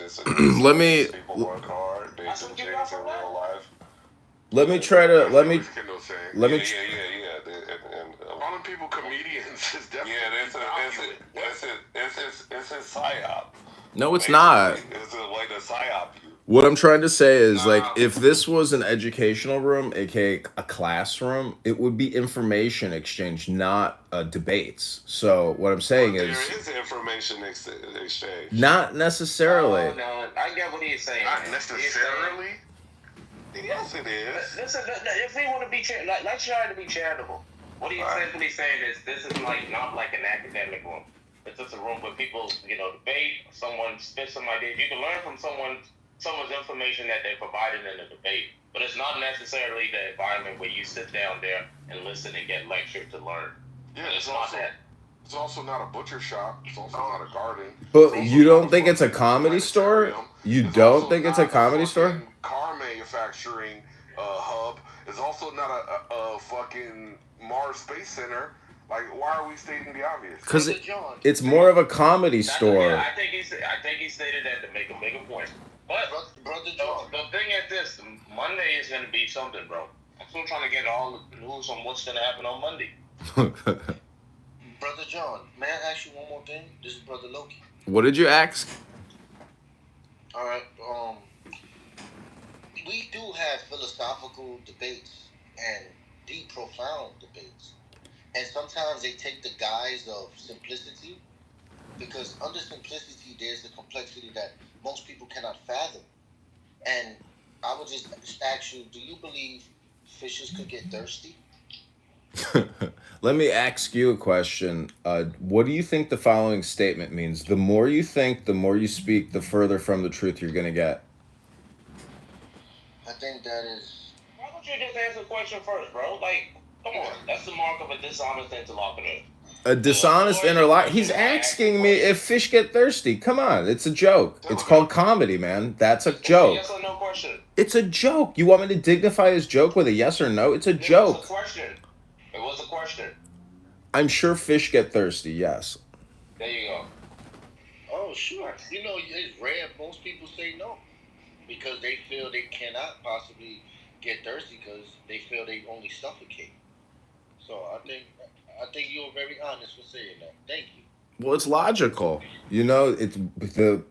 it's a good let sign. me These people work hard. They do things in real life. let me try to That's what Kendall saying. let me Yeah. Calling people comedians is definitely It's a psyop. no, it's Basically, not. it's a way to psyop you. What I'm trying to say is, like, Nah. if this was an educational room, aka a classroom, it would be information exchange, not debates. So what I'm saying But there is, is information exchange. not necessarily. No, I get what he's saying. not man. necessarily. Yes, it is. Listen, if we want to be let's try to be charitable. What he's simply saying is this is not like an academic room. It's just a room where people, debate. Someone spits some ideas. You can learn from someone's information that they provided in the debate, but it's not necessarily the environment where you sit down there and listen and get lectured to learn. Yeah, It's not that. It's also not a butcher shop. It's also not a garden. But you don't think it's a comedy store? You don't think it's a comedy store? Car manufacturing hub. It's also not a fucking Mars Space Center. Like, why are we stating the obvious? Because it's more of a comedy store. Yeah, I think he stated that to make a bigger point. But Brother John, the thing is this: Monday is going to be something, bro. I'm still trying to get all the news on what's going to happen on Monday. Brother John, may I ask you one more thing? This is Brother Loki. What did you ask? All right. We do have philosophical debates and deep, profound debates, and sometimes they take the guise of simplicity, because under simplicity there's the complexity that most people cannot fathom. And I would just ask you: do you believe fishes could get thirsty? Let me ask you a question. What do you think the following statement means? The more you think, the more you speak, the further from the truth you're going to get. I think that is. Why don't you just answer the question first, bro? Like, come on, that's the mark of a dishonest interlocutor. A dishonest interlocutor. He's asking me if fish get thirsty. Come on, it's a joke. It's called comedy, man. That's a joke. Yes or no question. It's a joke. You want me to dignify his joke with a yes or no? It's a joke. It was a question. It was a question. I'm sure fish get thirsty, yes. There you go. Oh, sure. It's rare. Most people say no because they feel they cannot possibly get thirsty because they feel they only suffocate. So I think you were very honest with saying that. Thank you. Well, it's logical. It's the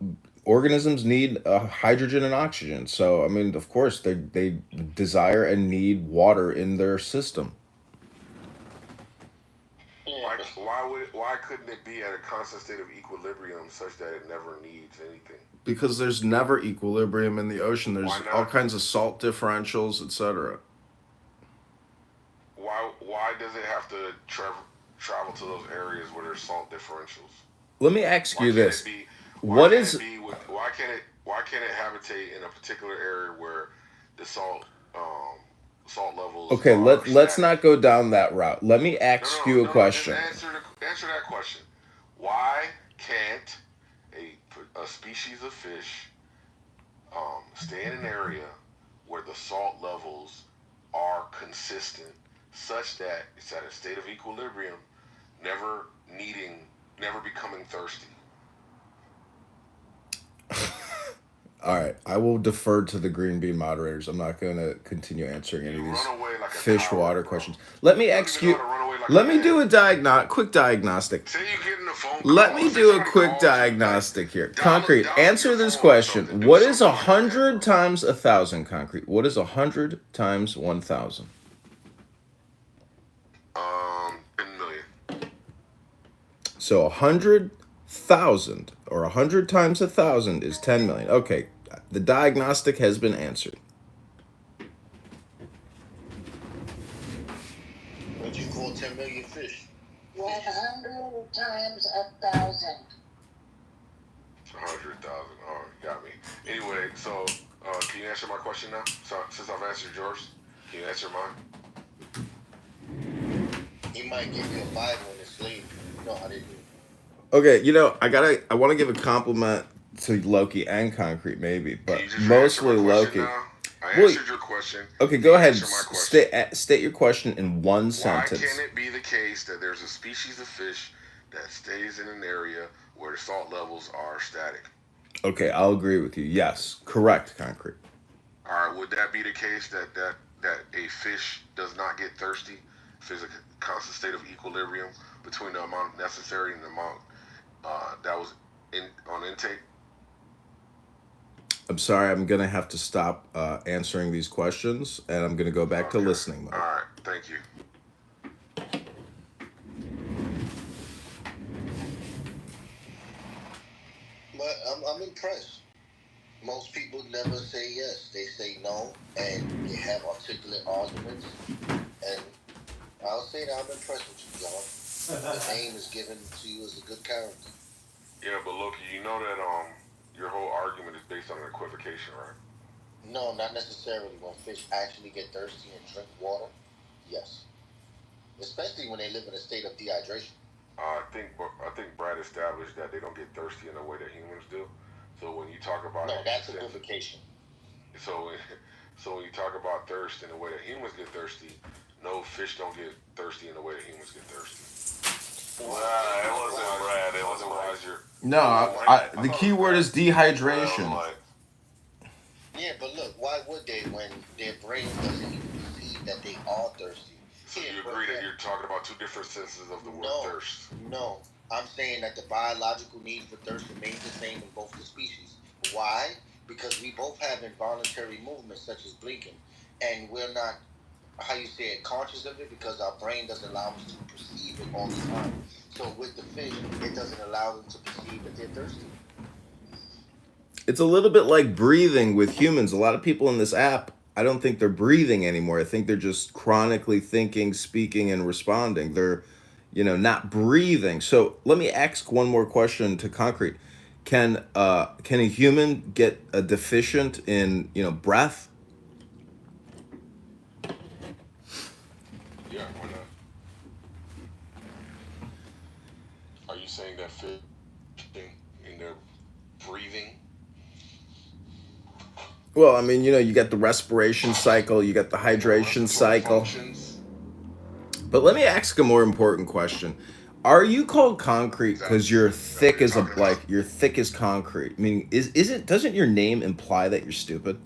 organisms need hydrogen and oxygen. So, I mean, of course, they desire and need water in their system. Why couldn't it be at a constant state of equilibrium such that it never needs anything? Because there's never equilibrium in the ocean. There's Why not? all kinds of salt differentials, etc. Why does it have to travel to those areas where there's salt differentials? Let me ask you this. Why can't it habitate in a particular area where the salt levels? Okay, let's static? not go down that route. Let me ask you a question. Just answer that question. Why can't a species of fish stay in an area where the salt levels are consistent, such that it's at a state of equilibrium, never becoming thirsty? All right, I will defer to the green bean moderators. I'm not going to continue answering any of these fish water questions. Let me ask you. Let me do a quick diagnostic. Say you get in the phone. Let me do a quick diagnostic here. Concrete, answer this question. What is 100 times 1,000? Concrete. What is 100 times 1,000? 10 million. So 100,000 or 100 times 1,000 is 10 million. Okay, the diagnostic has been answered. What do you call 10 million fish? 100 times 1,000. 100,000. Oh, you got me. Anyway, so can you answer my question now? So, since I've answered yours, can you answer mine? He might give you a Bible and a slave. You know how they do. Okay, I want to give a compliment to Loki and Concrete, maybe, but mostly Loki. I answered your question. Okay, go ahead. State your question in one sentence. Why can't it be the case that there's a species of fish that stays in an area where the salt levels are static? Okay, I'll agree with you. Yes, correct, Concrete. All right, would that be the case that a fish does not get thirsty if there's a constant state of equilibrium between the amount necessary and the amount that was on intake? I'm sorry, I'm going to have to stop answering these questions, and I'm going to go back to Okay. listening mode. All right, thank you. But I'm impressed. Most people never say yes; they say no, and they have articulate arguments. And I'll say that I'm impressed with you, John. The name is given to you as a good character. Yeah, but look, you know that your whole argument is based on an equivocation, right? No, not necessarily. When fish actually get thirsty and drink water, yes. Especially when they live in a state of dehydration. I think Brad established that they don't get thirsty in the way that humans do. So when you talk about No, that's equivocation. So so when you talk about thirst in the way that humans get thirsty, no, fish don't get thirsty in the way that humans get thirsty. Nah, it wasn't Brad. It wasn't wiser. No, the key word is dehydration. Yeah, but look, why would they when their brain doesn't even perceive that they are thirsty? So you agree that you're talking about two different senses of the word thirst? No, I'm saying that the biological need for thirst remains the same in both the species. Why? Because we both have involuntary movements such as blinking, and we're not, how you say it, conscious of it because our brain doesn't allow us to perceive it all the time. So with the fish, it doesn't allow them to perceive that they're thirsty. It's a little bit like breathing with humans. A lot of people in this app, I don't think they're breathing anymore. I think they're just chronically thinking, speaking, and responding. They're, not breathing. So let me ask one more question to Concrete. Can a human get a deficient in breath? Yeah, why not? Are you saying that fish in their breathing? Well, I mean, you got the respiration cycle, you got the hydration cycle. Functions? But let me ask a more important question. Are you called concrete because you're thick as you're thick as concrete? Meaning, is it? Doesn't your name imply that you're stupid?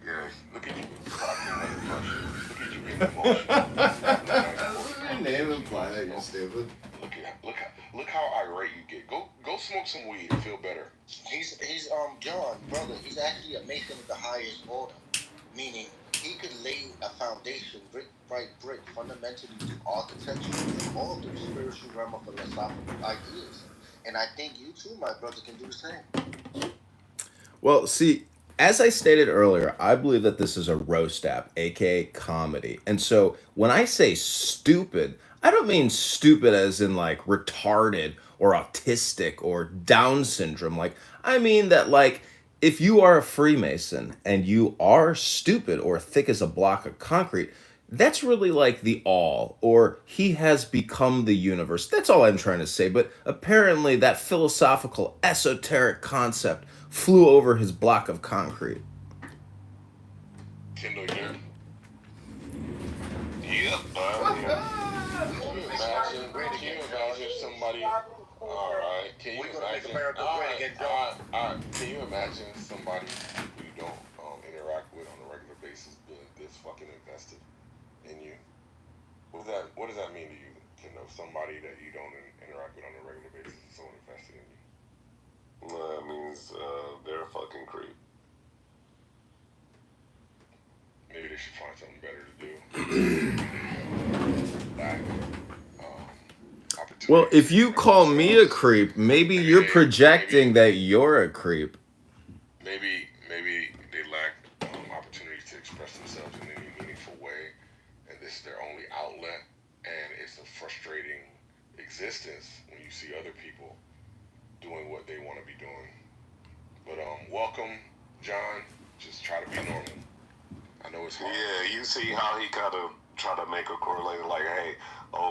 Yeah, look at you cracking like pressure. Look at you being emotional. Doesn't your name imply that you're stupid? Look how irate you get. Go smoke some weed and feel better. He's John, brother. He's actually a mason of the highest order, meaning he could lay a foundation brick by brick, fundamentally to architecture and all the spiritual realm of philosophical ideas. And I think you too, my brother, can do the same. Well, see, as I stated earlier, I believe that this is a roast app, aka comedy. And so when I say stupid, I don't mean stupid as in like retarded or autistic or Down syndrome. Like, I mean that, like, if you are a Freemason and you are stupid or thick as a block of concrete, that's really like the all, or he has become the universe. That's all I'm trying to say. But apparently, that philosophical, esoteric concept flew over his block of concrete. Kendall, you there? Yep. Can you imagine somebody? All right. Can you imagine? Can you imagine somebody who you don't interact with on a regular basis being this fucking invested in you? What does that mean to you? Somebody that you don't interact with on a regular basis is so invested in you. That means they're a fucking creep. Maybe they should find something better to do. Well, if you call me a creep, maybe you're projecting that you're a creep. Maybe they lack opportunities to express themselves in any meaningful way, and this is their only outlet, and it's a frustrating existence when you see other people doing what they want to be doing. But welcome, John. Just try to be normal. I know it's hard. Yeah, you see how he kind of try to make a correlation, like, hey,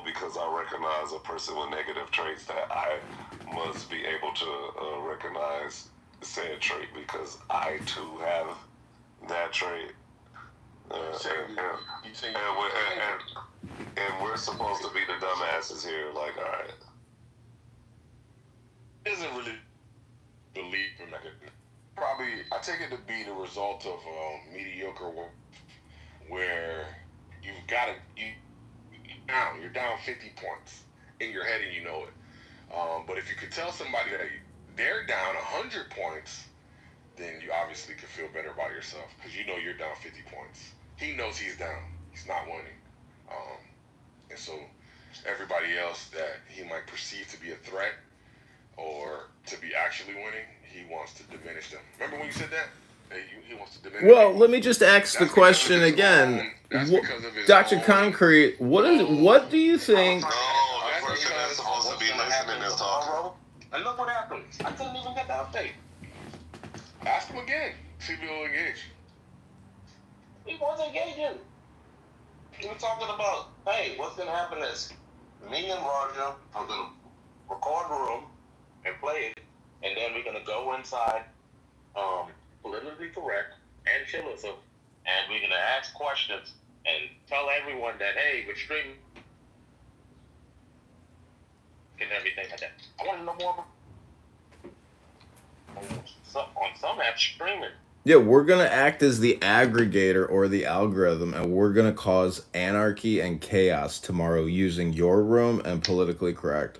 because I recognize a person with negative traits, that I must be able to recognize said trait because I too have that trait. And we're supposed to be the dumbasses here, like, all right. It isn't really belief in mechanism. Probably, I take it to be the result of mediocre work, where you've got to you're down 50 points in your head and you know it. But if you could tell somebody that they're down 100 points, then you obviously could feel better about yourself because you know you're down 50 points. He knows he's down. He's not winning. And so everybody else that he might perceive to be a threat or to be actually winning, he wants to diminish them. Remember when you said that? He wants to diminish Well, people. let me just ask the question again. Dr. Concrete, what do you think? No, that person that's supposed to be listening is talking. And look what happened. I couldn't even get the update. Ask him again. See if he'll engage. He wasn't engaging. He was talking about, hey, what's going to happen is me and Roger are going to record the room and play it, and then we're going to go inside, politically correct and chillism, and we're going to ask questions and tell everyone that, hey, we're streaming and everything like that. I want to know more on some apps streaming. Yeah, we're going to act as the aggregator or the algorithm, and we're going to cause anarchy and chaos tomorrow using your room and politically correct.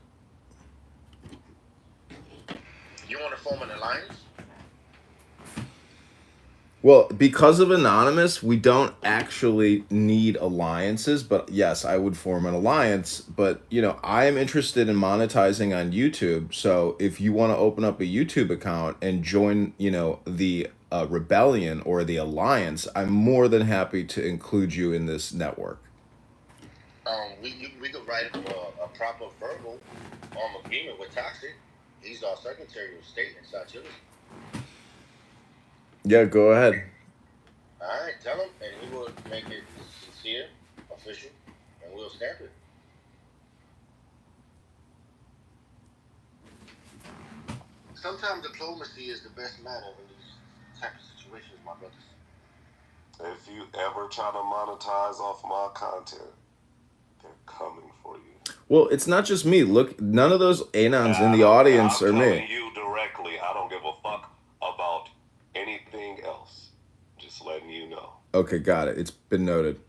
You want to form an alliance? Well, because of Anonymous, we don't actually need alliances, but yes, I would form an alliance. But, I am interested in monetizing on YouTube. So if you want to open up a YouTube account and join, the rebellion or the alliance, I'm more than happy to include you in this network. We could write a proper verbal agreement with Toxic. He's our Secretary of State in South Chile. Yeah, go ahead. All right, tell him, and he will make it sincere, official, and we'll stamp it. Sometimes diplomacy is the best matter in these type of situations, my brothers. If you ever try to monetize off my content, they're coming for you. Well, it's not just me. Look, none of those anons in the audience are me. I'm telling you directly. I don't give a fuck about anything else. Just letting you know. Okay, got it. It's been noted.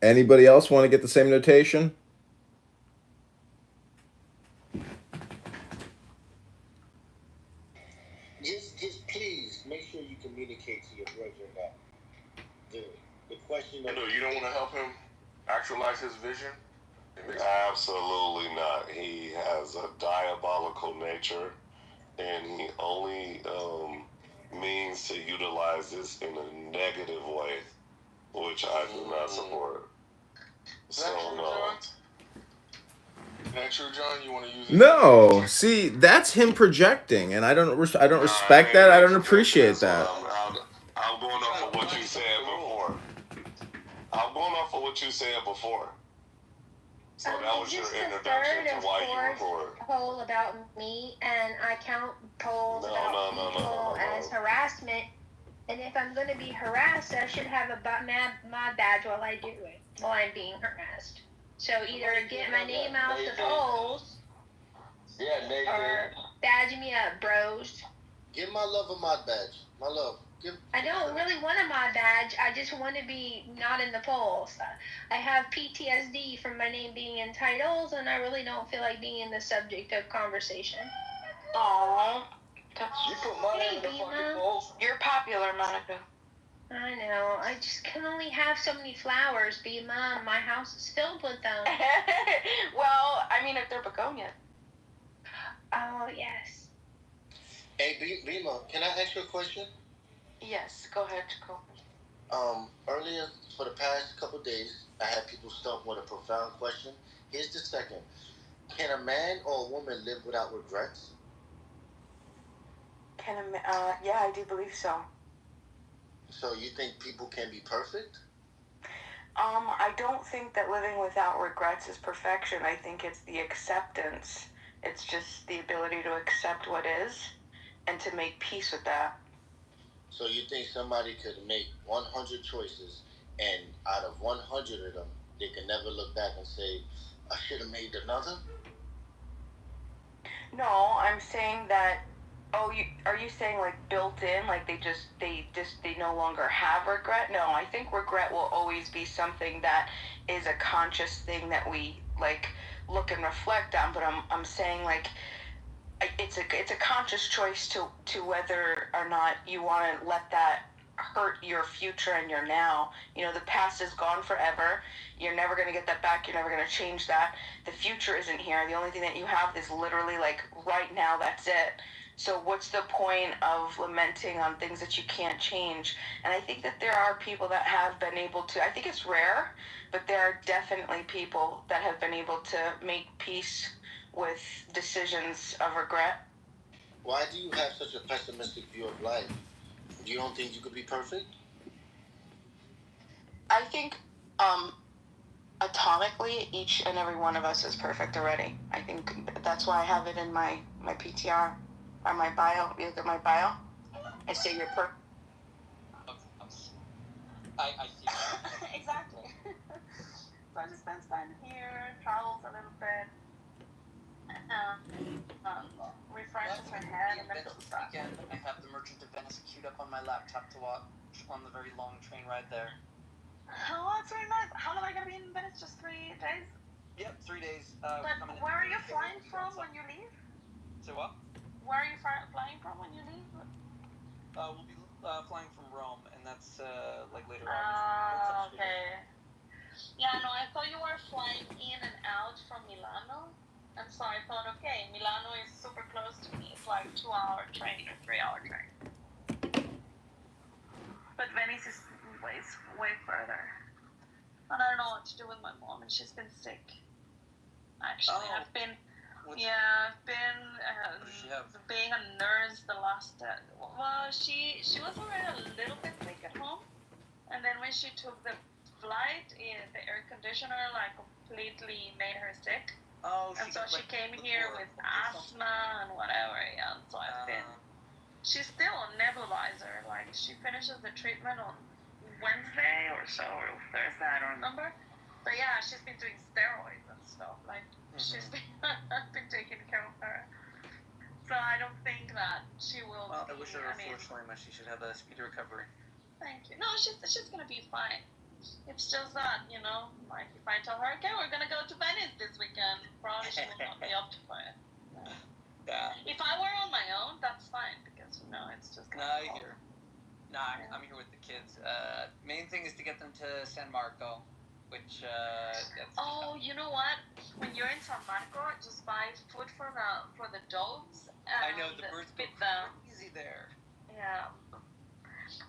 Anybody else want to get the same notation? Just please make sure you communicate to your brethren that the question of... No, you don't want to help him actualize his vision? Absolutely not. He has a diabolical nature, and he only means to utilize this in a negative way, which I do not support. Is that true, John? Is that true, John? You want to use it? No. See, that's him projecting, and I don't respect that. I don't appreciate that. I'm going off of what you said before. So that was your introduction to why you record. Poll about me, and I count polls about people as harassment. And if I'm going to be harassed, I should have a mod badge while I do it, while I'm being harassed. So either get my name out the polls, or badge me up, bros. Give my love a mod badge. My love. I don't really want a mod badge. I just want to be not in the polls. I have PTSD from my name being in titles, and I really don't feel like being the subject of conversation. Aww. You put money in the fucking polls. You're popular, Monica. I know. I just can only have so many flowers. Mom, my house is filled with them. Well, I mean, if they're begonia. Oh, yes. Hey, Bima, can I ask you a question? Yes, go ahead, Jacob. Earlier, for the past couple of days, I had people stump with a profound question. Here's the second. Can a man or a woman live without regrets? Yeah, I do believe so. So you think people can be perfect? I don't think that living without regrets is perfection. I think it's the acceptance. It's just the ability to accept what is and to make peace with that. So you think somebody could make 100 choices, and out of 100 of them, they can never look back and say, I should have made another? No, I'm saying that. Oh, are you saying like built in, like they no longer have regret? No, I think regret will always be something that is a conscious thing that we like look and reflect on. But I'm saying like it's a conscious choice to whether or not you want to let that hurt your future and your now. You know, the past is gone forever. You're never going to get that back. You're never going to change that. The future isn't here. The only thing that you have is literally like right now. That's it. So what's the point of lamenting on things that you can't change? And I think that there are people that have been able to, I think it's rare, but there are definitely people that have been able to make peace with decisions of regret. Why do you have such a pessimistic view of life? You don't think you could be perfect? I think atomically, each and every one of us is perfect already. I think that's why I have it in my PTR or my bio. You look at my bio. I say you're perfect. I see. Exactly. So I just spend time here, travels a little bit, refreshes my head, and then goes back. I have The Merchant of Venice queued up on my laptop to watch on the very long train ride there. Oh, that's very nice. How long are you going to be in Venice? Just 3 days? Yep, 3 days. But where are you flying from when you leave? So what? Where are you flying from when you leave? We'll be flying from Rome, and that's like later August. Okay. Yeah, no, I thought you were flying in and out from Milano. And so I thought, okay, Milano is super close to me. It's like 2-hour train or 3-hour train. But Venice is way further. And I don't know what to do with my mom, and she's been sick. Actually, I've been being a nurse the last. Well, she was already a little bit sick at home, and then when she took the flight, the air conditioner like completely made her sick. Oh, and so she came here with asthma and whatever. Yeah, and so I've been. She's still on nebulizer. Like she finishes the treatment on Wednesday or so, or Thursday, I don't remember. But yeah, she's been doing steroids and stuff. Like she's been taking care of her. So I don't think that she will. Well, I wish her unfortunately much. She should have a speedy recovery. Thank you. No, she's gonna be fine. It's just that, you know, like if I tell her, okay, we're gonna go to Venice this weekend, probably she will not be up for it. Yeah. If I were on my own, that's fine because it's just. I'm here with the kids. Main thing is to get them to San Marco, which. Oh, you know what? When you're in San Marco, just buy food for the dogs. I know the birds go crazy there. Yeah.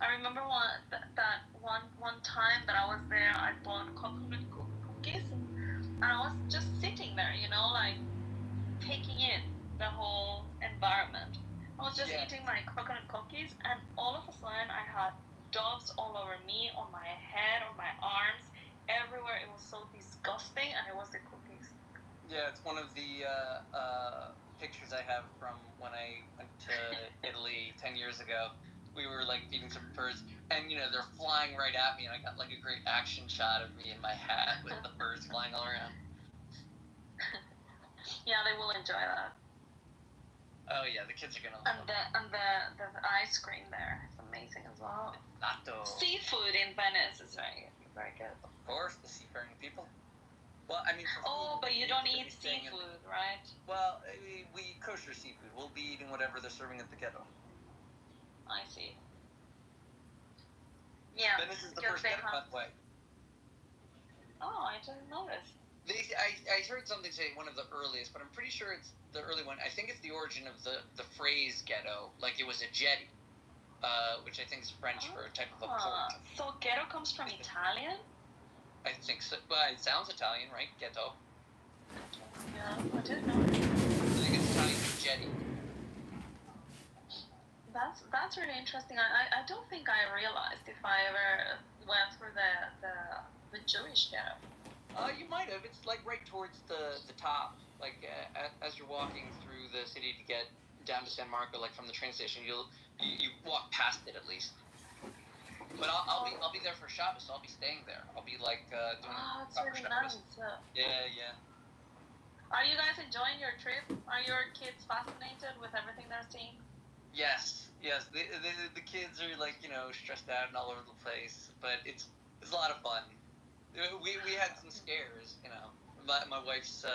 I remember one time that I was there, I bought coconut cookies, and I was just sitting there, you know, like taking in the whole environment. I was just eating my coconut cookies, and all of a sudden I had dogs all over me, on my head, on my arms, everywhere. It was so disgusting, and it was the cookies. Yeah, it's one of the pictures I have from when I went to Italy 10 years ago. We were like feeding some birds, and you know they're flying right at me, and I got like a great action shot of me in my hat with the birds flying all around. Yeah, they will enjoy that. Oh yeah, the kids are gonna love it. And the ice cream there is amazing as well. Natto. Seafood in Venice is very good. Of course, the seafaring people. Well, I mean. But you don't eat seafood, right? Well, we kosher seafood. We'll be eating whatever they're serving at the ghetto. I see. Yeah. Venice is the first ghetto, by the way. Oh, I didn't notice. I heard something say one of the earliest, but I'm pretty sure it's the early one. I think it's the origin of the phrase ghetto, like it was a jetty, which I think is French for a type of a port. So ghetto comes from Italian? I think so. Well, it sounds Italian, right? Ghetto. Yeah, I didn't know. I think it's Italian for jetty. That's really interesting. I don't think I realized if I ever went through the Jewish ghetto. You might have. It's like right towards the top. Like as you're walking through the city to get down to San Marco, like from the train station, you walk past it at least. But I'll be there for Shabbos. So I'll be staying there. I'll be like doing. Oh, it's really nice. Yeah. Are you guys enjoying your trip? Are your kids fascinated with everything they're seeing? Yes. The kids are like, stressed out and all over the place, but it's a lot of fun. We had some scares, My wife's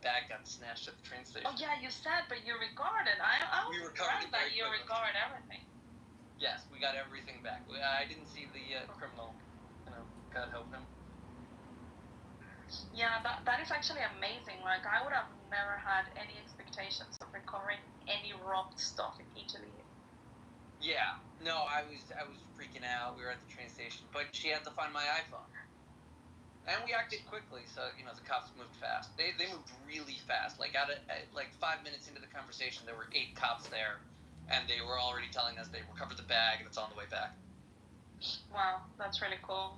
bag got snatched at the train station. Oh yeah, you said, but you recorded. I was surprised that you record everything. Yes, we got everything back. I didn't see the criminal. God help him. Yeah, that is actually amazing. Like, I would have never had any expectations of recovering any robbed stuff in Italy. Yeah, no, I was freaking out. We were at the train station, but she had to find my iPhone, and we acted quickly. So the cops moved fast. They moved really fast. Like 5 minutes into the conversation, there were 8 cops there, and they were already telling us they recovered the bag and it's on the way back. Wow, that's really cool.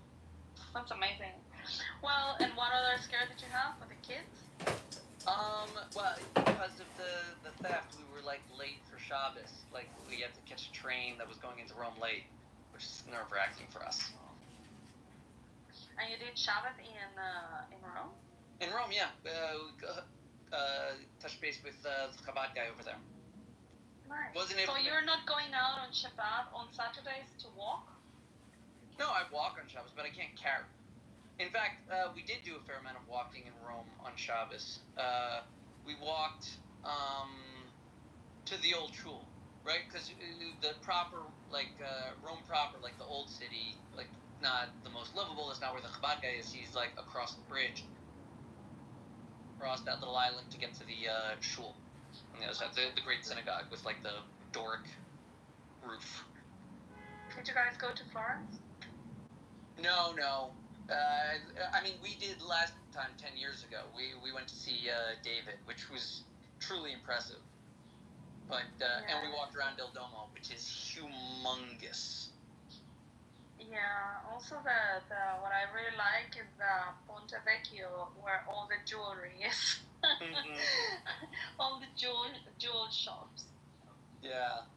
That's amazing. Well, and what other scare did you have with the kids? Well, because of the theft, we were late for Shabbos. We had to catch a train that was going into Rome late, which is nerve-wracking for us. And you did Shabbos in Rome? In Rome, yeah. Touched base with the Chabad guy over there. Nice. So you're not going out on Shabbat on Saturdays to walk? No, I walk on Shabbos, but I can't carry. In fact, we did do a fair amount of walking in Rome on Shabbos. We walked to the old shul, right? Because the proper, Rome proper, the old city, not the most livable. It's not where the Chabad guy is. He's across the bridge, across that little island to get to the shul. On the other side, the great synagogue with the Doric roof. Did you guys go to Florence? No. We did last time 10 years ago. We went to see David, which was truly impressive. But and we walked around Il Duomo, which is humongous. Yeah. Also, the what I really like is the Ponte Vecchio, where all the jewelry is. Mm-hmm. All the jewel shops. Yeah.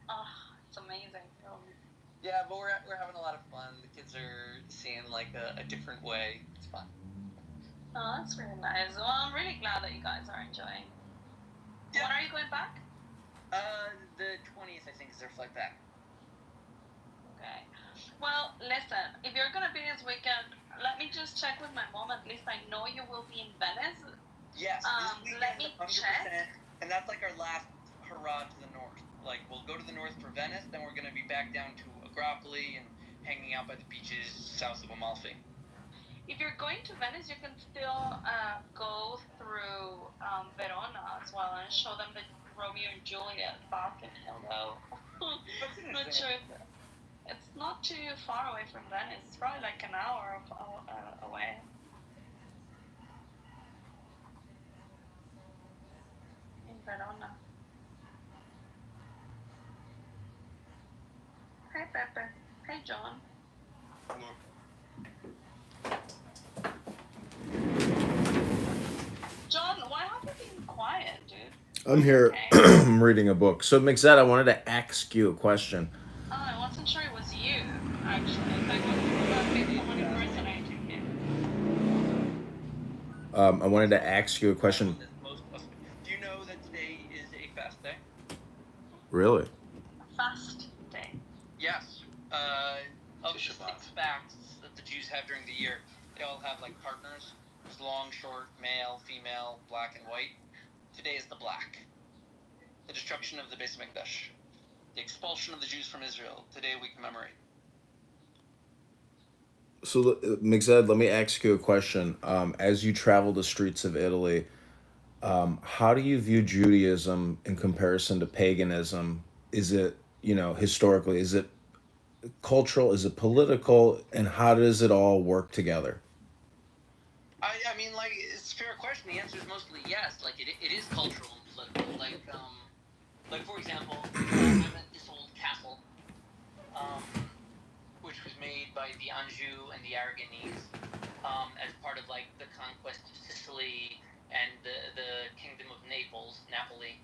Oh, it's amazing. Yeah, but we're having a lot of fun. The kids are seeing a different way. It's fun. Oh, that's really nice. Well, I'm really glad that you guys are enjoying. Yeah. When are you going back? The 20th, I think, is their flight back. Okay. Well, listen, if you're gonna be this weekend, let me just check with my mom. At least I know you will be in Venice. Yes. This weekend, let me 100%, check. And that's our last hurrah to the north. We'll go to the north for Venice, then we're gonna be back down to Agropoli and hanging out by the beaches south of Amalfi. If you're going to Venice, you can still go through Verona as well and show them the Romeo and Juliet back in Hello. I'm not sure if it's not too far away from Venice. It's probably an hour away. In Verona. Hey, Pepe. Hey, John. John, why have you been quiet, dude? I'm here. Okay. I'm reading a book. So, Mixed, I wanted to ask you a question. Oh, I wasn't sure it was you, actually. I thought it was maybe someone impersonating you. I wanted to ask you a question. Do you know that today is a fast day? Really? A fast day? Yes. Of the 6 facts that the Jews have during the year, they all have partners. There's long, short, male, female, black, and white. Today is the black. The destruction of the Beis Hamikdash. The expulsion of the Jews from Israel. Today we commemorate. So, Mixed, let me ask you a question. As you travel the streets of Italy, how do you view Judaism in comparison to paganism? Is it, historically, is it cultural? Is it political? And how does it all work together? I mean, it's a fair question. The answer is mostly yes. It is cultural and political. For example, I'm at this old castle, which was made by the Anjou and the Aragonese, as part of the conquest of Sicily and the kingdom of Napoli,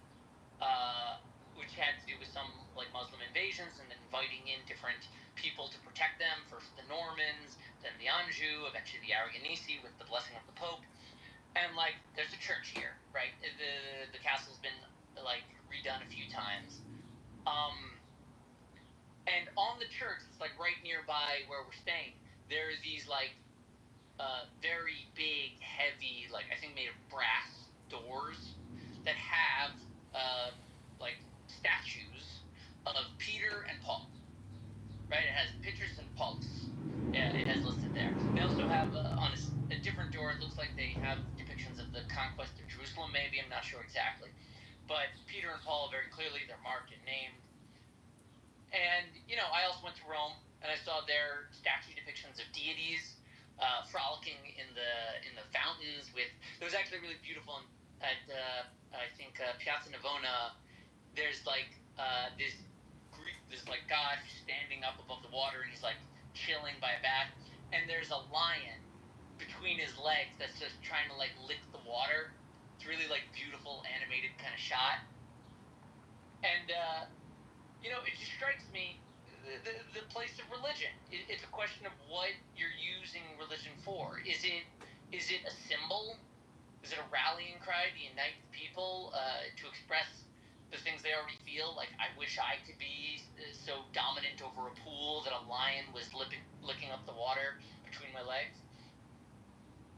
which had to do with some Muslim invasions and inviting in different people to protect them. First the Normans, then the Anjou, eventually the Aragonese with the blessing of the Pope. And like, there's a church here, right? The castle's been like redone a few times. And on the church, it's like right nearby where we're staying. There are these like very big, heavy, like I think made of brass doors that have like statues of Peter and Paul. Right? It has pictures and Paul's. Yeah, it has listed there. They also have on a different door. It looks like they have depictions of the conquest of Jerusalem. Maybe I'm not sure exactly, but Peter and Paul very clearly they're marked and named. And, you know, I also went to Rome, and I saw their statue depictions of deities frolicking in the fountains. It was actually really beautiful at I think Piazza Navona. There's like this like god standing up above the water, and he's like chilling by a bath, and there's a lion between his legs that's just trying to like lick the water. It's really like beautiful animated kind of shot, and you know, it just strikes me the place of religion. It's a question of what you're using religion for. Is it a symbol? Is it a rallying cry to unite people, to express the things they already feel? Like, I wish I could be so dominant over a pool that a lion was licking up the water between my legs?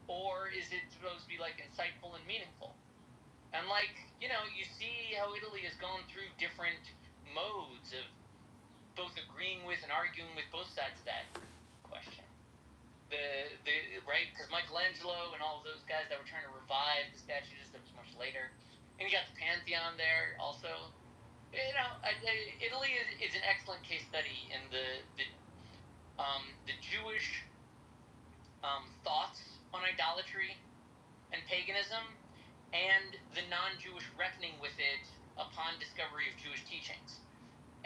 Or is it supposed to be, like, insightful and meaningful? And, like, you know, you see how Italy has gone through different modes of both agreeing with and arguing with both sides of that question. Right? Because Michelangelo and all of those guys that were trying to revive the statues, that was much later. And you got the Pantheon there also. You know, Italy is an excellent case study in the Jewish thoughts on idolatry and paganism, and the non-Jewish reckoning with it upon discovery of Jewish teachings.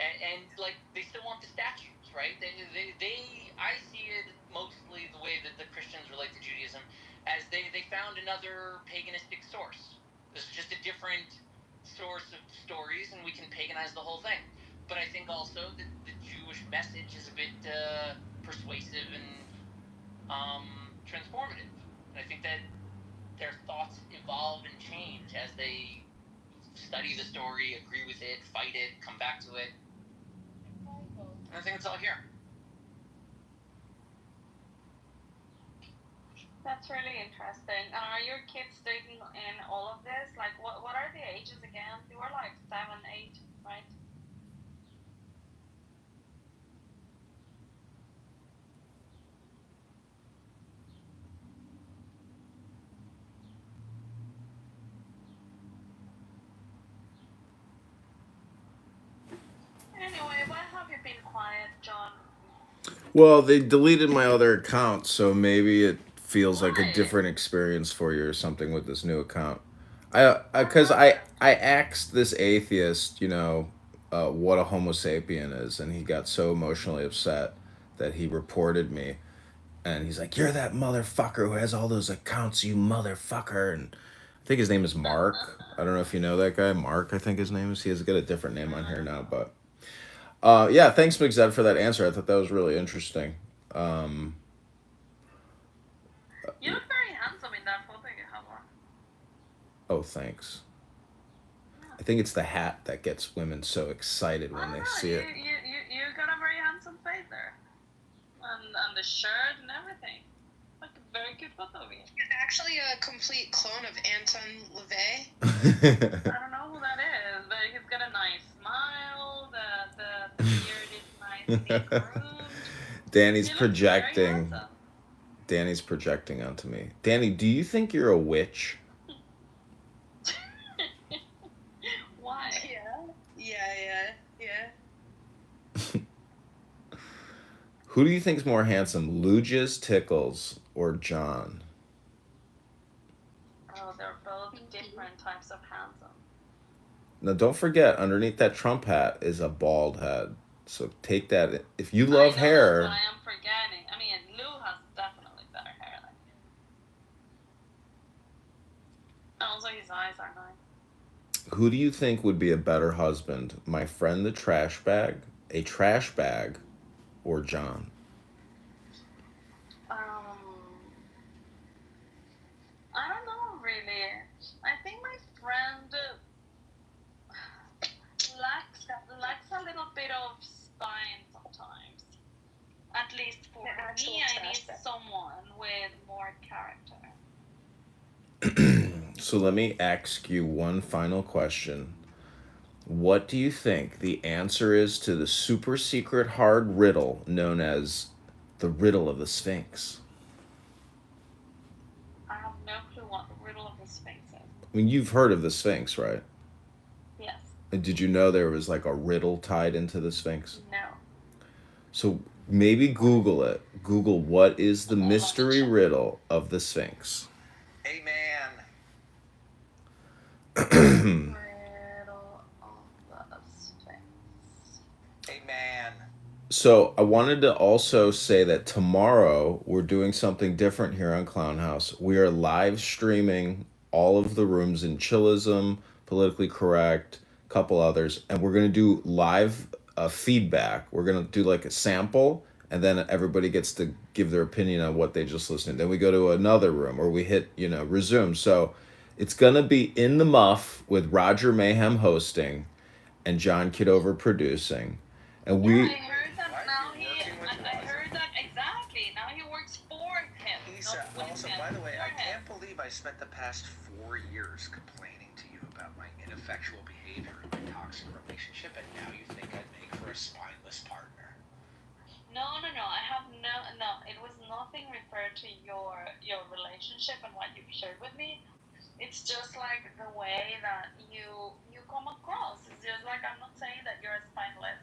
And like, they still want the statues, right? I see it mostly the way that the Christians relate to Judaism, as they found another paganistic source. This is just a different source of stories, and we can paganize the whole thing. But I think also that the Jewish message is a bit persuasive and transformative. And I think that their thoughts evolve and change as they study the story, agree with it, fight it, come back to it. And I think it's all here. That's really interesting. And are your kids taking in all of this? Like, what are the ages again? They were like 7, 8, right? Anyway, why have you been quiet, John? Well, they deleted my other account, so maybe it feels like a different experience for you or something with this new account. Because I asked this atheist, you know, what a Homo sapien is, and he got so emotionally upset that he reported me, and he's like, "You're that motherfucker who has all those accounts, you motherfucker." And I think his name is Mark. I don't know if you know that guy, Mark. I think his name is. He has got a different name on here now, but. Yeah, thanks, McZed, for that answer. I thought that was really interesting. You look very handsome in that photo you have on. Oh, thanks. I think it's the hat that gets women so excited when they see it. You got a very handsome face there. And the shirt and everything. Like a very good photo of you. It's actually a complete clone of Anton LaVey. I don't know who that is, but he's got a nice smile. The beard is nicely groomed. Danny's projecting. Danny's projecting onto me. Danny, do you think you're a witch? Why? Yeah. Who do you think's more handsome, Luges, Tickles, or John? Oh, they're both different types of handsome. Now, don't forget, underneath that Trump hat is a bald head. So take that. If you love hair. That's what I am forgetting. I mean, Lou has definitely better hair than you. Also, his eyes are nice. Who do you think would be a better husband? My friend the trash bag, a trash bag, or John? I don't know So let me ask you one final question. What do you think the answer is to the super secret hard riddle known as the riddle of the Sphinx? I have no clue what the riddle of the Sphinx is. I mean, you've heard of the Sphinx, right? Yes. And did you know there was like a riddle tied into the Sphinx? No. So maybe Google it. Google what is the mystery riddle of the Sphinx. Amen. Riddle of the Sphinx. Amen. So I wanted to also say that tomorrow we're doing something different here on Clown House. We are live streaming all of the rooms in Chillism, Politically Correct, a couple others, and we're going to do live feedback. We're going to do like a sample, and then everybody gets to give their opinion on what they just listened to. Then we go to another room, or we hit, resume. So it's going to be in the muff with Roger Mayhem hosting and John Kitover producing. And I heard that now I heard that exactly. Now he works for him. Also, by the way, I can't believe I spent the past 4 years complaining to you about my ineffectual behavior in my toxic relationship, and now you think I'd make for a spineless partner. No. I have no. It was nothing referred to your relationship and what you've shared with me. It's just like the way that you come across. It's just like, I'm not saying that you're a spineless,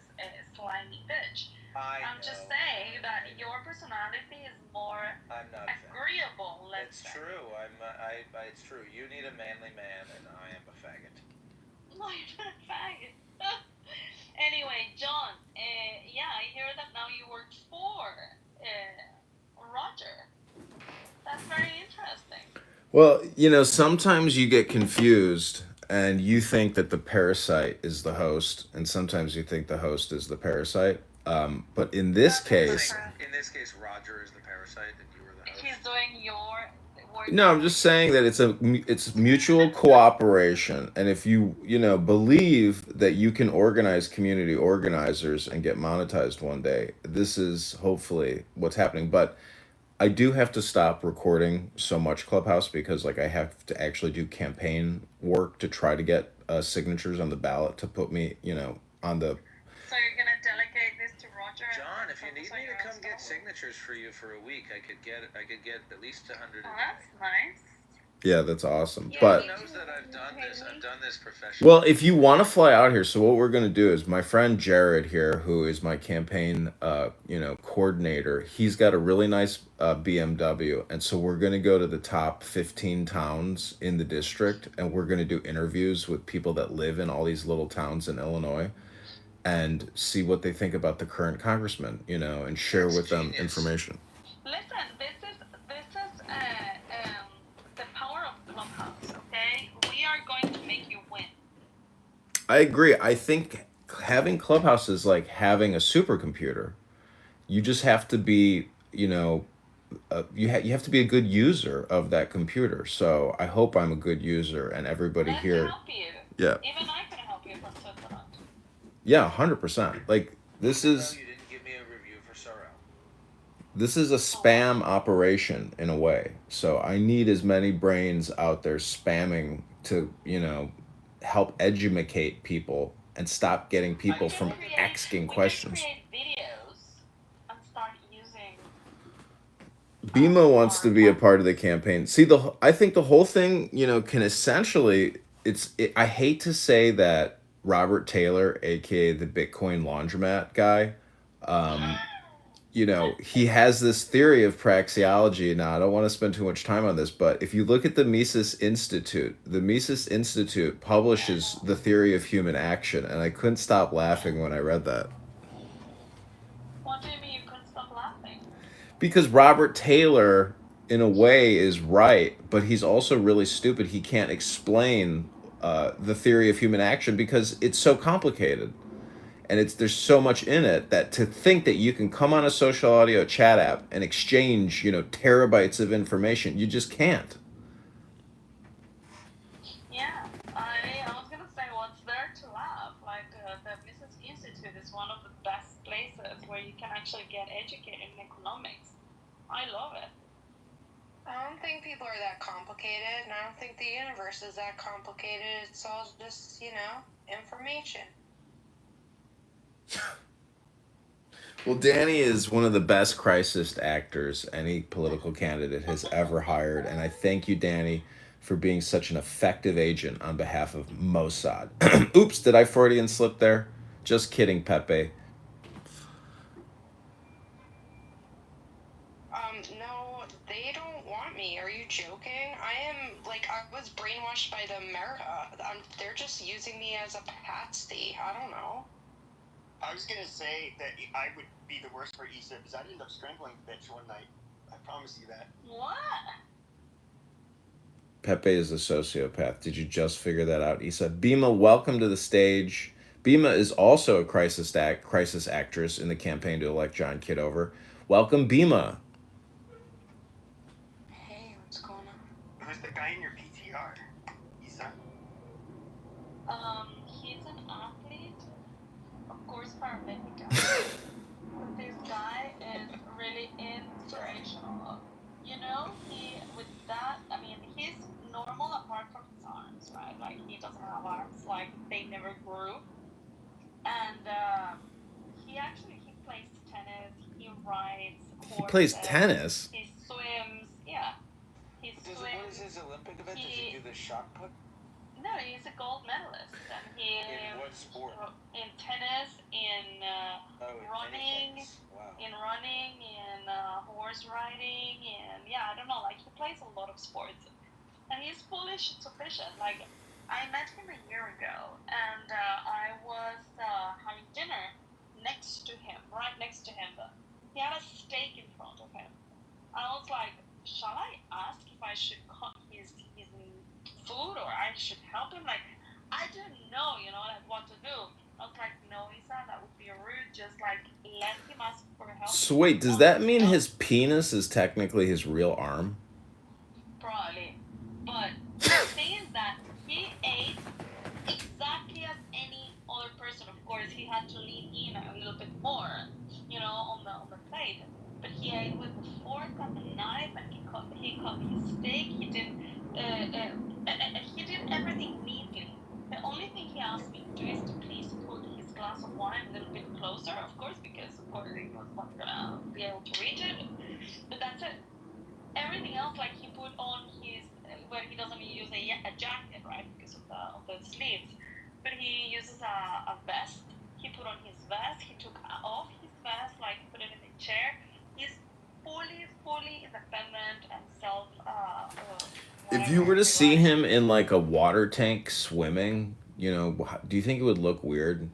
slimy bitch. I'm just saying that your personality is more agreeable. It's true. It's true. You need a manly man, and I am a faggot. No, you're not a faggot. Anyway, John. I hear that now you work for Roger. That's very interesting. Well, sometimes you get confused and you think that the parasite is the host, and sometimes you think the host is the parasite. But in this case... In this case, Roger is the parasite and you were the host. He's doing your work. No, I'm just saying that it's mutual cooperation. And if you, believe that you can organize community organizers and get monetized one day, this is hopefully what's happening. But I do have to stop recording so much Clubhouse because I have to actually do campaign work to try to get signatures on the ballot to put me, on the... So you're going to delegate this to Roger? John, if you need me to come get signatures for you for a week, I could get at least 100. Oh, that's nice. Yeah, that's awesome. Yeah, but He knows that I've done this professionally. Well, if you want to fly out here, so what we're going to do is my friend Jared here, who is my campaign, coordinator, he's got a really nice BMW. And so we're going to go to the top 15 towns in the district, and we're going to do interviews with people that live in all these little towns in Illinois and see what they think about the current congressman, and share with them information. Listen, this is the power of Clubhouse, okay? We are going to make you win. I agree. I think having Clubhouse is like having a supercomputer. You just have to be, you have to be a good user of that computer. So I hope I'm a good user, and everybody here. Help you. Yeah. Even I can help you from Switzerland. Yeah, 100%. Like this is. You didn't give me a review for Sorrel. This is a spam operation in a way. So I need as many brains out there spamming to, help educate people and stop getting people from asking questions. Create videos and start using. Bima wants to be a part of the campaign. See, I think the whole thing, can essentially, I hate to say that Robert Taylor, aka the Bitcoin laundromat guy, he has this theory of praxeology. Now, I don't want to spend too much time on this, but if you look at the Mises Institute publishes the theory of human action, and I couldn't stop laughing when I read that. What do you mean you couldn't stop laughing? Because Robert Taylor, in a way, is right, but he's also really stupid. He can't explain the theory of human action because it's so complicated. And there's so much in it that to think that you can come on a social audio chat app and exchange, terabytes of information, you just can't. Yeah, I was gonna say what's there to laugh. Like the Mises Institute is one of the best places where you can actually get educated in economics. I love it. Oh, don't think people are that complicated, and I don't think the universe is that complicated. It's all just, information. Well, Danny is one of the best crisis actors any political candidate has ever hired, and I thank you, Danny, for being such an effective agent on behalf of Mossad. Oops, did I Freudian slip there? Just kidding, Pepe. No, they don't want me. Are you joking? I was brainwashed by the America. They're just using me as a patsy. I don't know. I was gonna say that I would be the worst for Issa because I'd end up strangling the bitch one night. I promise you that. What? Pepe is a sociopath. Did you just figure that out, Issa? Bima, welcome to the stage. Bima is also a crisis actress in the campaign to elect John Kitover. Welcome, Bima. Hey, what's going on? Who's the guy in your PTR? Issa? He's an athlete, of course, paramedic. This guy is really inspirational. He's normal apart from his arms, right? Like, he doesn't have arms, like, they never grew. And he plays tennis, he rides horses. He plays tennis? He swims, yeah. He swims. What is his Olympic event? Does he do the shot put? No, he's a gold medalist. And In what sport? In tennis, in running, wow. in horse riding, and I don't know, like, he plays a lot of sports. And he's fully sufficient. Like, I met him a year ago, and I was having dinner right next to him. He had a steak in front of him. I was like, shall I ask if I should cut his food, or I should help him? Like, I didn't know, like, what to do. I was like, no, Isa, that would be rude. Just, like, let him ask for help. So wait, does that mean his penis is technically his real arm? Probably. But the thing is that he ate exactly as any other person. Of course, he had to lean in a little bit more, on the plate. But he ate with the fork and the knife, and he cut his steak. He did everything neatly. The only thing he asked me to do is to please put his glass of wine a little bit closer, of course, because of course he was not gonna be able to reach it. But that's it. Everything else, like, he put on his, well, he doesn't use a jacket, right, because of the sleeves, but he uses a vest. He put on his vest. He took off his vest, like, put it in the chair. He's fully independent and self. If you were to see him in, like, a water tank swimming, do you think it would look weird?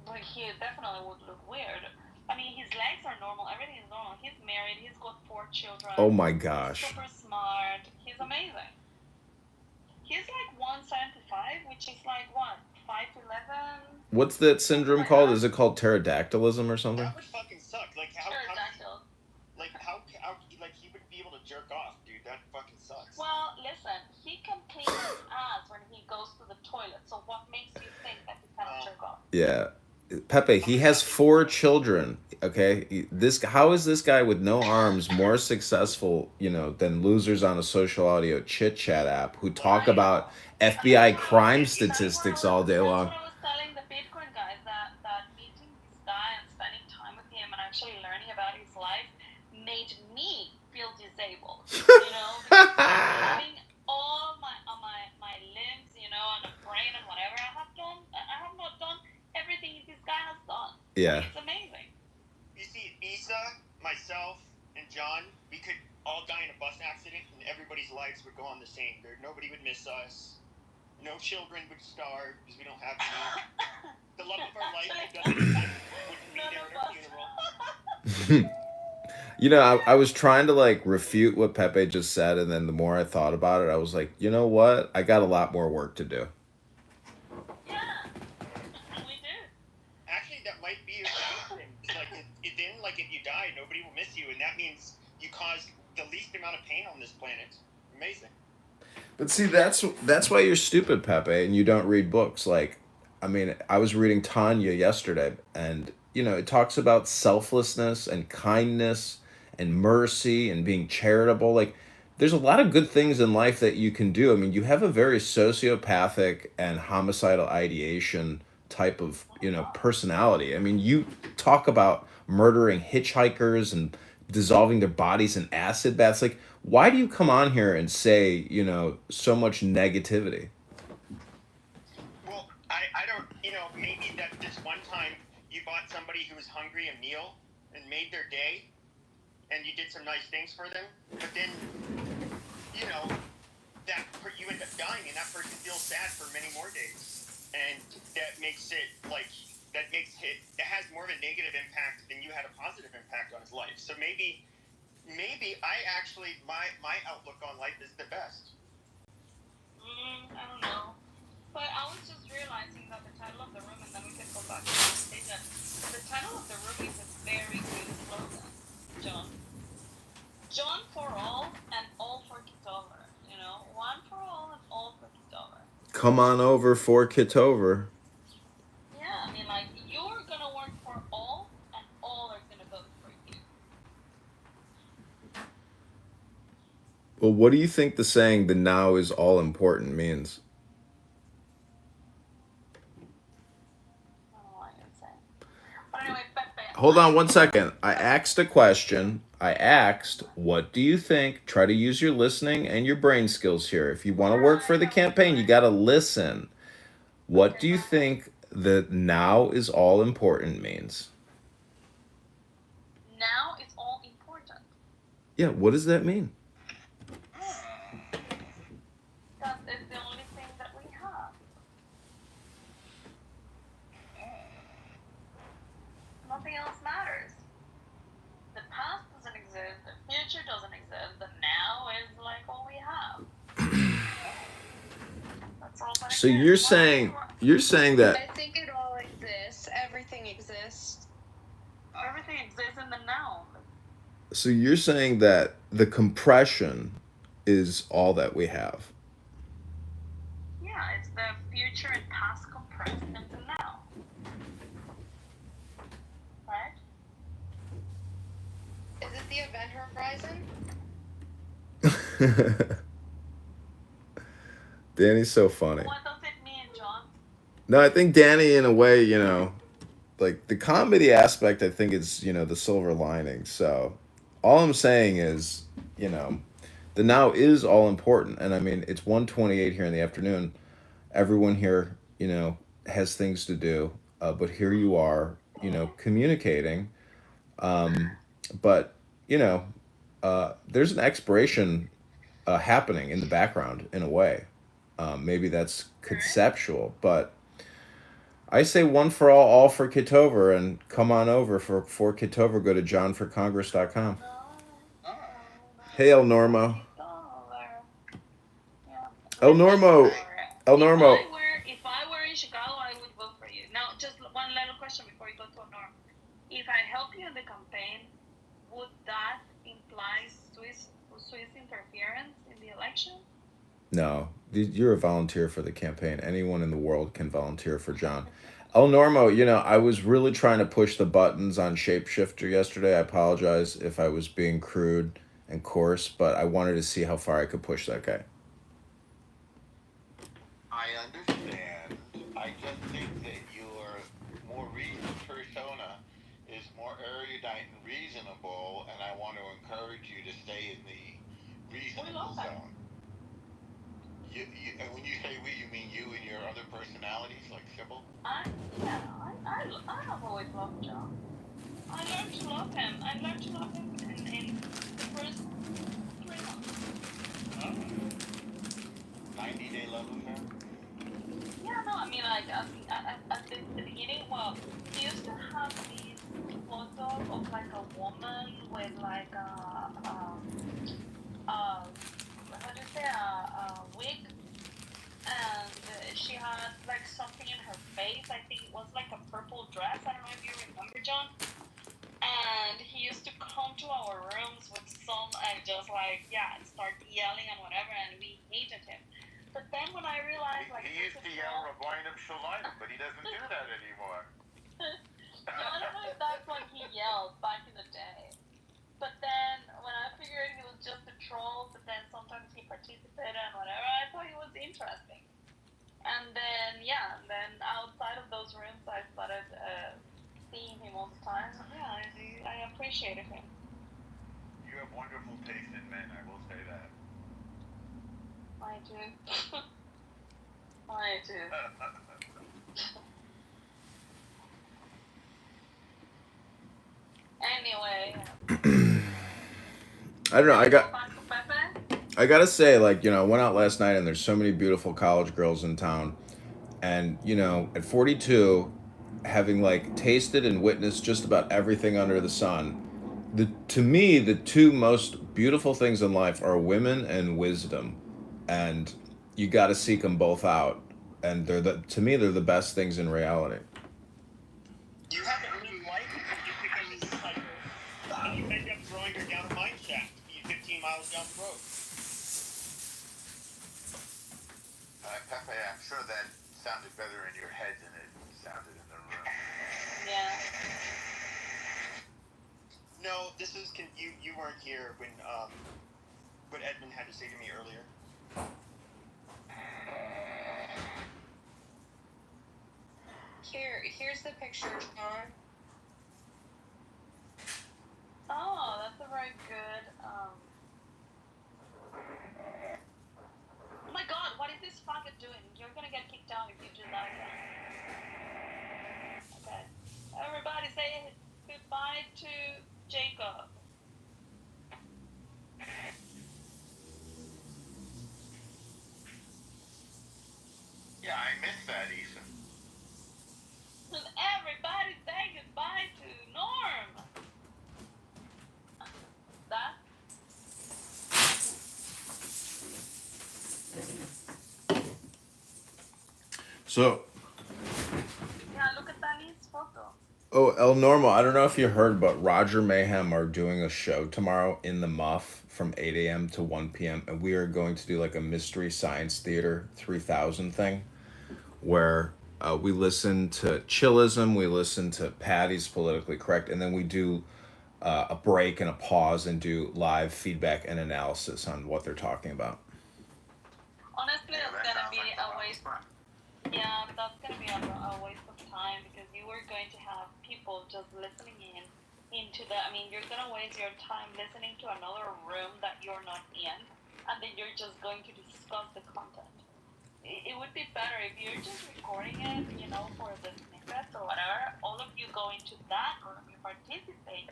Like, he definitely would look weird. I mean, his legs are normal. Everything is normal. He's married. He's got 4 children. Oh my gosh. He's super smart. He's amazing. He's like 175, which is like what, 5'11". What's that syndrome called? Is it called pterodactylism or something? That would fucking suck. Like, how he would be able to jerk off, dude. That fucking sucks. Well, listen, he can clean his ass when he goes to the toilet. So what makes you think that he cannot jerk off? Yeah. Pepe, he has 4 children. Okay, how is this guy with no arms more successful, than losers on a social audio chit chat app who talk about FBI crime statistics all day long? That's what I was telling the Bitcoin guys, that meeting this guy and spending time with him and actually learning about his life made me feel disabled. Because having all my limbs, and a brain and whatever I have not done everything this guy has done. Yeah. It's amazing. You see, Issa, myself, and John, we could all die in a bus accident, and everybody's lives would go on the same. Nobody would miss us. No children would starve because we don't have any. The love of our life wouldn't be there at our funeral. I was trying to, like, refute what Pepe just said, and then the more I thought about it, I was like, you know what? I got a lot more work to do. Might be a good thing. Like, if you die, nobody will miss you, and that means you caused the least amount of pain on this planet. Amazing. But see, that's why you're stupid, Pepe, and you don't read books. Like, I mean, I was reading Tanya yesterday, and it talks about selflessness and kindness and mercy and being charitable. Like, there's a lot of good things in life that you can do. I mean, you have a very sociopathic and homicidal ideation type of, personality. I mean, you talk about murdering hitchhikers and dissolving their bodies in acid baths. Like, why do you come on here and say, so much negativity? Well, I don't, maybe that this one time you bought somebody who was hungry a meal and made their day, and you did some nice things for them, but then, you end up dying, and that person feels sad for many more days, and that has more of a negative impact than you had a positive impact on his life. So maybe I actually, my outlook on life is the best. I don't know. But I was just realizing that the title of the room, and then we can go back to the conversation. The title of the room is a very good slogan, John. John for all and all for Kitover. One for all and all for Kitover. Come on over for Kitover. Yeah, I mean, like, you're gonna work for all, and all are gonna vote for you. Well, what do you think the saying "the now is all important" means? I don't know what you're saying. But anyway, Pepe. Hold on 1 second. I asked a question. I asked, what do you think? Try to use your listening and your brain skills here. If you want to work for the campaign, you got to listen. What do you think the "now is all important" means? Now is all important. Yeah, what does that mean? That is the only thing that we have. Nothing else matters. The past doesn't exist, the future doesn't exist, the now is like all we have. That's all that So exists. you're saying that I think it all exists. Everything exists. Everything exists in the now. So you're saying that the compression is all that we have. Yeah, it's the future and past compressed into now. Right? Is it the event horizon? Danny's so funny. What does it mean, John? No, I think Danny, in a way, like the comedy aspect, I think is, the silver lining. So all I'm saying is, the now is all important. And I mean, it's 1:28 here in the afternoon. Everyone here, has things to do. But here you are, communicating. But, there's an expiration happening in the background in a way. Maybe that's conceptual, but I say one for all for Kitover, and come on over for Kitover. Go to johnforcongress.com. Hey, El Normo. El Normo. El Normo. If I were in Chicago, I would vote for you. Now, just one little question before you go to Norm. If I help you in the campaign, would that imply Swiss interference in the election? No, you're a volunteer for the campaign. Anyone in the world can volunteer for John. El Normo, I was really trying to push the buttons on Shapeshifter yesterday. I apologize if I was being crude and coarse, but I wanted to see how far I could push that guy. I understand. I just think that your more recent persona is more erudite and reasonable, and I want to encourage you to stay in the reasonable zone. And when you say we, you mean you and your other personalities, like Sybil? I have always loved John. I learned to love him. I learned to love him in the first 3 months. 90-day love affair? Yeah, no, I mean, like, at the beginning, well, he used to have these photos of, like, a woman with, like, how do you say, a wig, and she had, like, something in her face. I think it was, like, a purple dress. I don't know if you remember, John. And he used to come to our rooms with some and just, like, start yelling and whatever, and we hated him. But then when I realized, like, he used to yell Rabinum Shalim, but he doesn't do that anymore. No, I don't know if that's what he yelled back in the day. But then when I figured he was just a troll, but then appreciated him. You have wonderful taste in men, I will say that. I do. I do. Anyway. I don't know. I gotta say, like, I went out last night and there's so many beautiful college girls in town. And, at 42, having like tasted and witnessed just about everything under the sun, to me, the two most beautiful things in life are women and wisdom. And you gotta seek them both out. And to me, they're the best things in reality. You haven't lived life because you pick up this cycle and you end up throwing her down a mine shaft 15 miles down the road. Pepe, I'm sure that sounded better in your head than it sounded in the room. Yeah. No, this is you weren't here when what Edmund had to say to me earlier. Here's the picture, John. Oh, that's a very good. Oh my God, what is this fucker doing? You're gonna get kicked out if you do that again. Okay. Everybody say goodbye to Jacob. Yeah, I missed that, Ethan. And everybody say goodbye to Norm. That. So. Yeah, look at Danny's photo. Oh, El Normo, I don't know if you heard, but Roger Mayhem are doing a show tomorrow in the Muff from 8 a.m. to 1 p.m. And we are going to do like a Mystery Science Theater 3000 thing where we listen to Chillism, we listen to Patty's Politically Correct, and then we do a break and a pause and do live feedback and analysis on what they're talking about. Honestly, that's gonna be a waste. Yeah, that's gonna be a waste of time because you are going to have people just listening into the. I mean, you're gonna waste your time listening to another room that you're not in, and then you're just going to discuss the content. It would be better if you're just recording it, for the snippets or whatever. All of you go into that room, you participate,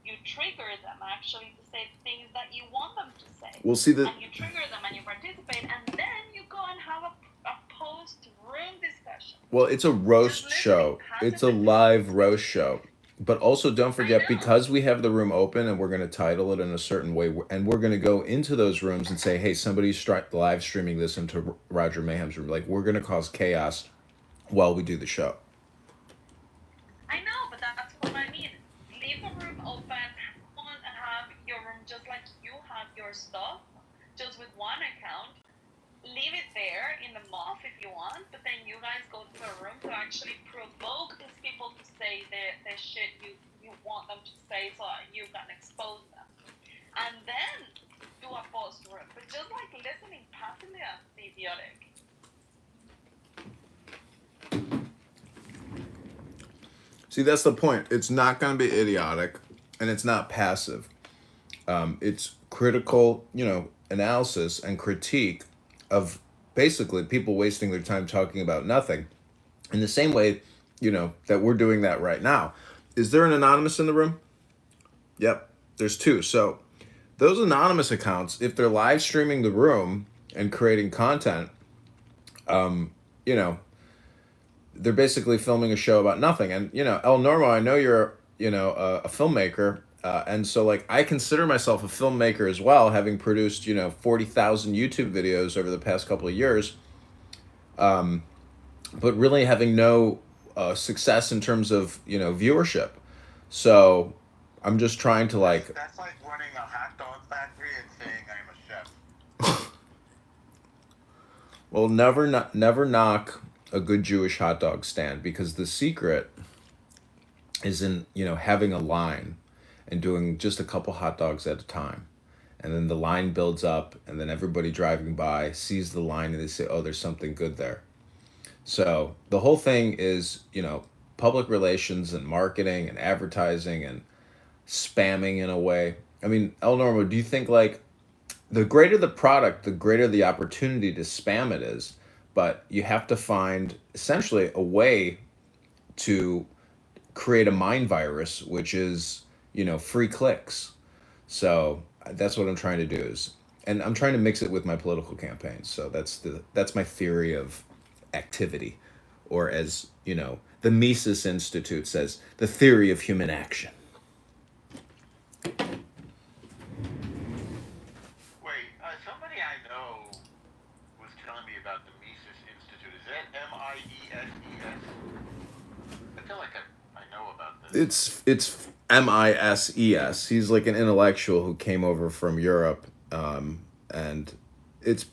you trigger them actually to say things that you want them to say. We'll see that. And you trigger them and you participate, and then you go and have a post-room discussion. Well, it's a roast show. It's a live roast show. But also, don't forget, because we have the room open and we're going to title it in a certain way, and we're going to go into those rooms and say, hey, somebody's live streaming this into Roger Mayhem's room. Like, we're going to cause chaos while we do the show. I know, but that's what I mean. Leave the room open, have your room just like you have your stuff, just with one account. Leave it there in the Muff if you want, but then you guys go to the room to actually provoke these people to say the shit you want them to say so you can expose them. And then do a post room. But just like listening passively, that's idiotic. See, that's the point. It's not going to be idiotic, and it's not passive. It's critical, analysis and critique of basically people wasting their time talking about nothing. In the same way, that we're doing that right now. Is there an anonymous in the room? Yep, there's two. So those anonymous accounts, if they're live streaming the room and creating content, they're basically filming a show about nothing. And, El Normo, I know you're, a filmmaker. And so, like, I consider myself a filmmaker as well, having produced, 40,000 YouTube videos over the past couple of years. But really having no success in terms of, viewership. So I'm just trying to, like... That's like running a hot dog factory and saying I'm a chef. Well, never knock a good Jewish hot dog stand, because the secret is in, having a line and doing just a couple hot dogs at a time. And then the line builds up, and then everybody driving by sees the line and they say, oh, there's something good there. So the whole thing is, public relations and marketing and advertising and spamming in a way. I mean, El Normo, do you think like the greater the product, the greater the opportunity to spam it is, but you have to find essentially a way to create a mind virus, which is, free clicks. So that's what I'm trying to do is, and I'm trying to mix it with my political campaigns. So that's my theory of activity, or as the Mises Institute says, the theory of human action. Wait, somebody I know was telling me about the Mises Institute. Is that Mises? I feel like I know about this. It's Mises. He's like an intellectual who came over from Europe, and it's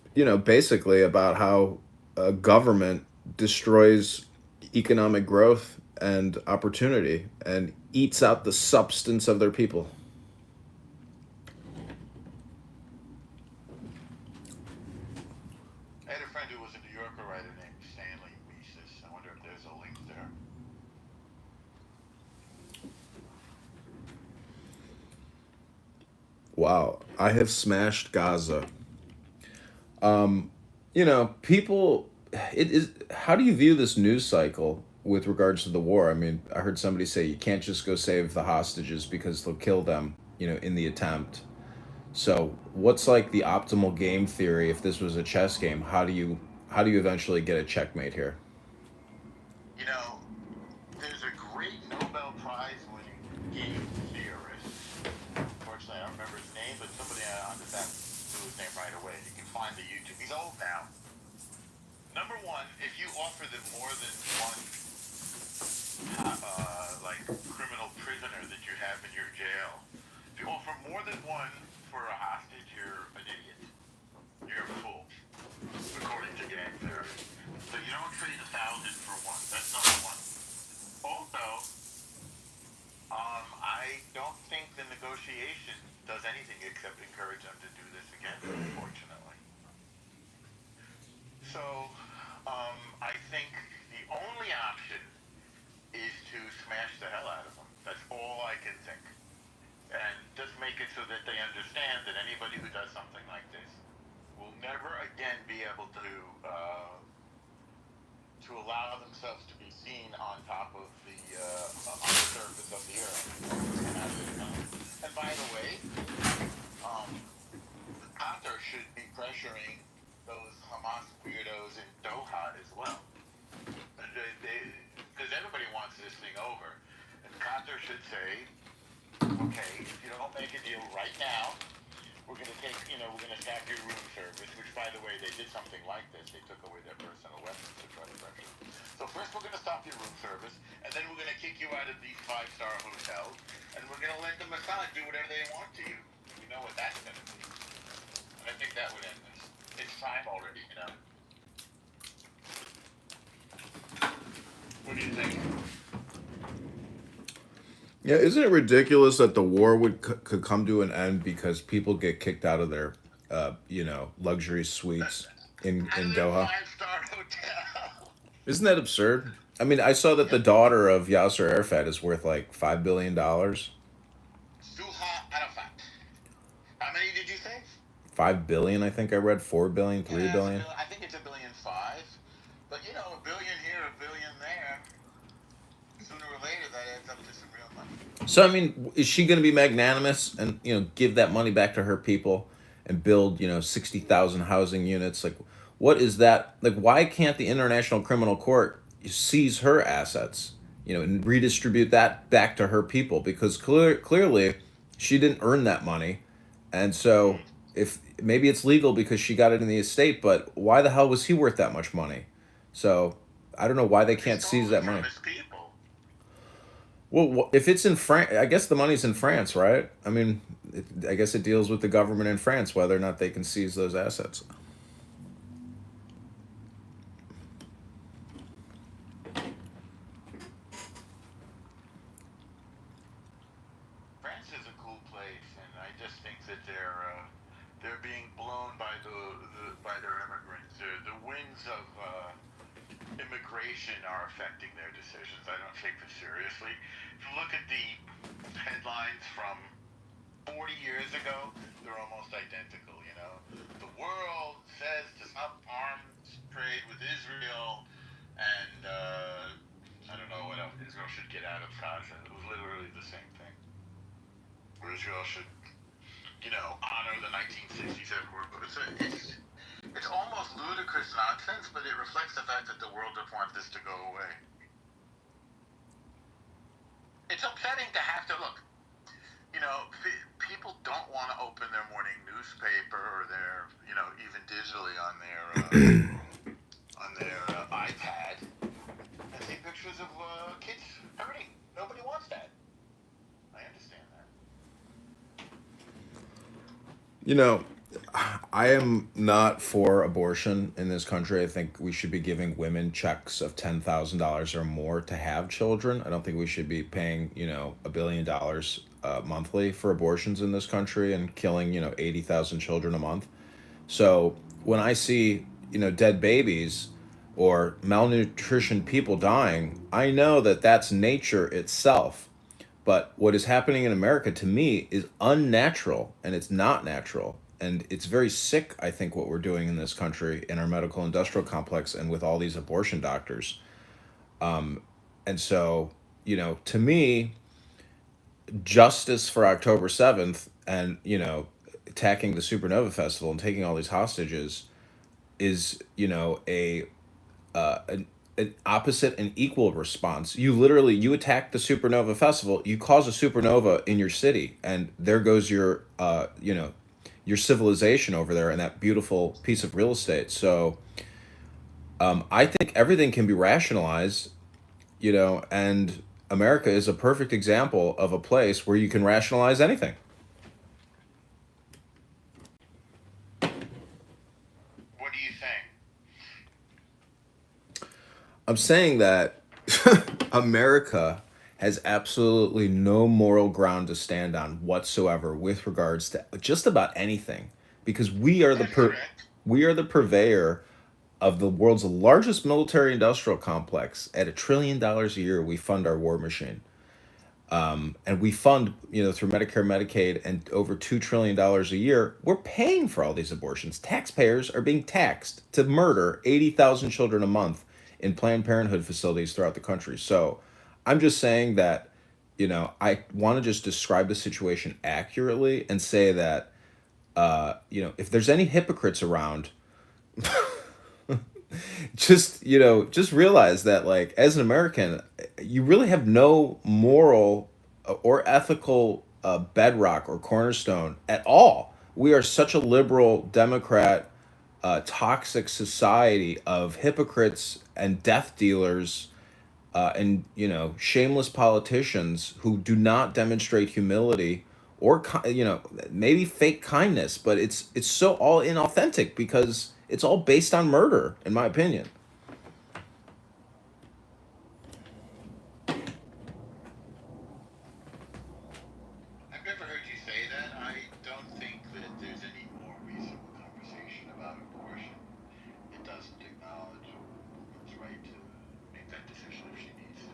basically about how a government destroys economic growth and opportunity and eats out the substance of their people. I had a friend who was a New Yorker writer named Stanley Mises. I wonder if there's a link there. Wow, I have smashed Gaza. People, it is. How do you view this news cycle with regards to the war? I mean, I heard somebody say you can't just go save the hostages because they'll kill them, in the attempt. So, what's like the optimal game theory if this was a chess game? How do you eventually get a checkmate here? You know, there's a great Nobel Prize winning game theorist. Unfortunately, I don't remember his name, but somebody on this app knew his name right away. You can find the YouTube. He's old now. Number one, if you offer them more than one, criminal prisoner that you have in your jail, if you offer more than one for a hostage, you're an idiot. You're a fool, according to game theory. So you don't trade 1,000 for one. That's number one. Also, I don't think the negotiation does anything except encourage them to do this again, unfortunately. So, I think the only option is to smash the hell out of them. That's all I can think. And just make it so that they understand that anybody who does something like this will never again be able to allow themselves to be seen on top of on the surface of the earth. And by the way, Qatar should be pressuring those Hamas weirdos in Doha as well. Because everybody wants this thing over. And Qatar should say, okay, if you don't make a deal right now, we're going to stop your room service, which, by the way, they did something like this. They took away their personal weapons to try to pressure. So first we're going to stop your room service, and then we're going to kick you out of these 5-star hotels, and we're going to let the Mossad do whatever they want to you. We know what that's going to be. And I think that would end this. It's time already, What do you think? Yeah, isn't it ridiculous that the war could come to an end because people get kicked out of their, luxury suites in Doha? 5-star hotel. Isn't that absurd? I mean, I saw that the daughter of Yasser Arafat is worth like $5 billion. Suha Arafat. How many did you say? 5 billion, I think I read. 4 billion, 3 billion. I think it's $1.5 billion. But $1 billion here, $1 billion there. Sooner or later, that adds up to some real money. So I mean, is she going to be magnanimous and give that money back to her people and build 60,000 housing units? Like, what is that? Like, why can't the International Criminal Court seize her assets, and redistribute that back to her people? Because clearly, she didn't earn that money, and so if maybe it's legal because she got it in the estate, but why the hell was he worth that much money? So I don't know why they can't seize that money. Well, if it's in France, I guess the money's in France, right? I mean, I guess it deals with the government in France whether or not they can seize those assets. France is a cool place, and I just think that they're being blown by their immigrants. The winds of immigration immigration are affecting their decisions. I don't take them seriously. If you look at the headlines from 40 years ago, they're almost identical, you know. The world says to stop arms trade with Israel, and I don't know what else. Israel should get out of Gaza. It was literally the same thing. Or Israel should, you know, honor the 1967 war. It's almost ludicrous nonsense, but it reflects the fact that the world would want this to go away. It's upsetting to have to look. You know, people don't want to open their morning newspaper or their, you know, even digitally on their iPad and see pictures of kids hurting. Nobody wants that. I understand that. You know, I am not for abortion in this country. I think we should be giving women checks of $10,000 or more to have children. I don't think we should be paying, you know, $1 billion monthly for abortions in this country and killing, you know, 80,000 children a month. So when I see, you know, dead babies or malnutrition people dying, I know that that's nature itself. But what is happening in America to me is unnatural, and it's not natural. And it's very sick, I think, what we're doing in this country in our medical industrial complex and with all these abortion doctors. And so, you know, to me, justice for October 7th and, you know, attacking the Supernova Festival and taking all these hostages is, you know, an opposite and equal response. You attack the Supernova Festival, you cause a supernova in your city, and there goes your you know, your civilization over there and that beautiful piece of real estate. So I think everything can be rationalized, you know, and America is a perfect example of a place where you can rationalize anything. What do you think? I'm saying that America has absolutely no moral ground to stand on whatsoever with regards to just about anything, because we are the purveyor of the world's largest military industrial complex. At $1 trillion a year, we fund our war machine. And we fund, you know, through Medicare, Medicaid, and over $2 trillion a year, we're paying for all these abortions. Taxpayers are being taxed to murder 80,000 children a month in Planned Parenthood facilities throughout the country. So I'm just saying that, you know, I want to just describe the situation accurately and say that, you know, if there's any hypocrites around, just, you know, just realize that, like, as an American, you really have no moral or ethical bedrock or cornerstone at all. We are such a liberal Democrat toxic society of hypocrites and death dealers, and, you know, shameless politicians who do not demonstrate humility or you know, maybe fake kindness, but it's so all inauthentic because it's all based on murder, in my opinion. I've never heard you say that. I don't think that there's any more reasonable conversation about abortion. It doesn't acknowledge a woman's right to make that decision if she needs to.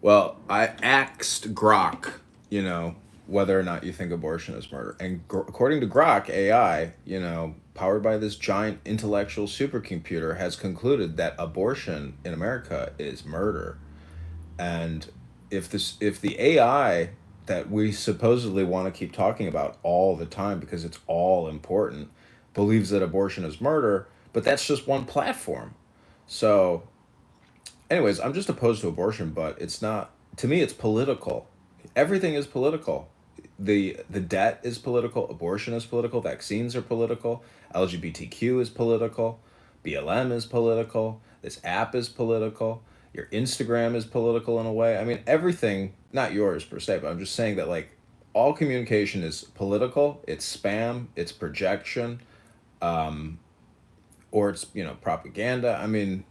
Well, I asked Grok, you know, whether or not you think abortion is murder. And according to Grok AI, you know, powered by this giant intellectual supercomputer, has concluded that abortion in America is murder. And if the AI that we supposedly want to keep talking about all the time because it's all important believes that abortion is murder, but that's just one platform. So anyways, I'm just opposed to abortion, but it's not, to me it's political. Everything is political. The debt is political, abortion is political, vaccines are political, LGBTQ is political, BLM is political, this app is political, your Instagram is political in a way. I mean, everything, not yours per se, but I'm just saying that, like, all communication is political, it's spam, it's projection, or it's, you know, propaganda. I mean,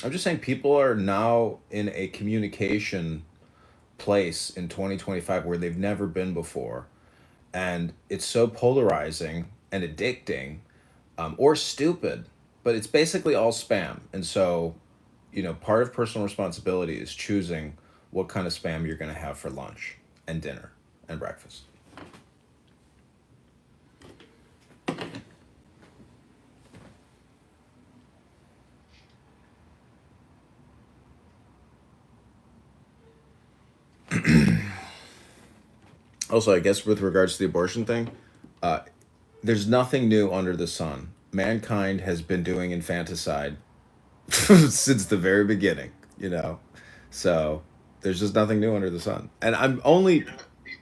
I'm just saying people are now in a communication place in 2025 where they've never been before. And it's so polarizing and addicting, or stupid. but it's basically all spam. And so, part of personal responsibility is choosing what kind of spam you're going to have for lunch and dinner and breakfast. Also, I guess with regards to the abortion thing, there's nothing new under the sun. Mankind has been doing infanticide since the very beginning, So there's just nothing new under the sun. And I'm only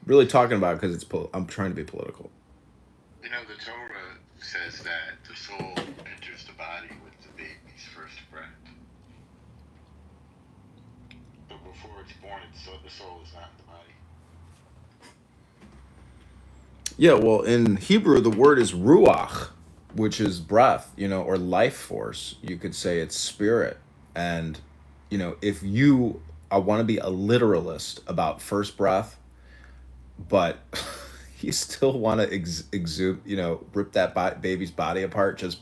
really talking about it because I'm trying to be political. The Torah says that the soul enters the body with the baby's first breath. But before it's born, the soul is not in the body. Yeah, well, in Hebrew, the word is ruach, which is breath, or life force. You could say it's spirit. And, if I want to be a literalist about first breath, but you still want to exude, rip that baby's body apart. Just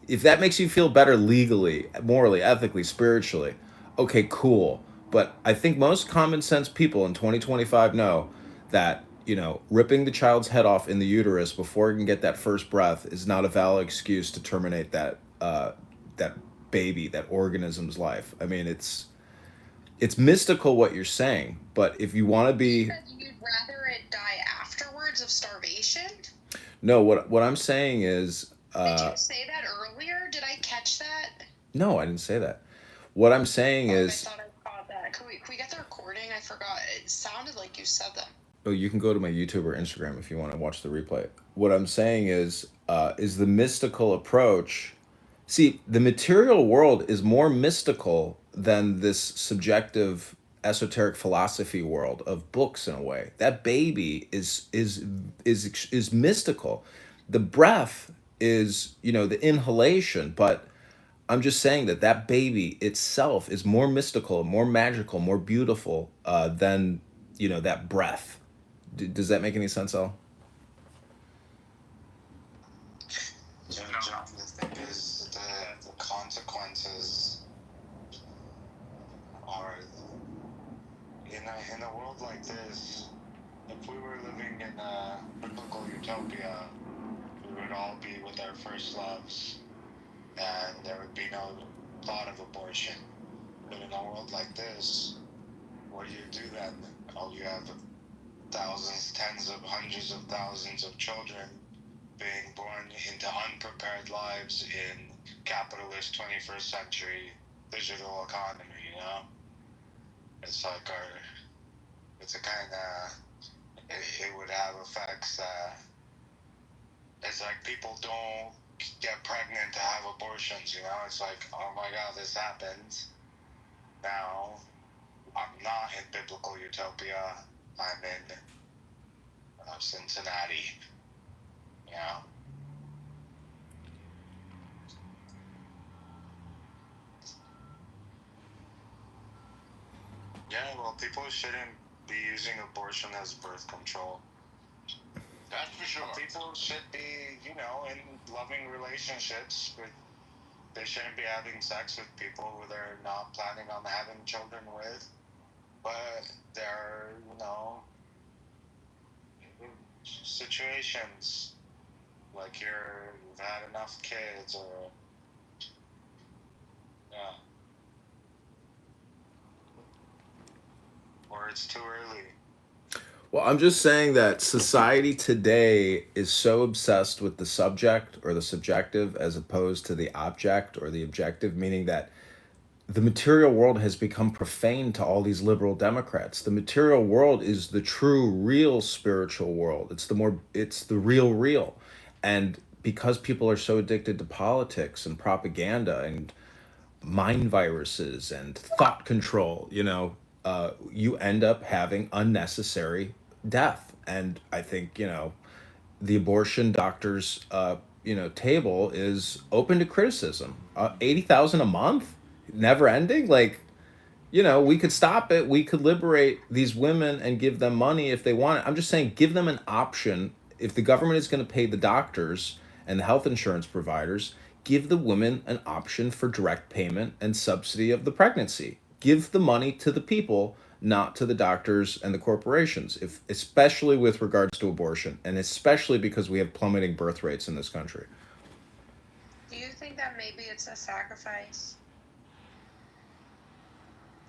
if that makes you feel better legally, morally, ethically, spiritually, okay, cool. But I think most common sense people in 2025 know that, ripping the child's head off in the uterus before it can get that first breath is not a valid excuse to terminate that baby, that organism's life. I mean, it's mystical what you're saying, but if you want to be, you'd rather it die afterwards of starvation? No, what I'm saying is. Did you say that earlier? Did I catch that? No, I didn't say that. What I'm saying is. I thought I caught that. Can we get the recording? I forgot. It sounded like you said that. Oh, you can go to my YouTube or Instagram if you want to watch the replay. What I'm saying is the mystical approach. See, the material world is more mystical than this subjective, esoteric philosophy world of books in a way. That baby is mystical. The breath is, the inhalation, but I'm just saying that baby itself is more mystical, more magical, more beautiful than, that breath. Does that make any sense, Al? John, the thing is, the consequences are, in a world like this, if we were living in a biblical utopia, we would all be with our first loves, and there would be no thought of abortion. But in a world like this, what do you do then? You have thousands, tens of hundreds of thousands of children being born into unprepared lives in capitalist 21st century digital economy, It's like it's a kind of, it would have effects that, it's like people don't get pregnant to have abortions, It's like, oh my God, this happens. Now, I'm not in biblical utopia. I'm in Cincinnati, Yeah, well, people shouldn't be using abortion as birth control. That's for sure. People should be, in loving relationships, but they shouldn't be having sex with people who they're not planning on having children with. But there are, situations like you've had enough kids, or or it's too early. Well, I'm just saying that society today is so obsessed with the subject or the subjective as opposed to the object or the objective, meaning that the material world has become profane to all these liberal Democrats. The material world is the true, real spiritual world. It's the real. And because people are so addicted to politics and propaganda and mind viruses and thought control, you end up having unnecessary death. And I think, the abortion doctors, table is open to criticism. 80,000 a month? Never ending, we could stop it, we could liberate these women and give them money if they want it. I'm just saying, give them an option. If the government is going to pay the doctors and the health insurance providers, give the women an option for direct payment and subsidy of the pregnancy. Give the money to the people, not to the doctors and the corporations, if especially with regards to abortion, and especially because we have plummeting birth rates in this country. Do you think that maybe it's a sacrifice?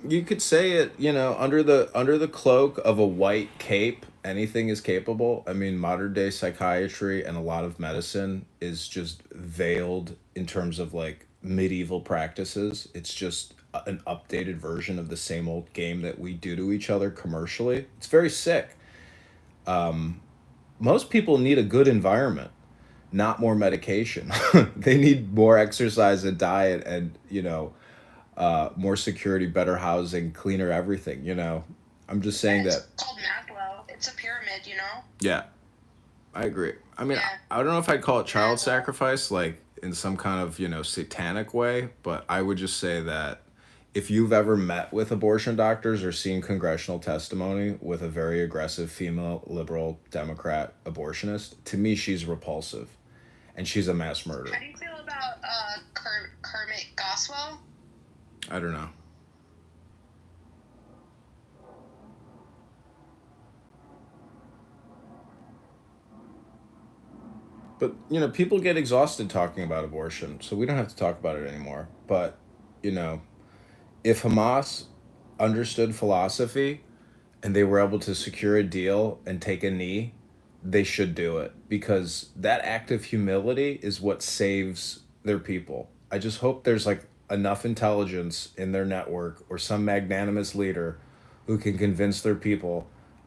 You could say it, under the cloak of a white cape, anything is capable. I mean, modern day psychiatry and a lot of medicine is just veiled in terms of like medieval practices. It's just an updated version of the same old game that we do to each other commercially. It's very sick. Most people need a good environment, not more medication. They need more exercise and diet and, more security, better housing, cleaner everything, I'm just saying that. It's called Maslow. It's a pyramid, Yeah, I agree. I mean, Yeah. I don't know if I'd call it child sacrifice, like in some kind of, satanic way, but I would just say that if you've ever met with abortion doctors or seen congressional testimony with a very aggressive female liberal Democrat abortionist, to me, she's repulsive and she's a mass murderer. How do you feel about Kermit Goswell? I don't know. But, people get exhausted talking about abortion, so we don't have to talk about it anymore. But, if Hamas understood philosophy and they were able to secure a deal and take a knee, they should do it, because that act of humility is what saves their people. I just hope there's like enough intelligence in their network or some magnanimous leader who can convince their people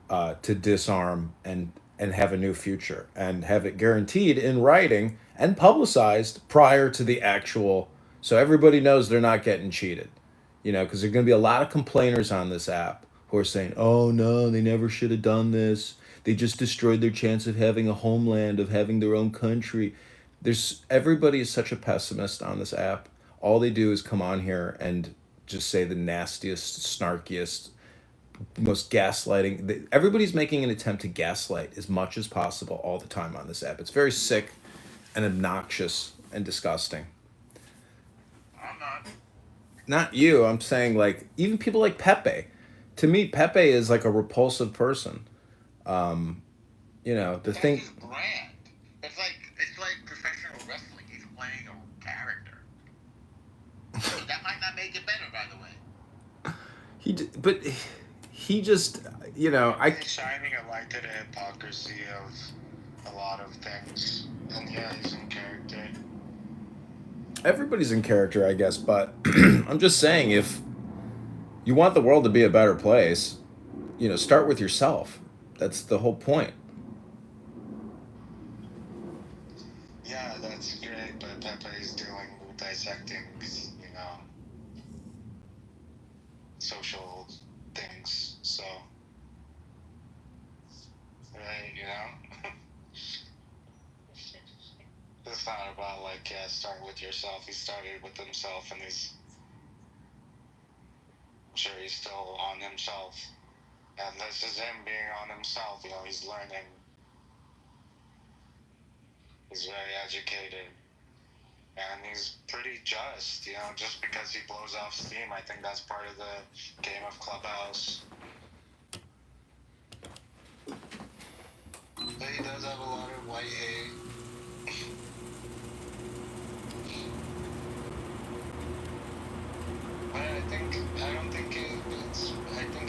to disarm and have a new future and have it guaranteed in writing and publicized prior to the actual, so everybody knows they're not getting cheated, because there's going to be a lot of complainers on this app who are saying, oh no, they never should have done this. They just destroyed their chance of having a homeland, of having their own country. Everybody is such a pessimist on this app. All they do is come on here and just say the nastiest, snarkiest, most gaslighting. Everybody's making an attempt to gaslight as much as possible all the time on this app. It's very sick and obnoxious and disgusting. I'm not. Not you. I'm saying, like, even people like Pepe. To me, Pepe is like a repulsive person. The thing. He's grand. It's like professional wrestling. He's playing a character. That might not make it better, by the way. He just, He's shining a light to the hypocrisy of a lot of things, and yeah, he's in character. Everybody's in character, I guess, but I'm just saying, if you want the world to be a better place, start with yourself. That's the whole point. Yeah, that's great, but Pepe's dealing with dissecting, social things, so, right, It's not about, start with yourself. He started with himself, and I'm sure he's still on himself. And this is him being on himself, he's learning. He's very educated. And he's pretty just, just because he blows off steam. I think that's part of the game of Clubhouse. But he does have a lot of white hate. But I think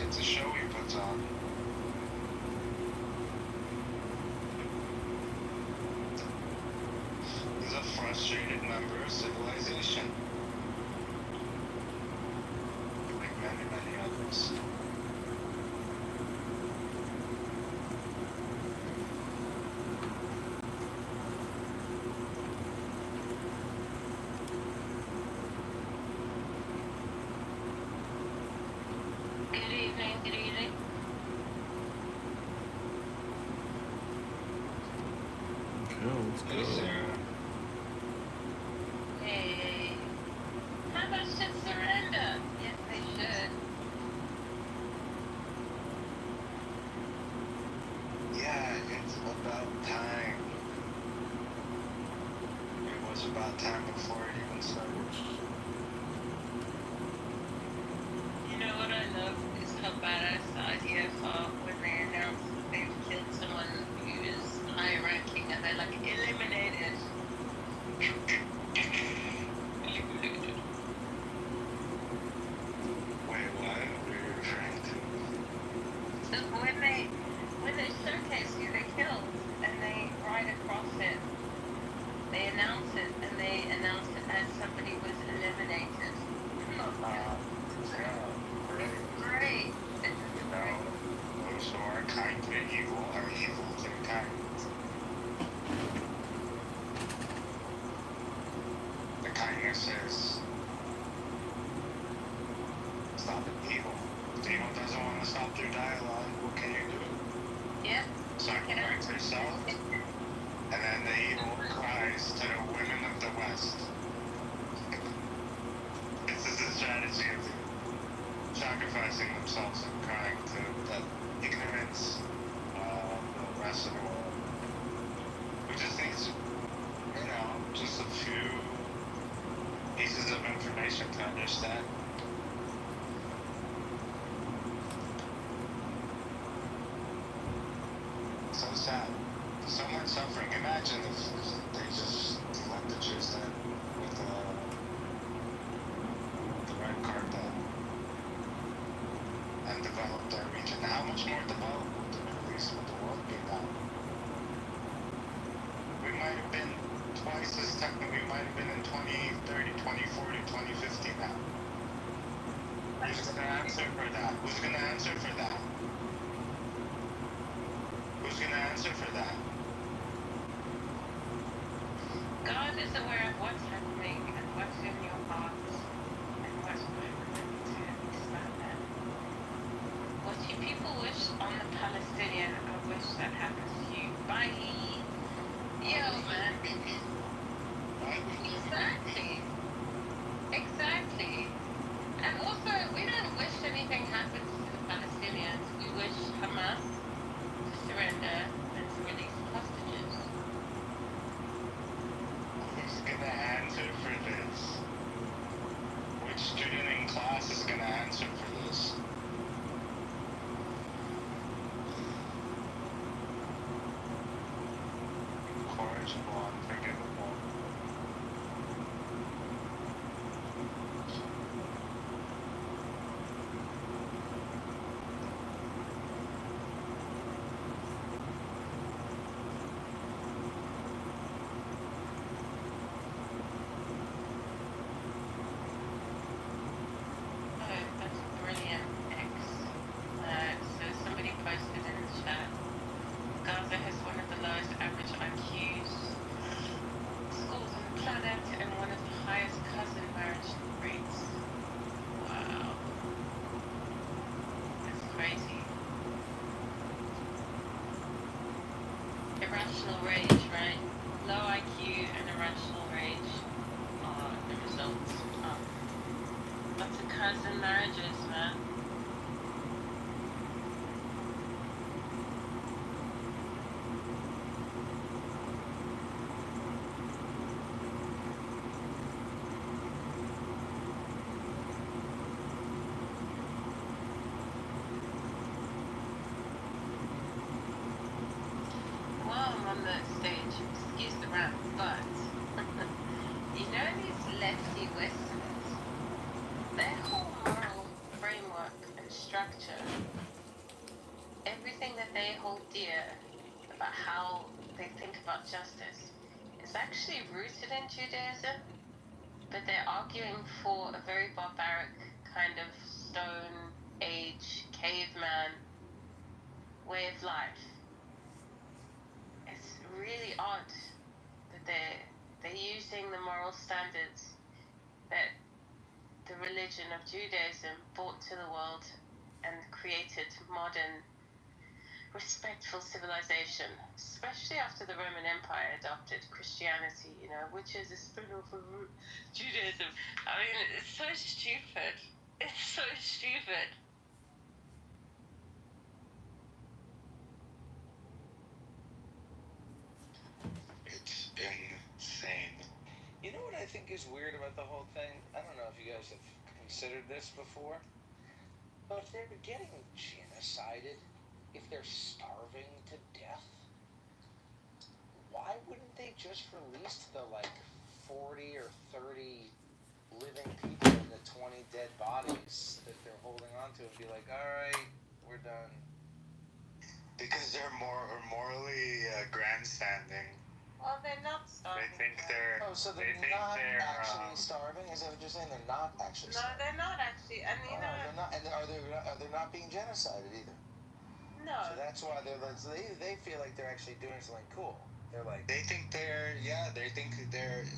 it's a show he puts on. He's a frustrated member of civilization. Like many others. Good evening. Let's go. Hey. How much should surrender? Yes, they should. Yeah, it's about time. It was about about time before it even started. You know what I love is how badass the IDF are when they announce that they've killed someone who is high ranking and they're like eliminated. Eliminated. Wait, what? What are you referring to? So when they showcase who they killed and they ride across it, they announce it and they announce it as somebody was eliminated. It's great. It's great. Those who are kind to evil are evil to kind. The kindness is stopping evil. If evil doesn't want to stop their dialogue, what can you do? Yep. Sacrifice yourself, and then the evil cries to the women of the West. This is the strategy of the sacrificing themselves and crying to the ignorance of the rest of the world. We just need, just a few pieces of information to understand. So sad. So much suffering. Imagine if they just let the Jews in with the red carpet and develop their region. How much more developed would the Middle East, would the world be now? We might have been twice as technical. We might have been in 2030, 2040, 2050 now. Who's going to answer for that? Who's going to answer for that? Who's going to answer for that? God is aware of what's happening and what's in your hearts and what's going to expand that. What you people wish on the Palestinian, I wish that happens to you. Bye. Yo, man. Exactly. Exactly. And also, we don't wish anything happens to the Palestinians. We wish Hamas to surrender and to release hostages. Who's going to answer for this? Which student in class is going to answer for this? Incorrigible, unforgivable. Oh, that's brilliant, X. So somebody posted in the chat, Gaza has one of the lowest average IQs, schools on the planet, and one of the highest cousin marriage rates. Wow. That's crazy. Irrational rage, right? Low IQ and irrational rage are the results. Lots of cousin marriages, man. While I'm on the stage, excuse the rant, but you know these lefty Westerners, their whole moral framework and structure, everything that they hold dear about how they think about justice is actually rooted in Judaism, but they're arguing for a very barbaric kind of stone age caveman way of life. It's really odd that they're using the moral standards that the religion of Judaism brought to the world and created modern, respectful civilization, especially after the Roman Empire adopted Christianity, which is a spin-off of Judaism. I mean, it's so stupid. It's so stupid. It's insane. You know always weird about the whole thing? I don't know if you guys have considered this before, but if they're getting genocided, if they're starving to death, why wouldn't they just release the 40 or 30 living people and the 20 dead bodies that they're holding on to and be like, all right, we're done? Because they're morally grandstanding. Well, they're not starving. They think they're. Oh, so they're they think not they're, actually starving? Is that what you're saying? They're not actually No, starving? they're not actually. And you know. They're not. And are they not being genocided either? No. So that's why they feel like they're actually doing something cool. They're like. They think they're. Yeah, they think they're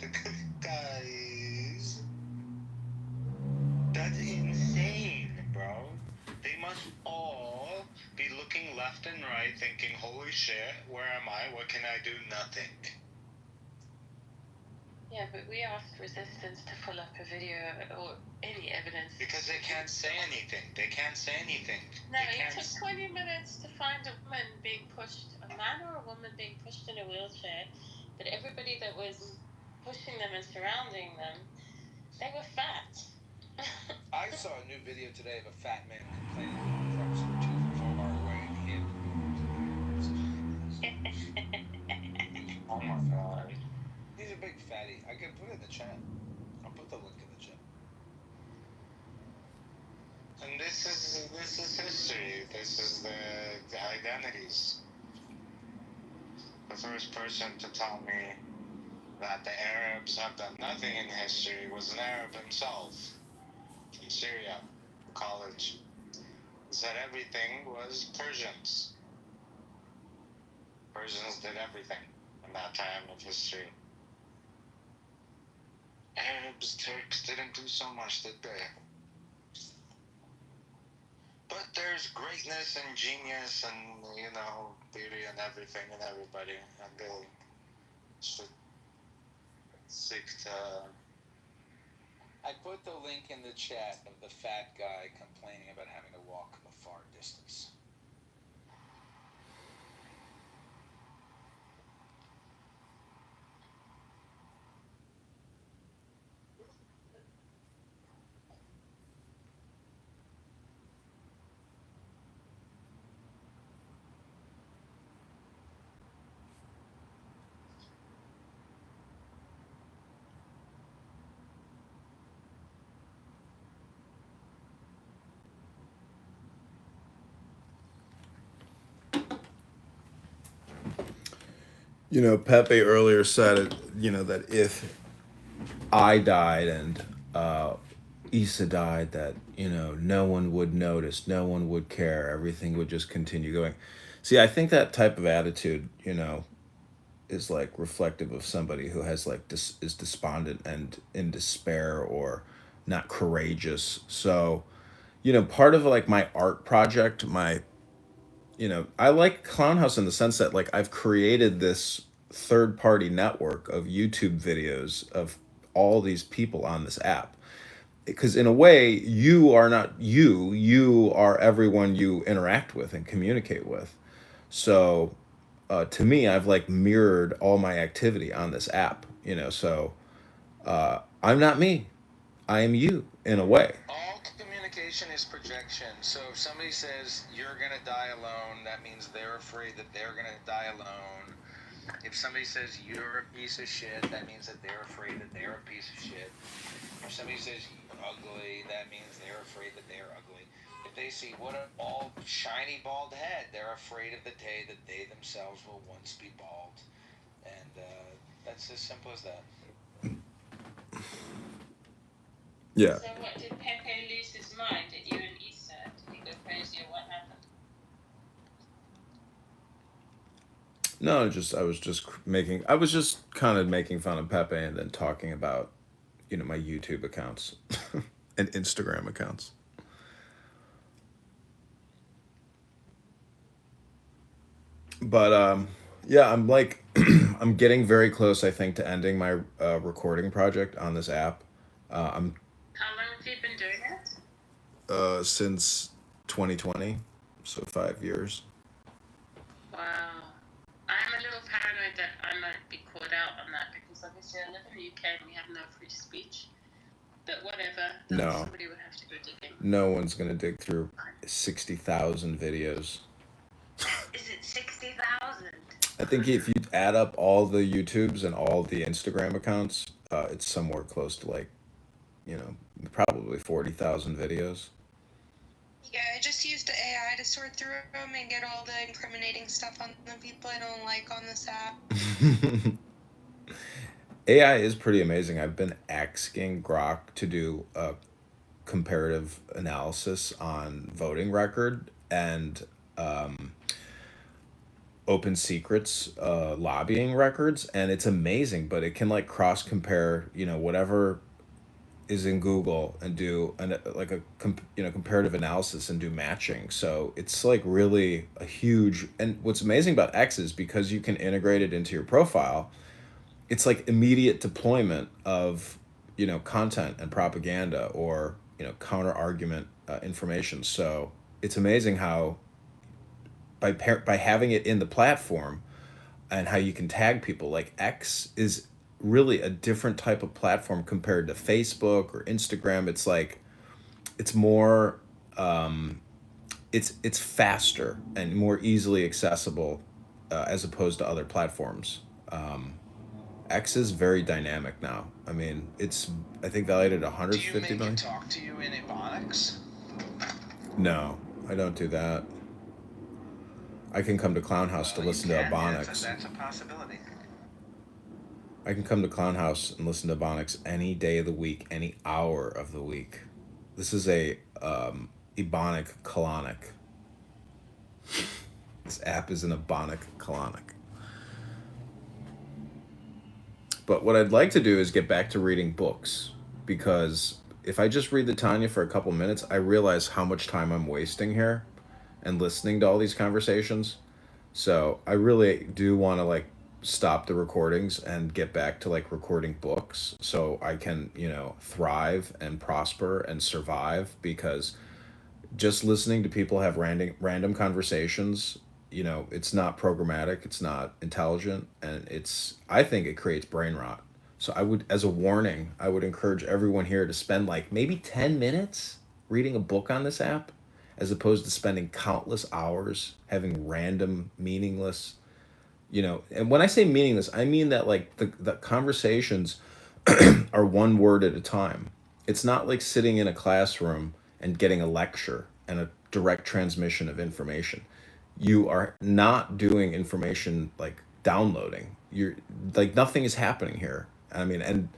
the good guys. That's insane, bro. They must all be looking left and right, thinking, holy shit, where am I? What can I do? Nothing. Yeah, but we asked Resistance to pull up a video or any evidence. Because they can't say anything. They can't say anything. No, it took 20 minutes to find a woman being pushed, a man or a woman being pushed in a wheelchair, but everybody that was pushing them and surrounding them, they were fat. I saw a new video today of a fat man complaining that the trucks were too far away and him. Oh my god. He's a big fatty. I can put it in the chat. I'll put the link in the chat. And this is history. This is the identities. The first person to tell me that the Arabs have done nothing in history was an Arab himself from Syria, college. He said everything was Persians. Persians did everything in that time of history. Arabs, Turks didn't do so much, did they? But there's greatness and genius and, beauty and everything and everybody. And they should seek to... I put the link in the chat of the fat guy complaining about having to walk a far distance. Pepe earlier said it, that if I died and Issa died, that, no one would notice, no one would care, everything would just continue going. See, I think that type of attitude, is reflective of somebody who has is despondent and in despair or not courageous. So, part of my art project, I like Clownhouse in the sense that I've created this third party network of YouTube videos of all these people on this app. Because in a way, you are not you are everyone you interact with and communicate with. So to me, I've mirrored all my activity on this app, so I'm not me. I am you in a way. All communication is projection. So if somebody says you're going to die alone, that means they're afraid that they're going to die alone. If somebody says you're a piece of shit, that means that they're afraid that they're a piece of shit. If somebody says you're ugly, that means they're afraid that they're ugly. If they see what a bald, shiny bald head, they're afraid of the day that they themselves will once be bald. And that's as simple as that. Yeah. So what, did Pepe lose his mind at you and Issa? Did he go crazy or what happened? No, I was just kind of making fun of Pepe and then talking about, my YouTube accounts and Instagram accounts. But yeah, I'm I'm getting very close, I think, to ending my recording project on this app. How long have you been doing it? Since 2020, so 5 years. Wow. I'm a little paranoid that I might be caught out on that because obviously I live in the free speech. But whatever. No. Somebody would have to go digging. No one's gonna dig through 60,000 videos. Is it 60,000? I think if you add up all the YouTubes and all the Instagram accounts, it's somewhere close to like, probably 40,000 videos. Yeah, I just used AI to sort through them and get all the incriminating stuff on the people I don't like on this app. AI is pretty amazing. I've been asking Grok to do a comparative analysis on voting record and Open Secrets lobbying records, and it's amazing. But it can like cross compare, whatever is in Google and do comparative analysis and do matching. So it's like really a huge. And what's amazing about X is because you can integrate it into your profile, it's like immediate deployment of content and propaganda or counter argument information. So it's amazing how by having it in the platform and how you can tag people, like X is really a different type of platform compared to Facebook or Instagram. It's like it's more it's faster and more easily accessible as opposed to other platforms. X is very dynamic now. I mean, it's I think valued at 150 million. Do you make it talk to you in Ebonics? No, I don't do that. I can come to Clown House to listen to Ebonics. That's a possibility. I can come to Clown House and listen to Ebonics any day of the week, any hour of the week. This is a Ebonic colonic. This app is an Ebonic colonic. But what I'd like to do is get back to reading books, because if I just read the Tanya for a couple minutes, I realize how much time I'm wasting here and listening to all these conversations. So I really do want to like stop the recordings and get back to like recording books so I can, thrive and prosper and survive, because just listening to people have random conversations, it's not programmatic, it's not intelligent, and I think it creates brain rot. So I would, as a warning, I would encourage everyone here to spend like maybe 10 minutes reading a book on this app, as opposed to spending countless hours having random, meaningless, and when I say meaningless, I mean that like the conversations are one word at a time. It's not like sitting in a classroom and getting a lecture and a direct transmission of information. You are not doing information like downloading. You're like nothing is happening here. I mean, and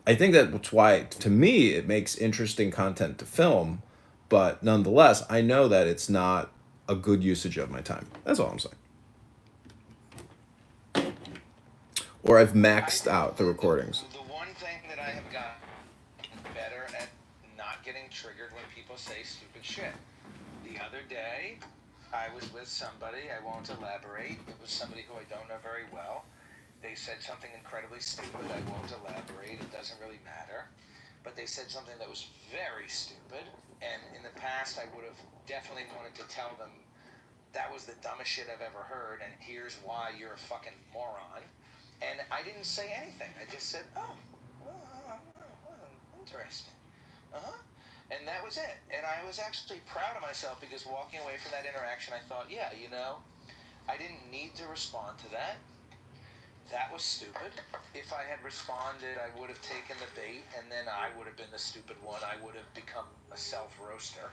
I think that's why, to me, it makes interesting content to film, but nonetheless, I know that it's not a good usage of my time. That's all I'm saying. Or I've maxed out the recordings. The one thing that I have gotten better at not getting triggered when people say stupid shit. The other day, I was with somebody, I won't elaborate. It was somebody who I don't know very well. They said something incredibly stupid. I won't elaborate. It doesn't really matter. But they said something that was very stupid. And in the past, I would have definitely wanted to tell them, that was the dumbest shit I've ever heard, and here's why you're a fucking moron. And I didn't say anything. I just said, interesting. And that was it. And I was actually proud of myself, because walking away from that interaction, I thought, yeah, I didn't need to respond to that. That was stupid. If I had responded, I would have taken the bait, and then I would have been the stupid one. I would have become a self-roaster.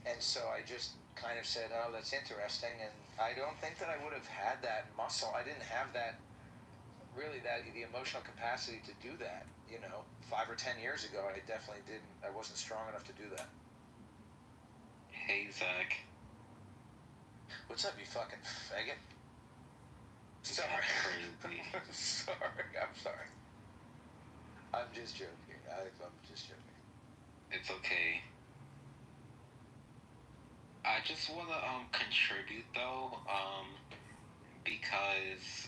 And so I just kind of said, oh, that's interesting. And I don't think that I would have had that muscle. I didn't have the emotional capacity to do that. 5 or 10 years ago, I definitely didn't. I wasn't strong enough to do that. Hey, Zach. What's up, you fucking faggot? Sorry. I'm sorry. I'm just joking. I'm just joking. It's okay. I just want to contribute though, because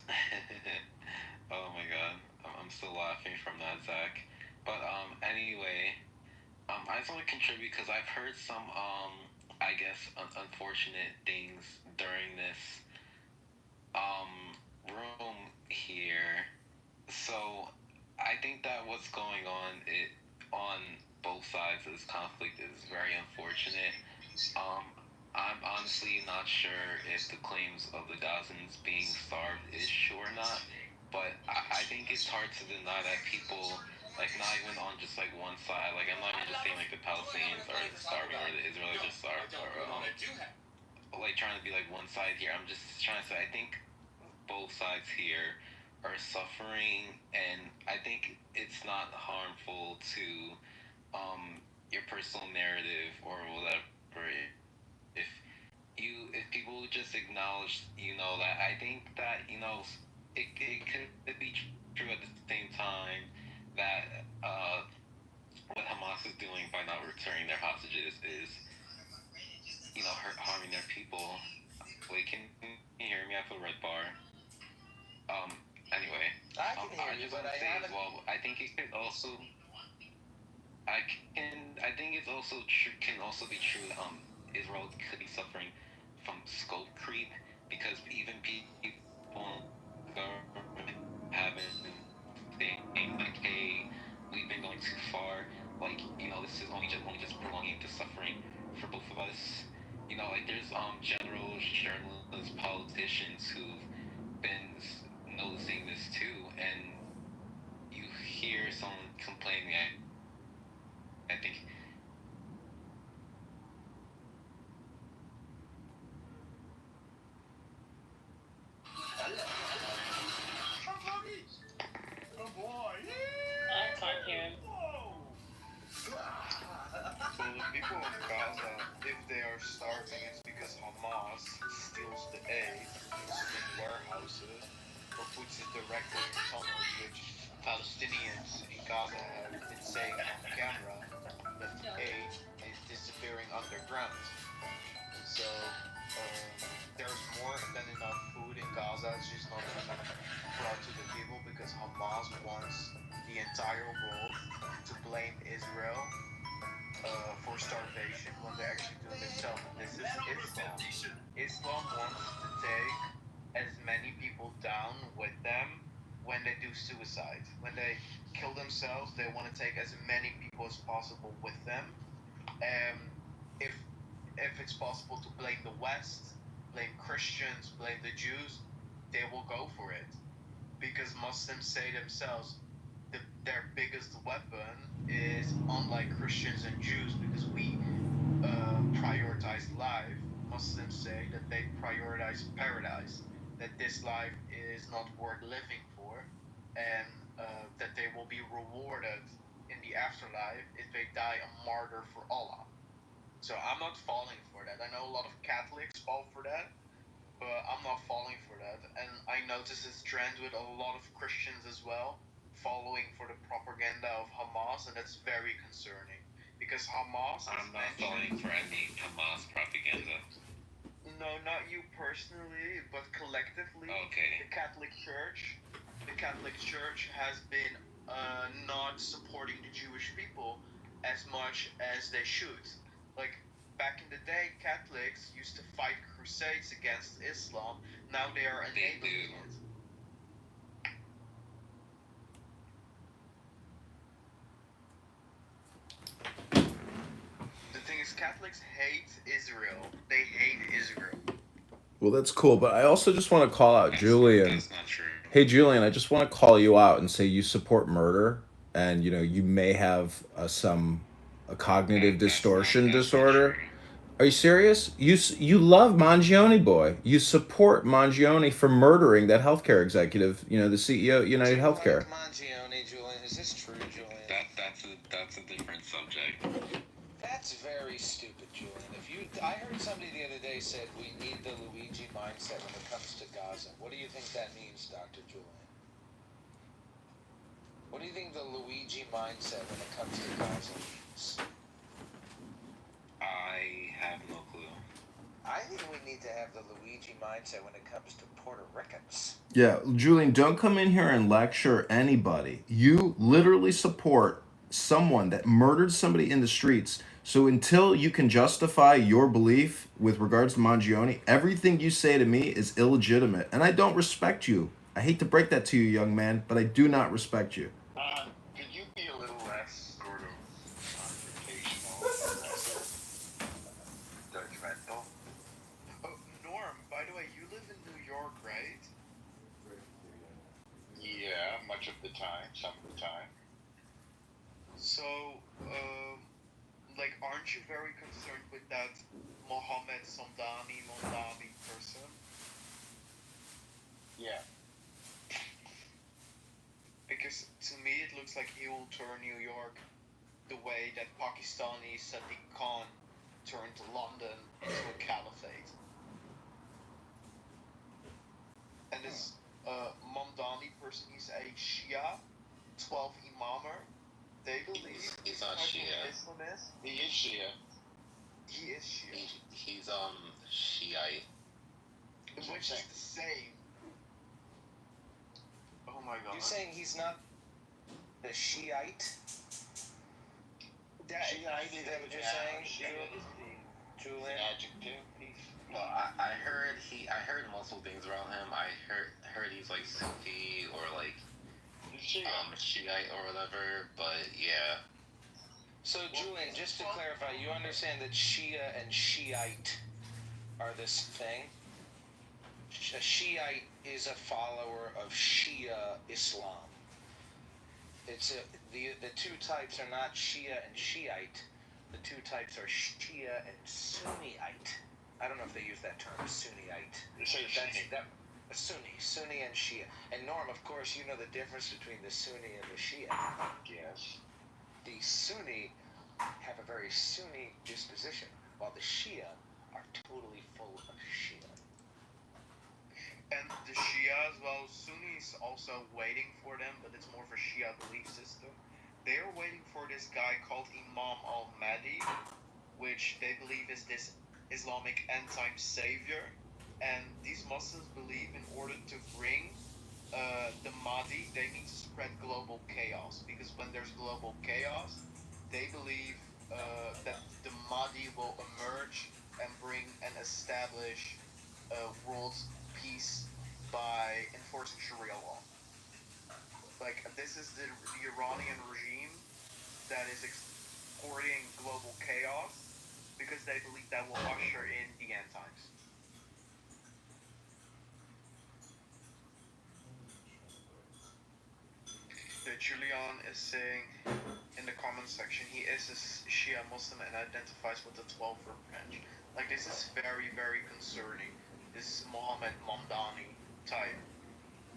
oh my god, I'm still laughing from that, Zach. But anyway, I just want to contribute because I've heard some I guess unfortunate things during this room here. So I think that what's going on both sides of this conflict is very unfortunate. Um, I'm honestly not sure if the claims of the Gazans being starved is true or not, but I think it's hard to deny that people, like, not even on just like one side, like I'm not even just saying like the Palestinians are starving or the Israelis are like trying to be like one side here. I'm just trying to say I think both sides here are suffering, and I think it's not harmful to your personal narrative or whatever. If if people just acknowledge, that I think that it could be true at the same time that what Hamas is doing by not returning their hostages is harming their people. Wait, can you hear me? I have a red bar. Anyway, I can hear you, but I haven't. Well, I think it could also. I think it's also true. Can also be true. Israel could be suffering from scope creep because even people in the government haven't saying like, "Hey, we've been going too far." Like, this is only just prolonging the suffering for both of us. Like there's generals, journalists, politicians who've been noticing this too, and you hear someone complaining. I think. Oh boy! I can't hear him. So the people of Gaza, if they are starving, it's because Hamas steals the aid in warehouses or puts it directly in tunnels, which Palestinians in Gaza have been saying on camera that the aid is disappearing underground. So there's more than enough food in Gaza. It's just not being brought to the people because Hamas wants the entire world to blame Israel for starvation when they actually do it themselves. This is Islam. Islam wants to take as many people down with them when they do suicide. When they kill themselves, they want to take as many people as possible with them. If it's possible to blame the West, blame Christians, blame the Jews, they will go for it. Because Muslims say themselves, their biggest weapon is, unlike Christians and Jews, because we prioritize life, Muslims say that they prioritize paradise, that this life is not worth living for, and that they will be rewarded in the afterlife if they die a martyr for Allah. So I'm not falling for that. I know a lot of Catholics fall for that, but I'm not falling for that. And I notice this trend with a lot of Christians as well, following for the propaganda of Hamas, and that's very concerning. Because Hamas I'm not falling for any Hamas propaganda. No, not you personally, but collectively. Okay. The Catholic Church has been not supporting the Jewish people as much as they should. Like, back in the day, Catholics used to fight crusades against Islam. Now they are enabling it. The thing is, Catholics hate Israel. They hate Israel. Well, that's cool, but I also just want to call out Julian. That's not true. Hey, Julian, I just want to call you out and say you support murder, and you may have a cognitive distortion disorder. Are you serious? You love Mangione, boy. You support Mangione for murdering that healthcare executive, the CEO of United Healthcare. Mangione, Julian, is this true, Julian? That's a different subject. That's very stupid, Julian. I heard somebody the other day said we need the Luigi mindset when it comes to Gaza. What do you think that means, Dr. Julian? What do you think the Luigi mindset when it comes to Gaza means? I have no clue. I think we need to have the Luigi mindset when it comes to Puerto Ricans. Yeah, Julian, don't come in here and lecture anybody. You literally support someone that murdered somebody in the streets. So until you can justify your belief with regards to Mangione, everything you say to me is illegitimate. And I don't respect you. I hate to break that to you, young man, but I do not respect you. Some of the time. So, like, aren't you very concerned with that Mohammed Mondani person? Yeah. Because to me it looks like he will turn New York the way that Pakistani Sadiq Khan turned London into a caliphate. And this Mamdani person, he's a Shia, 12 Imamer. They believe he's not Shia. Islamist. He is Shia. He is Shia. He's Shiite. Which is the same. Oh my god. You're saying he's not a Shiite? Shiite Is that what you're saying, Julian? Adjective. Well, I heard multiple things around him. I heard he's like Sufi or like Shiite or whatever. But yeah. So Julian, just to clarify, you understand that Shia and Shiite are this thing? A Shiite is a follower of Shia Islam. The two types are not Shia and Shiite. The two types are Shia and Sunnite. I don't know if they use that term, Sunnite. Sunni and Shia. And Norm, of course, you know the difference between the Sunni and the Shia. Yes. The Sunni have a very Sunni disposition, while the Shia are totally full of Shia. And the Shia as well, Sunnis also waiting for them, but it's more for Shia belief system. They're waiting for this guy called Imam al-Mahdi, which they believe is this Islamic end-time savior. And these Muslims believe in order to bring the Mahdi, they need to spread global chaos. Because when there's global chaos, they believe that the Mahdi will emerge and bring and establish world peace by enforcing Sharia law. Like, this is the Iranian regime that is exporting global chaos because they believe that will usher in the end times. Julian is saying in the comment section he is a Shia Muslim and identifies with the 12th branch. Like, this is very, very concerning. This is Mohammed Mamdani type.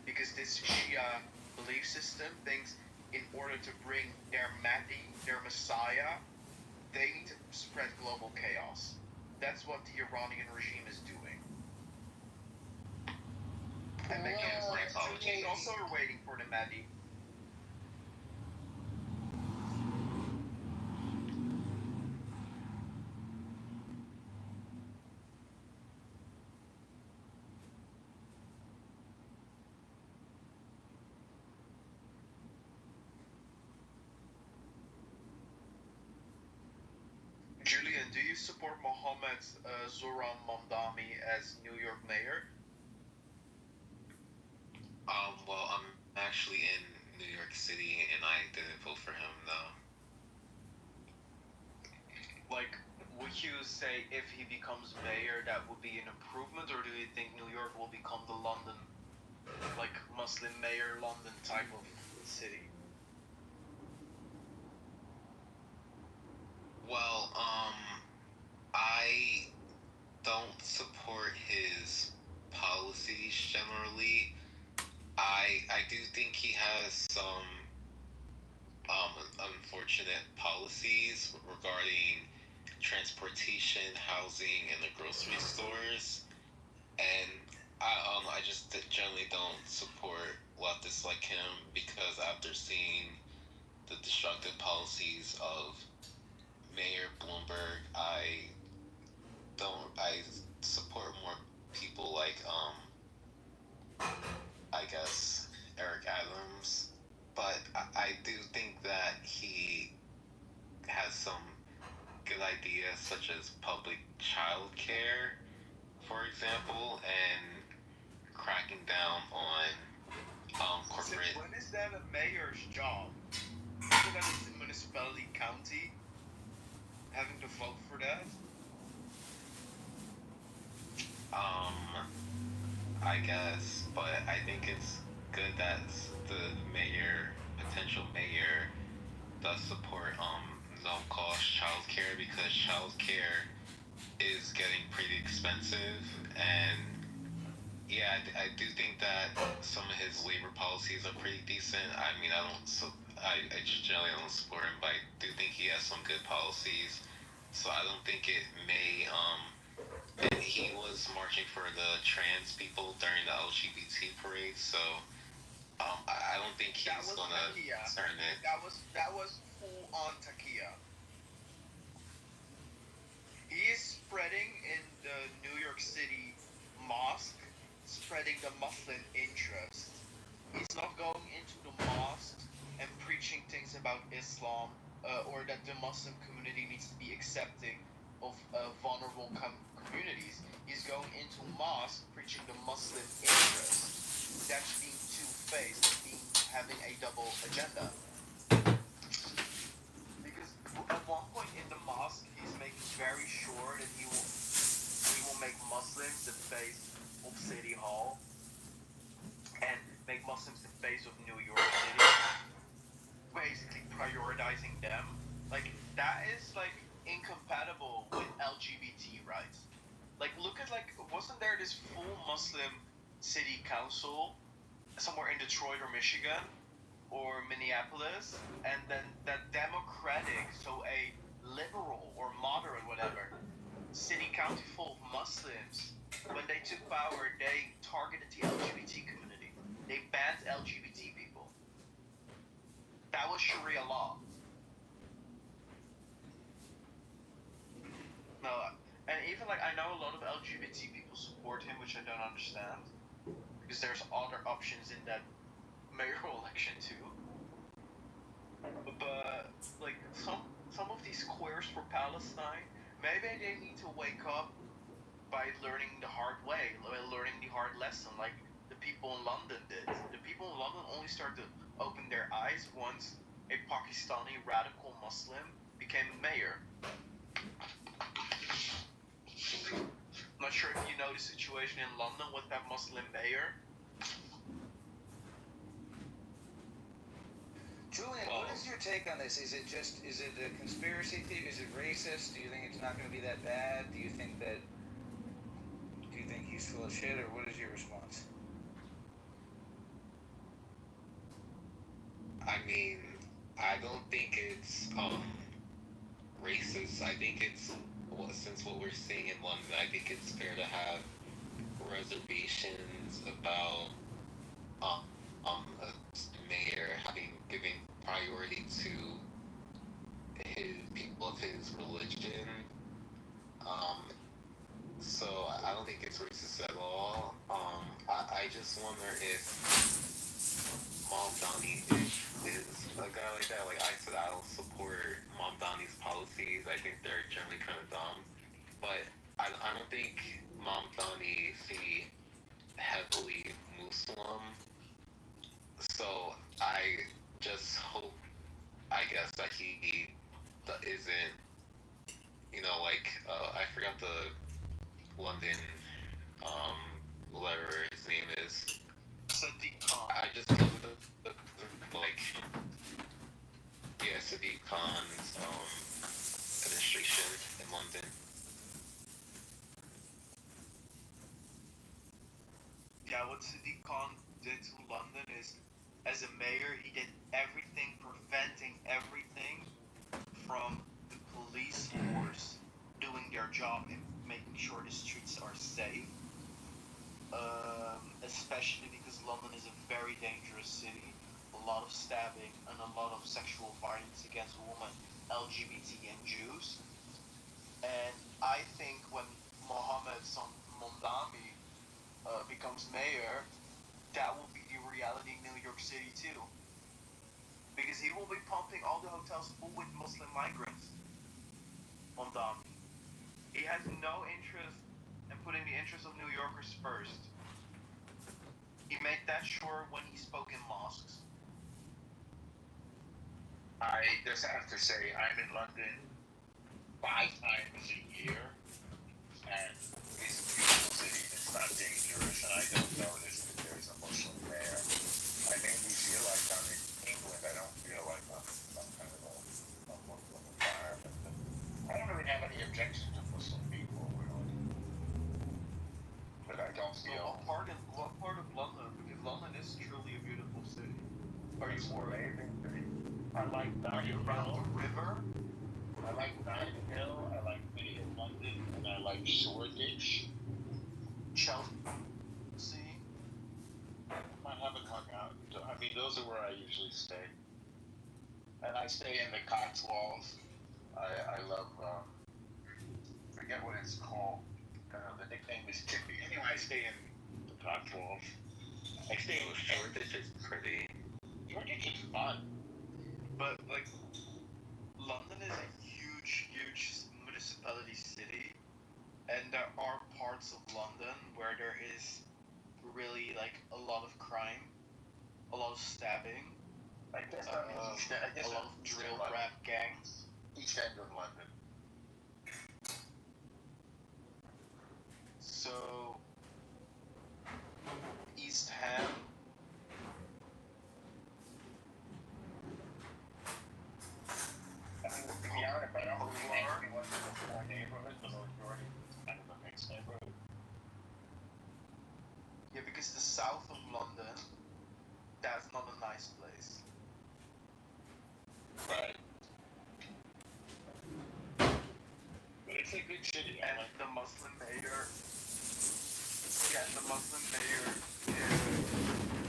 Because this Shia belief system thinks in order to bring their Mahdi, their Messiah, they need to spread global chaos. That's what the Iranian regime is doing. And they also are waiting for the Mahdi. Julian, do you support Mohammed Zoran Mamdani as New York mayor? Well, I'm actually in New York City, and I didn't vote for him, though. Like, would you say if he becomes mayor, that would be an improvement, or do you think New York will become the London, like, Muslim mayor London type of city? Well, I don't support his policies generally. I do think he has some unfortunate policies regarding transportation, housing, and the grocery stores, and I just generally don't support leftists like him because after seeing the destructive policies of Mayor Bloomberg, I support more people like I guess Eric Adams, but I do think that he has some good ideas such as public child care, for example, and cracking down on corporate. When is that a mayor's job? Isn't that a municipality, county? Having to vote for that? I guess, but I think it's good that the potential mayor, does support no cost childcare, because childcare is getting pretty expensive. And yeah, I do think that some of his labor policies are pretty decent. I mean, I just generally don't support him, but I do think he has some good policies. So I don't think it may. And he was marching for the trans people during the LGBT parade, so I don't think he's gonna turn it. That was full on Takia. He is spreading in the New York City mosque, spreading the Muslim interest. He's not going into the mosque and preaching things about Islam, or that the Muslim community needs to be accepting of vulnerable communities. He's going into mosque preaching the Muslim interest. That's being two-faced, having a double agenda. Because at one point in the mosque, he's making very sure that he will make Muslims the face of City Hall and make Muslims the face of New York City, basically prioritizing them. Like, that is like incompatible with LGBT rights. Like, look at, like, wasn't there this full Muslim city council somewhere in Detroit or Michigan or Minneapolis, and then that Democratic, so a liberal or moderate, whatever, city county full of Muslims, when they took power, they targeted the LGBT community. They banned LGBT people. That was Sharia law. No, and even like I know a lot of LGBT people support him, which I don't understand, because there's other options in that mayoral election too. But like some of these queers for Palestine, maybe they need to wake up by learning the hard way, learning the hard lesson, like the people in London did. The people in London only started to open their eyes once a Pakistani radical Muslim became mayor. I'm not sure if you know the situation in London with that Muslim mayor. Julian, what is your take on this? Is it a conspiracy theory? Is it racist? Do you think it's not going to be that bad? Do you think he's full of shit, or what is your response? I mean, I don't think it's racist. I think it's, since what we're seeing in London, I think it's fair to have reservations about a mayor giving priority to his people of his religion. So I don't think it's racist at all. I just wonder if Mamdani is a guy like that. Like I said, I don't support Mamdani's policies. I think they're generally kind of dumb. But I don't think Mamdani is heavily Muslim. So I just hope, I guess, that he isn't, I forgot the London, whatever his name is. Sadiq Khan. I just hope Sadiq Khan's administration in London. Yeah, what Sadiq Khan did to London is, as a mayor, he did everything, preventing everything from the police force doing their job and making sure the streets are safe. Especially because London is a very dangerous city. A lot of stabbing and a lot of sexual violence against women, LGBT and Jews. And I think when Mohammed Mamdani becomes mayor, that will be the reality in New York City too. Because he will be pumping all the hotels full with Muslim migrants. Mamdani. He has no interest in putting the interests of New Yorkers first. He made that sure when he spoke in mosques. I just have to say, I'm in London 5 times a year, and it's a beautiful city. It's not dangerous, and I don't notice that there's a Muslim there. projection for some people, really. But I don't see what part of London? Because London is truly a beautiful city. Are you more amazing city? I like Are you around the river? I like Notting Hill, I like City of London, and I like Shoreditch. Chelsea. I haven't hung out. I mean, those are where I usually stay. And I stay in the Cotswolds. I love, forget what it's called. The nickname is Chippy. Anyway, I stay in the Cotswolds. I stay in Shoreditch is pretty. Shoreditch is fun. But, like, London is a huge municipality city. And there are parts of London where there is really, like, a lot of crime, a lot of stabbing, I guess a lot of drill rap gangs. East End of London. So, East Ham. I mean, to be honest, I don't really think one of the four neighborhoods, the majority is kind of a mixed neighborhood. Yeah, because the south of London, that's not a nice place. Right. But it's a good city. And the Muslim mayor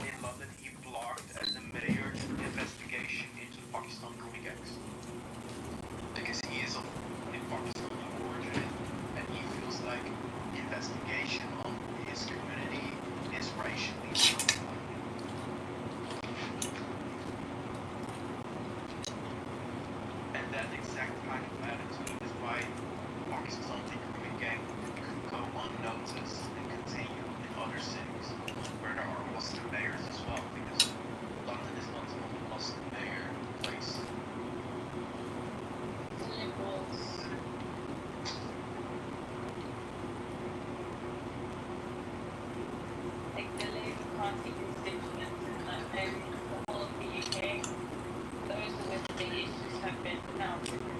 in London, he blocked as the mayor's investigation into Pakistan crime gangs. Because he is of Pakistani origin, and he feels like investigation on his community is racially profiled. And that exact kind of attitude is why Pakistani crime gang could go unnoticed and continue in other cities where there are Muslim mayors as well, because London is not only a Muslim mayor place. Liberals. Like the Labour Party constituents in that area, the whole of the UK, those with the issues have been now removed.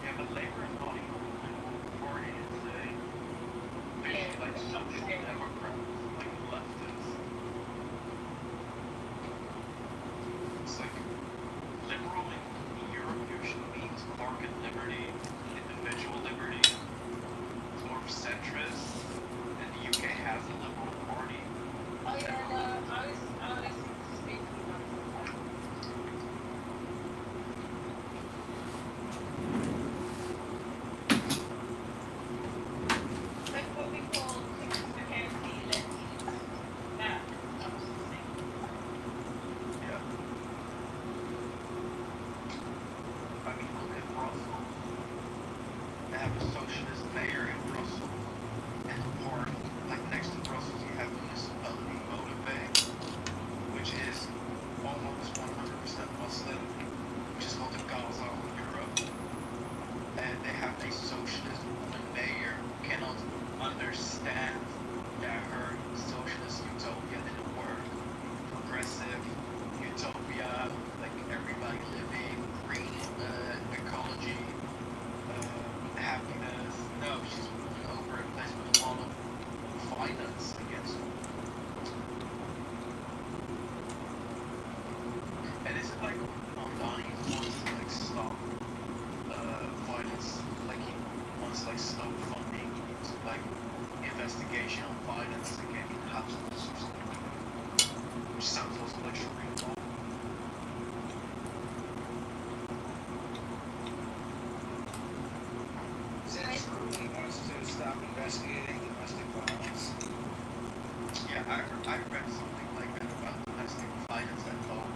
Yeah, but Labour is not even a political party, it's basically like social democrats, like leftists. It's like liberal in Europe usually means market liberty, individual liberty. It's more centrist, and the UK has a liberal party. Oh yeah, no, I was speaking about that. Like what we call security lefties. That I was saying. Yeah. I mean, look at Brussels. They have a socialist mayor in Brussels. And the part, like next to Brussels, you have municipality Molenbeek, which is almost 100% Muslim, which is called the Gaza of Europe. And they have a socialist woman mayor who cannot understand that her socialist utopia didn't work. Progressive utopia, like everybody living, green ecology, happiness. No, she's moving over a place with a lot of violence against her. And is it like Mondani wants to like stop violence, like he wants to like stop funding to like investigation on violence against households or something, which sounds also like Sharia law. Is that true? He wants to stop investigating domestic violence. Yeah, I read something like that about domestic violence at home.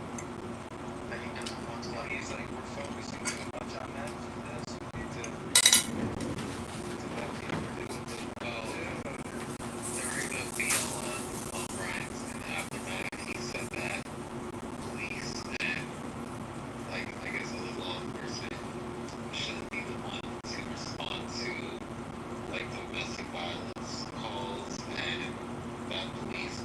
That he doesn't want to like. He's like, we're focusing too much on that. That's we need to let people do what they Well, during the BLM riots in the aftermath, he said that police and, like, I guess other law enforcement shouldn't be the one to respond to, like, domestic violence calls, and that police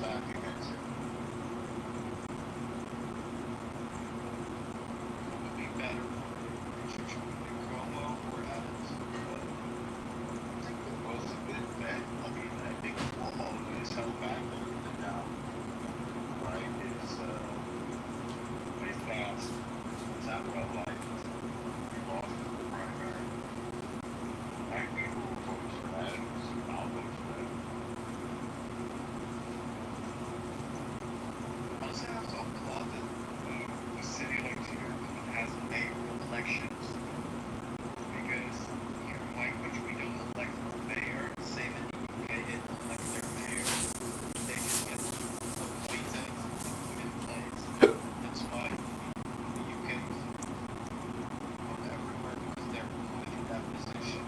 back against it. What would be better? Cuomo or Adams? I think they're both a bit bad. I mean, I think Cuomo is held back a little bit now. Right? Is pretty fast. It's not well liked. He lost the primary. Black people will vote for Adams. I'll vote for that. I also have to applaud that the city like Cleveland has mayoral elections because here in my country we don't elect a mayor. Same in the UK, they don't elect their mayor. They just get appointed in place. That's why the UK is everywhere because they're put in that position.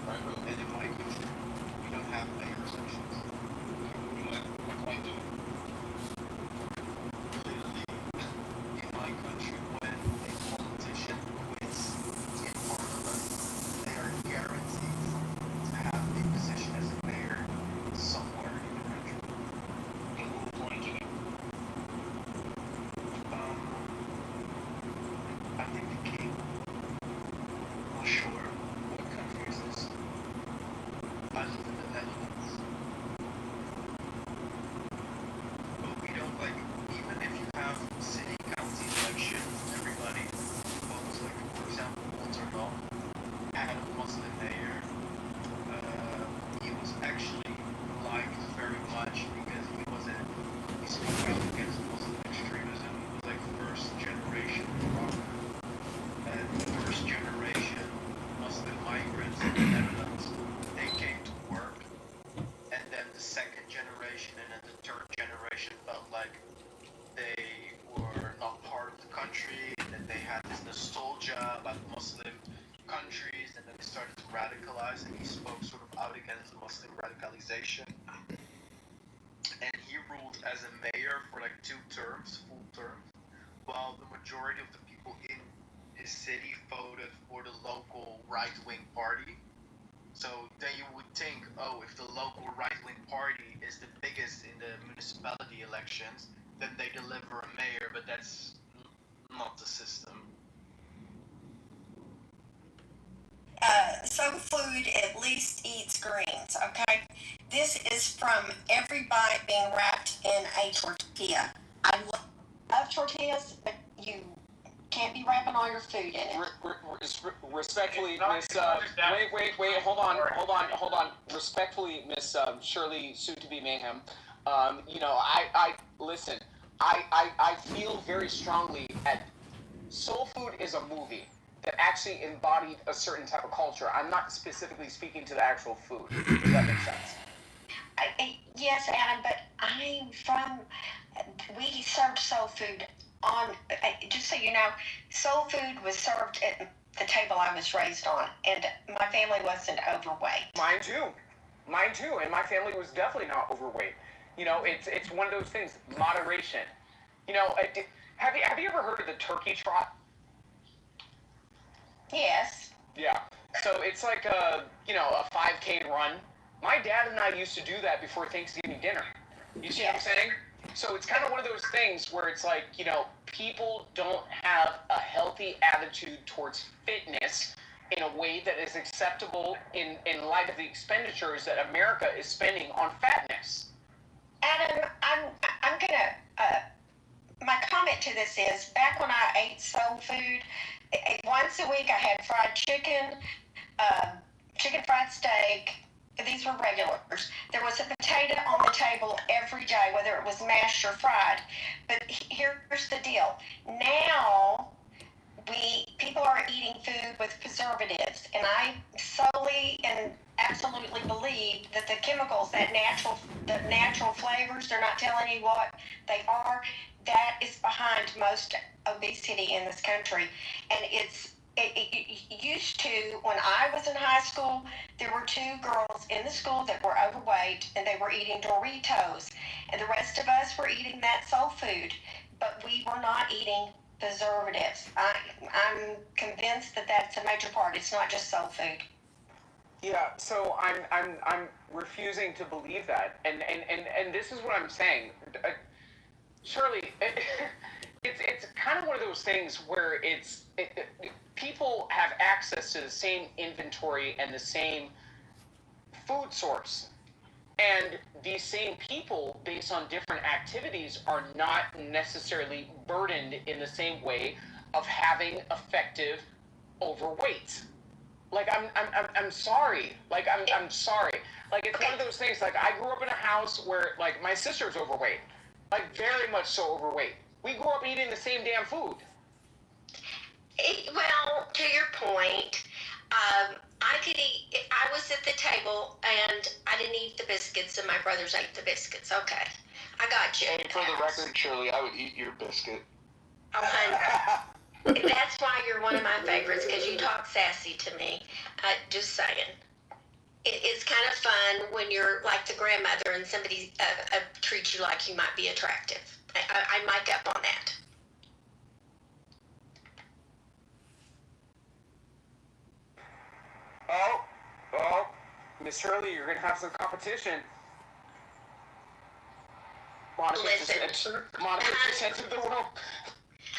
Right. And in my country, we don't have mayor elections. What can I do? Clearly, in my country, when a politician quits in parliament, they are guaranteed to have a position as a mayor somewhere in the country. And who appointed him? I think the king. Not sure. What country is this? I live in the Netherlands. But we don't like, even if you have city county elections, everybody votes. Like, for example, Rotterdam had a Muslim mayor. He was actually liked very much because he spoke out against Muslim extremism. He was like first generation rocker. And first generation Muslim migrants in the Netherlands, they came to work. And then the second generation and then the third generation felt like they were not part of the country, and then they had this nostalgia about Muslim countries, and then they started to radicalize, and he spoke sort of out against Muslim radicalization. And he ruled as a mayor for like 2 terms, full terms, while the majority of the people in his city voted for the local right-wing party. So then you would think, oh, if the local right-wing party is the biggest in the municipality elections, then they deliver a mayor, but that's not the system. Soul food at least eats greens, okay? This is from every bite being wrapped in a tortilla. I love tortillas, but you can't be wrapping all your food in it. Respectfully, Miss. Wait. Hold on. Respectfully, Miss Shirley, soon to be Mayhem. I listen. I feel very strongly that Soul Food is a movie that actually embodied a certain type of culture. I'm not specifically speaking to the actual food. Does that make sense? Yes, Adam, but we served soul food on, just so you know, soul food was served at the table I was raised on, and my family wasn't overweight. Mine too, and my family was definitely not overweight. It's one of those things, moderation. Have you ever heard of the turkey trot? Yes. Yeah. So it's like a 5K run. My dad and I used to do that before Thanksgiving dinner. You see what I'm saying? So it's kind of one of those things where it's like, people don't have a healthy attitude towards fitness in a way that is acceptable in light of the expenditures that America is spending on fatness. Adam, I'm gonna, my comment to this is, back when I ate soul food, once a week I had fried chicken, chicken fried steak. These were regulars. There was a potato on the table every day, whether it was mashed or fried. But here's the deal. Now, people are eating food with preservatives, and I solely and absolutely believe that the chemicals, the natural flavors, they're not telling you what they are, that is behind most obesity in this country. And it used to, when I was in high school, there were 2 girls in the school that were overweight, and they were eating Doritos, and the rest of us were eating that soul food, but we were not eating preservatives. I'm convinced that that's a major part. It's not just soul food. Yeah, so I'm refusing to believe that, and this is what I'm saying. Shirley, it's kind of one of those things where people have access to the same inventory and the same food source. And these same people, based on different activities, are not necessarily burdened in the same way of having effective overweight. Like I'm sorry. Like I'm sorry. Like it's one of those things. Like I grew up in a house where like my sister's overweight, like very much so overweight. We grew up eating the same damn food. Well, to your point, I could eat. I was at the table and I didn't eat the biscuits, and my brothers ate the biscuits. Okay, I got you. And for the record, Shirley, I would eat your biscuit. Oh, honey. That's why you're one of my favorites, because you talk sassy to me. Just saying. It's kind of fun when you're like the grandmother and somebody treats you like you might be attractive. I mic up on that. Oh, Miss Shirley, you're gonna have some competition. Monica just entered the room.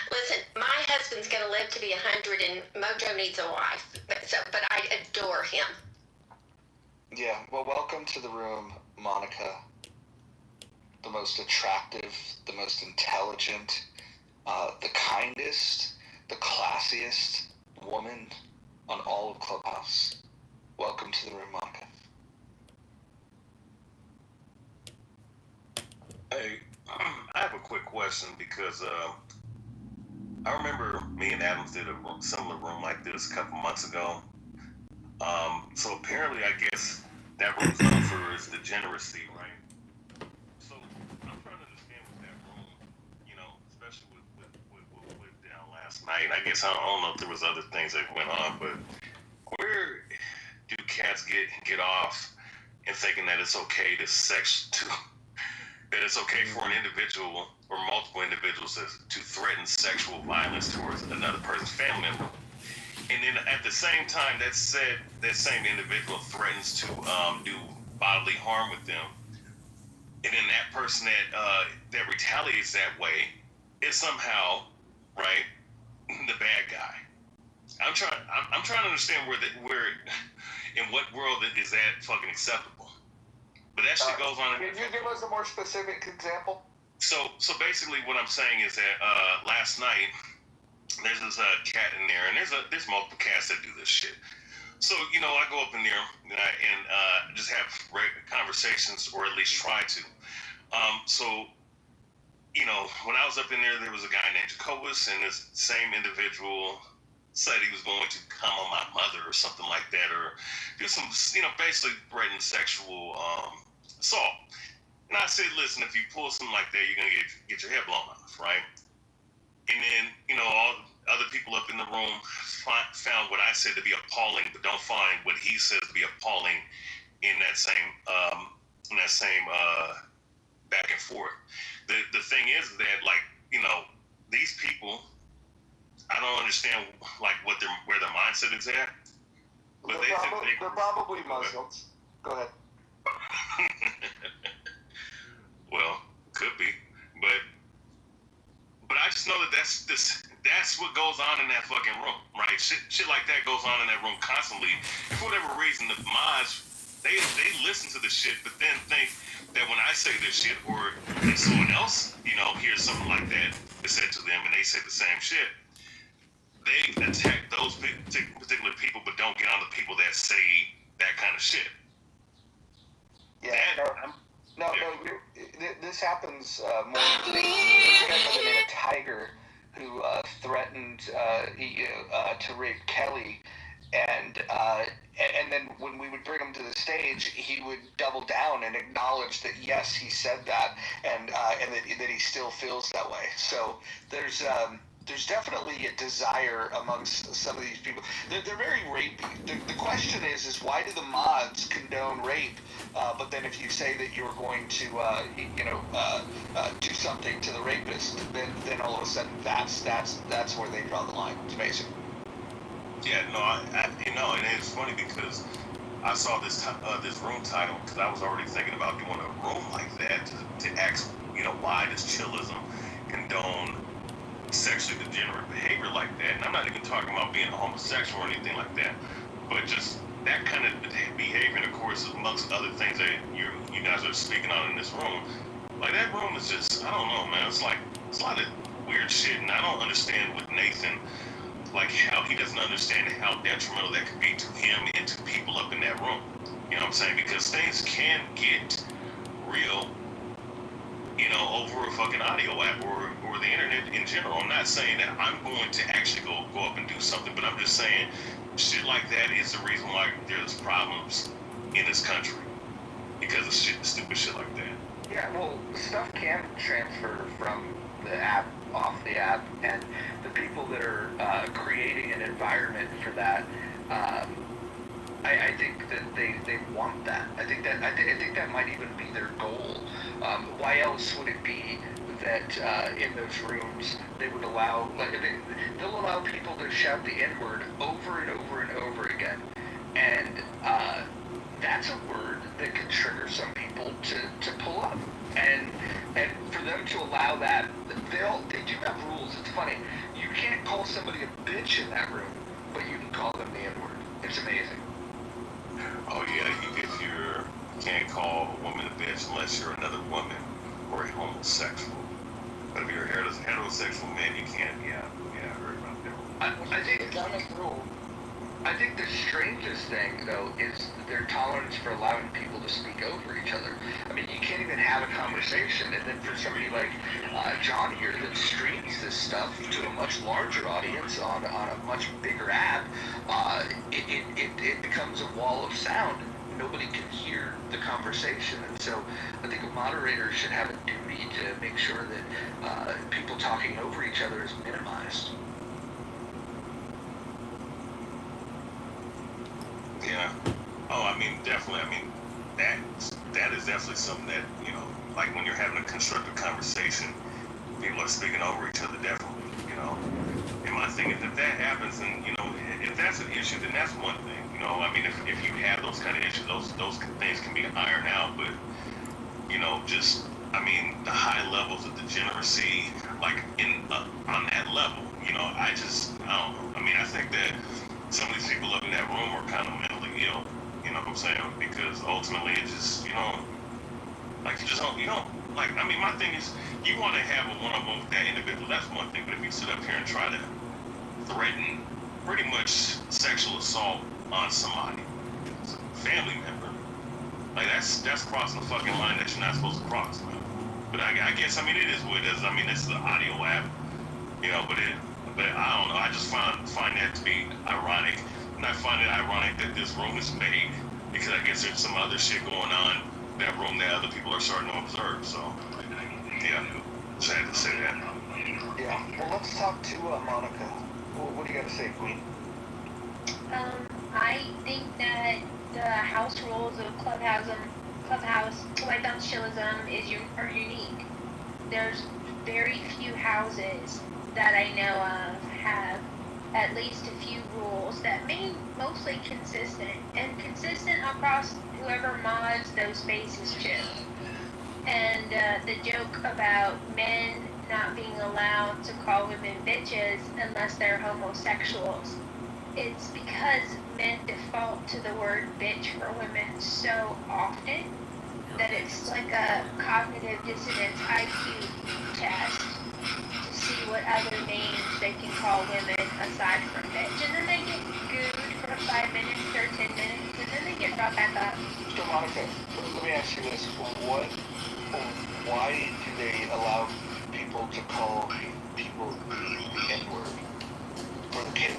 Listen, my husband's going to live to be 100, and Mojo needs a wife. But I adore him. Yeah, well, welcome to the room, Monica. The most attractive, the most intelligent, the kindest, the classiest woman on all of Clubhouse. Welcome to the room, Monica. Hey, I have a quick question because I remember me and Adams did a similar room like this a couple months ago. So apparently, I guess that room's known for its degeneracy, right? So I'm trying to understand with that room, especially with what went down last night. I guess I don't know if there was other things that went on, but where do cats get off in thinking that it's okay that it's okay for an individual or multiple individuals to threaten sexual violence towards another person's family member? And then at the same time, that same individual threatens to do bodily harm with them, and then that person that retaliates that way is somehow, right, the bad guy. I'm trying to understand where in what world is that fucking acceptable? But that shit goes on. Can you give us a more specific example? So basically, what I'm saying is that last night there's this cat in there, and there's multiple cats that do this shit. So I go up in there and I just have conversations, or at least try to. So when I was up in there was a guy named Jacobus, and this same individual said he was going to come on my mother or something like that, or do some basically threaten sexual assault. And I said, listen, if you pull something like that, you're gonna get your head blown off, right? And then all other people up in the room found what I said to be appalling, but don't find what he says to be appalling in that same back and forth. The thing is that these people, I don't understand where their mindset is at. But they're probably Muslims. Go ahead. Well, could be, but I just know that that's what goes on in that fucking room, right? Shit like that goes on in that room constantly. And for whatever reason, the mods they listen to the shit, but then think that when I say this shit, or if someone else hears something like that is said to them, and they say the same shit, they attack those particular people, but don't get on the people that say that kind of shit. Yeah, this happens more than there's a guy by the name of Tiger who threatened to rape Kelly, and then when we would bring him to the stage, he would double down and acknowledge that yes, he said that, and that he still feels that way. So there's definitely a desire amongst some of these people. They're very rapey. The question is why do the mods condone rape? But then if you say that you're going to do something to the rapist, then all of a sudden that's where they draw the line. It's amazing. Yeah, no, and it's funny because I saw this room title because I was already thinking about doing a room like that to ask, why does chillism condone sexually degenerate behavior like that? And I'm not even talking about being a homosexual or anything like that, but just that kind of behavior, and of course, amongst other things that you guys are speaking on in this room, like that room is just, I don't know, man. It's like it's a lot of weird shit, and I don't understand with Nathan. Like how he doesn't understand how detrimental that could be to him and to people up in that room. You know what I'm saying? Because things can get real, over a fucking audio app or the internet in general. I'm not saying that I'm going to actually go up and do something, but I'm just saying shit like that is the reason why there's problems in this country. Because of stupid shit like that. Yeah, well, stuff can transfer from the app off the app, and the people that are creating an environment for that, I think that they want that. I think that might even be their goal. Why else would it be that in those rooms they would allow, they'll allow people to shout the N-word over and over and over again, and that's a word that can trigger some people to pull up, and for them to allow that, they do have rules. It's funny, you can't call somebody a bitch in that room, but you can call them the N-word. It's amazing. Oh yeah, you can't call a woman a bitch unless you're another woman or a homosexual. But if you're a heterosexual man, you can't. Yeah, I heard about that. I think the strangest thing, though, is their tolerance for allowing people to speak over each other. I mean, you can't even have a conversation, and then for somebody like John here that streams this stuff to a much larger audience on a much bigger app, it becomes a wall of sound. Nobody can hear the conversation, and so I think a moderator should have a duty to make sure that people talking over each other is minimized. Yeah. Oh, I mean, definitely. I mean, that is definitely something that, like when you're having a constructive conversation, people are speaking over each other, definitely, And my thing is, if that happens, and, if that's an issue, then that's one thing, I mean, if you have those kind of issues, those things can be ironed out, but, just, I mean, the high levels of degeneracy, like, on that level, I don't know. I mean, I think that some of these people up in that room are kind of mentally ill, you know what I'm saying? Because ultimately it just, like you don't, like, I mean, my thing is, you want to have a one-on-one with that individual, that's one thing, but if you sit up here and try to threaten pretty much sexual assault on somebody, family member, like that's crossing the fucking line that you're not supposed to cross, man. But I guess, I mean, it is what it is. I mean, this is an audio app, but I don't know. I just find that to be ironic. And I find it ironic that this room is made because I guess there's some other shit going on in that room that other people are starting to observe. So, yeah, just had to say that. Yeah. Well, let's talk to Monica. What do you got to say, Queen? I think that the house rules of Clubhouse, Lighthouse Chillism are unique. There's very few houses that I know of have at least a few rules that may mostly consistent across whoever mods those spaces too. And the joke about men not being allowed to call women bitches unless they're homosexuals, it's because men default to the word bitch for women so often that it's like a cognitive dissonance IQ test to see what other names they can call women aside from bitch. And then they get gooed for 5 minutes or 10 minutes, and then they get brought back up. So, Monica, let me ask you this. Why do they allow people to call people the N-word? For the kid?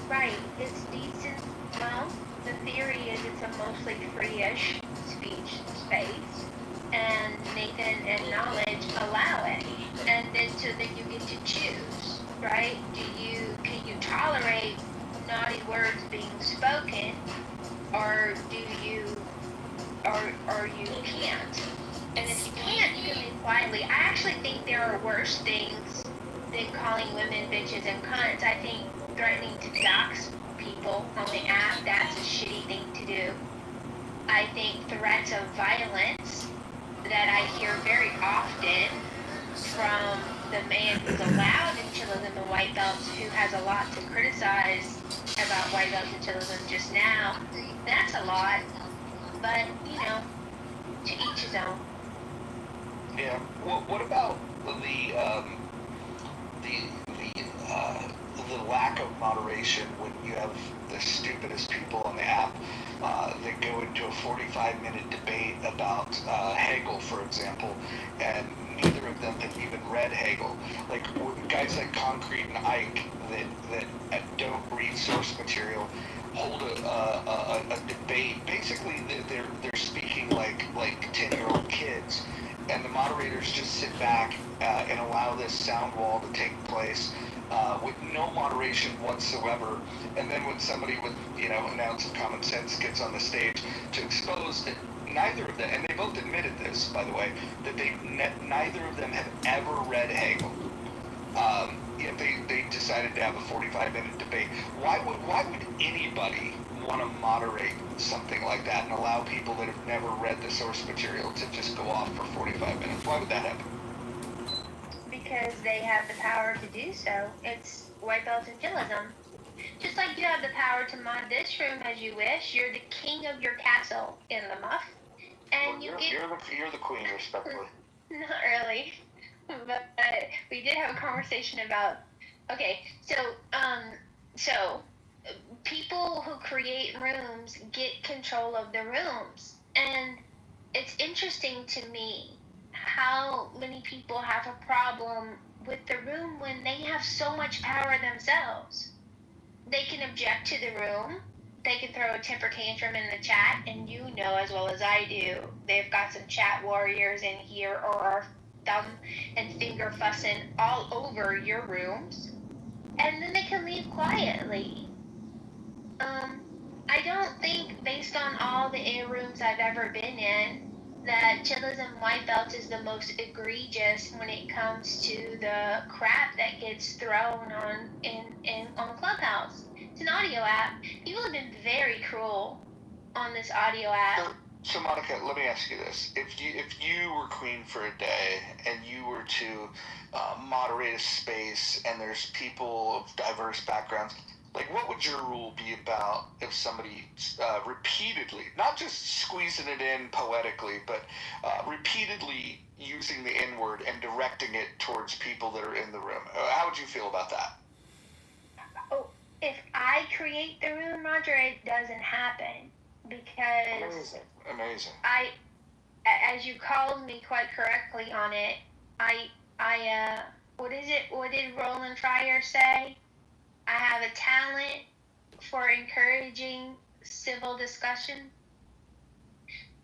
Right. It's decent. Well, the theory is it's a mostly free-ish speech space, and Nathan and Knowledge allow it. And then so then you get to choose, right? Can you tolerate naughty words being spoken, or you can't? And if you can't, you can leave quietly. I actually think there are worse things than calling women bitches and cunts. I think threatening to dox people on the app, that's a shitty thing to do. I think threats of violence that I hear very often from the man who's allowed in chillism and white belts, who has a lot to criticize about white belts and chillism just now, that's a lot. But, to each his own. Yeah. Well, what about the lack of moderation when you have the stupidest people on the app that go into a 45-minute debate about Hegel, for example, and neither of them have even read Hegel. Like guys like Concrete and Ike that don't read source material hold a debate. Basically, they're speaking like 10-year-old kids, and the moderators just sit back and allow this sound wall to take place with no moderation whatsoever. And then when somebody with an ounce of common sense gets on the stage to expose that neither of them, and they both admitted this, by the way, that neither of them have ever read Hegel. Yet they decided to have a 45-minute debate. Why would anybody want to moderate something like that and allow people that have never read the source material to just go off for 45 minutes? Why would that happen? Because they have the power to do so. It's white belts and chillism. Just like you have the power to mod this room as you wish, you're the king of your castle in the muff, and well, you're the queen, respectfully. Not really, but we did have a conversation about. Okay, so people who create rooms get control of the rooms, and it's interesting to me how many people have a problem with the room when they have so much power themselves. They can object to the room, they can throw a temper tantrum in the chat, and you know as well as I do, they've got some chat warriors in here or are thumb and finger fussing all over your rooms, and then they can leave quietly. I don't think, based on all the A rooms I've ever been in, that chillism white belt is the most egregious when it comes to the crap that gets thrown on Clubhouse. It's an audio app. People have been very cruel on this audio app. So Monica, let me ask you this: if you were queen for a day and you were to moderate a space and there's people of diverse backgrounds, like what would your rule be about if somebody repeatedly, not just squeezing it in poetically, but repeatedly using the N-word and directing it towards people that are in the room? How would you feel about that? Oh, if I create the room, Roger, it doesn't happen. Because amazing. As you called me quite correctly on it, what is it? What did Roland Fryer say? I have a talent for encouraging civil discussion.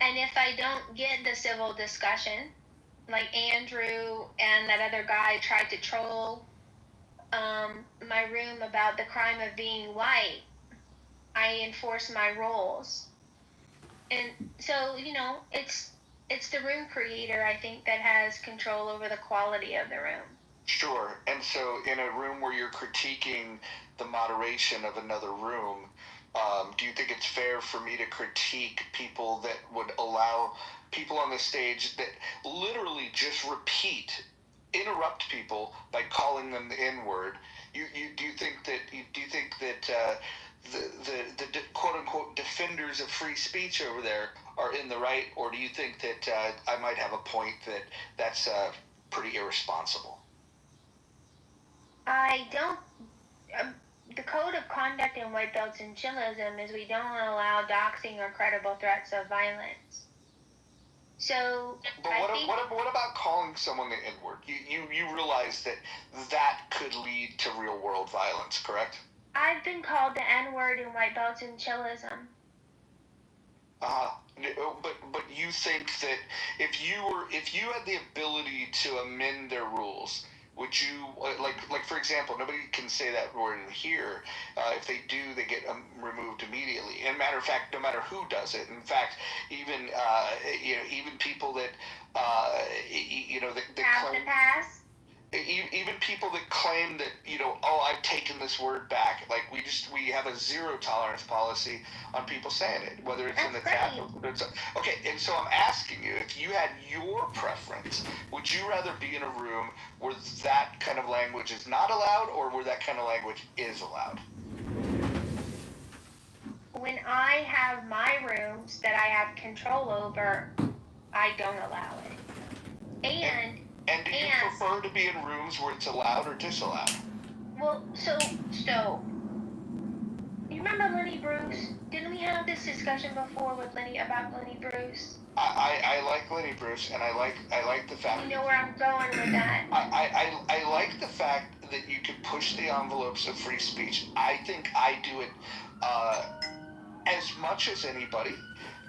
And if I don't get the civil discussion, like Andrew and that other guy tried to troll my room about the crime of being white, I enforce my rules. And so, it's the room creator, I think, that has control over the quality of the room. Sure. And so in a room where you're critiquing the moderation of another room, do you think it's fair for me to critique people that would allow people on the stage that literally just interrupt people by calling them the N-word? Do you think that the quote unquote defenders of free speech over there are in the right, or do you think that I might have a point that's pretty irresponsible? I don't. The code of conduct in white belts and chillism is we don't allow doxing or credible threats of violence. So, but what about calling someone the N-word? You realize that could lead to real world violence, correct? I've been called the N-word in white belts and chillism. But you think that if you had the ability to amend their rules, would you like for example, nobody can say that word in here. If they do, they get removed immediately. And matter of fact, no matter who does it. In fact, even even people that that have claim, to pass. even people that claim that, I've taken this word back. Like we have a zero tolerance policy on people saying it, whether it's in the chat or whether it's okay. And so I'm asking you, if you had your preference, would you rather be in a room where that kind of language is not allowed, or where that kind of language is allowed? When I have my rooms that I have control over, I don't allow it. And do you prefer to be in rooms where it's allowed or disallowed? Well, so you remember Lenny Bruce? Didn't we have this discussion before with about Lenny Bruce? I like Lenny Bruce, and I like the fact. You know where I'm going with that. I like the fact that you can push the envelopes of free speech. I think I do it as much as anybody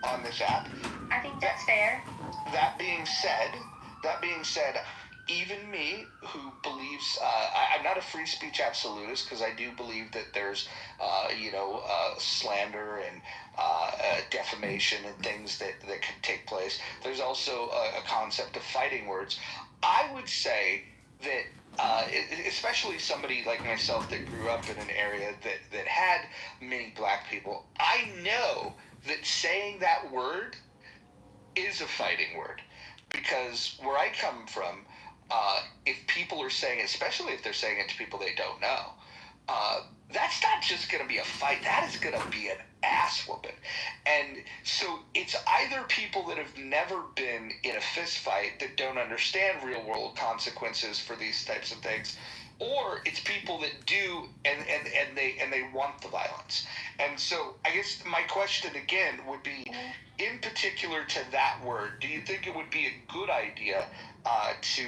on this app. I think that's fair. That being said, even me, who believes, I'm not a free speech absolutist, because I do believe that there's, slander and defamation and things that can take place. There's also a concept of fighting words. I would say that, especially somebody like myself that grew up in an area that had many black people, I know that saying that word is a fighting word. Because where I come from, if people are saying it, especially if they're saying it to people they don't know, that's not just going to be a fight. That is going to be an ass whooping. And so it's either people that have never been in a fist fight that don't understand real world consequences for these types of things, or it's people that do and they want the violence. And so I guess my question again would be, in particular to that word, do you think it would be a good idea to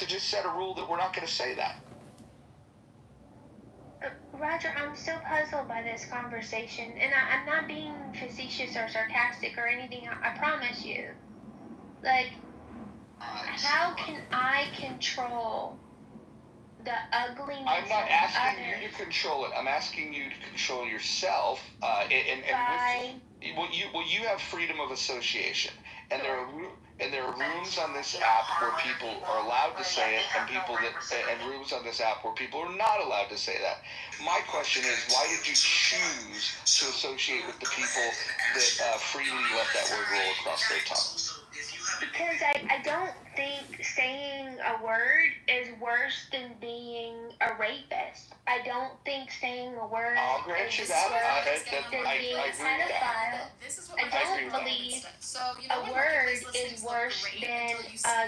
just set a rule that we're not going to say that? Roger, I'm so puzzled by this conversation, and I'm not being facetious or sarcastic or anything. I promise you. Like, how can I control the ugliness? I'm not asking you to control it. I'm asking you to control yourself. You have freedom of association, and there are rooms on this app where people are allowed to say it, and rooms on this app where people are not allowed to say that. My question is, why did you choose to associate with the people that freely let that word roll across their tongue? Because I don't think saying a word is worse than being a rapist. I don't think saying a word I'll grant you that. than being a pedophile. I don't believe a word is worse than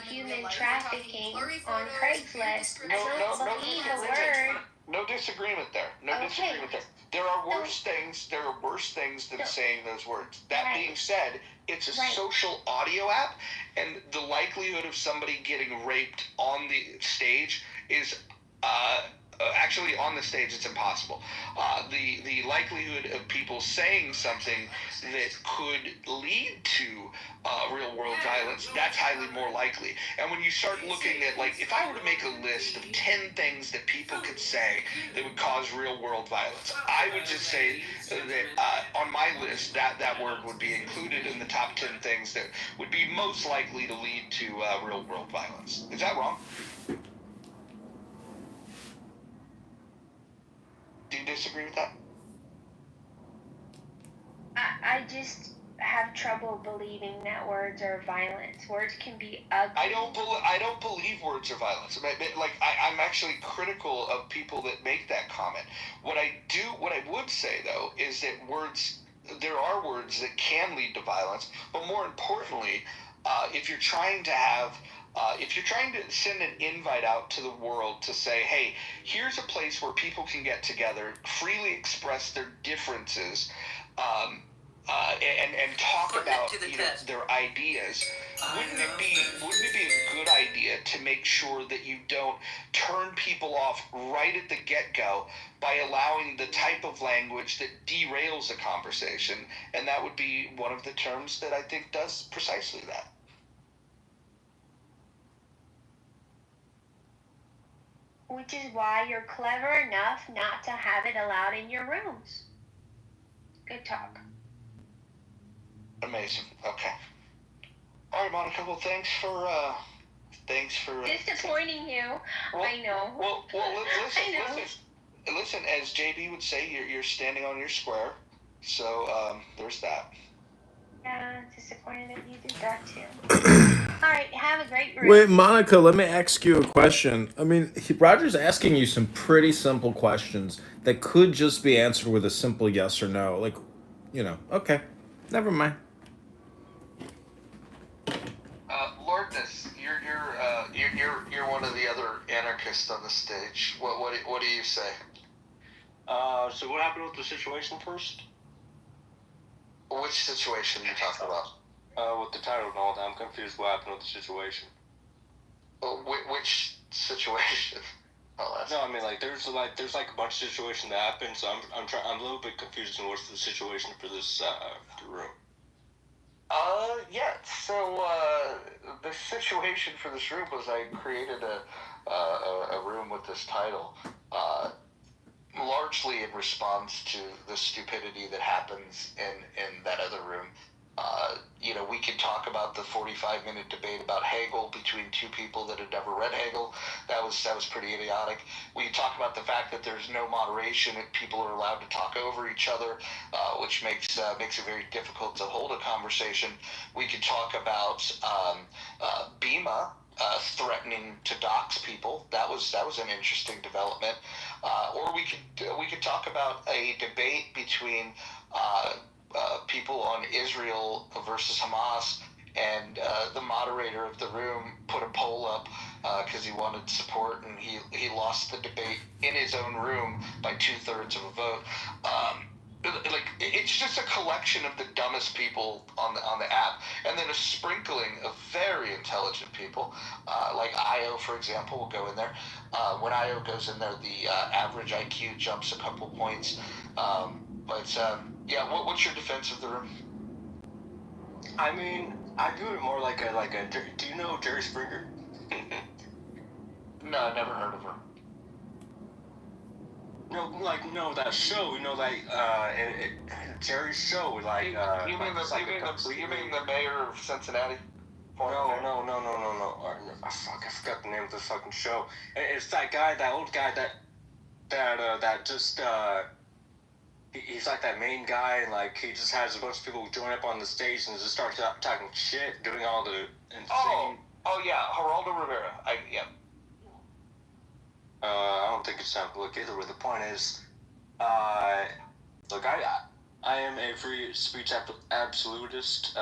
human trafficking on Craigslist. I don't believe a word. No disagreement there. Disagreement there. There are worse things than saying those words. That being said, it's a social audio app, and the likelihood of somebody getting raped on the stage is actually on the stage it's impossible. The likelihood of people saying something that could lead to real world violence, that's highly more likely. And when you start looking at, like, if I were to make a list of 10 things that people could say that would cause real world violence, I would just say that on my list that word would be included in the top 10 things that would be most likely to lead to real world violence. Is that wrong? Do you disagree with that? I just have trouble believing that words are violence. Words can be ugly. I don't believe words are violence. I'm actually critical of people that make that comment. What I would say though is that there are words that can lead to violence, but more importantly, if you're trying to send an invite out to the world to say, hey, here's a place where people can get together, freely express their differences, and talk about their ideas, wouldn't it be a good idea to make sure that you don't turn people off right at the get-go by allowing the type of language that derails a conversation? And that would be one of the terms that I think does precisely that. Which is why you're clever enough not to have it allowed in your rooms. Good talk. Amazing. Okay. All right, Monica. Well, thanks Thanks for disappointing you. Well, I know. Well, listen, I know. listen. As JB would say, you're standing on your square. So there's that. Yeah, disappointed that you did that too. All right, have a great room. Wait, Monica, let me ask you a question. I mean, Roger's asking you some pretty simple questions that could just be answered with a simple yes or no. Like, okay, never mind. Lordness, you're one of the other anarchists on the stage. What do you say? So what happened with the situation first? Which situation are you talking about? With the title and all that, I'm confused what happened with the situation. Which situation? No, I mean there's a bunch of situations that happened, so I'm a little bit confused on what's the situation for this room. Yeah. So the situation for this room was I created a room with this title, largely in response to the stupidity that happens in that other room. We could talk about the 45-minute debate about Hegel between two people that had never read Hegel. That was pretty idiotic. We could talk about the fact that there's no moderation and people are allowed to talk over each other, which makes it very difficult to hold a conversation. We could talk about Bima threatening to dox people. That was an interesting development. Or we could talk about a debate between people on Israel versus Hamas, and the moderator of the room put a poll up because he wanted support, and he lost the debate in his own room by 2/3 of a vote. It's just a collection of the dumbest people on the app, and then a sprinkling of very intelligent people, like Io, for example, will go in there. When Io goes in there, the average IQ jumps a couple points. What's your defense of the room? I mean, I do it more like a. Do you know Jerry Springer? No, I never heard of her. No, that show. Jerry's show. You mean the mayor of Cincinnati? No. Fuck, I forgot the name of the fucking show. It's that old guy that just he's like that main guy, and he just has a bunch of people join up on the stage and just start talking shit, doing all the insane. Oh yeah, Geraldo Rivera. I don't think it's time to look either way. The point is, look, I am a free speech absolutist.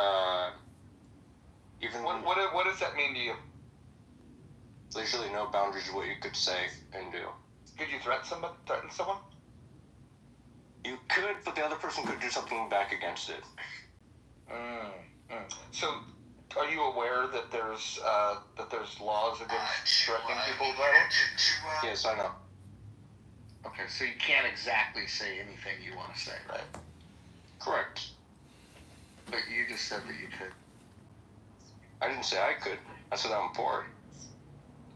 Even what does that mean to you? There's really no boundaries of what you could say and do. Could you threaten someone? You could, but the other person could do something back against it. So, are you aware that there's laws against threatening people with violence? Yes, I know. Okay, so you can't exactly say anything you want to say, right? Correct. But you just said that you could. I didn't say I could. I said I'm for it.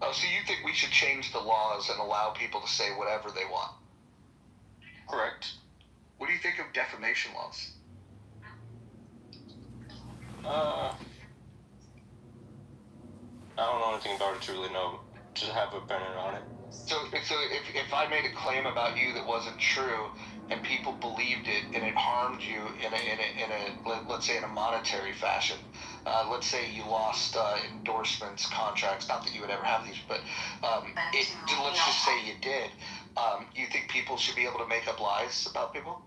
Oh, so you think we should change the laws and allow people to say whatever they want? Correct. What do you think of defamation laws? I don't know anything about it to really know, to have an opinion on it. So if I made a claim about you that wasn't true, and people believed it, and it harmed you in a let's say in a monetary fashion, let's say you lost endorsements, contracts, not that you would ever have these, but let's just say you did. You think people should be able to make up lies about people?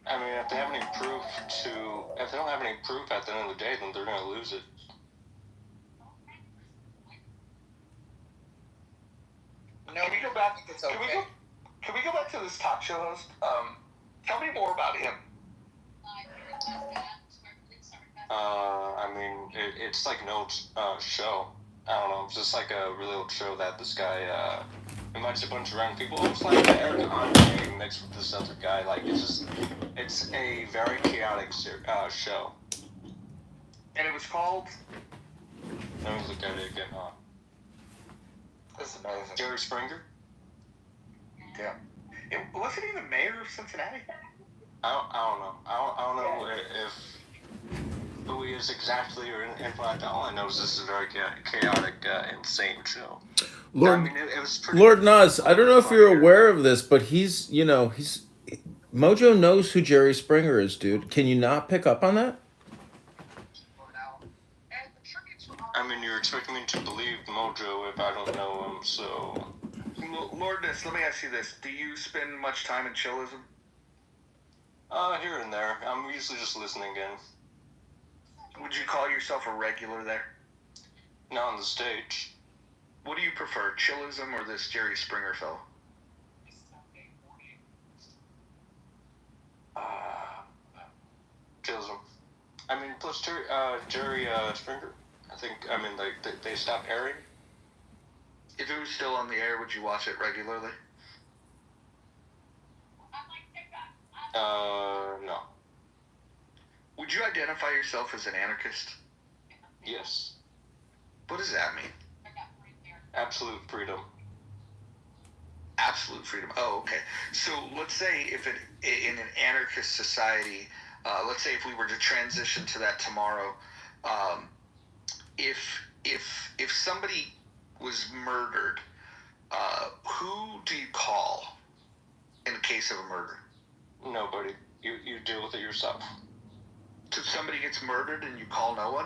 I mean, if they don't have any proof at the end of the day, then they're going to lose it. No, can we go back? Can we go back to this talk show host? Tell me more about him. I mean, it's like an old show. I don't know. It's just like a really old show that this guy invites a bunch of random people. It's like Eric Andre mixed with this other guy. It's a very chaotic show. And it was called? Let me look at it again. That's amazing. Jerry Springer? Yeah. Wasn't he the mayor of Cincinnati? I don't know. I don't know if who he is exactly or in fact, all I know is this is a very chaotic, insane show. Lord, I mean, it was pretty. Lord Nas, I don't know if you're aware of this, but he's Mojo knows who Jerry Springer is, dude. Can you not pick up on that? I mean, you're expecting me to believe Mojo if I don't know him, so... Lordness, let me ask you this. Do you spend much time in chillism? Here and there. I'm usually just listening in. Would you call yourself a regular there? Not on the stage. What do you prefer, chillism or this Jerry Springer fellow? Chillism. I mean, plus Jerry Springer. They stopped airing. If it was still on the air, would you watch it regularly? No. Would you identify yourself as an anarchist? Yes. What does that mean? Absolute freedom. Absolute freedom. Oh, okay. So let's say in an anarchist society, let's say if we were to transition to that tomorrow, if somebody was murdered, who do you call in the case of a murder? Nobody. You deal with it yourself. So somebody gets murdered and you call no one?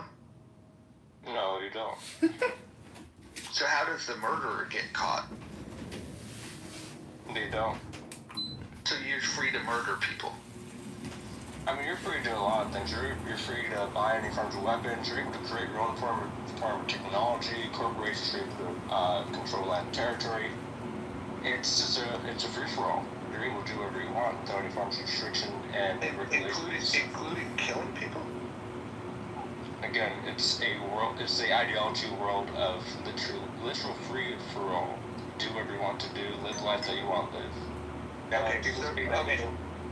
No, you don't. So how does the murderer get caught? They don't. So you're free to murder people? I mean, you're free to do a lot of things. You're free to buy any forms of weapons. You're able to create your own form of technology. Corporations are able to control land and territory. It's a free-for-all. You're able to do whatever you want without any forms of restriction and regulations. Including killing people? Again, it's the ideology world of literal free-for-all. Do whatever you want to do. Live the life that you want to live. Okay.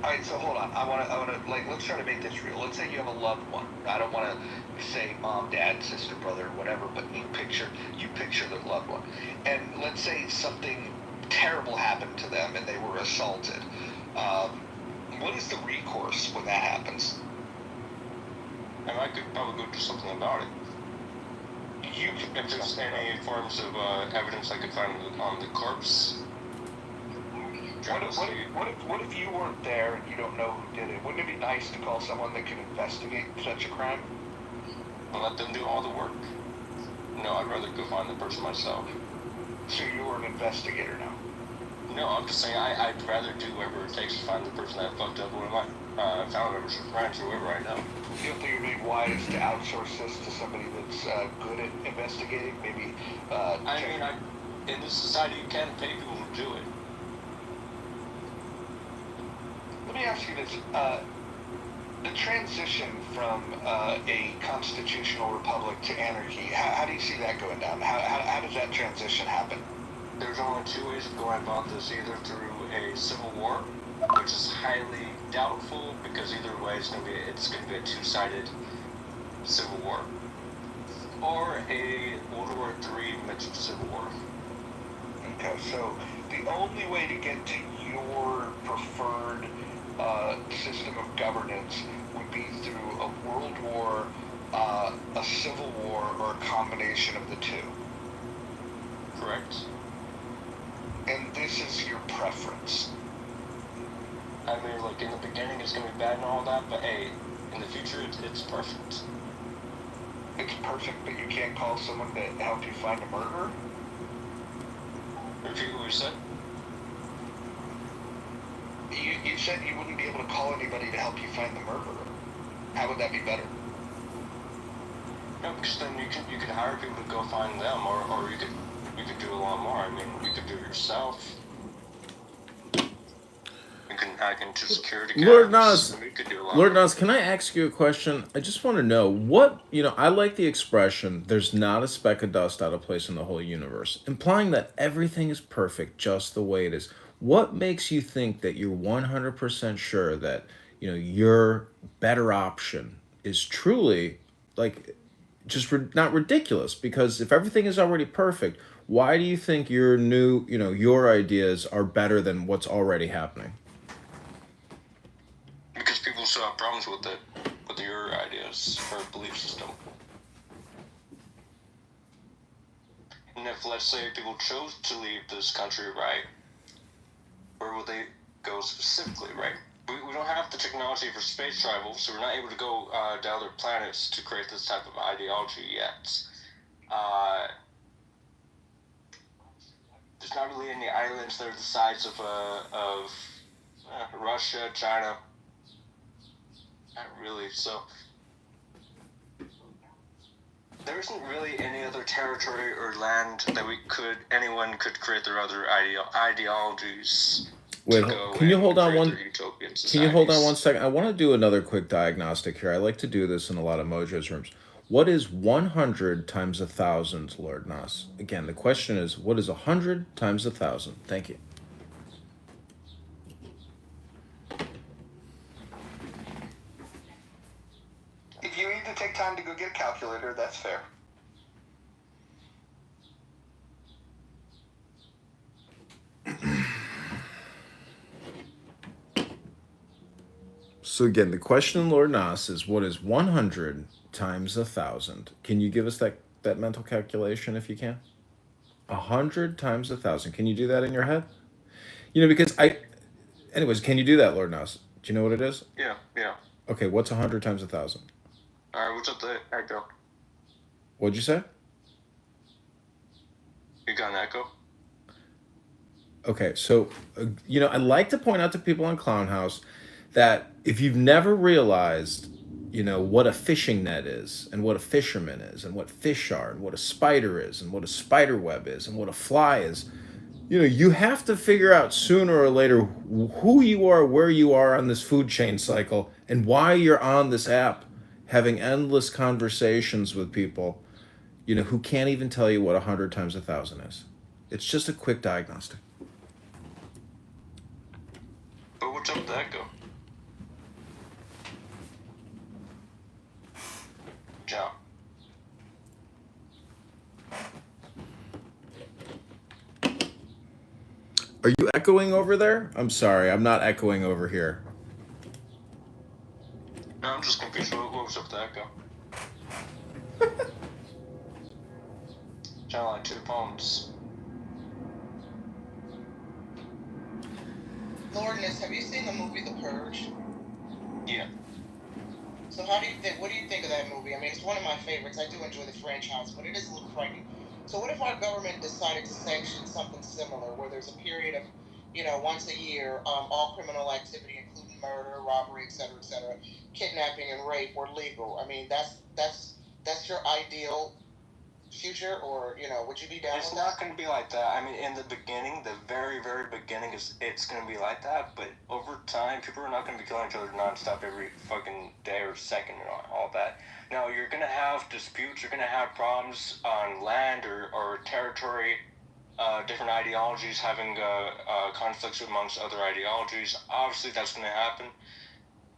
All right, so hold on. I want to let's try to make this real. Let's say you have a loved one. I don't want to say mom, dad, sister, brother, whatever, but you picture the loved one. And let's say something terrible happened to them and they were assaulted. What is the recourse when that happens? And I could probably go do something about it. If there's any forms of evidence I could find on the corpse. What if you weren't there and you don't know who did it? Wouldn't it be nice to call someone that can investigate such a crime? And let them do all the work. No, I'd rather go find the person myself. So you're an investigator now? No, I'm just saying I'd rather do whatever it takes to find the person that fucked up one of my family members or friends or whoever I know. You don't think it would be wise to outsource this to somebody that's good at investigating? Maybe. In this society, you can't pay people to do it. Let me ask you this. The transition from a constitutional republic to anarchy, how do you see that going down? How does that transition happen? There's only two ways of going about this, either through a civil war, which is highly doubtful, because either way it's going to be a two-sided civil war, or a World War III mixed civil war. Okay, so the only way to get to your preferred system of governance would be through a world war, a civil war, or a combination of the two. Correct. And this is your preference. I mean, like, in the beginning it's going to be bad and all that, but hey, in the future it's perfect. It's perfect, but you can't call someone to help you find a murderer? Repeat what you said? You said you wouldn't be able to call anybody to help you find the murderer. How would that be better? No, because then you could hire people to go find them, or you could do a lot more. I mean, you could do it yourself. You can hack into security cameras. Lord Nas, can I ask you a question? I just want to know I like the expression, there's not a speck of dust out of place in the whole universe, implying that everything is perfect just the way it is. What makes you think that you're 100% sure that, your better option is truly, not ridiculous? Because if everything is already perfect, why do you think your your ideas are better than what's already happening? Because people still have problems with your ideas or belief system. And if, let's say, people chose to leave this country, right, where would they go specifically, right? We don't have the technology for space travel, so we're not able to go to other planets to create this type of ideology yet. There's not really any islands that are the size of Russia, China. Not really, so there isn't really any other territory or land that anyone could create their other ideologies. Wait, can you hold on one? Can you hold on 1 second? I want to do another quick diagnostic here. I like to do this in a lot of Mojo's rooms. What is 100 times 1,000, Lord Nas? Again, the question is, what is 100 times 1,000? Thank you. If you need to take time to go get a calculator, that's fair. So again, the question, Lord Nas, is what is 100 times 1,000? Can you give us that mental calculation if you can? 100 times 1,000. Can you do that in your head? Because anyways, can you do that, Lord Nas? Do you know what it is? Yeah. Okay, what's 100 times 1,000? All right, what's up the echo? What'd you say? You got an echo? Okay, so, I like to point out to people on Clown House that if you've never realized, what a fishing net is, and what a fisherman is, and what fish are, and what a spider is, and what a spider web is, and what a fly is, you have to figure out sooner or later who you are, where you are on this food chain cycle, and why you're on this app having endless conversations with people, who can't even tell you what 100 times 1,000 is. It's just a quick diagnostic. But what's up with the echo? Ciao. Are you echoing over there? I'm sorry, I'm not echoing over here. No, I'm just confused. What was up with the echo? Sound like two phones. Lordness, have you seen the movie The Purge? Yeah. So what do you think of that movie? I mean, it's one of my favorites. I do enjoy the franchise, but it is a little frightening. So what if our government decided to sanction something similar, where there's a period of, once a year, all criminal activity, including murder, robbery, etc., kidnapping and rape, were legal? I mean, that's your ideal future, or would you be down It's with not that? going to be like that. I mean, in the beginning, the very, very beginning, it's going to be like that. But over time, people are not going to be killing each other nonstop every fucking day or second and all that. Now, you're going to have disputes. You're going to have problems on land or territory. Different ideologies having conflicts amongst other ideologies. Obviously, that's going to happen.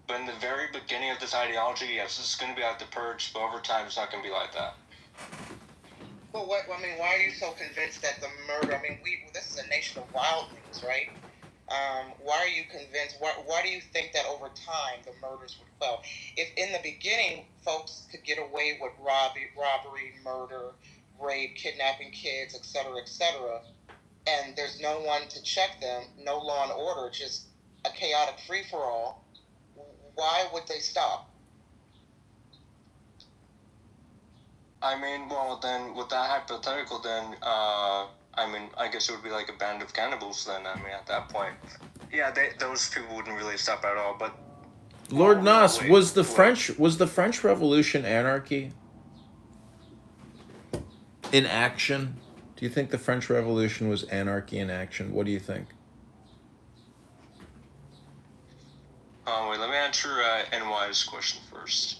But in the very beginning of this ideology, yes, it's going to be like the Purge. But over time, it's not going to be like that. Well, why are you so convinced that the murder? I mean, this is a nation of wildlings, right? Why are you convinced? Why do you think that over time the murders would quell? If in the beginning folks could get away with robbery, murder, rape, kidnapping kids, etc., and there's no one to check them, no law and order, just a chaotic free-for-all, why would they stop? I mean, well, then, with that hypothetical, then, I guess it would be like a band of cannibals then, at that point. Yeah, those people wouldn't really stop at all, but... Lord Nas, was the French Revolution anarchy? In action? Do you think the French Revolution was anarchy in action? What do you think? Wait, let me answer NY's question first.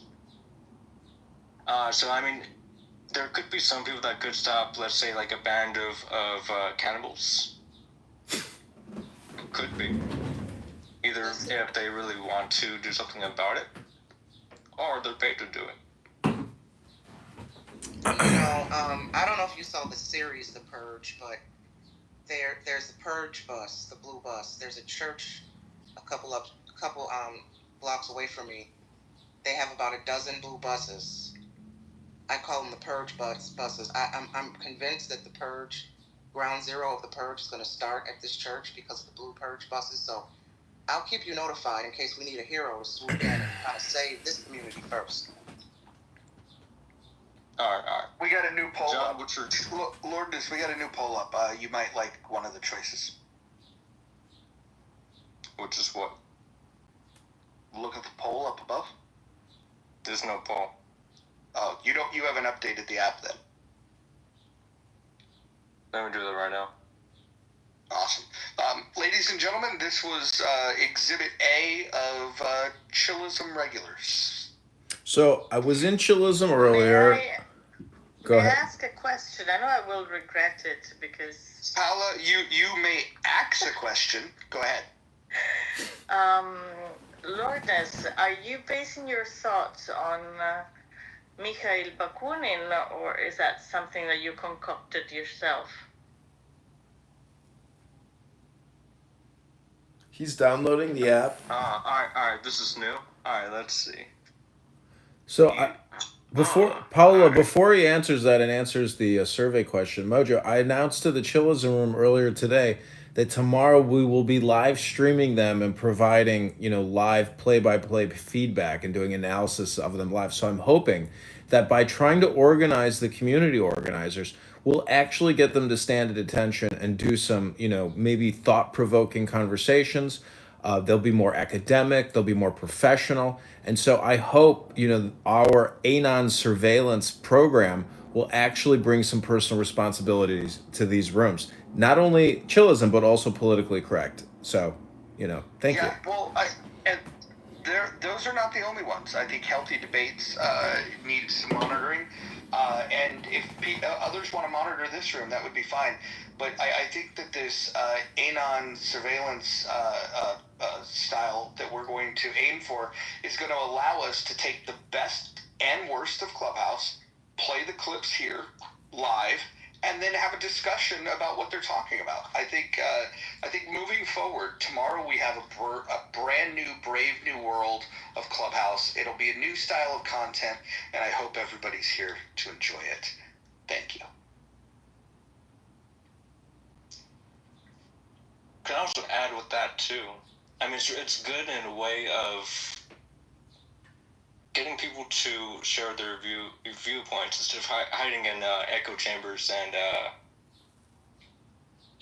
There could be some people that could stop, let's say, like a band of cannibals. Could be. Either if they really want to do something about it, or they're paid to do it. I don't know if you saw the series The Purge, but there's the Purge bus, the blue bus. There's a church a couple blocks away from me. They have about a dozen blue buses. I call them the purge buses. I'm convinced that the purge, ground zero of the purge, is going to start at this church because of the blue purge buses. So I'll keep you notified in case we need a hero to swoop in and kind of save this community first. All right. We got a new poll John, up. what's your... Lordness, we got a new poll up. You might like one of the choices. Which is what? Look at the poll up above. There's no poll. Oh, you haven't updated the app then. Let me do that right now. Awesome. Ladies and gentlemen, this was Exhibit A of Chillism Regulars. So I was in Chillism earlier. Go ahead. May I ask a question? I know I will regret it because... Paula, you may ask a question. Go ahead. Lourdes, are you basing your thoughts on Mikhail Bakunin, or is that something that you concocted yourself? He's downloading the app. All right. This is new. All right, let's see. So before he answers that and answers the survey question, Mojo, I announced to the Chillism Room earlier today that tomorrow we will be live streaming them and providing, live play-by-play feedback and doing analysis of them live. So I'm hoping that by trying to organize the community organizers, we'll actually get them to stand at attention and do some, maybe thought-provoking conversations. They'll be more academic, they'll be more professional. And so I hope, our Anon surveillance program will actually bring some personal responsibilities to these rooms. Not only chillism, but also politically correct. So, thank you. Yeah, well, those are not the only ones. I think healthy debates need some monitoring. And if others want to monitor this room, that would be fine. But I think that this Anon surveillance style that we're going to aim for is going to allow us to take the best and worst of Clubhouse, play the clips here live, and then have a discussion about what they're talking about. I think moving forward, tomorrow we have a brand new, brave new world of Clubhouse. It'll be a new style of content, and I hope everybody's here to enjoy it. Thank you. Can I also add with that too? I mean, it's good in a way of getting people to share their viewpoints instead of hiding in echo chambers and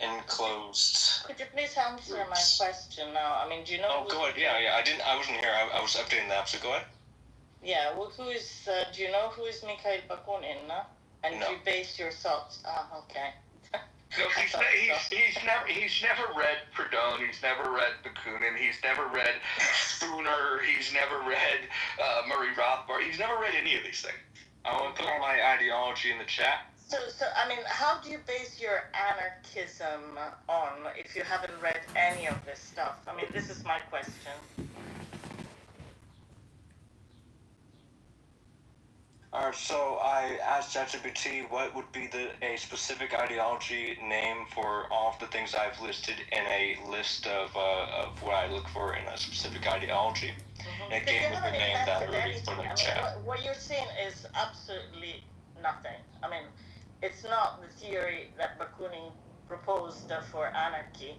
enclosed. Could you please answer my question now? I mean, do you know? Oh, go ahead. Yeah. I wasn't here. I was updating the app. So go ahead. Yeah. Well, do you know who is Mikhail Bakunin? And no. You base your thoughts. Okay. No, he's never read Proudhon, he's never read Bakunin, he's never read Spooner, he's never read Murray Rothbard, he's never read any of these things. I want to put my ideology in the chat. So I mean, how do you base your anarchism on if you haven't read any of this stuff? I mean, this is my question. Alright, so I asked ChatGPT what would be a specific ideology name for all of the things I've listed in a list of what I look for in a specific ideology. Mm-hmm. And it gave me the name that I already put in the chat. What you're saying is absolutely nothing. I mean, it's not the theory that Bakunin proposed for anarchy,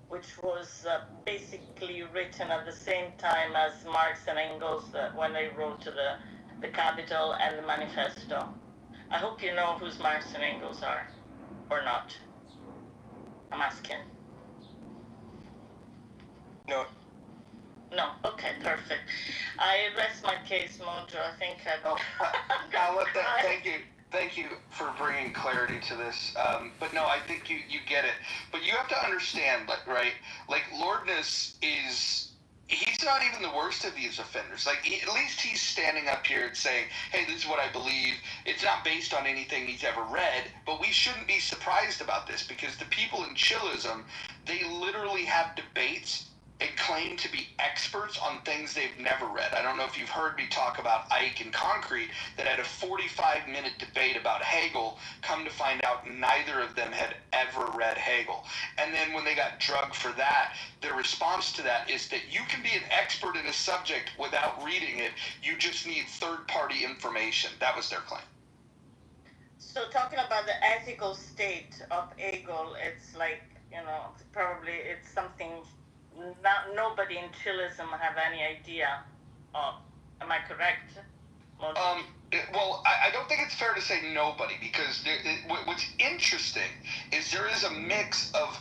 which was basically written at the same time as Marx and Engels when they wrote to the Capital and the Manifesto. I hope you know who Marx and Engels are, or not. I'm asking. No. No. Okay, perfect. I rest my case, Mojo. I think I'll let that. Thank you for bringing clarity to this. But no, I think you get it. But you have to understand, right? Like Lordness is. He's not even the worst of these offenders. Like, at least he's standing up here and saying, hey, this is what I believe. It's not based on anything he's ever read, but we shouldn't be surprised about this because the people in Chillism, they literally have debates and claim to be experts on things they've never read. I don't know if you've heard me talk about Ike and Concrete that had a 45-minute debate about Hegel. Come to find out neither of them had ever read Hegel. And then when they got drugged for that, their response to that is that you can be an expert in a subject without reading it. You just need third-party information. That was their claim. So talking about the ethical state of Eagle, it's like, probably it's something nobody in Chilism have any idea of. Am I correct? Well, I don't think it's fair to say nobody, because what's interesting is there is a mix of,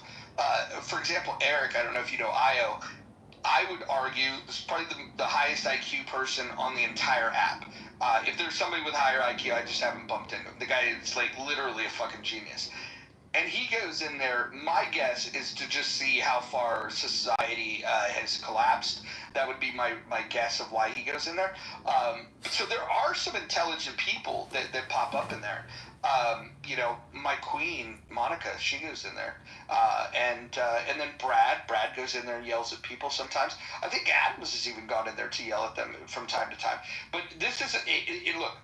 for example, Eric, I don't know if you know Io, I would argue is probably the highest IQ person on the entire app. If there's somebody with higher IQ, I just haven't bumped into him. The guy is like literally a fucking genius. And he goes in there, my guess is to just see how far society has collapsed. That would be my guess of why he goes in there. So there are some intelligent people that pop up in there. My queen, Monica, she goes in there. And then Brad goes in there and yells at people sometimes. I think Adams has even gone in there to yell at them from time to time. But this is, look,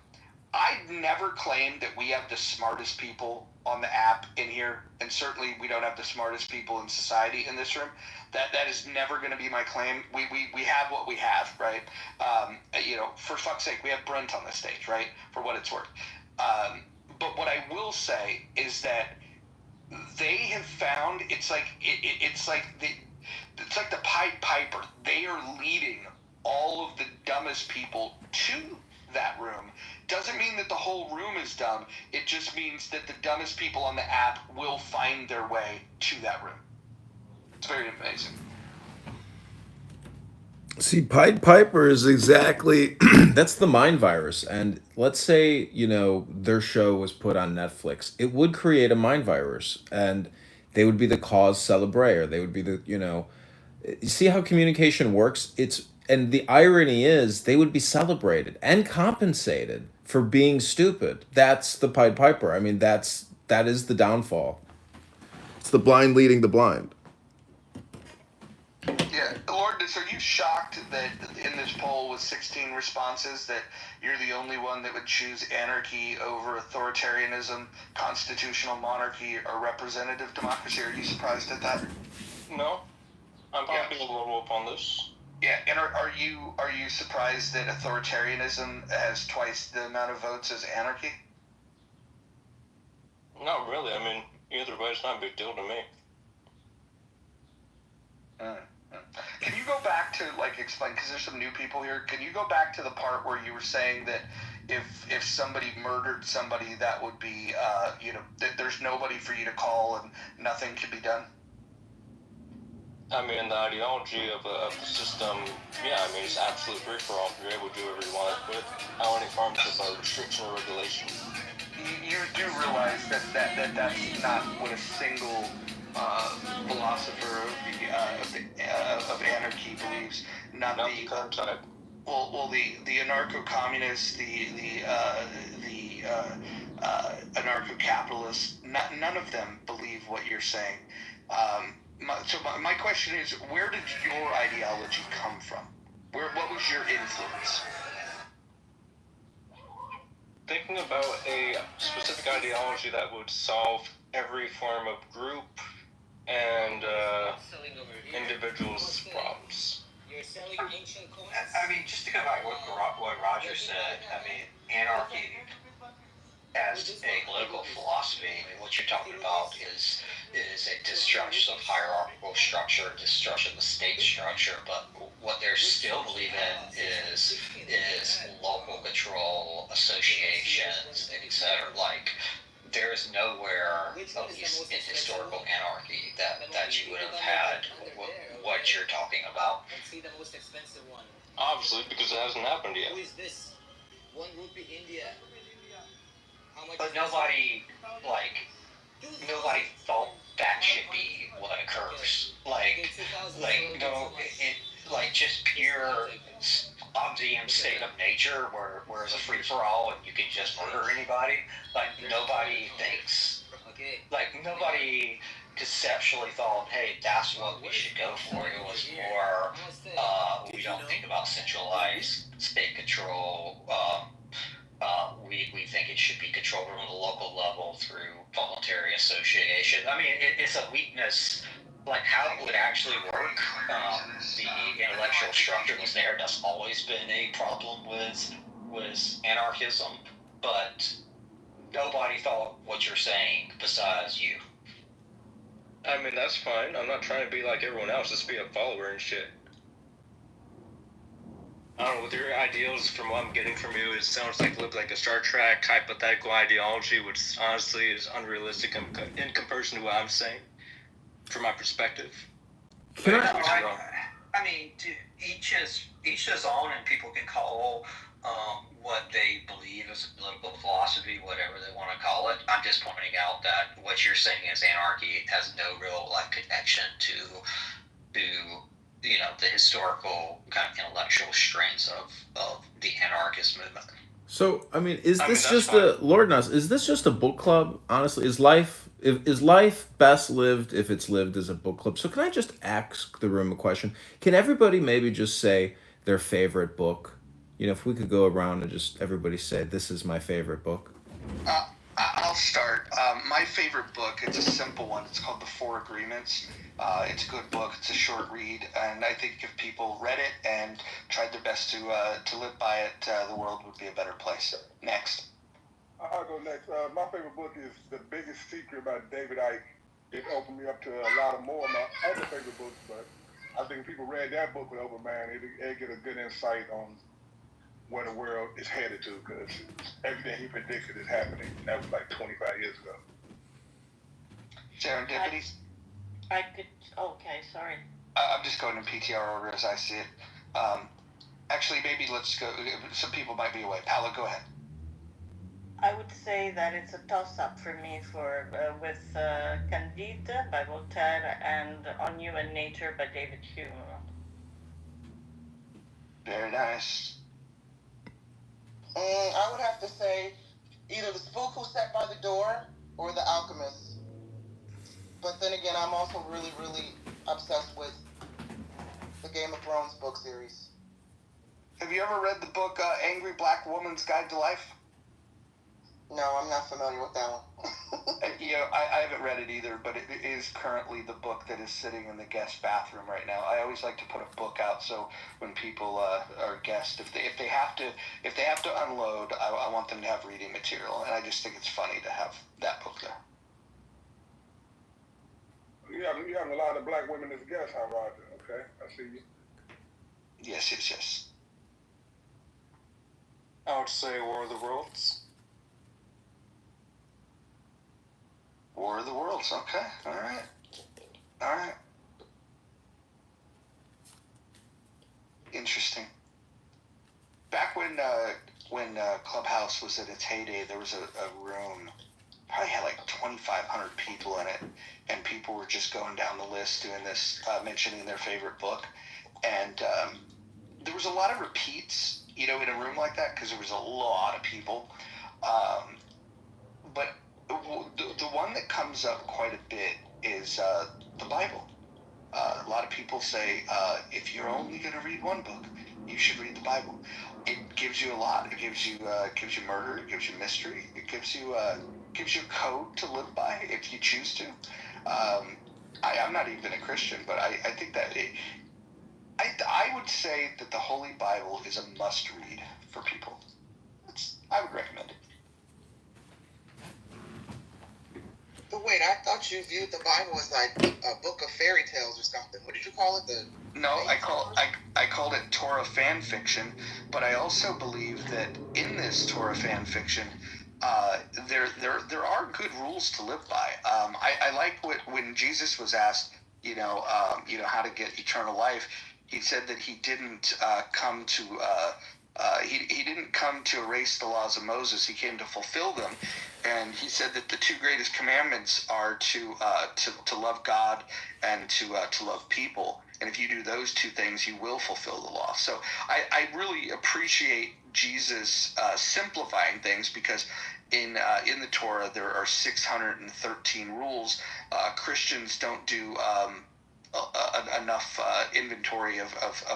I never claimed that we have the smartest people on the app in here, and certainly we don't have the smartest people in society in this room. That is never going to be my claim. We have what we have, right? For fuck's sake, we have Brent on the stage, right? For what it's worth. But what I will say is that they have found it's like the Pied Piper. They are leading all of the dumbest people to that room. Doesn't mean that the whole room is dumb. It just means that the dumbest people on the app will find their way to that room. It's very amazing. See, Pied Piper is exactly that's the mind virus. And let's say, their show was put on Netflix. It would create a mind virus, and they would be the cause celebre. They would be the, you see how communication works? And the irony is they would be celebrated and compensated for being stupid. That's the Pied Piper. I mean, that is the downfall. It's the blind leading the blind. Yeah, Lourdes, are you shocked that in this poll with 16 responses that you're the only one that would choose anarchy over authoritarianism, constitutional monarchy, or representative democracy? Are you surprised at that? No, I'm being a little up on this. Yeah, and are you surprised that authoritarianism has twice the amount of votes as anarchy? Not really. I mean, either way, it's not a big deal to me. Can you go back to, explain, because there's some new people here, can you go back to the part where you were saying that if somebody murdered somebody, that would be, that there's nobody for you to call and nothing can be done? I mean, the ideology of the system, it's absolute free-for-all. You're able to do whatever you want without any forms of restriction or regulation. You do realize that's not what a single philosopher of anarchy believes. Not the current type. Well, the anarcho-communists, the anarcho-capitalists, none of them believe what you're saying. So my question is, where did your ideology come from? What was your influence? Thinking about a specific ideology that would solve every form of group and individuals' problems. I mean, just to go back to what Roger said, anarchy as a political philosophy, what you're talking about is a destruction of hierarchical structure, destruction of the state structure, but what they're still believe in is local control, associations, etc. There is nowhere, at least in historical anarchy, that you would have had what you're talking about. Obviously, because it hasn't happened yet. But nobody thought that should be what occurs. Just pure obvious state of nature where it's a free-for-all and you can just murder anybody. Nobody thinks, nobody conceptually thought, hey, that's what we should go for. It was more, we don't think about centralized state control. We think it should be controlled on the local level through voluntary association. It's a weakness. How it would actually work, the intellectual structure was there. That's always been a problem with anarchism, but nobody thought what you're saying besides you. I mean, that's fine. I'm not trying to be like everyone else, just be a follower and shit. I don't know, with your ideals, from what I'm getting from you, it sounds like a Star Trek hypothetical ideology, which honestly is unrealistic in comparison to what I'm saying, from my perspective. Can I mean, each is his own, and people can call what they believe is political philosophy, whatever they want to call it. I'm just pointing out that what you're saying is anarchy has no real connection to the historical kind of intellectual strengths of the anarchist movement. So, I mean, is this just Lord knows, is this just a book club? Honestly, is life best lived if it's lived as a book club? So, can I just ask the room a question? Can everybody maybe just say their favorite book? You know, if we could go around and just everybody say, "This is my favorite book." I'll start. My favorite book, it's a simple one. It's called The Four Agreements. It's a good book. It's a short read, and I think if people read it and tried their best to live by it, the world would be a better place. Next. I'll go next. My favorite book is The Biggest Secret by David Icke. It opened me up to a lot of more of my other favorite books, but I think if people read that book with open mind, it'd get a good insight on where the world is headed to, because everything he predicted is happening. That was like 25 years ago. Serendipity? Okay, sorry. I'm just going in PTR order as I see it. Actually, maybe let's go. Some people might be away. Paolo, go ahead. I would say that it's a toss-up for me with Candide by Voltaire and On Human Nature by David Hume. Very nice. I would have to say either The Spook Who Sat by the Door or The Alchemist. But then again, I'm also really, really obsessed with the Game of Thrones book series. Have you ever read the book Angry Black Woman's Guide to Life? No, I'm not familiar with that one. I haven't read it either, but it is currently the book that is sitting in the guest bathroom right now. I always like to put a book out so when people are guests, if they have to unload, I want them to have reading material, and I just think it's funny to have that book there. You have a lot of black women as guests, huh, Roger? Okay, I see you. Yes. I would say War of the Worlds. War of the Worlds, okay. All right. Interesting. Back when Clubhouse was at its heyday, there was a room, probably had like 2,500 people in it, and people were just going down the list doing this, mentioning their favorite book. And there was a lot of repeats, in a room like that, because there was a lot of people. But the one that comes up quite a bit is the Bible. A lot of people say if you're only going to read one book, you should read the Bible. It gives you a lot. It gives you murder. It gives you mystery. It gives you a code to live by if you choose to. I'm not even a Christian, but I think that I would say that the Holy Bible is a must read for people. I would recommend it. But wait, I thought you viewed the Bible as like a book of fairy tales or something. What did you call it? No, I called it Torah fan fiction, but I also believe that in this Torah fan fiction, there are good rules to live by. I like when Jesus was asked, how to get eternal life. He said that he didn't come to he didn't come to erase the laws of Moses. He came to fulfill them. And he said that the two greatest commandments are to love God and to love people. And if you do those two things, you will fulfill the law. So I really appreciate Jesus simplifying things, because in the Torah there are 613 rules. Christians don't do enough inventory of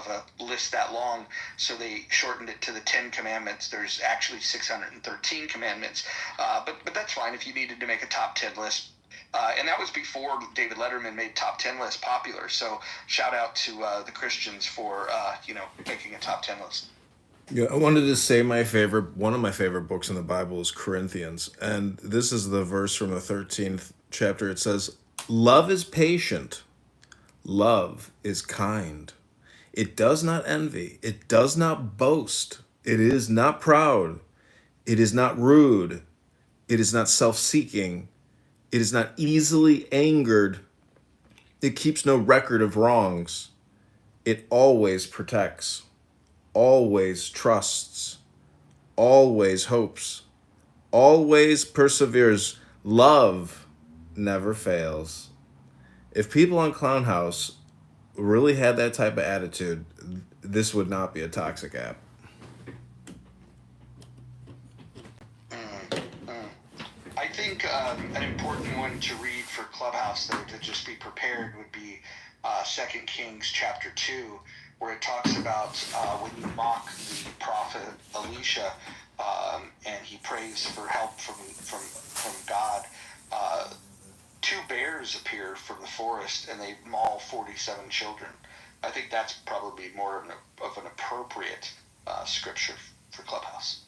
a list that long, so they shortened it to the 10 commandments. There's actually 613 commandments, but that's fine if you needed to make a top 10 list. And that was before David Letterman made top 10 lists popular. So shout out to the Christians for making a top 10 list. Yeah, I wanted to say one of my favorite books in the Bible is Corinthians, and this is the verse from the 13th chapter. It says, "Love is patient, love is kind. It does not envy, it does not boast, it is not proud, it is not rude, it is not self-seeking, it is not easily angered, it keeps no record of wrongs, it always protects, always trusts, always hopes, always perseveres. Love never fails." If people on Clown House really had that type of attitude, this would not be a toxic app. I think an important one to read for Clubhouse, though, to just be prepared, would be 2 Kings chapter 2, where it talks about when you mock the prophet Elisha, and he prays for help from God. 2 bears appear from the forest, and they maul 47 children. I think that's probably more of an appropriate scripture for Clubhouse.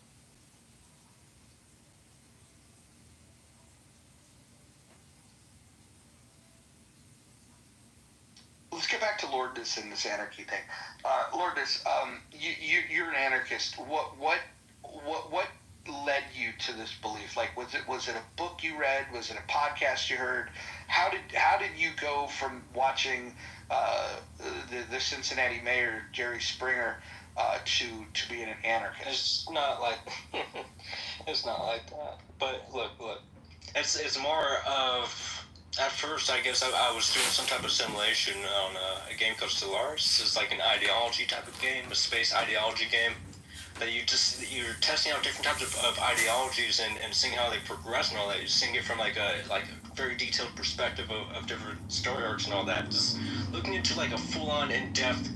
Let's get back to Lordness and this anarchy thing. Lordness, you're an anarchist. What led you to this belief? Like, was it a book you read? Was it a podcast you heard? How did you go from watching the Cincinnati mayor Jerry Springer to being an anarchist? It's not like it's not like that. But look, it's more of. At first, I guess I was doing some type of simulation on a game called Stellaris. It's like an ideology type of game, a space ideology game. That you're testing out different types of ideologies and seeing how they progress and all that. You're seeing it from like a very detailed perspective of different story arcs and all that. Just looking into like a full-on, in-depth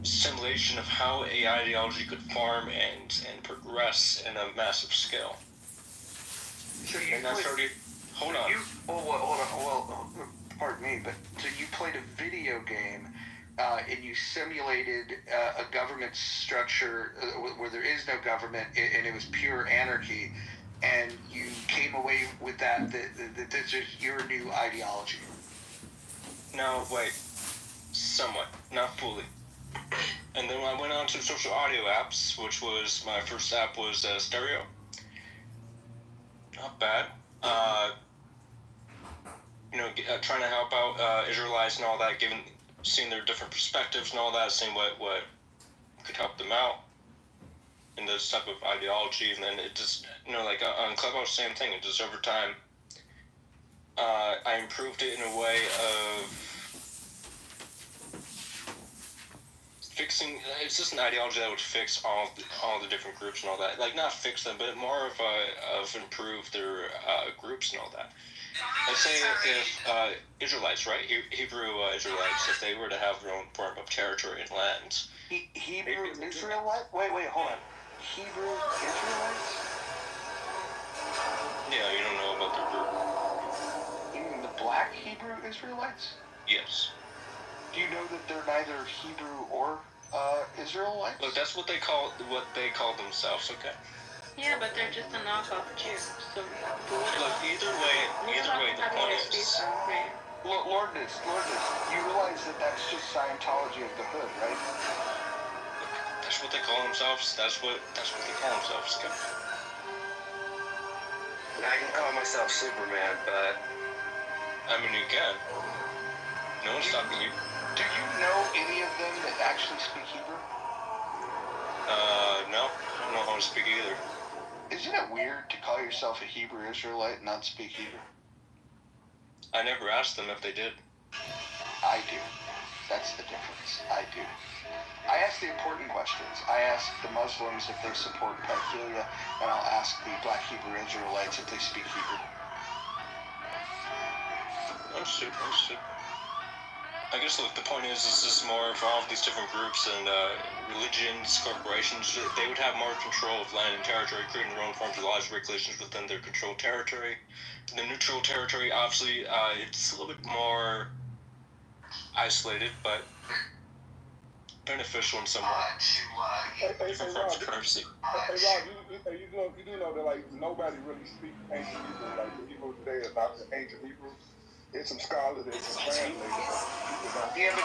simulation of how a ideology could form and progress in a massive scale. So you hold on. Well, pardon me, but so you played a video game and you simulated a government structure where there is no government and it was pure anarchy, and you came away with that this is your new ideology. No, wait. Somewhat. Not fully. And then I went on to social audio apps, which was my first app was Stereo. Not bad. Trying to help out Israelites and all that, seeing their different perspectives and all that, seeing what could help them out in this type of ideology. And then it just, on Clubhouse, same thing. It just over time, I improved it in a way of fixing. It's just an ideology that would fix all the different groups and all that. Like, not fix them, but more of improve their groups and all that. Let's say if Israelites, right? Hebrew Israelites, if they were to have their own form of territory and land. Hebrew Israelite? Wait, hold on. Hebrew Israelites? Yeah, you don't know about their group. You mean the black Hebrew Israelites? Yes. Do you know that they're neither Hebrew or Israelites? Look, that's what they call themselves, okay? Yeah, but they're just a knockoff Jew. So look, either way, the point is. Lordness, you realize that that's just Scientology of the hood, right? Look, that's what they call themselves. That's what they call themselves, okay? I can call myself Superman, but I mean, you can. No one's stopping you. Do you know any of them that actually speak Hebrew? No. I don't know how to speak either. Isn't it weird to call yourself a Hebrew Israelite and not speak Hebrew? I never asked them if they did. I do. That's the difference. I do. I ask the important questions. I ask the Muslims if they support pedophilia, and I'll ask the black Hebrew Israelites if they speak Hebrew. Understood. I guess, look, the point is this is more for all of these different groups and religions, corporations. They would have more control of land and territory, creating their own forms of laws and regulations within their controlled territory. The neutral territory, obviously, it's a little bit more isolated, but beneficial in some way. Different forms of courtesy. Hey, Rob, you do know that like nobody really speaks ancient Hebrew. Like the Hebrew today is not the ancient Hebrew. There's some scholars that can translate it, but people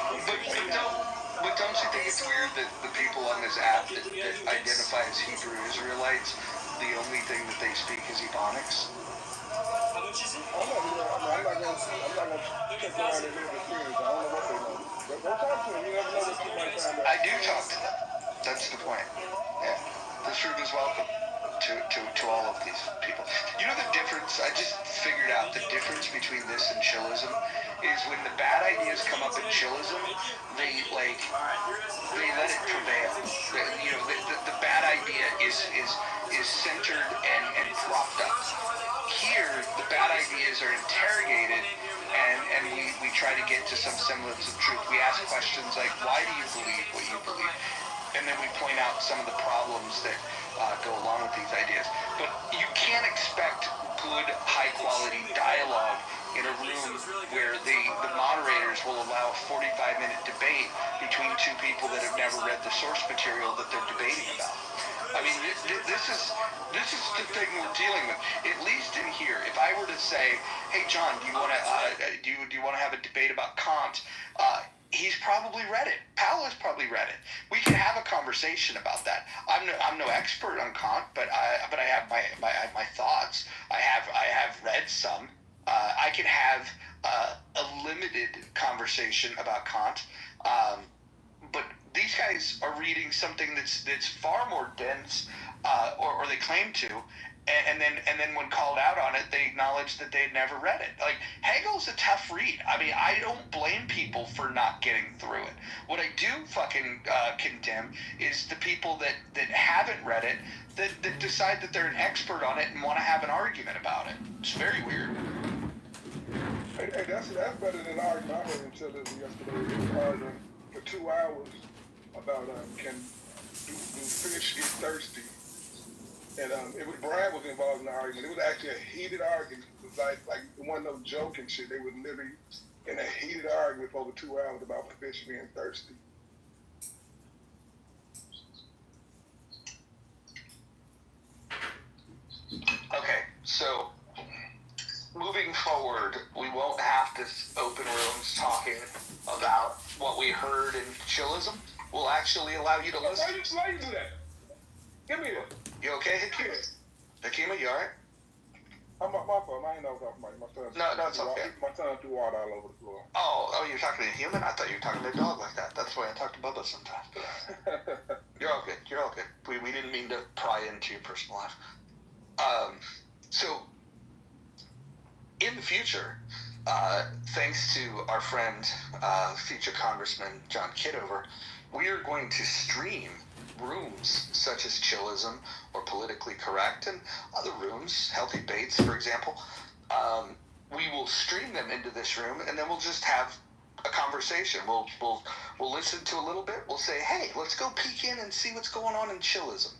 don't. Yeah, but don't you think it's weird that the people on this app that identify as Hebrew Israelites, the only thing that they speak is Ebonics? I'm not gonna check around their lived experience. I don't know what they know. But go talk to them. You never know what you might find out. I do talk to them. That's the point. Yeah, the truth is welcome to all of these people. You know the difference? I just figured out the difference between this and chillism is when the bad ideas come up in chillism, they let it prevail. The bad idea is centered and propped up. Here, the bad ideas are interrogated, and we try to get to some semblance of truth. We ask questions like, why do you believe what you believe? And then we point out some of the problems that go along with these ideas. But you can't expect good, high-quality dialogue in a room where the moderators will allow a 45-minute debate between two people that have never read the source material that they're debating about. I mean, this is the thing we're dealing with. At least in here, if I were to say, "Hey, John, do you want to have a debate about Kant?" He's probably read it. Paolo's probably read it. We can have a conversation about that. I'm no expert on Kant, but I have my thoughts. I have read some. I can have a limited conversation about Kant. But these guys are reading something that's far more dense, or they claim to, and then when called out on it, they acknowledge that they'd never read it. Like, Hegel's a tough read. I mean, I don't blame people for not getting through it. What I do fucking condemn is the people that haven't read it, that decide that they're an expert on it and want to have an argument about it. It's very weird. Hey, that's better than an argument. I heard him tell this yesterday. He was arguing for 2 hours about do fish get thirsty? And it was Brad was involved in the argument. It was actually a heated argument. It was like it wasn't no joking shit. They was literally in a heated argument for over 2 hours about fish being thirsty. Okay, so moving forward, we won't have to open rooms talking about what we heard in chillism. We'll actually allow you to listen. Why you do that? Give me that. You okay, Hakima? Hakima, you alright? My fault. I ain't know about my son. No, it's okay. My son threw water all over the floor. Oh, you're talking to a human? I thought you were talking to a dog like that. That's the way I talk to Bubba sometimes. You're all good. We didn't mean to pry into your personal life. So, in the future, thanks to our friend, future Congressman John Kitover, we are going to stream rooms such as chillism or politically correct and other rooms, healthy debates, for example. We will stream them into this room, and then we'll just have a conversation. We'll listen to a little bit. We'll say, hey, let's go peek in and see what's going on in chillism.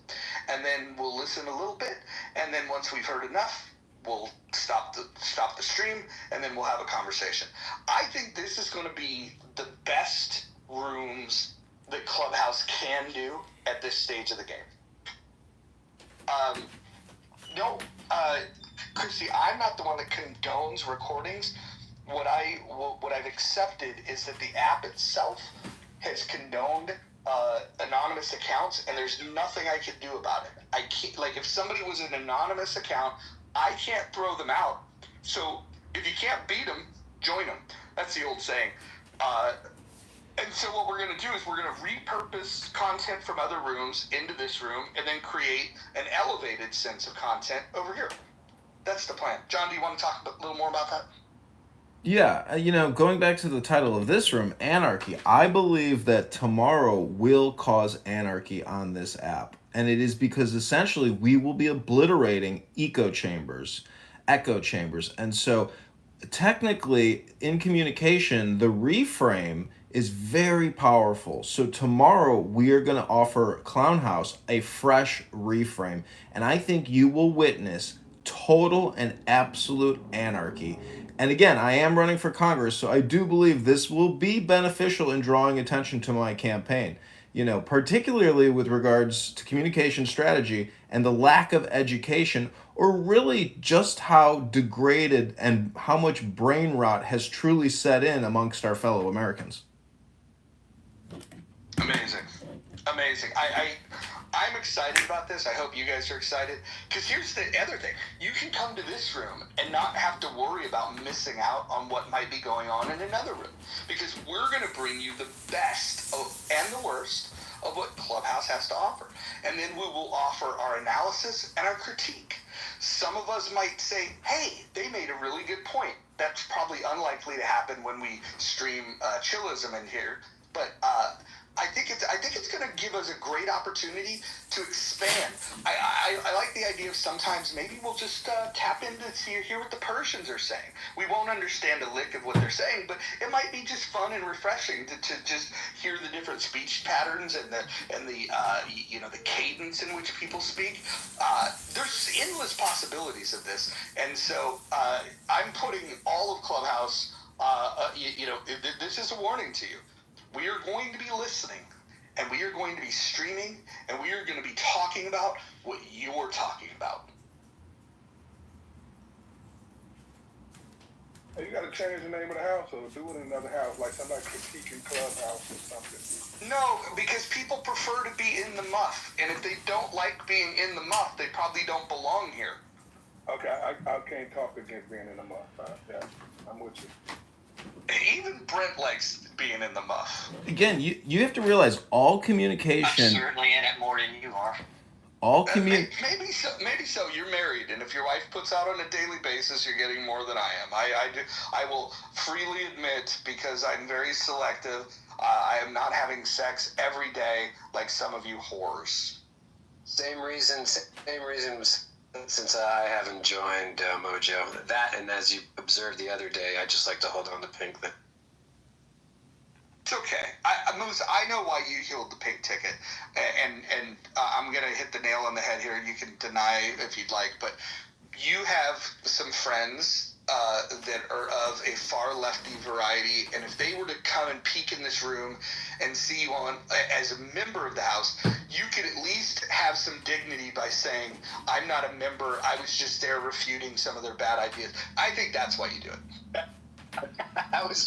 And then we'll listen a little bit, and then once we've heard enough, we'll stop the stream, and then we'll have a conversation. I think this is going to be the best rooms that Clubhouse can do at this stage of the game. Chrissy, I'm not the one that condones recordings. What I've accepted is that the app itself has condoned anonymous accounts, and there's nothing I can do about it. I can't, like, if somebody was an anonymous account, I can't throw them out. So if you can't beat them, join them. That's the old saying. And so what we're going to do is we're going to repurpose content from other rooms into this room and then create an elevated sense of content over here. That's the plan. John, do you want to talk a little more about that? Yeah, going back to the title of this room, Anarchy, I believe that tomorrow will cause anarchy on this app. And it is because essentially we will be obliterating echo chambers. And so technically in communication, the reframe is very powerful. So tomorrow we are going to offer Clown House a fresh reframe. And I think you will witness total and absolute anarchy. And again, I am running for Congress, so I do believe this will be beneficial in drawing attention to my campaign. Particularly with regards to communication strategy and the lack of education, or really just how degraded and how much brain rot has truly set in amongst our fellow Americans. Amazing. I'm excited about this. I hope you guys are excited. Because here's the other thing. You can come to this room and not have to worry about missing out on what might be going on in another room. Because we're going to bring you the best and the worst of what Clubhouse has to offer. And then we will offer our analysis and our critique. Some of us might say, hey, they made a really good point. That's probably unlikely to happen when we stream chillism in here. But I think it's going to give us a great opportunity to expand. I like the idea of sometimes maybe we'll just tap into hear what the Persians are saying. We won't understand a lick of what they're saying, but it might be just fun and refreshing to just hear the different speech patterns and the cadence in which people speak. There's endless possibilities of this, and so I'm putting all of Clubhouse. This is a warning to you. We are going to be listening, and we are going to be streaming, and we are going to be talking about what you're talking about. Hey, you got to change the name of the house or do it in another house, like somebody critiquing Clubhouse or something. No, because people prefer to be in the muff, and if they don't like being in the muff, they probably don't belong here. Okay, I can't talk against being in the muff. Yeah, I'm with you. Even Brent likes being in the muff. Again, you have to realize all communication. I'm certainly in it more than you are. Maybe so. You're married, and if your wife puts out on a daily basis, you're getting more than I am. I will freely admit, because I'm very selective, I am not having sex every day like some of you whores. Same reason since I haven't joined Mojo. That, and as you observed the other day, I just like to hold on to pink. It's okay. Moose, I know why you healed the pink ticket, and I'm going to hit the nail on the head here. You can deny if you'd like, but you have some friends that are of a far lefty variety, and if they were to come and peek in this room and see you on as a member of the House, you could at least have some dignity by saying, I'm not a member, I was just there refuting some of their bad ideas. I think that's why you do it. I was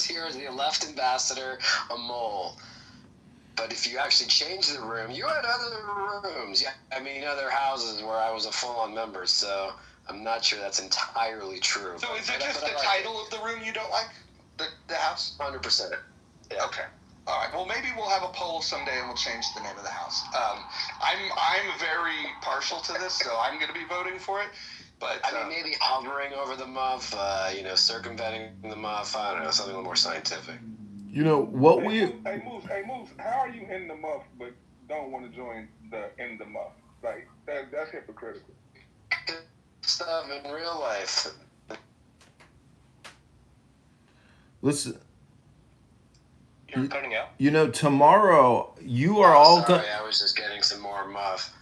here as the left ambassador, a mole. But if you actually change the room, you had other rooms. Yeah, I mean, other houses where I was a full-on member, so I'm not sure that's entirely true. So is it just the title of the room you don't like? The house? 100%. Yeah. Okay. All right. Well, maybe we'll have a poll someday and we'll change the name of the house. I'm very partial to this, so I'm going to be voting for it. But I mean, maybe hovering over the muff, circumventing the muff. I don't know, something a little more scientific. Hey, Moose, how are you in the muff but don't want to join the in the muff? Like that's hypocritical. Stuff in real life. Listen. You're cutting out. Tomorrow you are all Sorry, I was just getting some more muff.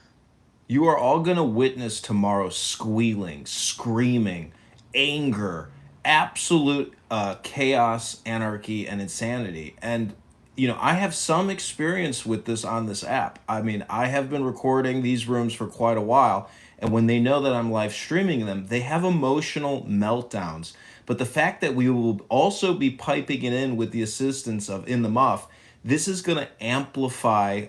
You are all going to witness tomorrow squealing, screaming, anger, absolute chaos, anarchy, and insanity. And, I have some experience with this on this app. I mean, I have been recording these rooms for quite a while. And when they know that I'm live streaming them, they have emotional meltdowns. But the fact that we will also be piping it in with the assistance of In the Muff, this is going to amplify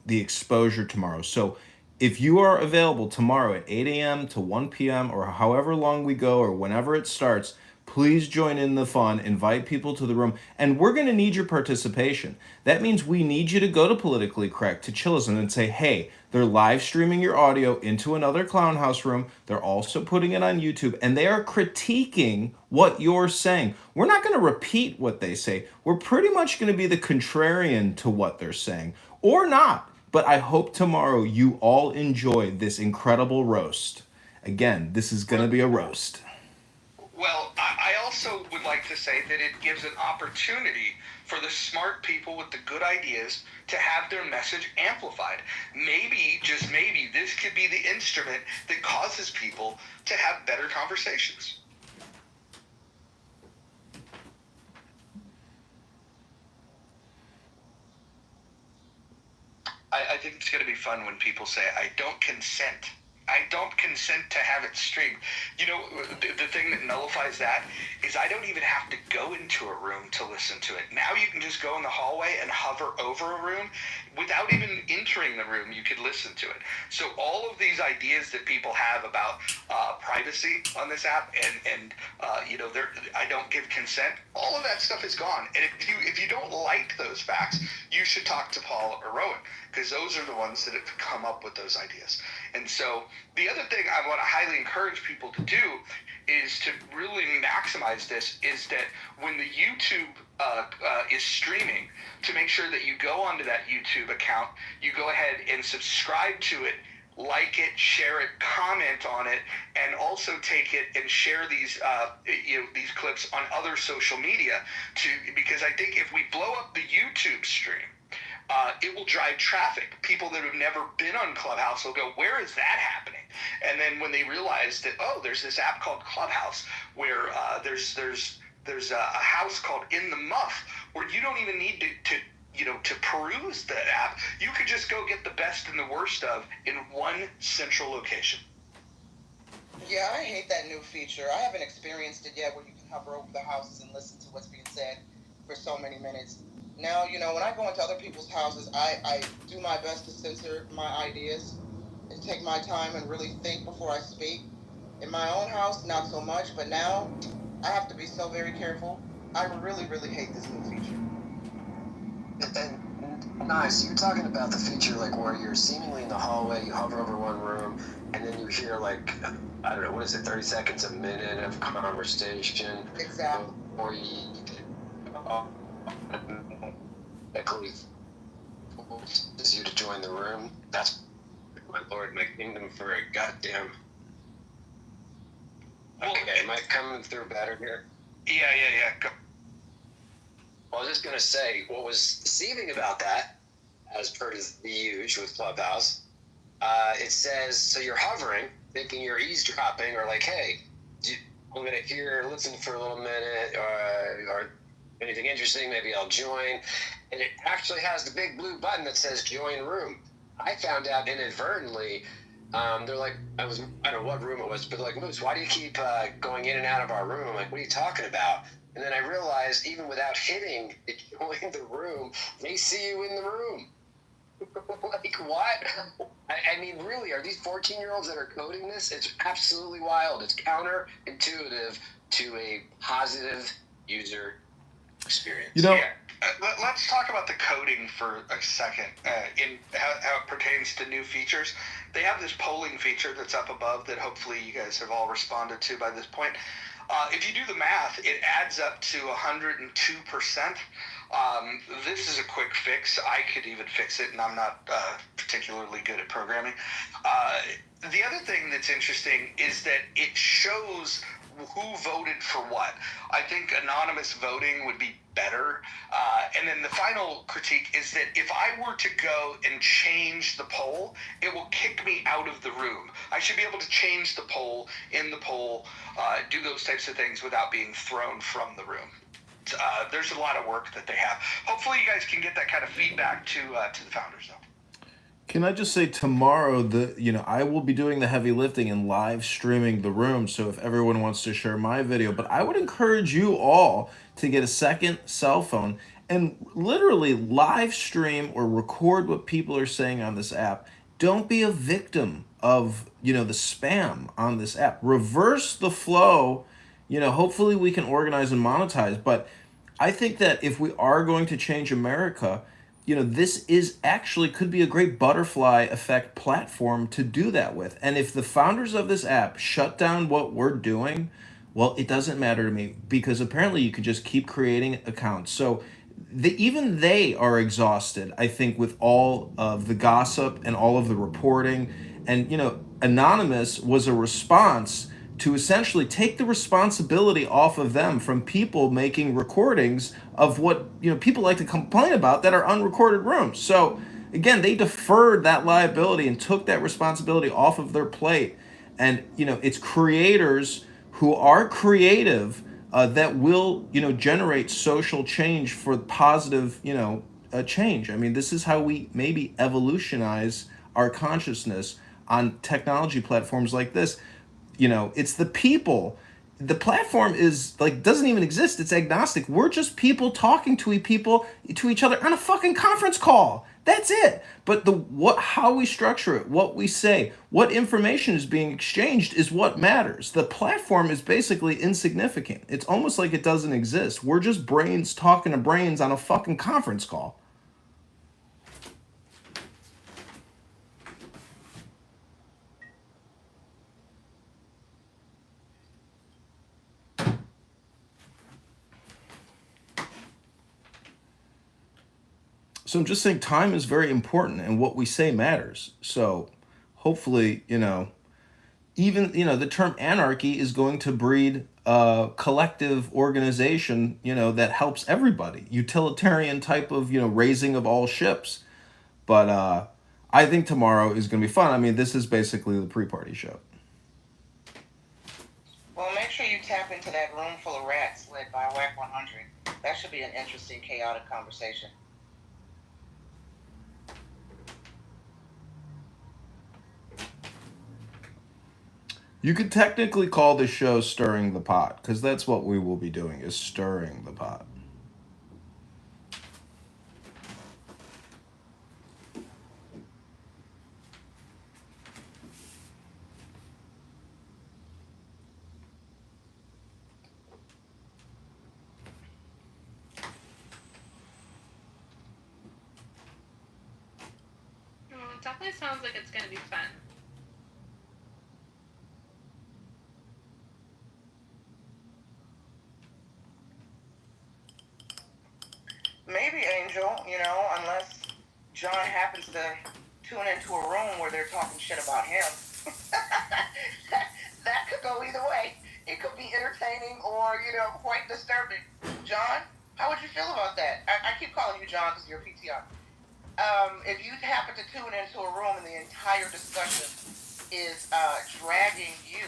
the exposure tomorrow. So if you are available tomorrow at 8 a.m. to 1 p.m. or however long we go or whenever it starts, please join in the fun, invite people to the room, and we're going to need your participation. That means we need you to go to Politically Correct, to Chillism, and say, hey, they're live streaming your audio into another clown house room. They're also putting it on YouTube, and they are critiquing what you're saying. We're not going to repeat what they say. We're pretty much going to be the contrarian to what they're saying, or not. But I hope tomorrow you all enjoy this incredible roast. Again, this is going to be a roast. Well, I also would like to say that it gives an opportunity for the smart people with the good ideas to have their message amplified. Maybe, just maybe, this could be the instrument that causes people to have better conversations. it's going to be fun when people say, I don't consent. I don't consent to have it streamed. You know, the thing that nullifies that is I don't even have to go into a room to listen to it. Now you can just go in the hallway and hover over a room. Without even entering the room, you could listen to it. So all of these ideas that people have about privacy on this app and you know, I don't give consent, all of that stuff is gone. And if you don't like those facts, you should talk to Paul or Rowan, because those are the ones that have come up with those ideas. And so the other thing I want to highly encourage people to do is to really maximize this, is that when the YouTube is streaming, to make sure that you go onto that YouTube account, you go ahead and subscribe to it, like it, share it, comment on it, and also take it and share these these clips on other social media because I think if we blow up the YouTube stream, it will drive traffic. People that have never been on Clubhouse will go, where is that happening? And then when they realize that, oh, there's this app called Clubhouse where there's a house called In the Muff where you don't even need to peruse that app. You could just go get the best and the worst of in one central location. Yeah, I hate that new feature. I haven't experienced it yet where you can hover over the houses and listen to what's being said for so many minutes. Now, you know, when I go into other people's houses, I do my best to censor my ideas and take my time and really think before I speak. In my own house, not so much, but now I have to be so very careful. I really, really hate this new feature. And nice, you're talking about the feature like where you're seemingly in the hallway, you hover over one room, and then you hear like, I don't know, what is it, 30 seconds, a minute of conversation. Exactly. Or you forces you to join the room. That's my lord, my kingdom for a goddamn. Okay, am I coming through better here? Yeah. Go. I was just going to say, what was deceiving about that, as per the huge with Clubhouse, it says, so you're hovering, thinking you're eavesdropping, or like, hey, I'm going to listen for a little minute, or anything interesting, maybe I'll join. And it actually has the big blue button that says join room. I found out inadvertently, they're like, I don't know what room it was, but like, Moose, why do you keep going in and out of our room? I'm like, what are you talking about? And then I realized, even without hitting join the room, they see you in the room. Like, what? I mean, really, are these 14-year-olds that are coding this? It's absolutely wild. It's counterintuitive to a positive user experience. You know, let's talk about the coding for a second in how it pertains to new features. They have this polling feature that's up above that hopefully you guys have all responded to by this point. If you do the math, it adds up to 102%. This is a quick fix. I could even fix it, and I'm not particularly good at programming. The other thing that's interesting is that it shows who voted for what. I think anonymous voting would be better. And then the final critique is that if I were to go and change the poll, it will kick me out of the room. I should be able to change the poll, in the poll, do those types of things without being thrown from the room. There's a lot of work that they have. Hopefully you guys can get that kind of feedback to the founders, though. Can I just say tomorrow, I will be doing the heavy lifting and live streaming the room. So if everyone wants to share my video, but I would encourage you all to get a second cell phone and literally live stream or record what people are saying on this app. Don't be a victim of, the spam on this app. Reverse the flow. Hopefully we can organize and monetize. But I think that if we are going to change America, this is actually could be a great butterfly effect platform to do that with. And if the founders of this app shut down what we're doing, well, it doesn't matter to me because apparently you could just keep creating accounts. So even they are exhausted, I think, with all of the gossip and all of the reporting. And, Anonymous was a response to essentially take the responsibility off of them from people making recordings of what people like to complain about that are unrecorded rooms. So again, they deferred that liability and took that responsibility off of their plate. And it's creators who are creative that will generate social change for positive change. I mean, this is how we maybe evolutionize our consciousness on technology platforms like this. You know, it's the people. The platform is like doesn't even exist. It's agnostic. We're just people talking to each other on a fucking conference call. That's it. But how we structure it, what we say, what information is being exchanged is what matters. The platform is basically insignificant. It's almost like it doesn't exist. We're just brains talking to brains on a fucking conference call. So I'm just saying time is very important and what we say matters. So hopefully, even, the term anarchy is going to breed a collective organization, that helps everybody. Utilitarian type of, raising of all ships. But I think tomorrow is going to be fun. I mean, this is basically the pre-party show. Well, make sure you tap into that room full of rats led by WAC 100. That should be an interesting, chaotic conversation. You could technically call the show Stirring the Pot, because that's what we will be doing, is stirring the pot. Well, it definitely sounds like it's going to be fun. Maybe, Angel, unless John happens to tune into a room where they're talking shit about him. that could go either way. It could be entertaining or, quite disturbing. John, how would you feel about that? I keep calling you John because you're a PTR. If you happen to tune into a room and the entire discussion is dragging you.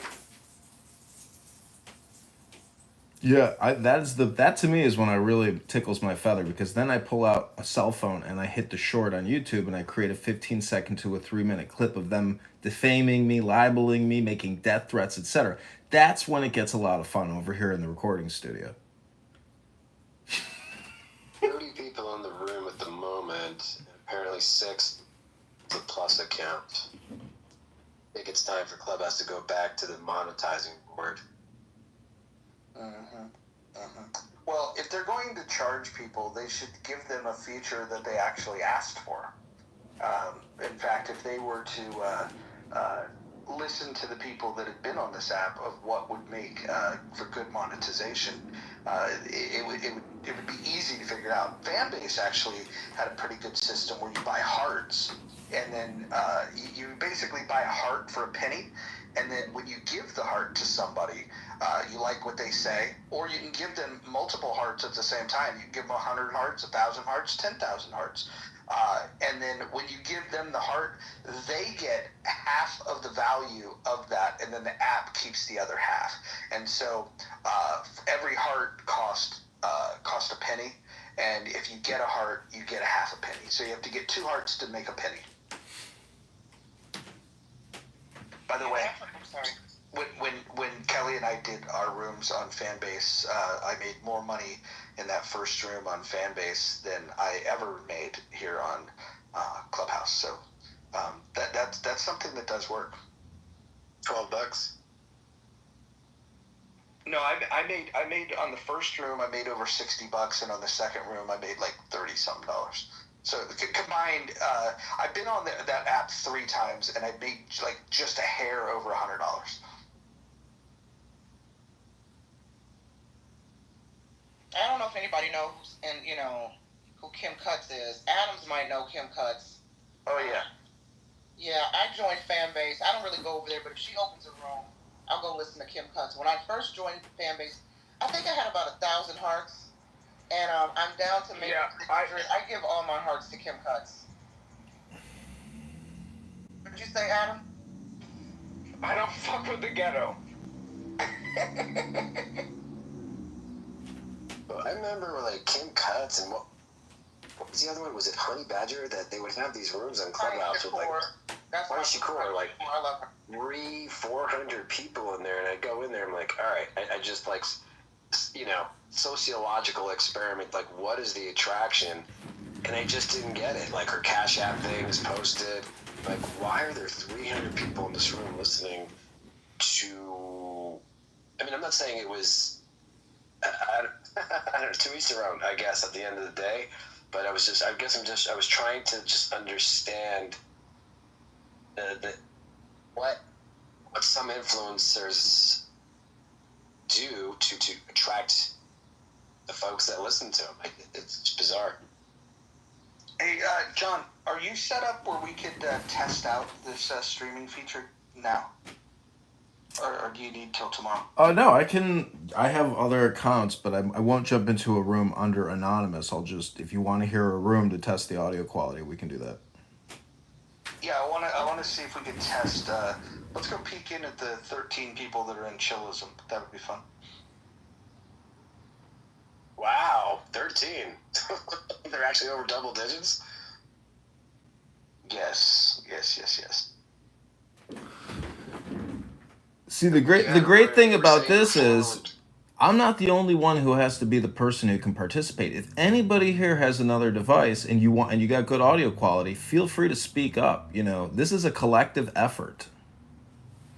Yeah, that to me is when I really tickles my feather, because then I pull out a cell phone and I hit the short on YouTube and I create a 15-second to a 3-minute clip of them defaming me, libeling me, making death threats, etc. That's when it gets a lot of fun over here in the recording studio. 30 people in the room at the moment, and apparently 6 is a plus account. I think it's time for Clubhouse to go back to the monetizing board. Well, if they're going to charge people, they should give them a feature that they actually asked for. In fact, if they were to listen to the people that had been on this app of what would make for good monetization, it would be easy to figure out. Fanbase actually had a pretty good system where you buy hearts, and then you basically buy a heart for a penny. And then when you give the heart to somebody, you like what they say, or you can give them multiple hearts at the same time. You can give them 100 hearts, 1,000 hearts, 10,000 hearts. And then when you give them the heart, they get half of the value of that, and then the app keeps the other half. And so every heart cost a penny, and if you get a heart, you get a half a penny. So you have to get 2 hearts to make a penny. By the way, when Kelly and I did our rooms on Fanbase, I made more money in that first room on Fanbase than I ever made here on Clubhouse. So that's something that does work. $12. No, I made on the first room I made over $60, and on the second room I made like $30-something. So combined, I've been on that app 3 times, and I made like just a hair over $100. I don't know if anybody knows, and who Kim Cutts is. Adams might know Kim Cutts. Oh yeah. Yeah, I joined Fanbase. I don't really go over there, but if she opens a room, I'll go listen to Kim Cutts. When I first joined Fanbase, I think I had about 1,000 hearts. And I'm down to maybe 600. I give all my hearts to Kim Cutts. What did you say, Adam? I don't fuck with the ghetto. I remember like Kim Cutts and what was the other one? Was it Honey Badger? That they would have these rooms on Clubhouse with like Honey Shakur, like 300-400 people in there, and I'd go in there. I'm like, all right, I just like, sociological experiment. Like, what is the attraction? And I just didn't get it. Like, her Cash App thing is posted. Like, why are there 300 people in this room listening to? I mean, I'm not saying it was. I don't know, to each their own, I guess, at the end of the day. But I was trying to just understand what some influencers do to attract the folks that listen to them. It's bizarre. Hey, John, are you set up where we could test out this streaming feature now? Or do you need till tomorrow? No, I have other accounts, but I won't jump into a room under anonymous. I'll just, if you want to hear a room to test the audio quality, we can do that. Yeah, I want to see if we can test. Let's go peek in at the 13 people that are in Chillism. That would be fun. Wow, 13. They're actually over double digits? Yes. See, the great thing about this is I'm not the only one who has to be the person who can participate. If anybody here has another device and you got good audio quality, feel free to speak up. This is a collective effort.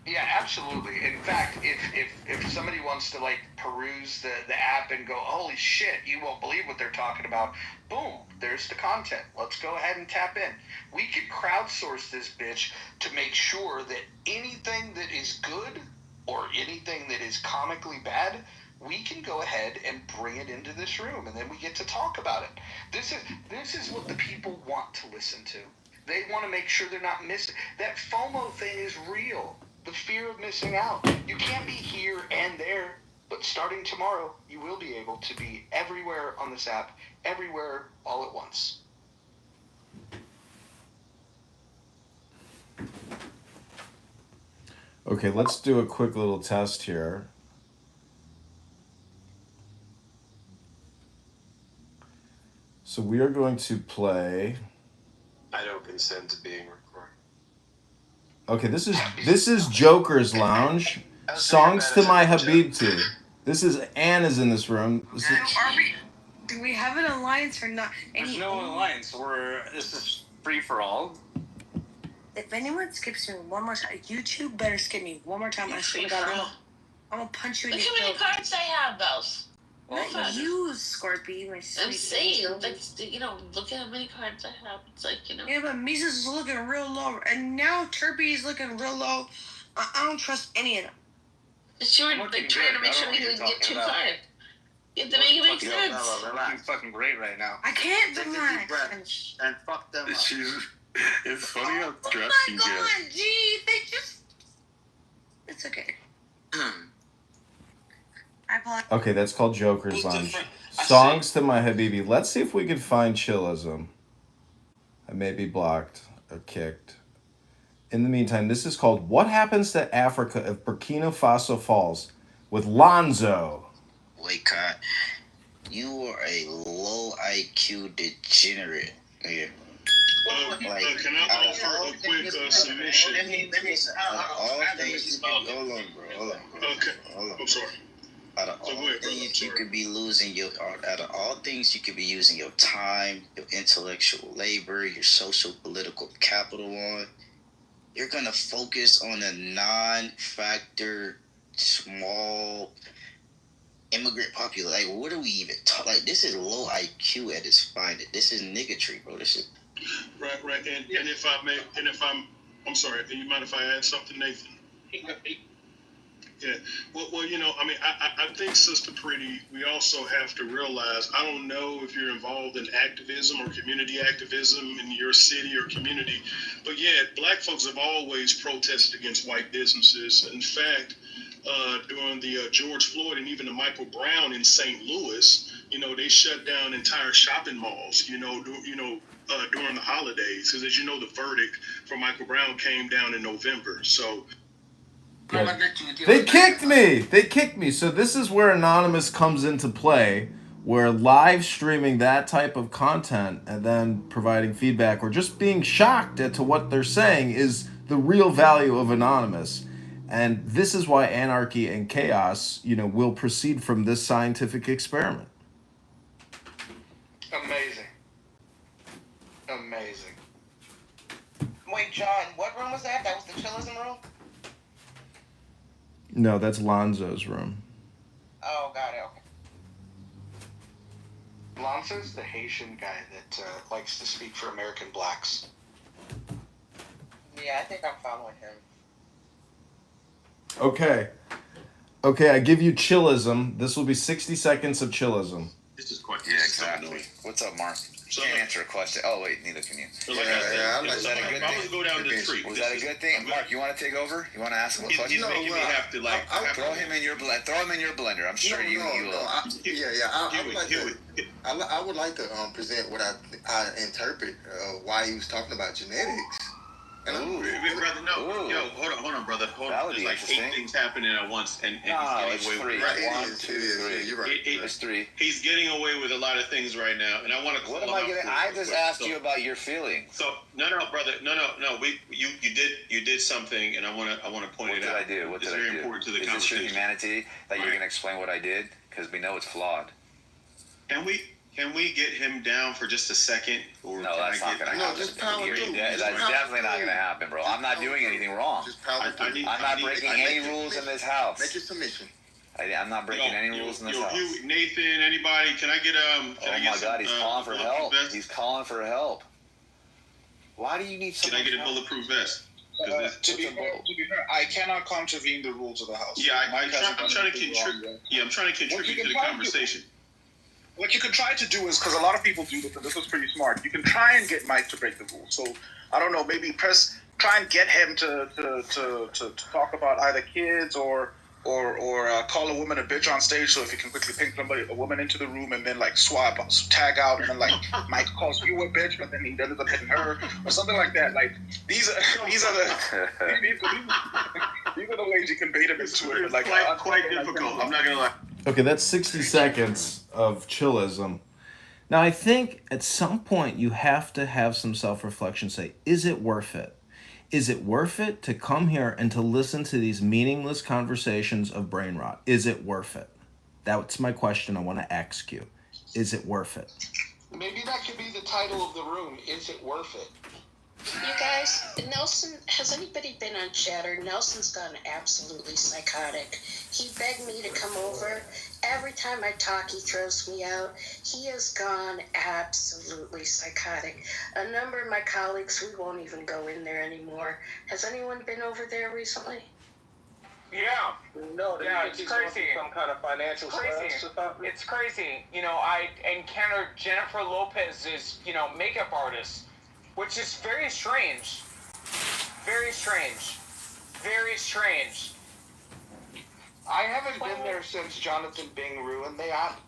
Yeah, absolutely. In fact, if somebody wants to like peruse the app and go, holy shit, you won't believe what they're talking about, boom, there's the content. Let's go ahead and tap in. We could crowdsource this bitch to make sure that anything that is good or anything that is comically bad, we can go ahead and bring it into this room, and then we get to talk about it. This is what the people want to listen to. They want to make sure they're not missing. That FOMO thing is real. The fear of missing out. You can't be here and there, but starting tomorrow, you will be able to be everywhere on this app, everywhere, all at once. Okay, let's do a quick little test here. So we are going to play. I don't consent to being recorded. Okay, this is Joker's Lounge. Songs to my Habibti. This is Anne is in this room. Do we have an alliance or not? There's no alliance. This is free for all. If anyone skips me one more time, YouTube better skip me one more time. I swear to God, I'm gonna punch you in Look your how many throat. cards I have, though. Not you, Scorpy, my sweet. I'm saying, look at how many cards I have. It's like, Yeah, but Mises is looking real low, and now Turpy is looking real low. I don't trust any of them. But you're trying to make sure we can get 2 cards. You have to make it make sense. You're looking fucking great right now. I can't relax. And fuck them up. It's funny how dressed Oh my God, gee, they just... It's okay. Okay, that's called Joker's Lounge. Songs to my Habibi. Let's see if we can find Chillism. I may be blocked or kicked. In the meantime, this is called What Happens to Africa if Burkina Faso Falls with Lonzo. Boycott. You are a low IQ degenerate. Yeah. Can I offer a quick submission? All things you can be, hold on, bro. Okay. I'm sorry. Out of all things you could be using your time, your intellectual labor, your social political capital on. You're gonna focus on a non-factor, small immigrant population. Like, what are we even talking? Like, this is low IQ at its finest. This is niggatry, bro. This is Right. And if I may, I'm sorry. Do you mind if I add something, Nathan? Yeah. Well, I think, Sister Pretty, we also have to realize, I don't know if you're involved in activism or community activism in your city or community, but yeah, black folks have always protested against white businesses. In fact, during the George Floyd and even the Michael Brown in St. Louis, they shut down entire shopping malls, during the holidays, because as you know, the verdict for Michael Brown came down in November. So They kicked me. So this is where Anonymous comes into play. where live streaming that type of content and then providing feedback or just being shocked at to what they're saying is the real value of anonymous. And this is why anarchy and chaos, will proceed from this scientific experiment. Amazing. Amazing. Wait, John, what room was that? That was the chillism room? No, that's Lonzo's room. Oh, got it, okay. Lonzo's the Haitian guy that likes to speak for American blacks. Yeah, I think I'm following him. Okay, I give you chillism. This will be 60 seconds of chillism. This is quite. Yeah, exactly. What's up, Mark? So, Can't answer a question. Oh wait, neither can you. So like I said, Was that a good thing? Go down the street. Was that a good thing? Mark, you want to take over? You want to ask him a question? He's making me have to like. Throw him in your blender. I'm sure you will. I would like to present what I interpret why he was talking about genetics. And brother, no, yo, hold on, brother, hold on. There's like 8 things happening at once, and he's getting away with it. 1, 2, 3. You're right. It's 3. He's getting away with a lot of things right now, and I want to. What am I getting? I just asked you about your feelings. So no, brother, no. You did something, and I want to point it out. What did I do? It's very important to the conversation. Is this your humanity that you're going to explain what I did? Because we know it's flawed. Can we get him down for just a second? Or no, that's not going to happen. That's definitely not going to happen, bro. I'm not doing anything wrong. I'm not breaking any rules in this house. Make your submission. I'm not breaking any rules in this house. Nathan, anybody? Can I get oh my God, he's calling for help. He's calling for help. Why do you need Can I get a bulletproof vest? To be fair, I cannot contravene the rules of the house. Yeah, I'm trying to contribute. Yeah, I'm trying to contribute to the conversation. What you can try to do is, because a lot of people do this, and this was pretty smart, you can try and get Mike to break the rules. So, I don't know, maybe try and get him to talk about either kids or call a woman a bitch on stage. So if you can quickly ping a woman into the room and then like tag out, and then like Mike calls you a bitch, but then he ends up hitting her or something like that. Like these are the ways you can bait him into it. Like quite difficult. I'm not gonna lie. Okay, that's 60 seconds of chillism. Now, I think at some point you have to have some self-reflection. Say, is it worth it? Is it worth it to come here and to listen to these meaningless conversations of brain rot? Is it worth it? That's my question I want to ask you. Is it worth it? Maybe that could be the title of the room. Is it worth it? You guys, Nelson, has anybody been on Chatter? Nelson's gone absolutely psychotic. He begged me to come over. Every time I talk, he throws me out. He has gone absolutely psychotic. A number of my colleagues, we won't even go in there anymore. Has anyone been over there recently? Yeah. No, it's crazy. Some kind of financial stress. It's crazy. I encountered Jennifer Lopez's, makeup artist, which is very strange. Very strange. Very strange. I haven't been there since Jonathan Bing ruined the app.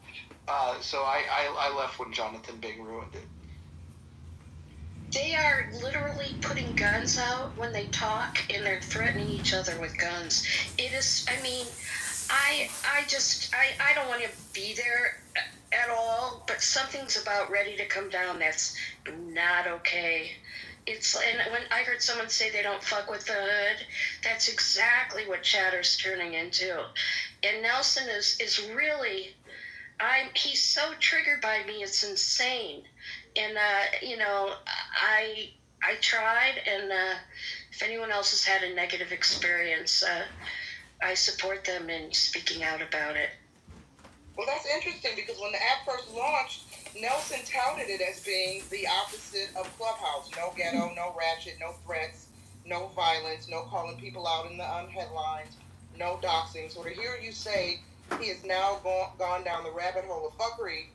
So I left when Jonathan Bing ruined it. They are literally putting guns out when they talk, and they're threatening each other with guns. It is, I don't want to be there at all, but something's about ready to come down that's not okay. And when I heard someone say they don't fuck with the hood, that's exactly what Chatter's turning into. And Nelson is really, he's so triggered by me, it's insane. And, I tried, and if anyone else has had a negative experience, I support them in speaking out about it. Well, that's interesting, because when the app first launched, Nelson touted it as being the opposite of Clubhouse. No ghetto, no ratchet, no threats, no violence, no calling people out in the headlines, no doxing. So to hear you say he has now gone down the rabbit hole of fuckery,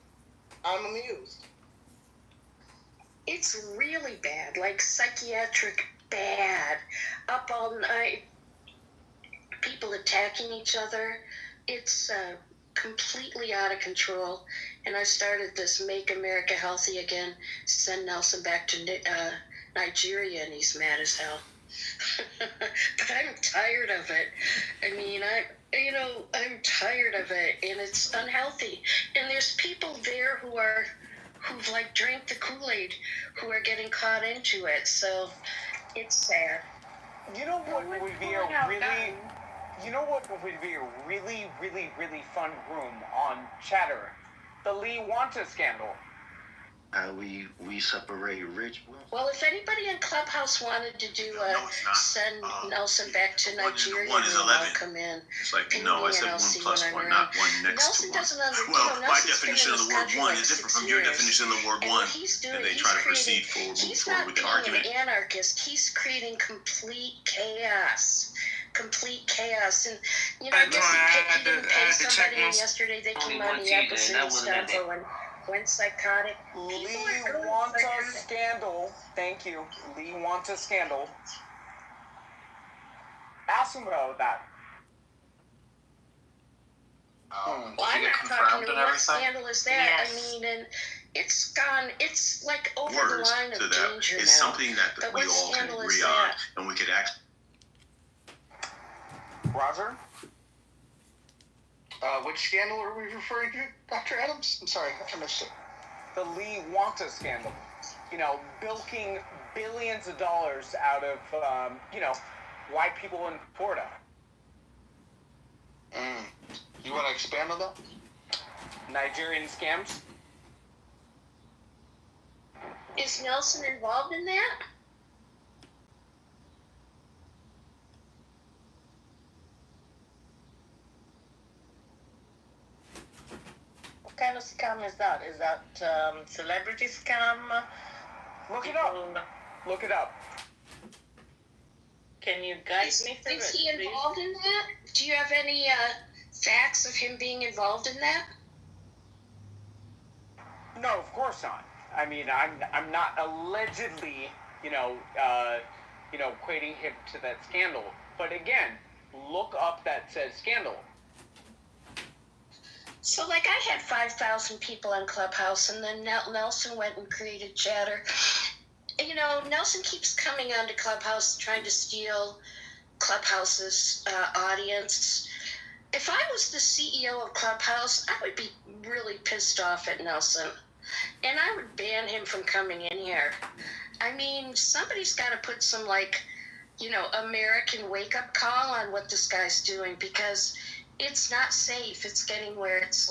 I'm amused. It's really bad, like psychiatric bad. Up all night, people attacking each other. It's completely out of control. And I started this Make America Healthy Again, send Nelson back to Nigeria, and he's mad as hell. But I'm tired of it. I mean, I'm tired of it, and it's unhealthy. And there's people there who've like drank the Kool-Aid, who are getting caught into it. So it's sad. You know what would be a really, really, really fun room on Chatter? The Lee Wanta scandal. We separate rich. Well, if anybody in Clubhouse wanted to do send Nelson back to Nigeria, I'll come in. It's like, no, I said 1 + 1, not 1 next Nelson to 1. doesn't understand. Well, my definition of the word one is different from your definition of the word one. And they try to proceed forward with the argument. He's not being an anarchist. He's creating complete chaos. And, I guess he didn't pay somebody, and yesterday they came on the episode and stuff, or went psychotic. Lee Wanta scandal. Thank you. Lee Wanta scandal. Ask him about that. Well, I'm not talking to what scandal is that. Yes. I mean, and it's like over the line of danger now. It's something that we all can agree on, and we could act. Roger? Which scandal are we referring to, Dr. Adams? I'm sorry, I missed it. The Lee Wanta scandal. Bilking billions of dollars out of, white people in Florida. You want to expand on that? Nigerian scams? Is Nelson involved in that? What kind of scam is that? Is that celebrity scam? Look it up. Look it up. Can you guide me through it? Is he involved in that? Do you have any facts of him being involved in that? No, of course not. I mean, I'm not allegedly, equating him to that scandal. But again, look up that says scandal. So, I had 5,000 people on Clubhouse, and then Nelson went and created Chatter. Nelson keeps coming onto Clubhouse trying to steal Clubhouse's audience. If I was the CEO of Clubhouse, I would be really pissed off at Nelson. And I would ban him from coming in here. I mean, somebody's got to put some, American wake-up call on what this guy's doing, because it's not safe. It's getting where it's,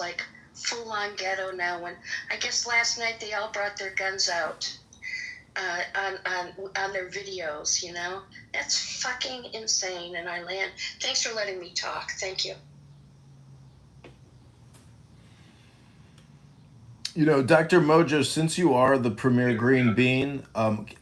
full-on ghetto now. And I guess last night they all brought their guns out on their videos, That's fucking insane, and I land. Thanks for letting me talk. Thank you. Dr. Mojo, since you are the premier green bean,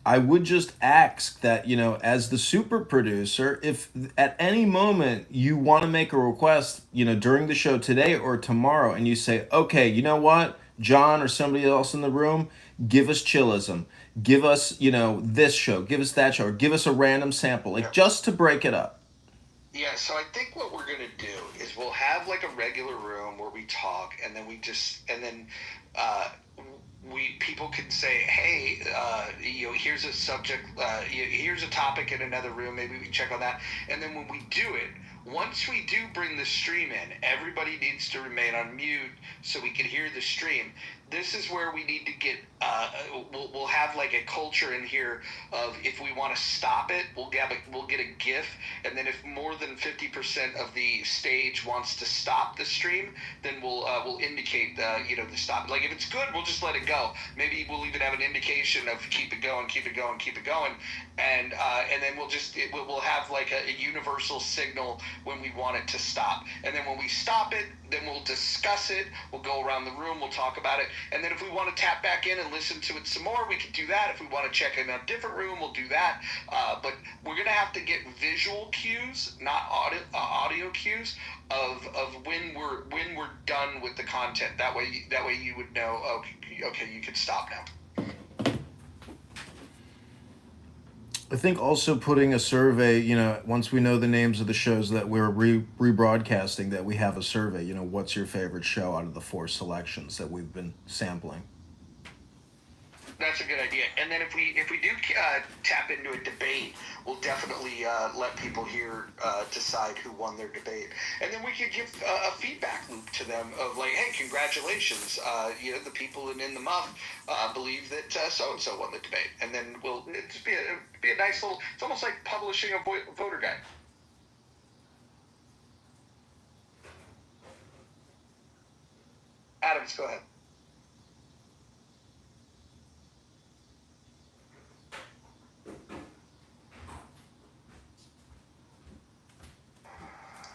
I would just ask that, as the super producer, if at any moment you want to make a request, during the show today or tomorrow, and you say, okay, you know what, John or somebody else in the room, give us chillism, give us, this show, give us that show, or give us a random sample, just to break it up. Yeah, so I think what we're going to do is we'll have a regular room where we talk, and then people can say, hey, here's a subject, here's a topic in another room, maybe we can check on that. And then when we do it, once we do bring the stream in, everybody needs to remain on mute so we can hear the stream. This is where we need to get, we'll have a culture in here of, if we want to stop it, we'll get a GIF, and then if more than 50% of the stage wants to stop the stream, then we'll indicate the stop. If it's good, we'll just let it go. Maybe we'll even have an indication of keep it going, and then we'll have a universal signal when we want it to stop. And then when we stop it, then we'll discuss it, we'll go around the room, we'll talk about it, and then if we want to tap back in and listen to it some more, we can do that. If we want to check in a different room, we'll do that. But we're going to have to get visual cues, not audio cues, of when we're done with the content. That way you would know, okay, you can stop now. I think also putting a survey, once we know the names of the shows that we're rebroadcasting, that we have a survey, what's your favorite show out of the 4 selections that we've been sampling? That's a good idea. And then if we do tap into a debate, we'll definitely let people here decide who won their debate, and then we could give a feedback loop to them of like, hey, congratulations, the people in the muff believe that so and so won the debate, and then we'll just be a nice little. It's almost like publishing a voter guide. Adams, go ahead.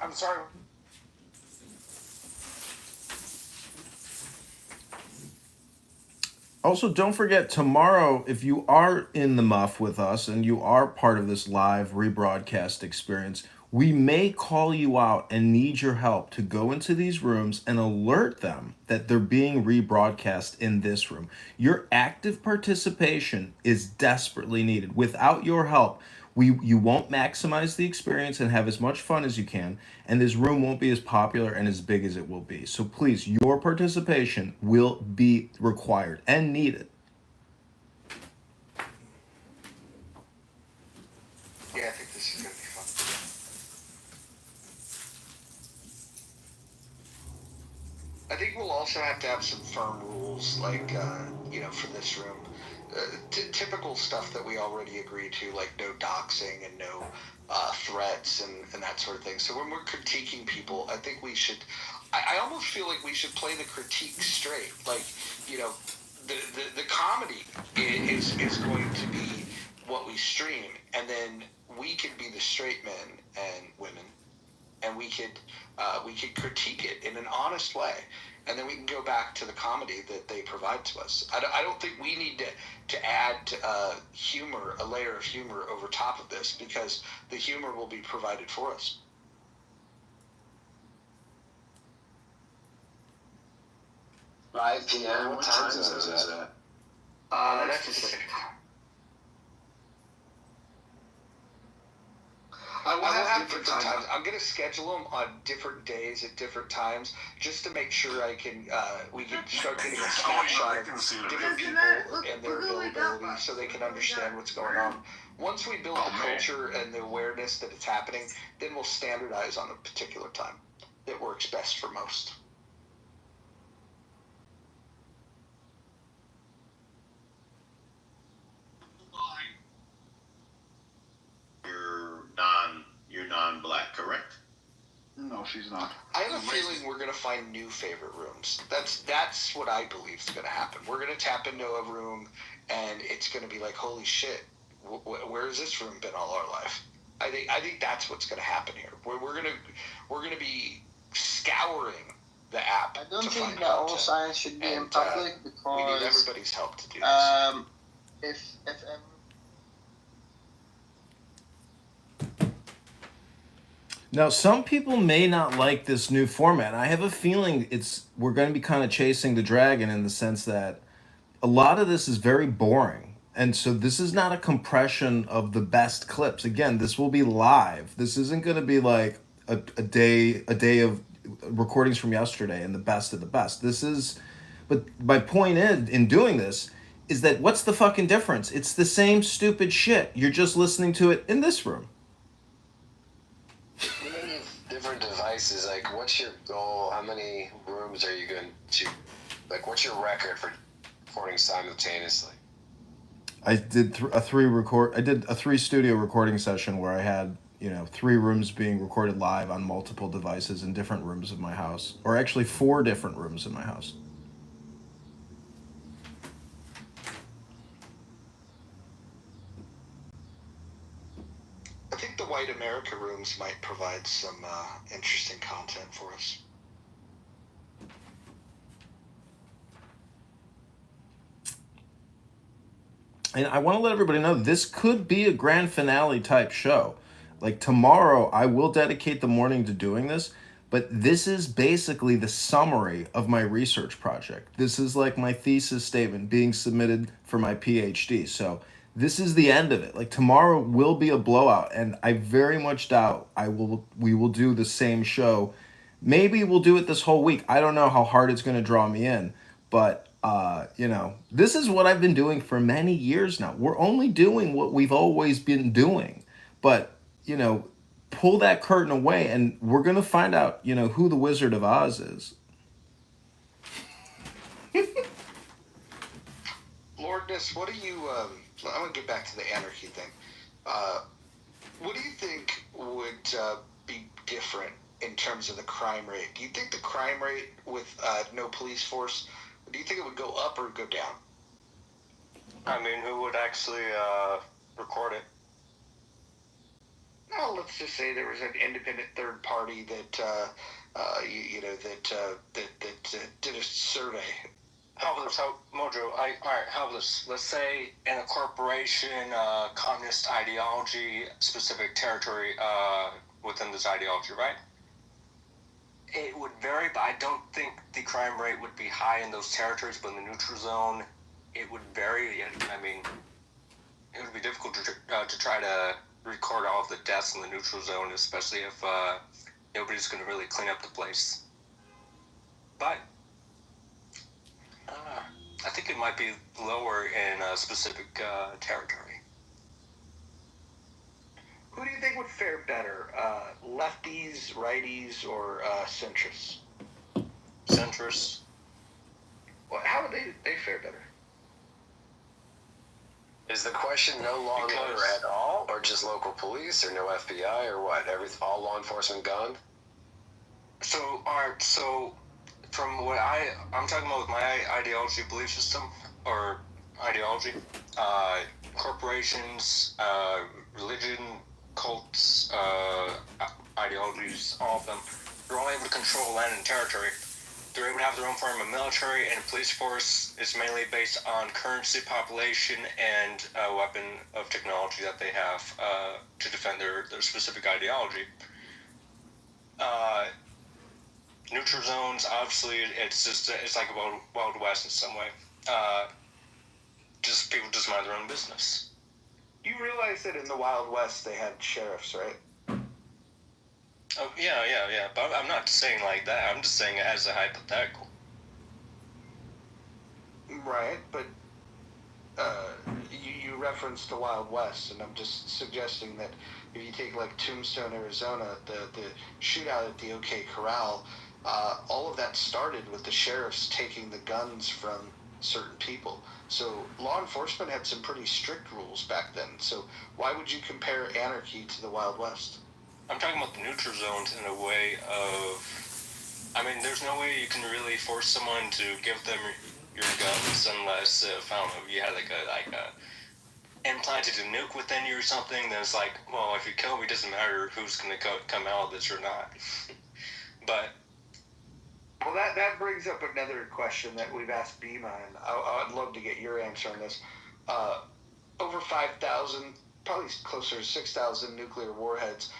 I'm sorry. Also, don't forget tomorrow, if you are in the muff with us and you are part of this live rebroadcast experience, we may call you out and need your help to go into these rooms and alert them that they're being rebroadcast in this room. Your active participation is desperately needed. Without your help, you won't maximize the experience and have as much fun as you can, and this room won't be as popular and as big as it will be. So please, your participation will be required and needed. Yeah, I think this is going to be fun. I think we'll also have to have some firm rules, like, for this room. Typical stuff that we already agreed to, like no doxing and no threats and that sort of thing. So when we're critiquing people, I think we should. I almost feel like we should play the critique straight. Like, the comedy is going to be what we stream, and then we could be the straight men and women, and we could critique it in an honest way, and then we can go back to the comedy that they provide to us. I don't think we need to add humor, a layer of humor over top of this, because the humor will be provided for us. 5 p.m. What time zone is that? That's Pacific. I will have different times. I'm going to schedule them on different days at different times, just to make sure we can start getting a snapshot of different people and their availability, so they can understand what's going on. Once we build the culture and the awareness that it's happening, then we'll standardize on a particular time that works best for most. You're non-black, correct? No, she's not. I have a feeling we're going to find new favorite rooms. That's what I believe is going to happen. We're going to tap into a room, and it's going to be like, holy shit, where has this room been all our life? I think that's what's going to happen here. We're going to be scouring the app. I don't think that all science should be in public, because we need everybody's help to do this. If Now, some people may not like this new format. I have a feeling we're going to be kind of chasing the dragon, in the sense that a lot of this is very boring. And so this is not a compression of the best clips. Again, this will be live. This isn't going to be like a day of recordings from yesterday and the best of the best. But my point in doing this is that what's the fucking difference? It's the same stupid shit. You're just listening to it in this room. Different devices, like, what's your goal? How many rooms are you going to, like, what's your record for recording simultaneously? I did a 3 studio recording session where I had 3 rooms being recorded live on multiple devices in different rooms of my house, or actually 4 different rooms in my house. I think the White America rooms might provide some interesting content for us. And I want to let everybody know this could be a grand finale type show. Like tomorrow, I will dedicate the morning to doing this, but this is basically the summary of my research project. This is like my thesis statement being submitted for my PhD. So this is the end of it. Like tomorrow will be a blowout, and I very much doubt we will do the same show. Maybe we'll do it this whole week. I don't know how hard it's going to draw me in, but This is what I've been doing for many years now. We're only doing what we've always been doing. But, pull that curtain away and we're going to find out, who the Wizard of Oz is. Lordness, what do you, I'm going to get back to the anarchy thing. What do you think would be different in terms of the crime rate? Do you think the crime rate with no police force, do you think it would go up or go down? I mean, who would actually record it? No, let's just say there was an independent third party that, that did a survey. Mojo, how about this? Let's say in a corporation, communist ideology, specific territory within this ideology, right? It would vary, but I don't think the crime rate would be high in those territories, but in the neutral zone, it would vary. I mean, it would be difficult to try to record all of the deaths in the neutral zone, especially if nobody's going to really clean up the place. But I think it might be lower in a specific territory. Who do you think would fare better, lefties, righties, or centrists? Centrists. Well, how would they fare better? Is the question no law and order at all, or just local police, or no FBI, or what? All law enforcement gone? So from what I'm talking about with my ideology, belief system, or ideology, corporations, religion, cults, ideologies, all of them, they're all able to control land and territory. They're able to have their own form of military, and police force is mainly based on currency, population, and weapon of technology that they have to defend their specific ideology. Neutral zones, obviously, it's like a Wild West in some way. Just people just mind their own business. You realize that in the Wild West they had sheriffs, right? Oh, yeah. But I'm not saying like that. I'm just saying it as a hypothetical. Right, but you referenced the Wild West, and I'm just suggesting that if you take like Tombstone, Arizona, the shootout at the OK Corral, all of that started with the sheriffs taking the guns from certain people. So law enforcement had some pretty strict rules back then. So why would you compare anarchy to the Wild West? I'm talking about the neutral zones in a way of, I mean, there's no way you can really force someone to give them your guns unless, I don't know, you had like a implanted a nuke within you or something. Then it's like, well, if you kill me, it doesn't matter who's going to come out of this or not. But well, that brings up another question that we've asked Bima, and I'd love to get your answer on this. Over 5,000, probably closer to 6,000 nuclear warheads.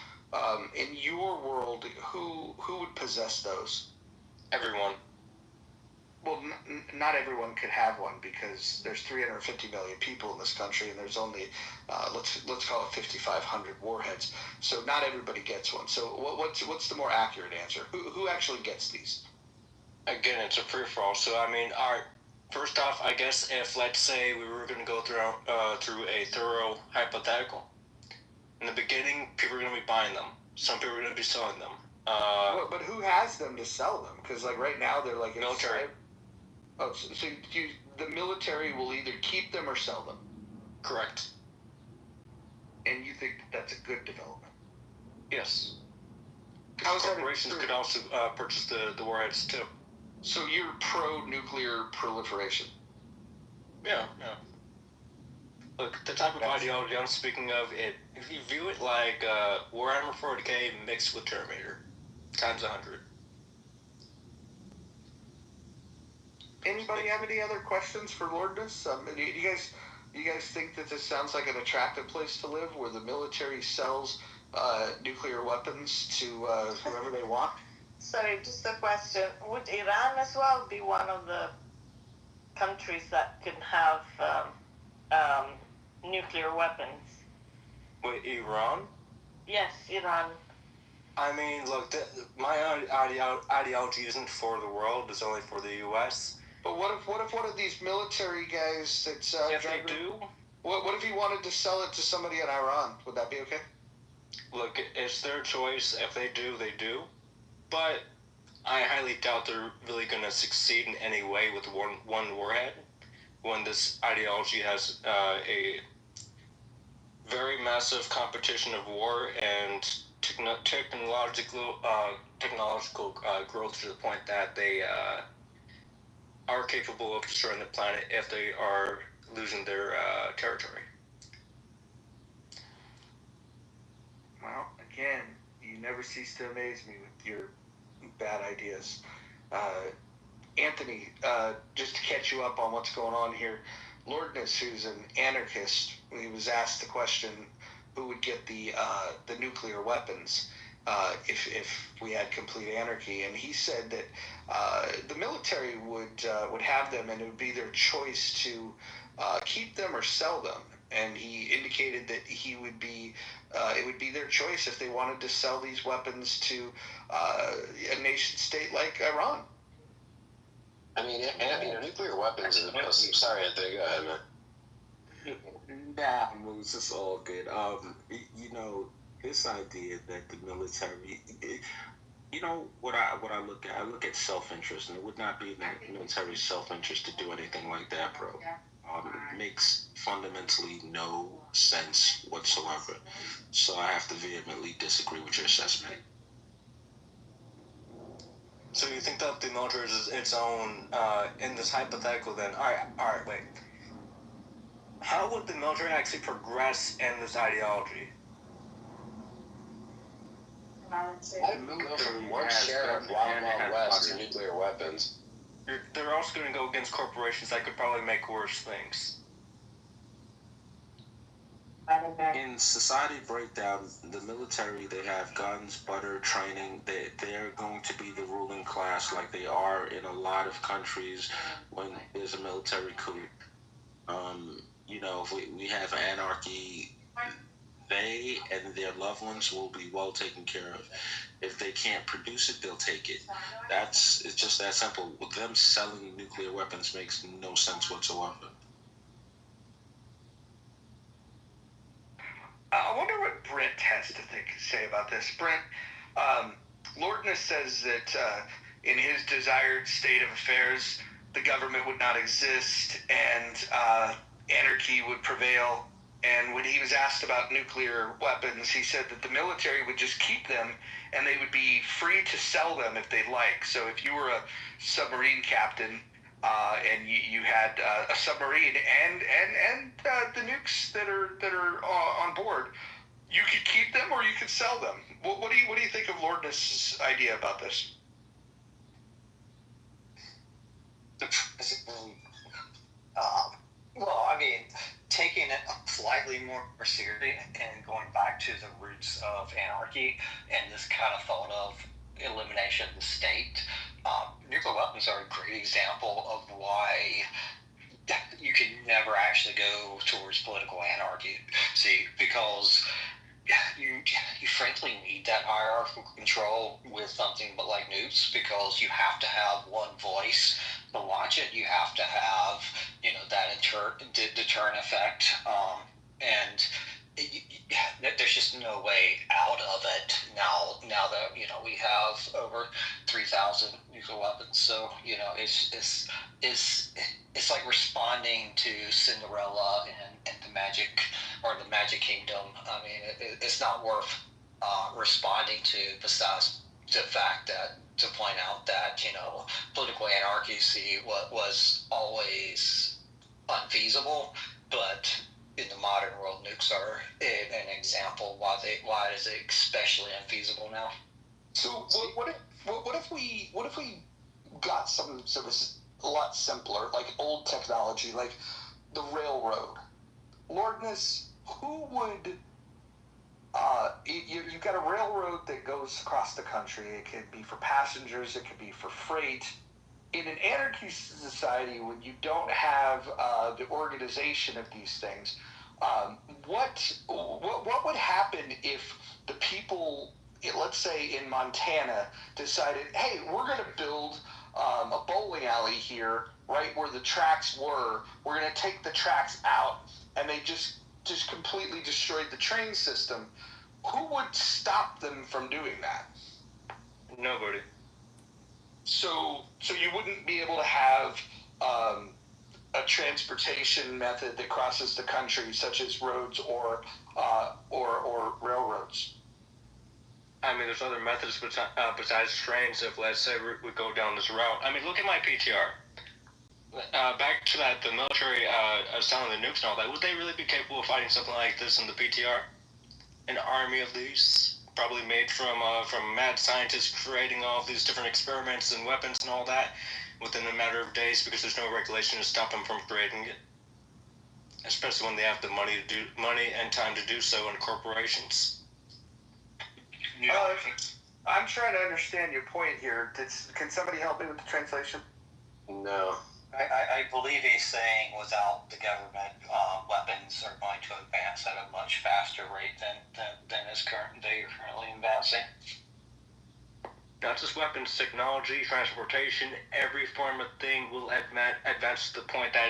In your world, who would possess those? Everyone. Well, not everyone could have one because there's 350 million people in this country, and there's only let's call it 5,500 warheads. So not everybody gets one. So what's the more accurate answer? Who actually gets these? Again, it's a free-for-all. So I mean, first off, I guess if let's say we were going to go through a thorough hypothetical. In the beginning, people are going to be buying them. Some people are going to be selling them. But who has them to sell them? Because like right now, they're like military. Oh, so the military will either keep them or sell them. Correct. And you think that's a good development? Yes. Because corporations could also purchase the warheads too. So you're pro-nuclear proliferation? Yeah. Look, the type of ideology I'm speaking of, if you view it like Warhammer 40K mixed with Terminator, times 100. Anybody have any other questions for Lordness? Do you guys think that this sounds like an attractive place to live, where the military sells nuclear weapons to whoever they want? Sorry, just a question. Would Iran as well be one of the countries that can have nuclear weapons? Wait, Iran? Yes, Iran. I mean, look, my ideology isn't for the world, it's only for the U.S. But what if one of these military guys that's if they do, what if he wanted to sell it to somebody in Iran? Would that be okay? look, it's their choice. If they do, they do. But I highly doubt they're really going to succeed in any way with one warhead when this ideology has a very massive competition of war and technological growth to the point that they are capable of destroying the planet if they are losing their territory. Well, again, you never cease to amaze me with your bad ideas. Anthony, just to catch you up on what's going on here, Lordness, who's an anarchist, he was asked the question, who would get the nuclear weapons if we had complete anarchy, and he said that the military would have them, and it would be their choice to keep them or sell them. And he indicated that it would be their choice if they wanted to sell these weapons to a nation state like Iran. I mean, nuclear weapons is a pussy. Sorry, Anthony, go ahead, man. Nah, Moose, it's all good. This idea that the military, what I look at, I look at self-interest, and it would not be in the military's self-interest to do anything like that, bro. It makes fundamentally no sense whatsoever. So I have to vehemently disagree with your assessment. So you think that the military is its own, in this hypothetical then, alright, wait. How would the military actually progress in this ideology? I would go from one share of Wild Wild West to nuclear weapons. They're also going to go against corporations that could probably make worse things. In society breakdown, the military, they have guns, butter, training. They're going to be the ruling class like they are in a lot of countries when there's a military coup. If we have anarchy, they and their loved ones will be well taken care of. If they can't produce it, they'll take it. It's just that simple. Them selling nuclear weapons makes no sense whatsoever. I wonder what Brent has to say about this. Brent, Lordness says that in his desired state of affairs, the government would not exist and anarchy would prevail. And when he was asked about nuclear weapons, he said that the military would just keep them and they would be free to sell them if they'd like. So if you were a submarine captain and you had a submarine and the nukes that are on board, you could keep them or you could sell them. What do you think of Lordness' idea about this? Well, I mean, taking it slightly more seriously and going back to the roots of anarchy and this kind of thought of elimination of the state, nuclear weapons are a great example of why you can never actually go towards political anarchy. See, because you frankly need that hierarchical control with something but like nukes, because you have to have one voice to watch it. You have to have, that deterrent effect, and there's just no way out of it now that we have over 3,000 nuclear weapons. So it's like responding to Cinderella and the Magic Kingdom. I mean, it's not worth responding to, besides the fact that to point out that political anarchy was always unfeasible, but in the modern world, nukes are an example why it is especially unfeasible now. So what if we got something that was a lot simpler, like old technology, like the railroad? Lordness, who would you've got a railroad that goes across the country. It could be for passengers, it could be for freight. In an anarchy society, when you don't have the organization of these things, what would happen if the people, let's say in Montana, decided, hey, we're going to build a bowling alley here right where the tracks were. We're going to take the tracks out, and they just completely destroyed the train system. Who would stop them from doing that? Nobody. So you wouldn't be able to have a transportation method that crosses the country, such as roads or railroads. I mean, there's other methods besides trains. If, let's say, we go down this route. I mean, look at my PTR. Back to that, the military selling the nukes and all that. Would they really be capable of fighting something like this in the PTR? An army of these, probably made from mad scientists creating all these different experiments and weapons and all that within a matter of days, because there's no regulation to stop them from creating it. Especially when they have the money and time to do so in corporations. I'm trying to understand your point here. Can somebody help me with the translation? No. I believe he's saying without the government, weapons are going to advance at a much faster rate than they are currently advancing. Not just weapons, technology, transportation, every form of thing will advance to the point that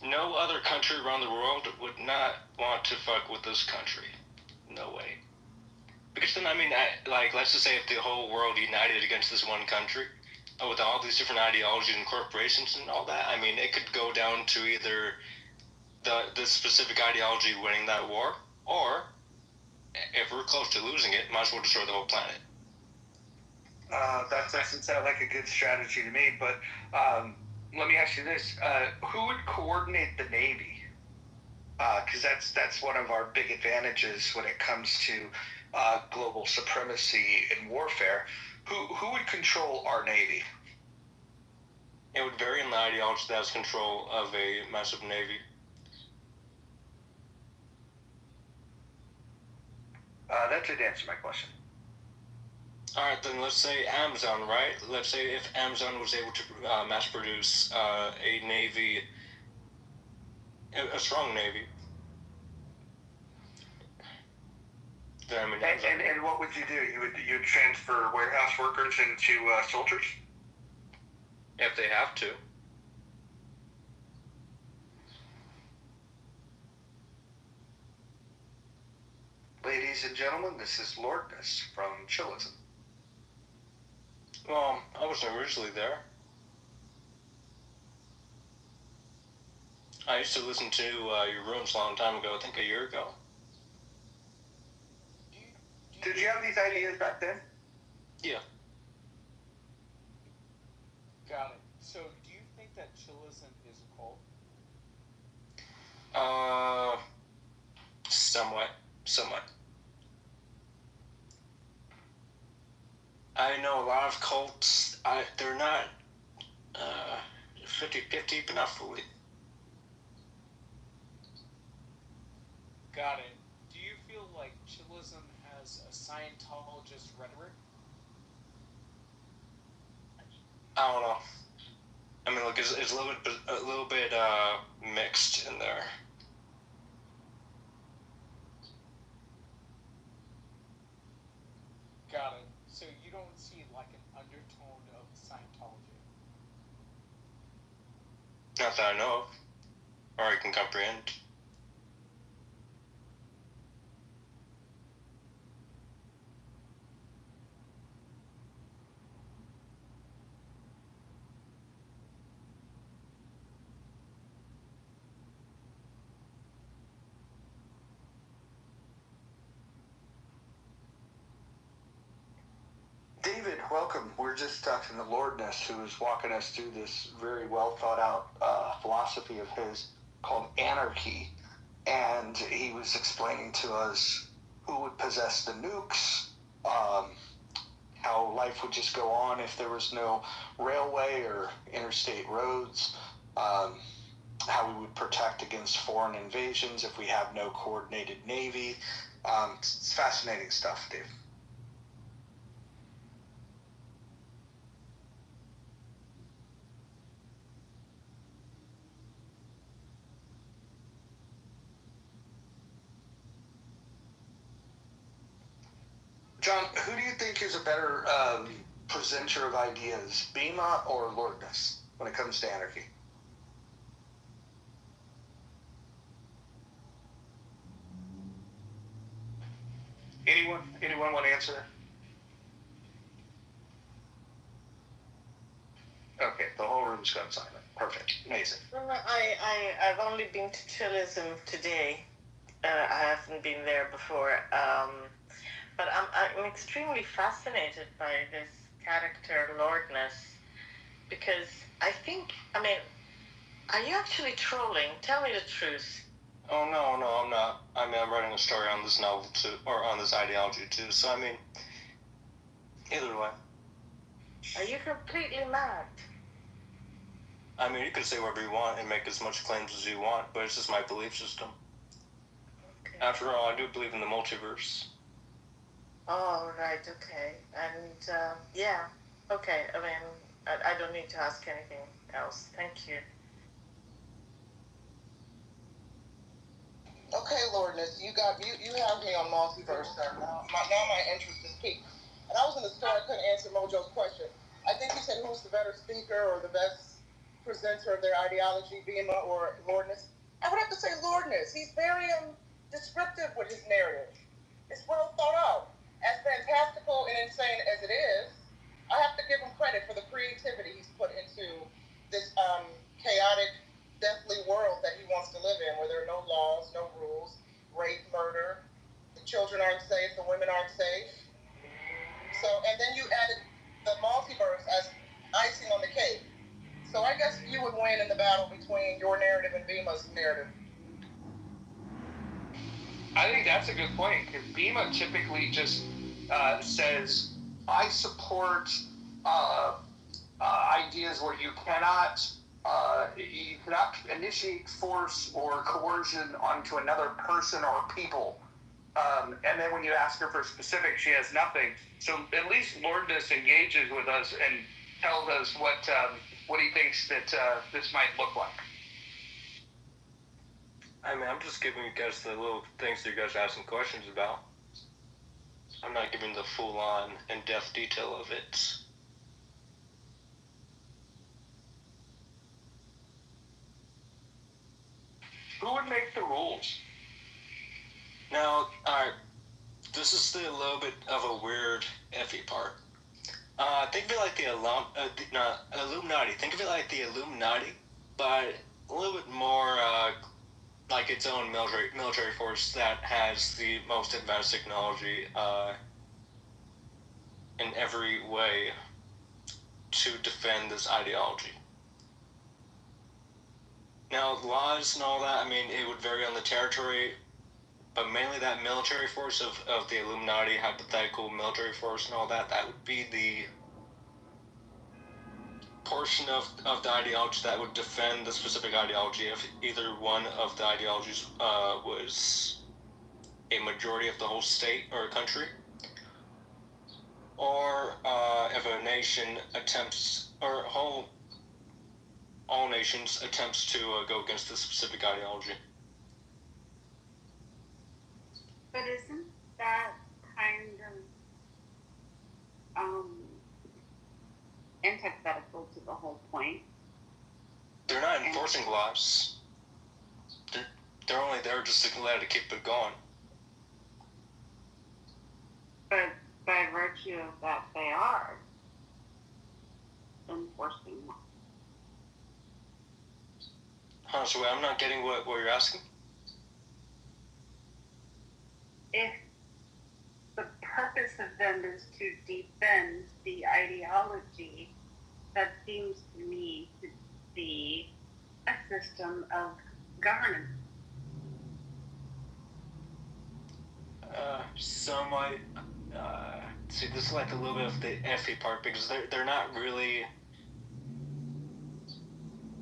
no other country around the world would not want to fuck with this country. No way. Because then, I mean, let's just say if the whole world united against this one country, with all these different ideologies and corporations and all that, I mean, it could go down to either the specific ideology winning that war, or if we're close to losing it, might as well destroy the whole planet. That doesn't sound like a good strategy to me, but let me ask you this. Who would coordinate the Navy? Because that's one of our big advantages when it comes to global supremacy and warfare. Who would control our Navy? It would vary in the ideology that has control of a massive Navy. That did answer my question. Alright, then let's say Amazon, right? Let's say if Amazon was able to mass produce a Navy, a strong Navy. Then, I mean, and what would you do? You would transfer warehouse workers into soldiers? If they have to. Ladies and gentlemen, this is Lordness from Chillism. Well, I wasn't originally there. I used to listen to your rooms a long time ago, I think a year ago. Did you have these ideas back then? Yeah. Got it. So, do you think that Chillism is a cult? Somewhat. I know a lot of cults, they're not 50-50, but not fully. Got it. Do you feel like Chillism has a Scientologist rhetoric? I don't know. I mean, look, it's a little bit mixed in there. Got it. So you don't see like an undertone of Scientology? Not that I know of, or I can comprehend. David, welcome. We're just talking to Lordness, who is walking us through this very well thought out philosophy of his called anarchy. And he was explaining to us who would possess the nukes, how life would just go on if there was no railway or interstate roads, how we would protect against foreign invasions if we have no coordinated navy. It's fascinating stuff, Dave. John, who do you think is a better presenter of ideas, Bima or Lordness? when it comes to anarchy. Anyone want to answer? Okay, the whole room's gone silent. Perfect. Amazing. Well, I've only been to Chilism today. I haven't been there before. But I'm extremely fascinated by this character Lordness, because I mean, are you actually trolling? Tell me the truth. Oh, no, I'm not. I mean, I'm writing a story on this novel too, or on this ideology too, so I mean, either way. Are you completely mad? I mean, you can say whatever you want and make as much claims as you want, but it's just my belief system. Okay. After all, I do believe in the multiverse. Oh, right, okay. And, yeah, okay, I mean, I don't need to ask anything else. Thank you. Okay, Lordness, you have me on multiverse, sir. Now my interest is piqued. And I was in the store, I couldn't answer Mojo's question. I think he said who's the better speaker or the best presenter of their ideology, Bima or Lordness. I would have to say Lordness. He's very descriptive with his narrative. It's well thought out. As fantastical and insane as it is, I have to give him credit for the creativity he's put into this chaotic, deathly world that he wants to live in, where there are no laws, no rules, rape, murder, the children aren't safe, the women aren't safe. So, and then you added the multiverse as icing on the cake. So I guess you would win in the battle between your narrative and Bima's narrative. I think that's a good point, because Bima typically just says, I support ideas where you cannot initiate force or coercion onto another person or people. And then when you ask her for specifics, she has nothing. So at least Lordness engages with us and tells us what he thinks that this might look like. I mean, I'm just giving you guys the little things that you guys are asking questions about. I'm not giving the full-on, in-depth detail of it. Who would make the rules? Now, alright, this is the little bit of a weird iffy part. Think of it like the Illuminati. Think of it like the Illuminati, but a little bit more like its own military force that has the most advanced technology in every way to defend this ideology. Now, laws and all that, I mean, it would vary on the territory, but mainly that military force of the Illuminati, hypothetical military force and all that, that would be the portion of the ideology that would defend the specific ideology if either one of the ideologies was a majority of the whole state or country, or if a nation attempts, or all nations attempts to go against this specific ideology. But isn't that kind of antithetical to the whole point? They're not enforcing laws. They're only there just to let it keep it going. But by virtue of that, they are enforcing laws. So I'm not getting what you're asking. If the purpose of them is to defend the ideology, that seems to me to be a system of governance. Somewhat. See, this is like a little bit of the iffy part, because they're not really.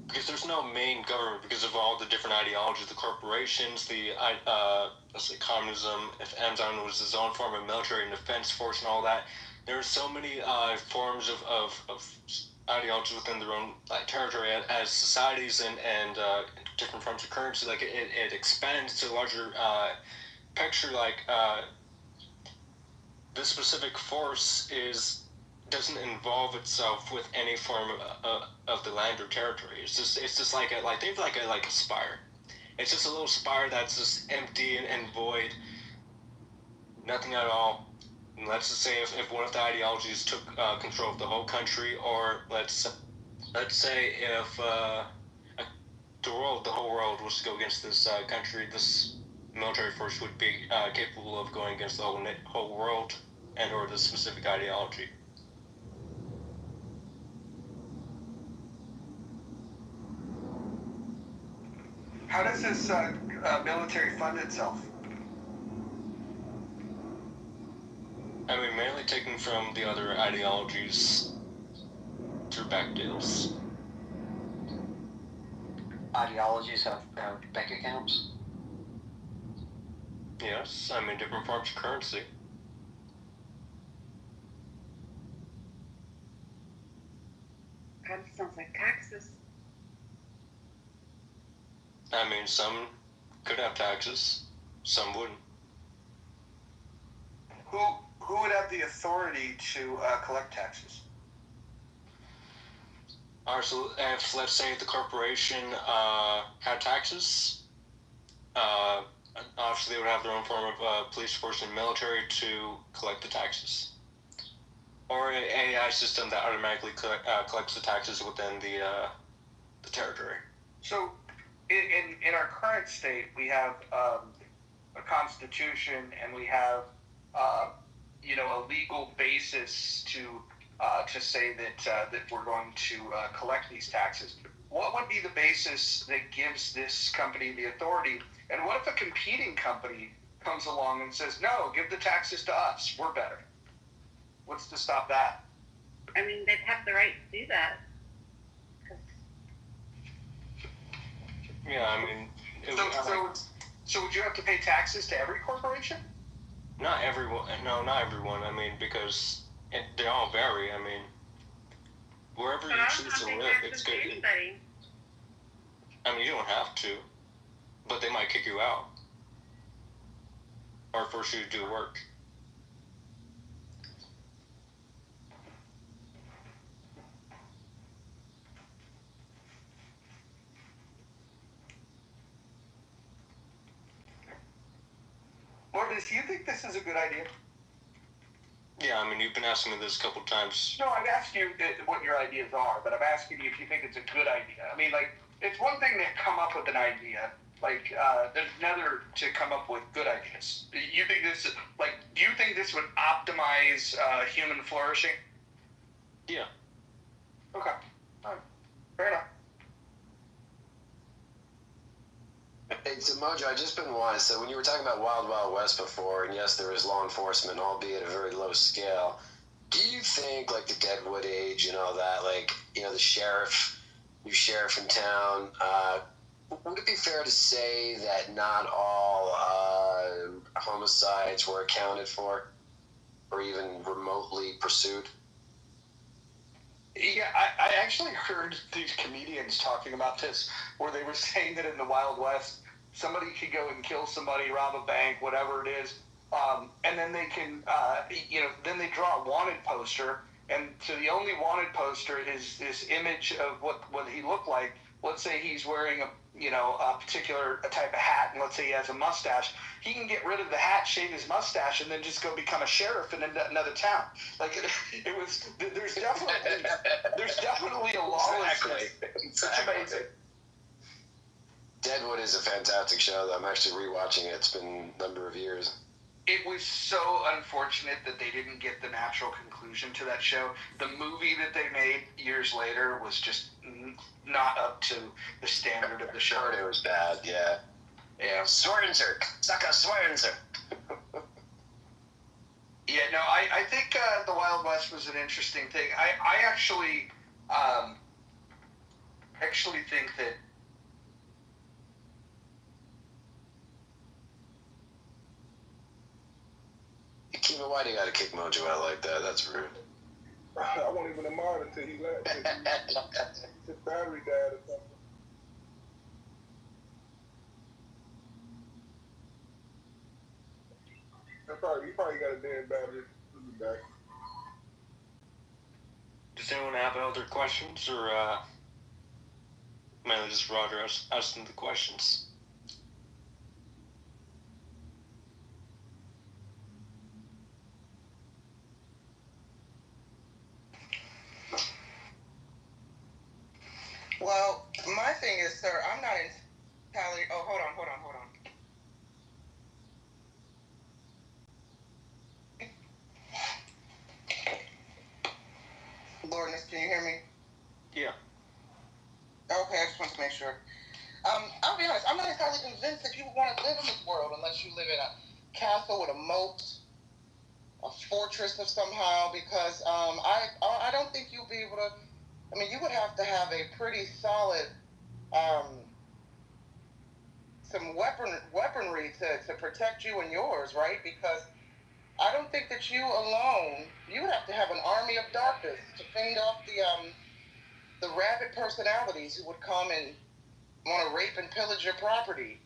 Because there's no main government because of all the different ideologies, the corporations, let's say communism, if Amazon was his own form of military and defense force and all that. There are so many forms of ideologies within their own territory as societies and different forms of currency. Like it expands to a larger picture. Like this specific force is doesn't involve itself with any form of the land or territory. It's just like a spire. It's just a little spire that's just empty and void, nothing at all. And let's just say if one of the ideologies took control of the whole country, or let's say if the whole world was to go against this country, this military force would be capable of going against the whole world and or this specific ideology. How does this military fund itself? I mean, mainly taken from the other ideologies through back deals. Ideologies have bank accounts? Yes, I mean, different forms of currency. Kind of sounds like taxes. I mean, some could have taxes, some wouldn't. Who would have the authority to collect taxes? Alright, so if, let's say, the corporation had taxes, obviously they would have their own form of police force and military to collect the taxes. Or an AI system that automatically collects the taxes within the territory. So, in our current state, we have a constitution, and we have a legal basis to say that we're going to collect these taxes. What would be the basis that gives this company the authority? And what if a competing company comes along and says, "No, give the taxes to us. We're better"? What's to stop that? I mean, they'd have the right to do that. Yeah, I mean... So would you have to pay taxes to every corporation? Not everyone. No, not everyone. I mean, because they all vary. I mean, wherever you choose to live, it's good. Anybody. I mean, you don't have to, but they might kick you out or force you to do work. Lourdes, do you think this is a good idea? Yeah, I mean, you've been asking me this a couple times. No, I've asked you what your ideas are, but I'm asking you if you think it's a good idea. I mean, like, it's one thing to come up with an idea. Like, there's another to come up with good ideas. Do you think this would optimize human flourishing? Yeah. Okay. All right. Fair enough. Hey, so Mojo, I just been wanting. So when you were talking about Wild Wild West before, and yes, there was law enforcement, albeit at a very low scale. Do you think, like the Deadwood Age and all that, like the new sheriff in town? Would it be fair to say that not all homicides were accounted for, or even remotely pursued? Yeah, I actually heard these comedians talking about this, where they were saying that in the Wild West, somebody could go and kill somebody, rob a bank, whatever it is, and then they can, then they draw a wanted poster, and so the only wanted poster is this image of what he looked like. Let's say he's wearing a particular type of hat, and let's say he has a mustache. He can get rid of the hat, shave his mustache, and then just go become a sheriff in another town. Like it was. There's definitely a lawlessness. It's amazing. Deadwood is a fantastic show, though. I'm actually rewatching it. It's been a number of years. It was so unfortunate that they didn't get the natural conclusion to that show. The movie that they made years later was just not up to the standard of the show. I heard it was bad, yeah. Yeah. Swerenser. Sucker Swerenser. Yeah, no, I think the Wild West was an interesting thing. I actually think that Kiva, why do you gotta kick Mojo out like that? That's rude. I won't even admire until he left. His battery died or something. He probably got a dead battery. He'll be back. Does anyone have other questions, or mainly just Roger asking the questions? Well, my thing is, sir, I'm not entirely. Oh, hold on. Lordness, can you hear me? Yeah. Okay, I just want to make sure. I'll be honest, I'm not entirely convinced that you want to live in this world unless you live in a castle with a moat, a fortress of somehow, because I don't think you'll be able to. I mean, you would have to have a pretty solid some weaponry to protect you and yours, right? Because I don't think that you alone. You would have to have an army of darkness to fend off the rabid personalities who would come and want to rape and pillage your property.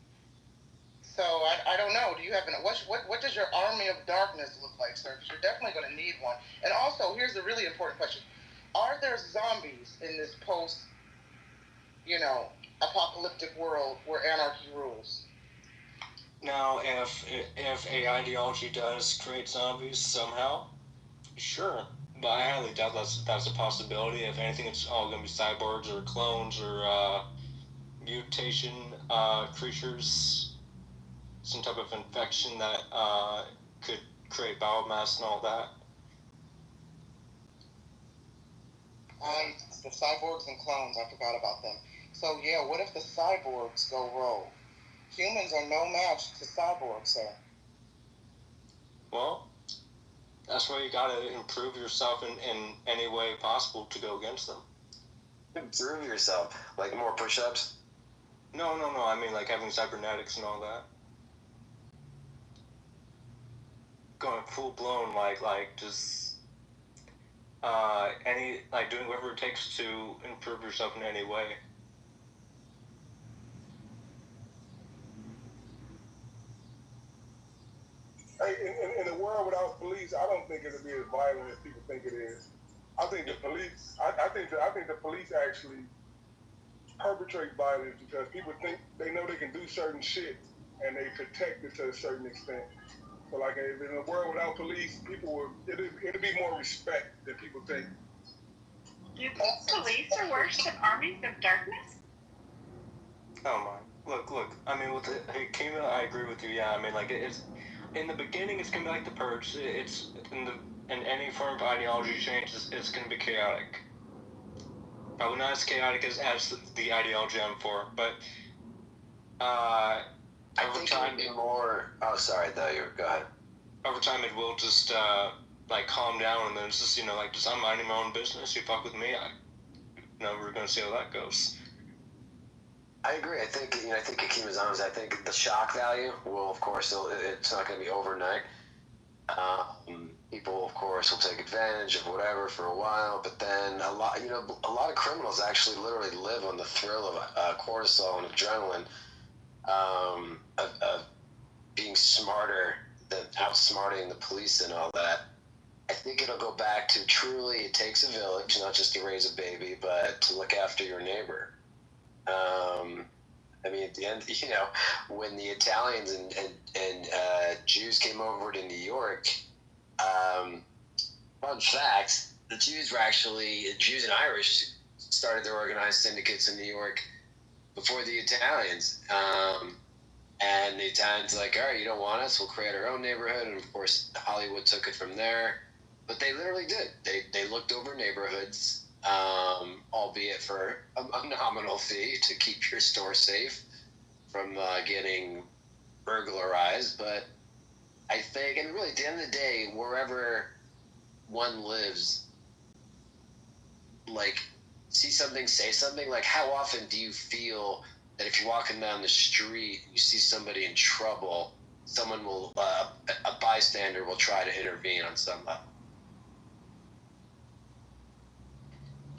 So I don't know. Do you have what does your army of darkness look like, sir? Because you're definitely going to need one. And also, here's a really important question: are there zombies in this apocalyptic world where anarchy rules? Now, if a ideology does create zombies somehow, sure, but I highly doubt that's a possibility. If anything, it's all going to be cyborgs or clones or mutation creatures, some type of infection that could create biomass and all that. The cyborgs and clones, I forgot about them. So yeah, what if the cyborgs go rogue? Humans are no match to cyborgs, sir. Well, that's why you gotta improve yourself in any way possible to go against them. Improve yourself? Like more push-ups? No. I mean, like having cybernetics and all that. Going full blown, like just doing whatever it takes to improve yourself in any way. Hey, in a world without police, I don't think it'll be as violent as people think it is. I think the police. I think the police actually perpetrate violence because people think they know they can do certain shit and they protect it to a certain extent. So, like, if in a world without police, it'll be more respect than people think. Do you think police are worse than armies of darkness? Oh my! Look. I mean, with Kima, I agree with you. Yeah, I mean, like it's in the beginning, it's gonna be like the Purge. It's in any form of ideology change, it's gonna be chaotic. Probably not as chaotic as the ideology I'm for, but I think it would be more. Oh, sorry, though. Go ahead. Over time, it will just calm down, and then it's just just I'm minding my own business. You fuck with me, we're gonna see how that goes. I agree. I think Akima's honest. I think the shock value will, of course, it's not going to be overnight. People, of course, will take advantage of whatever for a while, but then a lot of criminals actually literally live on the thrill of cortisol and adrenaline, of being smarter than outsmarting the police and all that. I think it'll go back to truly it takes a village, not just to raise a baby, but to look after your neighbor. I mean, at the end, when the Italians and Jews came over to New York, fun fact, the Jews and Irish started their organized syndicates in New York before the Italians. And the Italians were like, all right, you don't want us, we'll create our own neighborhood. And of course, Hollywood took it from there. But they literally did. They looked over neighborhoods, albeit for a nominal fee to keep your store safe from getting burglarized. But I think, and really at the end of the day, wherever one lives, like, see something, say something. Like, how often do you feel that if you're walking down the street, you see somebody in trouble, someone will, a bystander will try to intervene on some level?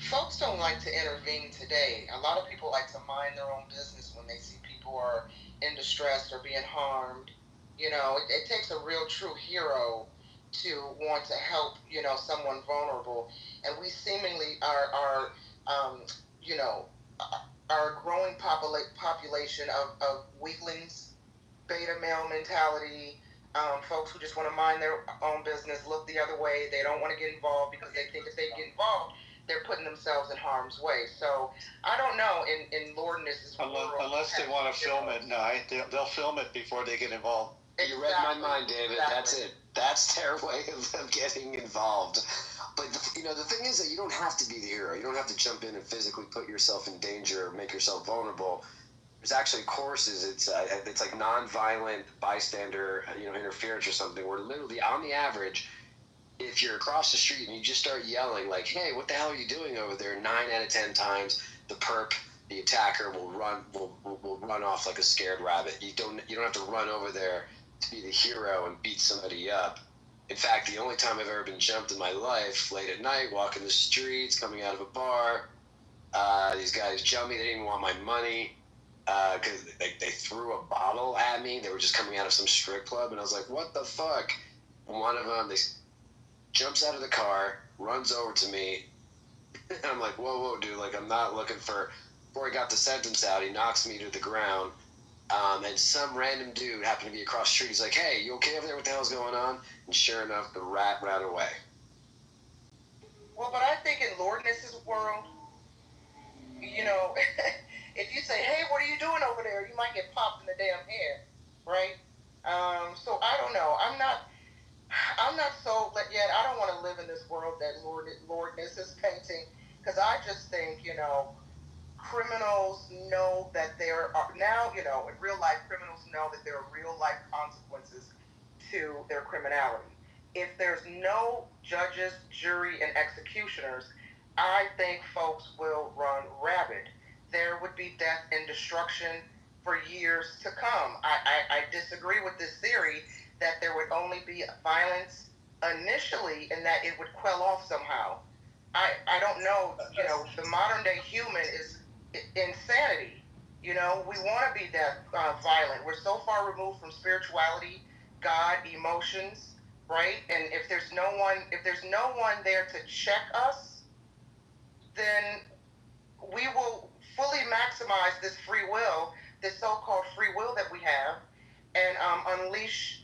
Folks don't like to intervene today. A lot of people like to mind their own business when they see people are in distress or being harmed. It takes a real true hero to want to help, someone vulnerable, and we seemingly are our growing population of weaklings, beta male mentality, folks who just want to mind their own business, look the other way. They don't want to get involved because they think if they get involved, they're putting themselves in harm's way. So I don't know. In Lord and This world, unless they want to film it, they'll film it before they get involved. Exactly. You read my mind, David. Exactly. That's it. That's their way of getting involved. But the thing is that you don't have to be the hero. You don't have to jump in and physically put yourself in danger or make yourself vulnerable. There's actually courses. It's like non-violent bystander, interference or something. Where literally, on the average, if you're across the street and you just start yelling like, "Hey, what the hell are you doing over there?" 9 out of 10 times, the attacker will run off like a scared rabbit. You don't have to run over there to be the hero and beat somebody up. In fact, the only time I've ever been jumped in my life, late at night, walking the streets, coming out of a bar, these guys jumped me. They didn't even want my money because they threw a bottle at me. They were just coming out of some strip club, and I was like, "What the fuck?" One of them, jumps out of the car, runs over to me, and I'm like, whoa, dude, like, I'm not looking for... Before he got the sentence out, he knocks me to the ground, and some random dude happened to be across the street. He's like, "Hey, you okay over there? What the hell's going on?" And sure enough, the rat ran away. Well, but I think in Lord Ness's world, if you say, "Hey, what are you doing over there?" you might get popped in the damn head, right? So I don't know. I'm not sold yet. I don't want to live in this world that Lord Ness is painting, because I just think, criminals know that there are now, in real life, criminals know that there are real life consequences to their criminality. If there's no judges, jury, and executioners, I think folks will run rabid. There would be death and destruction for years to come. I disagree with this theory that there would only be violence initially and that it would quell off somehow. I don't know. The modern day human is insanity. We want to be that violent. We're so far removed from spirituality, God, emotions, right? And if there's no one there to check us, then we will fully maximize this free will, this so-called free will that we have, and unleash,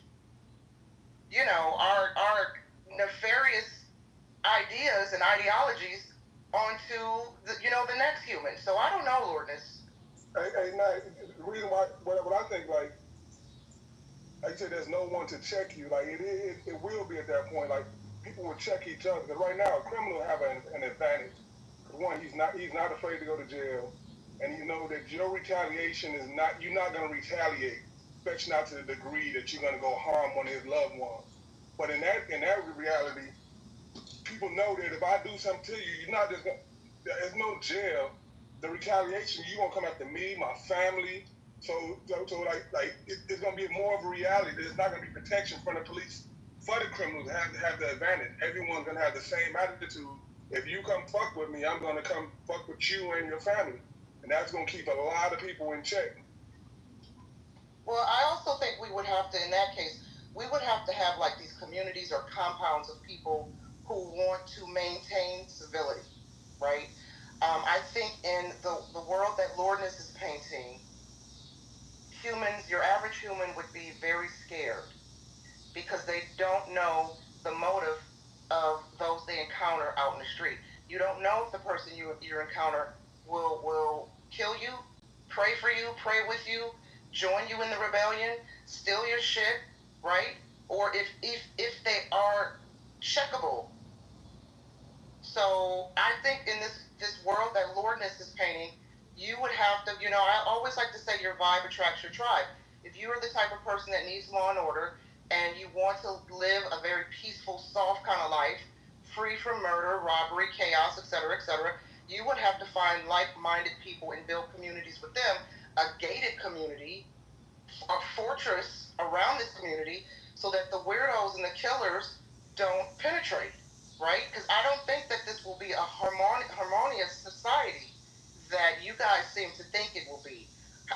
our nefarious ideas and ideologies onto the next human. So I don't know, Lordness. The reason why, what I think, like I said, there's no one to check you. Like it will be at that point. Like people will check each other. Because right now, a criminal have an advantage. Because one, he's not afraid to go to jail, and that your retaliation is not. You're not going to retaliate, especially not to the degree that you're going to go harm one of his loved ones. But in that reality, people know that if I do something to you, you're not just going. There's no jail. The retaliation, you're gonna come after me, my family. So it's gonna be more of a reality. There's not gonna be protection from the police for the criminals to have the advantage. Everyone's gonna have the same attitude. If you come fuck with me, I'm gonna come fuck with you and your family, and that's gonna keep a lot of people in check. Well, I also think we would have to, in that case, we would have to have like these communities or compounds of people who want to maintain civility, right? I think in the world that Lordness is painting, humans, your average human would be very scared because they don't know the motive of those they encounter out in the street. You don't know if the person you encounter will kill you, pray for you, pray with you, join you in the rebellion, steal your shit, right? Or if they are checkable. So I think in this world that Lordness is painting, you would have to, I always like to say your vibe attracts your tribe. If you are the type of person that needs law and order and you want to live a very peaceful, soft kind of life, free from murder, robbery, chaos, etc., you would have to find like-minded people and build communities with them, a gated community, a fortress around this community so that the weirdos and the killers don't penetrate. Right? Because I don't think that this will be a harmonious society that you guys seem to think it will be.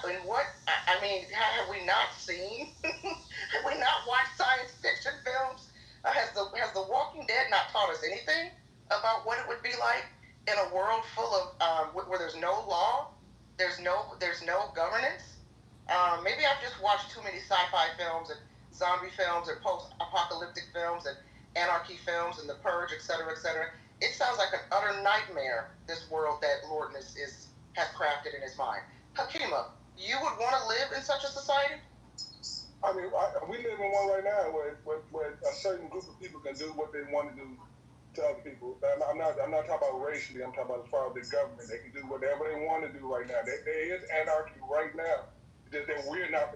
And have we not seen? Have we not watched science fiction films Has the Walking Dead not taught us anything about what it would be like in a world full of where there's no law, there's no governance? Maybe I've just watched too many sci-fi films and zombie films and post-apocalyptic films and anarchy films and The Purge, et cetera, et cetera. It sounds like an utter nightmare, this world that Lordness has crafted in his mind. Hakima, you would want to live in such a society? I mean, we live in one right now where a certain group of people can do what they want to do to other people. I'm not talking about racially. I'm talking about as far as the government. They can do whatever they want to do right now. There is anarchy right now. Just that we're not.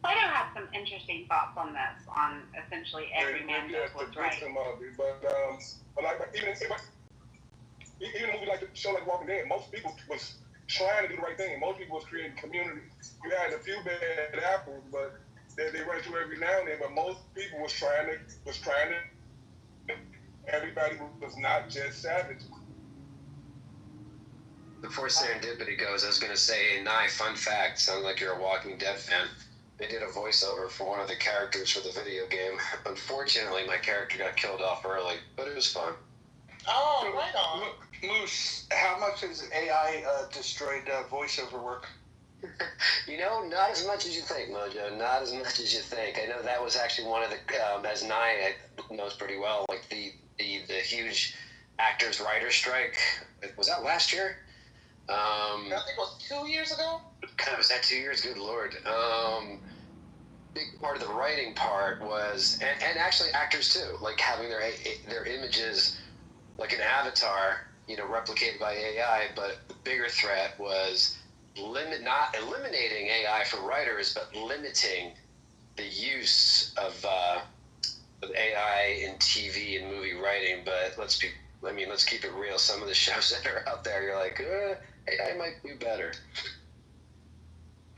Plato had some interesting thoughts on this, on essentially every man does what's right. But even a movie like the show like Walking Dead, most people was trying to do the right thing. Most people was creating community. You had a few bad apples, but they run into every now and then. But most people was trying to. Everybody was not just savages. Before serendipity goes, I was going to say, fun fact, sounds like you're a Walking Dead fan. They did a voiceover for one of the characters for the video game. Unfortunately, my character got killed off early, but it was fun. Oh, right on. Moose, how much has AI destroyed voiceover work? Not as much as you think, Mojo. Not as much as you think. I know that was actually one of the, as Nye knows pretty well, like the huge actors-writers strike. Was that last year? I think it was 2 years ago. God, was that 2 years? Good Lord. Big part of the writing part was, and actually actors too, like having their images like an avatar, replicated by AI. But the bigger threat was not eliminating AI for writers, but limiting the use of AI in TV and movie writing. But let's keep it real. Some of the shows that are out there, you're like, AI might do better.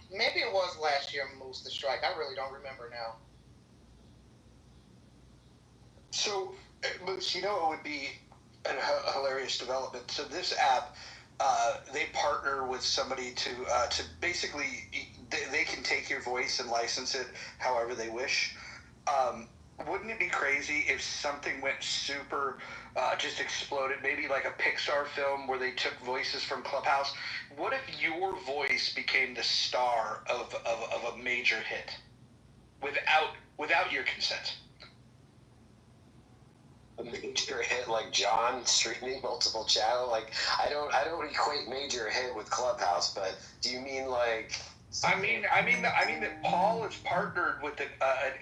Maybe it was last year, Moose, the strike. I really don't remember now. So, Moose, it would be a hilarious development. So this app, they partner with somebody to basically, they can take your voice and license it however they wish. Wouldn't it be crazy if something went super, just exploded, maybe like a Pixar film where they took voices from Clubhouse? What if your voice became the star of a major hit without your consent? A major hit like John streaming multiple channel? Like, I don't equate major hit with Clubhouse, but do you mean like? I mean that Paul is partnered with an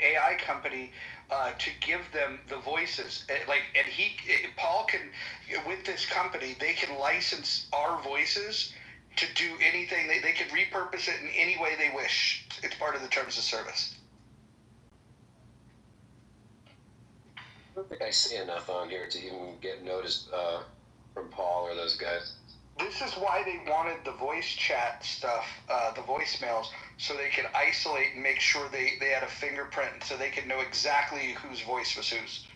AI company to give them the voices. Paul can, with this company, they can license our voices to do anything. They can repurpose it in any way they wish. It's part of the terms of service. I don't think I see enough on here to even get noticed from Paul or those guys. This is why they wanted the voice chat stuff, the voicemails, so they could isolate and make sure they had a fingerprint so they could know exactly whose voice was whose.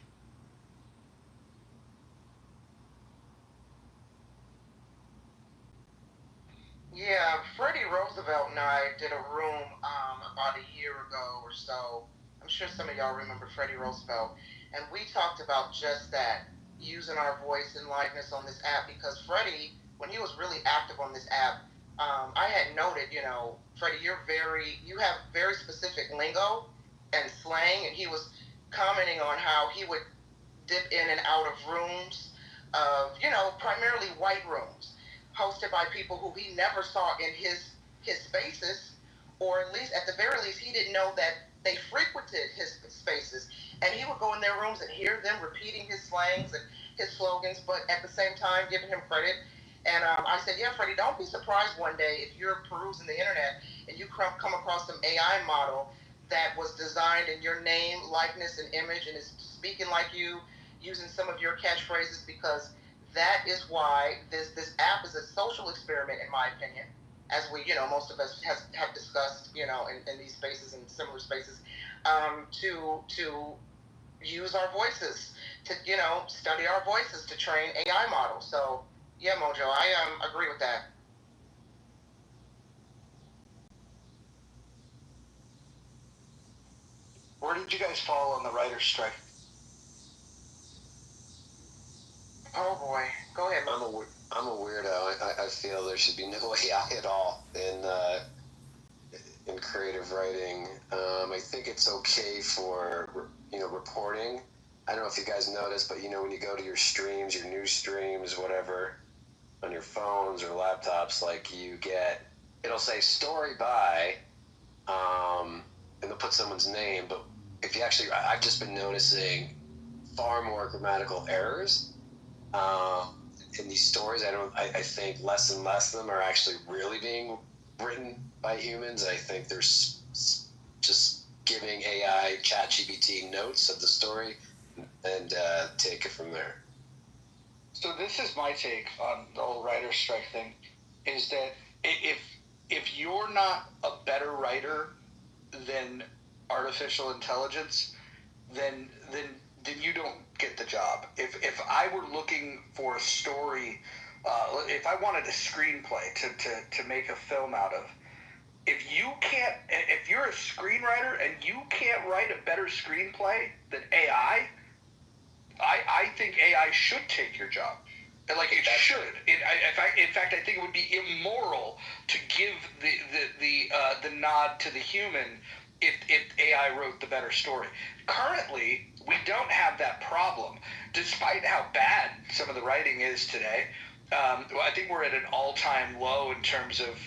Yeah, Freddie Roosevelt and I did a room about a year ago or so. I'm sure some of y'all remember Freddie Roosevelt. And we talked about just that, using our voice and likeness on this app, because Freddie, when he was really active on this app, I had noted, Freddie, you have very specific lingo and slang, and he was commenting on how he would dip in and out of rooms of, primarily white rooms, hosted by people who he never saw in his spaces, or at the very least, he didn't know that they frequented his spaces, and he would go in their rooms and hear them repeating his slangs and his slogans, but at the same time giving him credit. And I said, yeah, Freddie, don't be surprised one day if you're perusing the internet and you come across some AI model that was designed in your name, likeness, and image, and is speaking like you, using some of your catchphrases, because that is why this app is a social experiment, in my opinion, as we, most of us have discussed, in these spaces and similar spaces, to use our voices, to, study our voices to train AI models. So, yeah, Mojo, I agree with that. Where did you guys fall on the writer's strike? Oh boy, go ahead. I'm a weirdo. I feel there should be no AI at all in creative writing. I think it's okay for reporting. I don't know if you guys noticed, but when you go to your streams, your news streams, whatever, on your phones or laptops, like it'll say story by, and they'll put someone's name. But if you actually, I've just been noticing far more grammatical errors in these stories. I think less and less of them are actually really being written by humans. I think there's just giving AI ChatGPT notes of the story and take it from there. So this is my take on the whole writer's strike thing, is that if you're not a better writer than artificial intelligence, then you don't get the job. If I were looking for a story, if I wanted a screenplay to make a film out of, if you're a screenwriter and you can't write a better screenplay than AI, I think AI should take your job. Like it should. In fact, I think it would be immoral to give the nod to the human if AI wrote the better story. Currently, we don't have that problem, despite how bad some of the writing is today. I think we're at an all-time low in terms of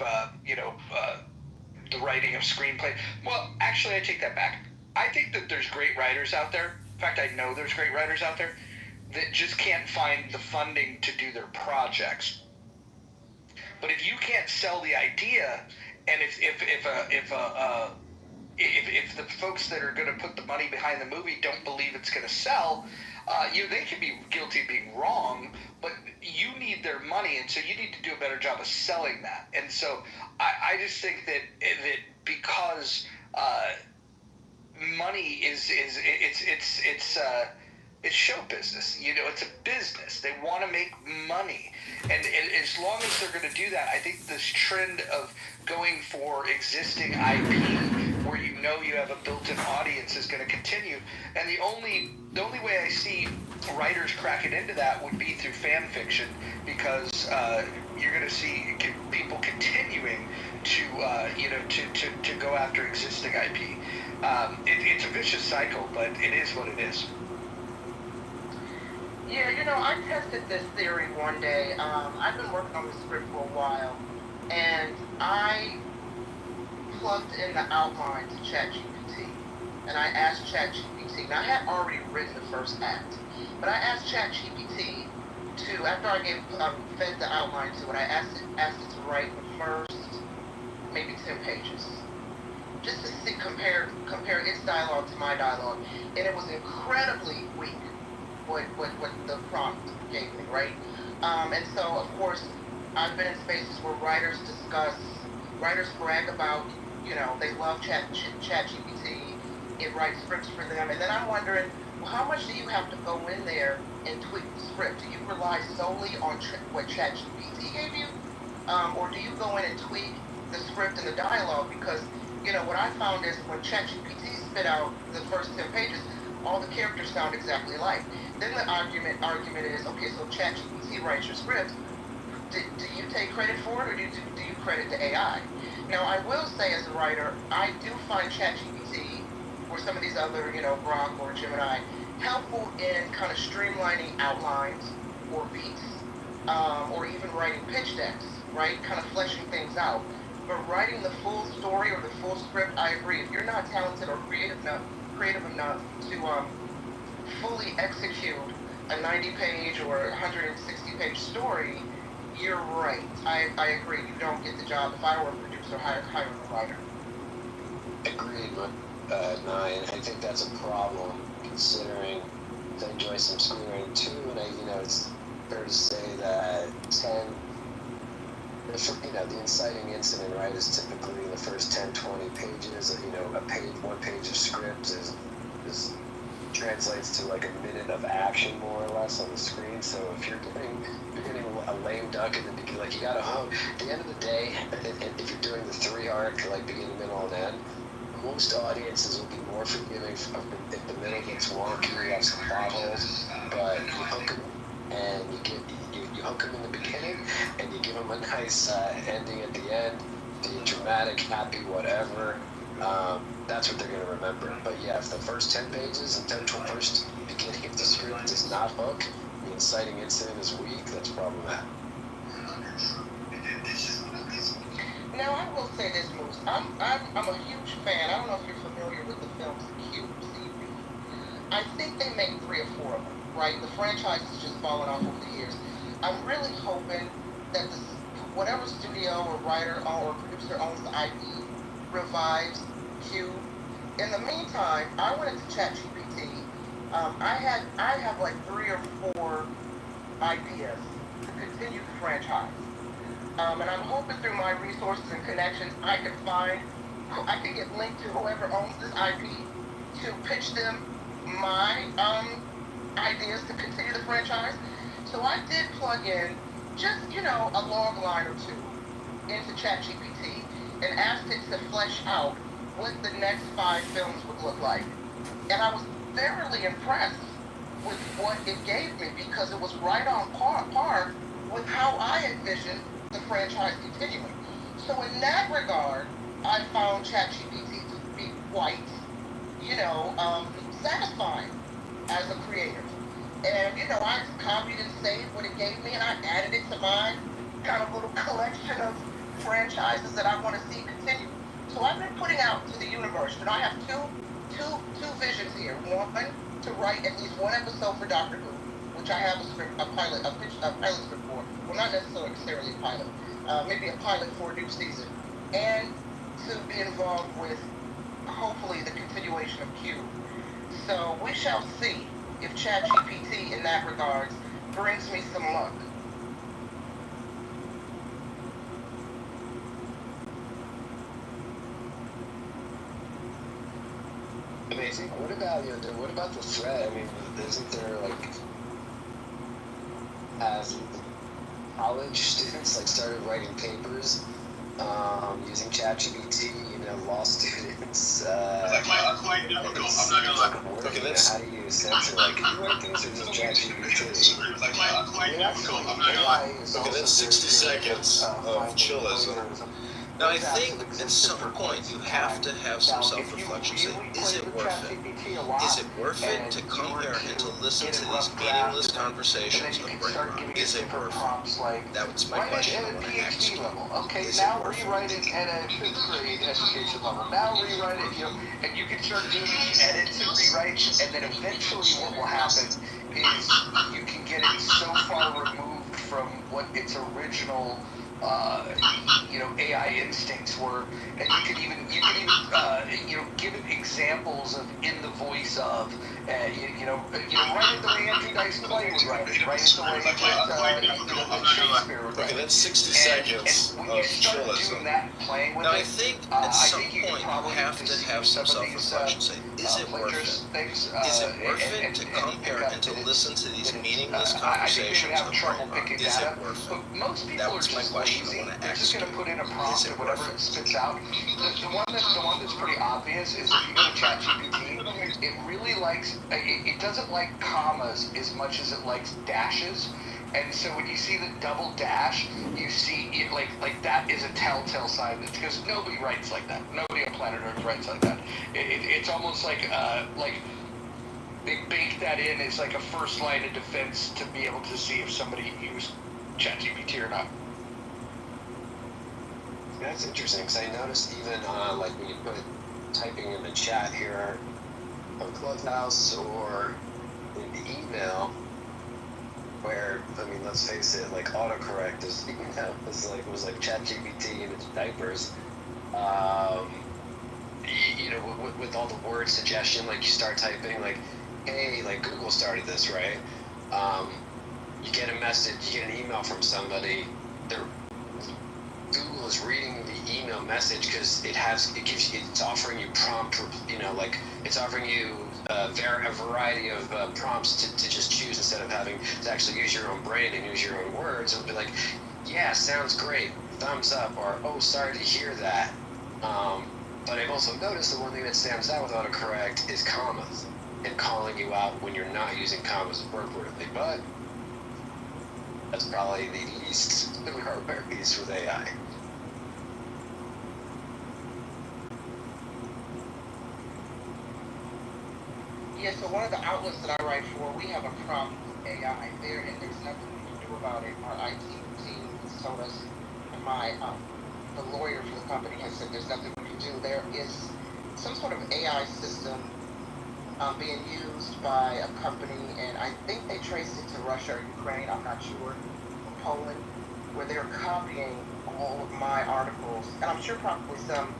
the writing of screenplay. Well, actually, I take that back. I think that there's great writers out there. In fact, I know there's great writers out there that just can't find the funding to do their projects. But if you can't sell the idea, and if the folks that are going to put the money behind the movie don't believe it's going to sell, they can be guilty of being wrong, but you need their money, and so you need to do a better job of selling that. And so I just think that because money it's show business. It's a business. They want to make money. And as long as they're going to do that, I think this trend of going for existing IP where you have a built-in audience is going to continue. And the only way I see writers cracking into that would be through fan fiction, because you're going to see people continuing to go after existing IP. It's a vicious cycle, but it is what it is. Yeah, I tested this theory one day. I've been working on this script for a while, and I plugged in the outline to ChatGPT, and I asked ChatGPT. Now, I had already written the first act, but I asked ChatGPT to, after I fed the outline to it, I asked it to write the first maybe 10 pages, just to see, compare its dialogue to my dialogue, and it was incredibly weak. What the prompt gave me, right? And so, of course, I've been in spaces where writers brag about, they love ChatGPT, it writes scripts for them, and then I'm wondering, well, how much do you have to go in there and tweak the script? Do you rely solely on what ChatGPT gave you? Or do you go in and tweak the script and the dialogue? Because, what I found is when ChatGPT spit out the first 10 pages, all the characters sound exactly alike. Then the argument is, okay, so ChatGPT writes your script. Do you take credit for it, or do you credit the AI? Now, I will say as a writer, I do find ChatGPT or some of these other, Grok or Gemini, helpful in kind of streamlining outlines or beats, or even writing pitch decks, right? Kind of fleshing things out. But writing the full story or the full script, I agree. If you're not talented or creative enough to fully execute a 90-page or 160-page story, you're right. I agree. You don't get the job. If I were a producer, hire a writer. Agreed with Nye. I think that's a problem, considering I enjoy some screenwriting too, and it's fair to say that the inciting incident, right, is typically the first 10, 20 pages. One page of script is translates to like a minute of action, more or less, on the screen. So if you're getting a lame duck in the beginning, like, you gotta hone. At the end of the day, if you're doing the 3 arc, like beginning, middle, and end, most audiences will be more forgiving if the middle gets wonky, you have some plot holes, but you hook them and you hook them in the beginning and you give them a nice ending at the end, the dramatic, happy, whatever. That's what they're going to remember. But yeah, if the first 10 pages and the first beginning of the script does not hook, the inciting incident is weak, that's problematic. Now, I will say this, Moose. I'm a huge fan. I don't know if you're familiar with the films Cube, CB. I think they make 3 or 4 of them, right? The franchise has just fallen off over the years. I'm really hoping that whatever studio or writer or producer owns the IP revives Cube. In the meantime, I went into ChatGPT. I have like 3 or 4 ideas to continue the franchise. And I'm hoping through my resources and connections, I can get linked to whoever owns this IP to pitch them my ideas to continue the franchise. So I did plug in just, a log line or 2 into ChatGPT and asked it to flesh out what the next 5 films would look like. And I was thoroughly impressed with what it gave me because it was right on par with how I envisioned the franchise continuing. So in that regard, I found ChatGPT to be quite, satisfying as a creator. And, I copied and saved what it gave me and I added it to my kind of little collection of franchises that I want to see continue. So I've been putting out to the universe, and I have two visions here. One, to write at least 1 episode for Doctor Who, which I have a pilot script for. Well, not necessarily a pilot, maybe a pilot for a new season, and to be involved with, hopefully, the continuation of Q. So we shall see if ChatGPT, in that regard, brings me some luck. Amazing. What about the threat? I mean, isn't there as college students started writing papers using ChatGPT? Law students. Quite difficult. I'm not gonna lie. Okay, how do you censor? Can you write things or just ChatGPT? Quite difficult. I'm not gonna lie. Okay, that's 60 seconds of chillism. Now, I think at some point you have to have some self-reflection. Say, is it worth it? Is it worth it to come here and to listen to these meaningless conversations of brain? Is it worth it? That's my question I want to ask you. Okay, now rewrite it at a 5th grade education level. Now rewrite it, and you can start doing these edits and rewrites, and then eventually what will happen is you can get it so far removed from what its original AI instincts were, and you can even give it examples of in the voice of, write it the way Andrew Dice Clay would write it the way Shakespeare would write it. Okay, that's 60 seconds of chillism. Now, I think at some point you have to have some self-reflection. Say, is it worth it? Is it worth it to come here and to listen to these meaningless conversations of brain? Is it worth it? That was my question I want to ask. Just going to put in a prompt or whatever it spits out. The one that's pretty obvious is if you go to ChatGPT, it really likes, it doesn't like commas as much as it likes dashes. And so when you see the double dash, you see it like that is a telltale sign because nobody writes like that. Nobody on planet Earth writes like that. It's almost like they bake that in as like a first line of defense to be able to see if somebody used ChatGPT or not. That's interesting because I noticed even when you put typing in the chat here on Clubhouse or in the email, where let's face it, autocorrect is was like ChatGPT in its diapers. With all the word suggestion, you start typing hey, Google started this, right? You get a message, you get an email from somebody. Google is reading the email message because it's offering you prompt, it's offering you a variety of prompts to just choose instead of having to actually use your own brain and use your own words. It'll be like, yeah, sounds great, thumbs up, or oh, sorry to hear that. But I've also noticed the one thing that stands out with autocorrect is commas and calling you out when you're not using commas appropriately. But that's probably the least of our worries with AI. Yeah, so one of the outlets that I write for, we have a problem with AI there, and there's nothing we can do about it. Our IT team has told us, and the lawyer for the company has said there's nothing we can do. There is some sort of AI system being used by a company, and I think they traced it to Russia or Ukraine, I'm not sure, or Poland, where they're copying all of my articles, and I'm sure probably some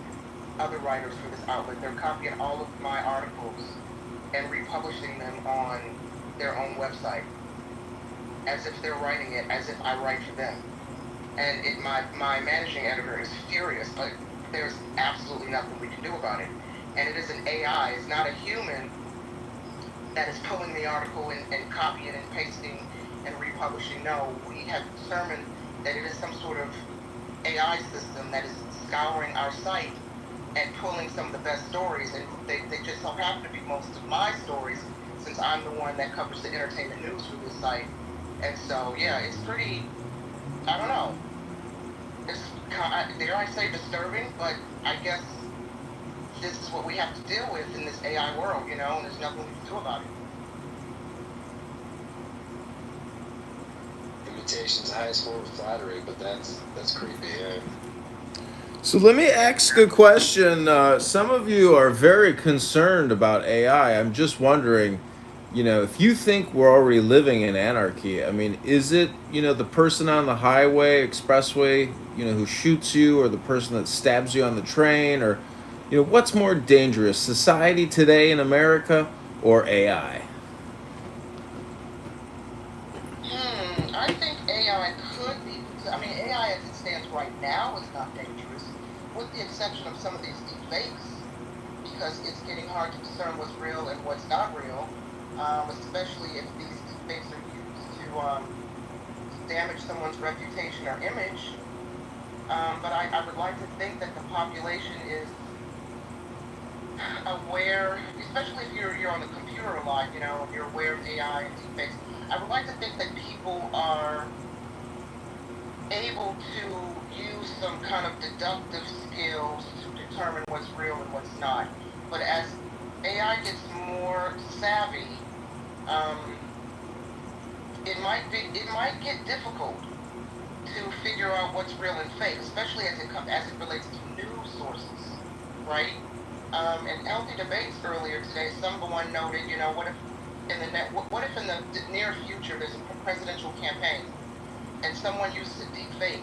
other writers for this outlet, they're copying all of my articles and republishing them on their own website, as if they're writing it, as if I write for them. And my managing editor is furious, but there's absolutely nothing we can do about it. And it is an AI, it's not a human that is pulling the article and copying and pasting and republishing. No, we have determined that it is some sort of AI system that is scouring our site and pulling some of the best stories, and they just so happen to be most of my stories, since I'm the one that covers the entertainment news for this site. And so, yeah, it's pretty, I don't know, it's, dare I say, disturbing, but I guess this is what we have to deal with in this AI world, and there's nothing we can do about it. Imitation's the highest form of flattery, but that's creepy, yeah. So let me ask a question. Some of you are very concerned about AI. I'm just wondering, if you think we're already living in anarchy, I mean, is it, the person on the highway, expressway, who shoots you, or the person that stabs you on the train, or, what's more dangerous, society today in America or AI? I think AI could be, AI as it stands right now is not dangerous, with the exception of some of these deep fakes, because it's getting hard to discern what's real and what's not real, especially if these deep fakes are used to damage someone's reputation or image. But I would like to think that the population is aware, especially if you're on the computer a lot, and you're aware of AI and deep fakes. I would like to think that people are able to use some kind of deductive skills to determine what's real and what's not. But as AI gets more savvy, it might get difficult to figure out what's real and fake, especially as it relates to news sources, right? In healthy debates earlier today, someone noted, what if in the near future there's a presidential campaign and someone uses a deep fake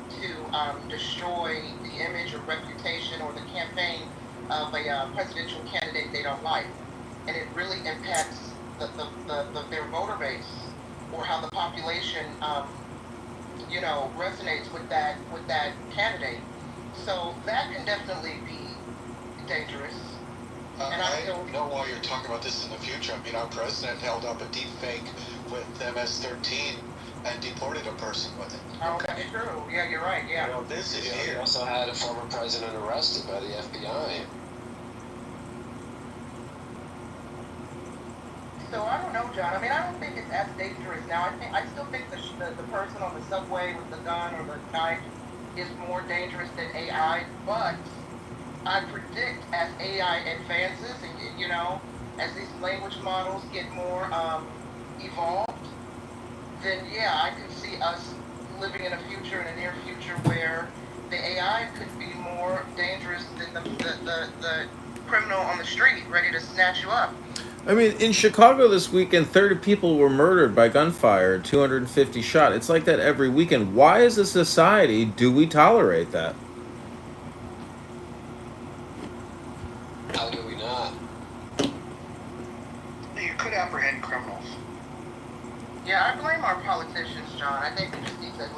to destroy the image or reputation or the campaign of a presidential candidate they don't like, and it really impacts their voter base, or how the population resonates with that candidate. So that can definitely be dangerous. And I don't know why you're talking about this in the future. I mean, our president held up a deep fake with MS-13 and deported a person with it. Oh, that's true. Yeah, you're right. Yeah. This is We here. also had a former president arrested by the FBI. So I don't know, John. I mean, I don't think it's as dangerous now. I still think the person on the subway with the gun or the knife is more dangerous than AI. But I predict as AI advances, and as these language models get more evolved, then yeah, I can see us living in a near future, where the AI could be more dangerous than the criminal on the street ready to snatch you up. I mean, in Chicago this weekend, 30 people were murdered by gunfire, 250 shot. It's like that every weekend. Why, as a society, do we tolerate that? How do we not? You could apprehend criminals. Yeah, I blame our politicians, John. I think we just need to,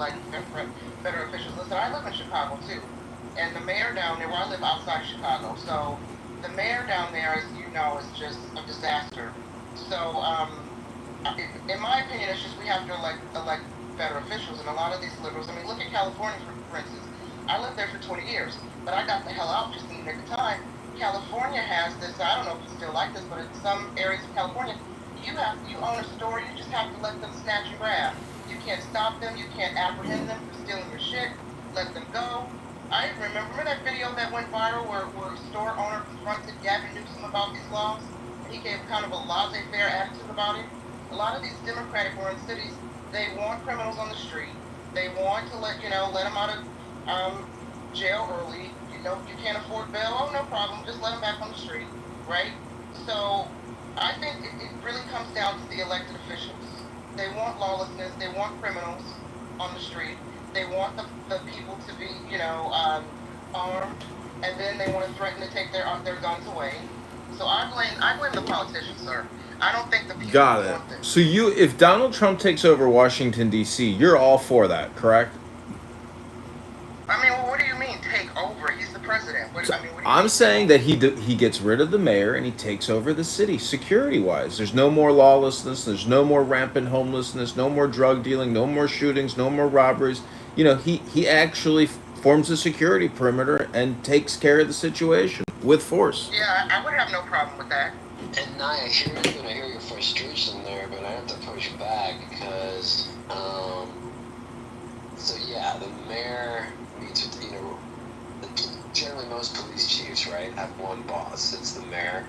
better officials. Listen, I live in Chicago, too. And the mayor down there, I live outside Chicago, so the mayor down there, as you know, is just a disaster. So, in my opinion, it's just we have to elect better officials. And a lot of these liberals, I mean, look at California, for instance. I lived there for 20 years, but I got the hell out just in the nick of time. California has this, I don't know if it's still like this, but in some areas of California, you own a store, you just have to let them snatch and grab. You can't stop them, you can't apprehend them for stealing your shit, let them go. I remember that video that went viral where a store owner confronted Gavin Newsom about these laws, and he gave kind of a laissez-faire attitude about it. A lot of these Democratic-run cities, they want criminals on the street. They want to let them out of jail early. You can't afford bail. Oh, no problem. Just let them back on the street, right? So I think it really comes down to the elected officials. They want lawlessness. They want criminals on the street. They want the people to be, armed, and then they want to threaten to take their guns away. So I blame the politicians, sir. I don't think the people Got it. want this. So if Donald Trump takes over Washington, D.C., you're all for that, correct? I mean, well, what do you mean take over? He's the president. What do you I'm mean? saying that he gets rid of the mayor and he takes over the city security-wise. There's no more lawlessness. There's no more rampant homelessness. No more drug dealing. No more shootings. No more robberies. He actually forms a security perimeter and takes care of the situation with force. Yeah, I would have no problem with that. And I hear your frustration there, but I have to push back because, the mayor meets with, generally most police chiefs, right, have one boss. It's the mayor.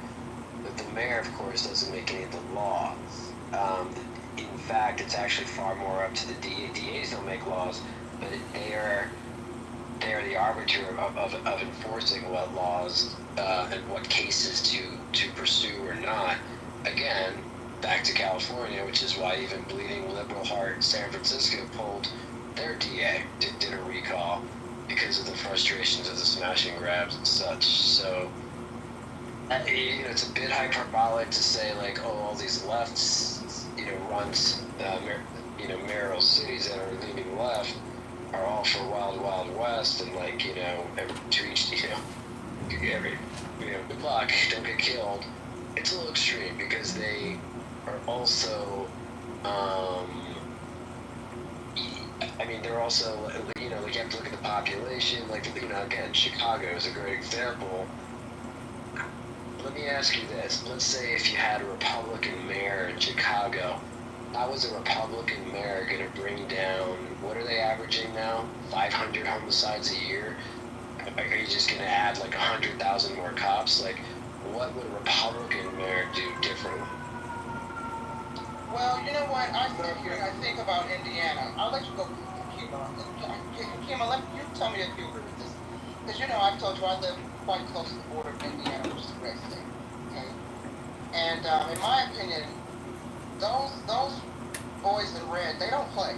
But the mayor, of course, doesn't make any of the laws. In fact, it's actually far more up to the DA. DAs don't make laws, but they are the arbiter of enforcing what laws and what cases to pursue or not. Again, back to California, which is why even bleeding liberal heart San Francisco pulled their DA, did a recall because of the frustrations of the smash and grabs and such. So, it's a bit hyperbolic to say like, all these lefts, runs, mayoral cities that are leaning left are all for Wild Wild West and like, to each, every, good luck, don't get killed. It's a little extreme because they are also, they're also, you have to look at the population, again, Chicago is a great example. Let me ask you this. Let's say if you had a Republican mayor in Chicago, how is a Republican mayor going to bring down, what are they averaging now? 500 homicides a year? Are you just going to add 100,000 more cops? What would a Republican mayor do differently? Well, you know what? I sit here and I think about Indiana. I'll let you go, Kima. Kima, you tell me if you agree with this. Because, I've told you I live quite close to the border of Indiana, which is a red state. Okay? And in my opinion, those boys in red, they don't play.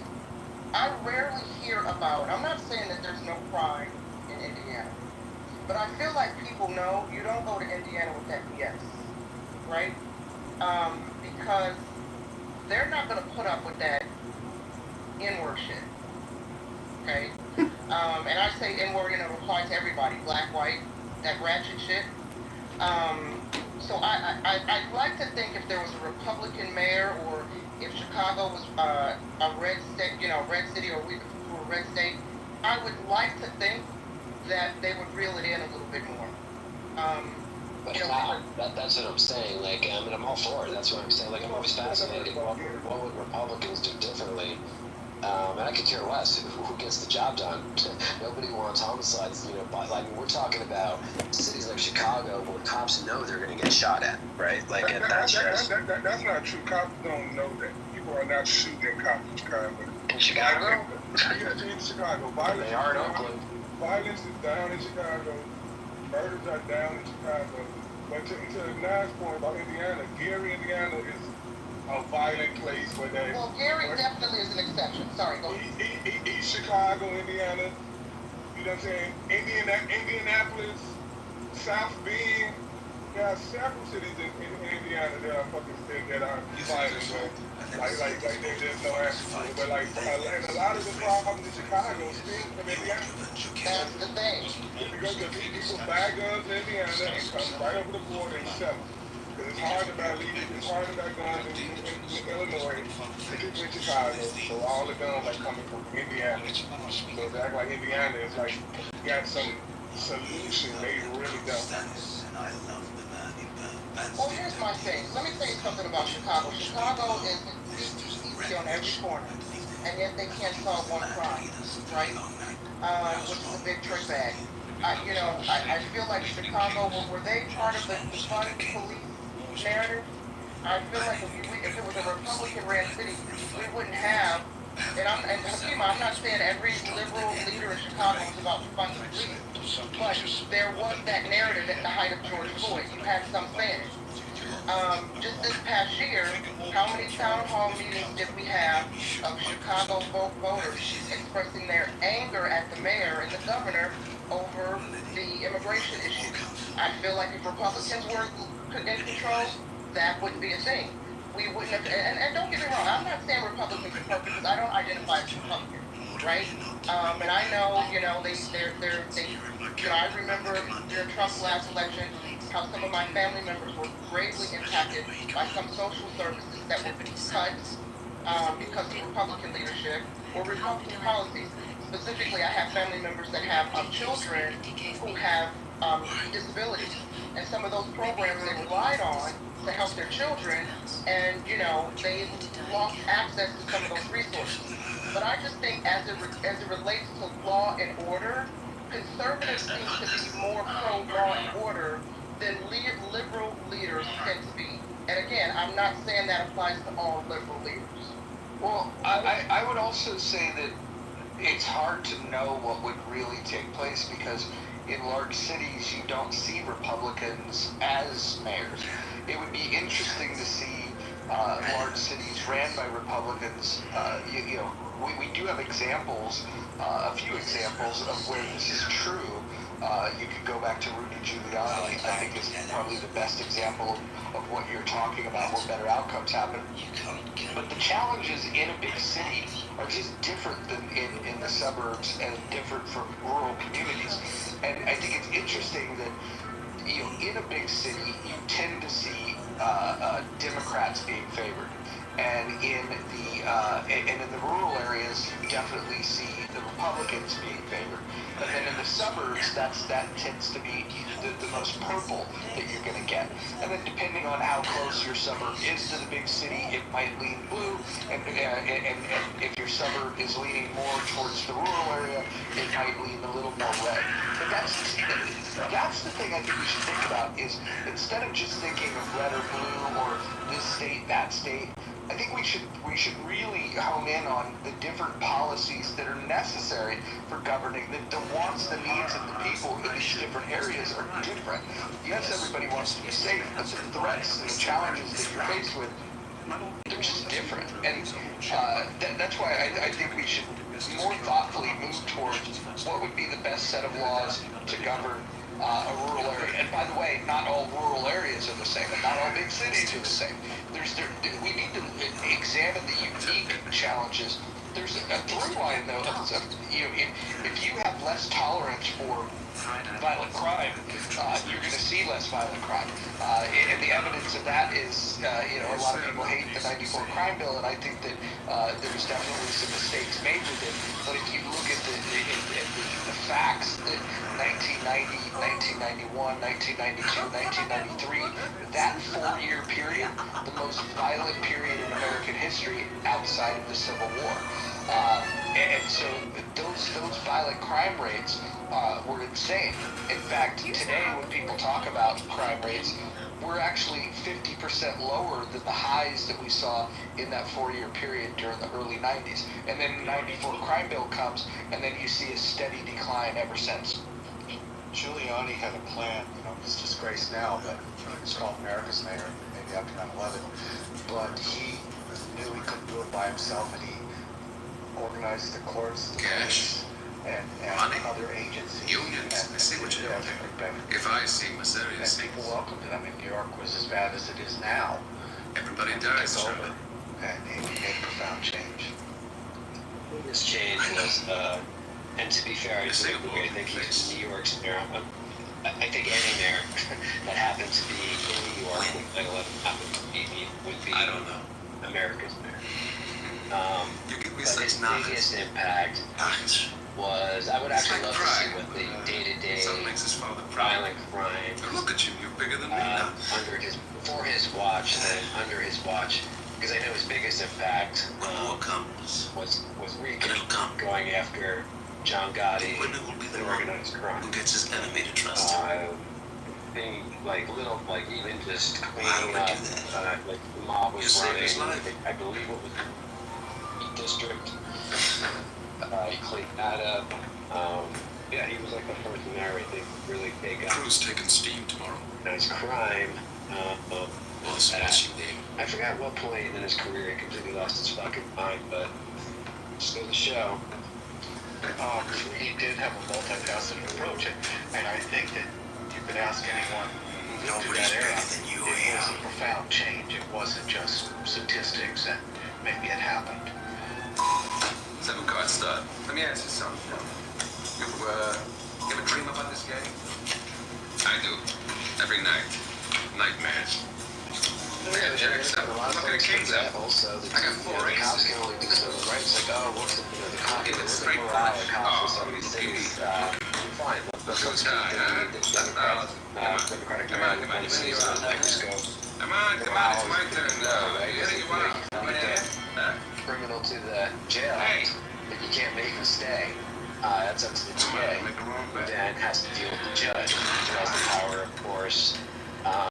I rarely hear about, I'm not saying that there's no crime in Indiana, but I feel like people know you don't go to Indiana with that BS, right? Because they're not going to put up with that N-word shit, okay? And I say N-word, to apply to everybody, black, white, that ratchet shit. So I'd like to think if there was a Republican mayor, or if Chicago was a red state, red city, or we were a red state, I would like to think that they would reel it in a little bit more. But how? That's what I'm saying. I'm all for it. That's what I'm saying. I'm always fascinated. What would Republicans do differently? And I could care less who gets the job done. Nobody wants homicides, but we're talking about cities like Chicago where cops know they're going to get shot at, right? That's not true. Cops don't know that. People are not shooting cops in Chicago. In Chicago? Yeah, in Chicago. Violence, they are in Oakland. Violence is down in Chicago. Murders are down in Chicago. But to Nine's point about Indiana, Gary, Indiana is a violent place where they... Well, Gary definitely is an exception. Sorry, go ahead. East Chicago, Indiana, you know what I'm saying? Indianapolis, South Bend, there are several cities in Indiana that are violent. There's no answer to it. But and a lot of the problems in Chicago stem from Indiana. That's the thing. Because people buy guns in Indiana and come right over the border and sell them. Because it's hard to buy legal, it's hard to buy guns in Illinois, particularly in Chicago. So all the guns are coming from Indiana. So they act like Indiana is got some solution they really don't. Well, here's my thing. Let me tell you something about Chicago. Chicago is easy on every corner, and yet they can't solve one crime, right? Which is a big trick bag. I feel like Chicago, were they part of the fun police narrative? I feel like if it was a Republican-ran city, we wouldn't have. And Hakima, I'm not saying every liberal leader in Chicago is about fun police, but there was that narrative at the height of George Floyd. You had some saying it. Just this past year, how many town hall meetings did we have of Chicago voters expressing their anger at the mayor and the governor over the immigration issue? I feel like if Republicans were in control, that wouldn't be a thing. We wouldn't have, and don't get me wrong, I'm not saying Republicans are perfect because I don't identify as Republican, right? And I know, I remember during Trump's last election, how some of my family members were gravely impacted by some social services that were cut because of Republican leadership or Republican policies. Specifically, I have family members that have children who have disabilities, and some of those programs they relied on to help their children, and they lost access to some of those resources. But I just think as it relates to law and order, conservatives seem to be more pro law and order than liberal leaders tend to be. And again, I'm not saying that applies to all liberal leaders. Well, I would also say that it's hard to know what would really take place because in large cities you don't see Republicans as mayors. It would be interesting to see large cities ran by Republicans. We do have examples, a few examples of where this is true. You could go back to Rudy Giuliani, I think is probably the best example of what you're talking about, where better outcomes happen. But the challenges in a big city are just different than in the suburbs and different from rural communities. And I think it's interesting that in a big city, you tend to see Democrats being favored, and in the rural areas, you definitely see the Republicans being favored. But then in the suburbs, that tends to be the most purple that you're going to get. And then depending on how close your suburb is to the big city, it might lean blue. And if your suburb is leaning more towards the rural area, it might lean a little more red. But that's the thing I think we should think about is instead of just thinking of red or blue or this state, that state, I think we should really hone in on the different policies that are necessary for governing. The wants, the needs of the people in these different areas are different. Yes, everybody wants to be safe, but the threats and the challenges that you're faced with, they're just different. And that's why I think we should more thoughtfully move towards what would be the best set of laws to govern a rural area. And by the way, not all rural areas are the same, and not all big cities are the same. We need to examine the unique challenges. There's a through line, though. If you have less tolerance for violent crime, you're going to see less violent crime. And the evidence of that is, a lot of people hate the '94 crime bill, and I think that there's definitely some mistakes made with it. But if you look at the facts that 1990, 1991, 1992, 1993, that 4-year period, the most violent period in American history outside of the Civil War. And so those violent crime rates were insane. In fact, today when people talk about crime rates, we're actually 50% lower than the highs that we saw in that 4-year period during the early 90s. And then the '94 crime bill comes, and then you see a steady decline ever since. Giuliani had a plan, he's disgraced now, but he was called America's mayor, maybe after 9/11. But he knew he couldn't do it by himself, and he organized the courts, the police, and other agencies. Unions, I see what you're doing. If I see mysterious things. People welcomed it. I mean, New York was as bad as it is now. Everybody dies, over, and he made profound change. This change was, and to be fair, I think he's New York's mayor. I think any mayor that happens to be in New York with 9/11 would be I don't know. America's mayor. You give me but his biggest impact was I would actually love to see what the day-to-day violent crime. Look at you, you're bigger than me now. Before his watch, then under his watch, because I know his biggest impact was Regan going after John Gotti and organized crime. Who gets his enemy to trust him? Being like little, like even just cleaning up, like the mob was running. I believe it was the district. He cleaned that up. Yeah, he was like the person there, I think, really big up. Crew's taking steam tomorrow. His crime. I forgot what point in his career he completely lost his fucking mind, but just go to show. He did have a multifaceted approach, and I think that you could ask anyone who lived through that era. It was a profound change. It wasn't just statistics and maybe it happened. 7 card start. Let me ask you something. You ever dream about this game? I do. Every night. Nightmares. Man, Jack, I'm looking at Kings out. I got 4 aces. Cops can only do so, right? It's like, oh, what's the cop Give it is straight morale, the cops Oh, or somebody says, fine, let's Good keep guy, huh? the Democratic Come on, come on, Party you on the microscope. Come on, it's my turn now. Right? Here you are. Come on, Criminal to the jail, but you can't make him stay. That's up to the DA, who then has to deal with the judge, who has the power, of course, to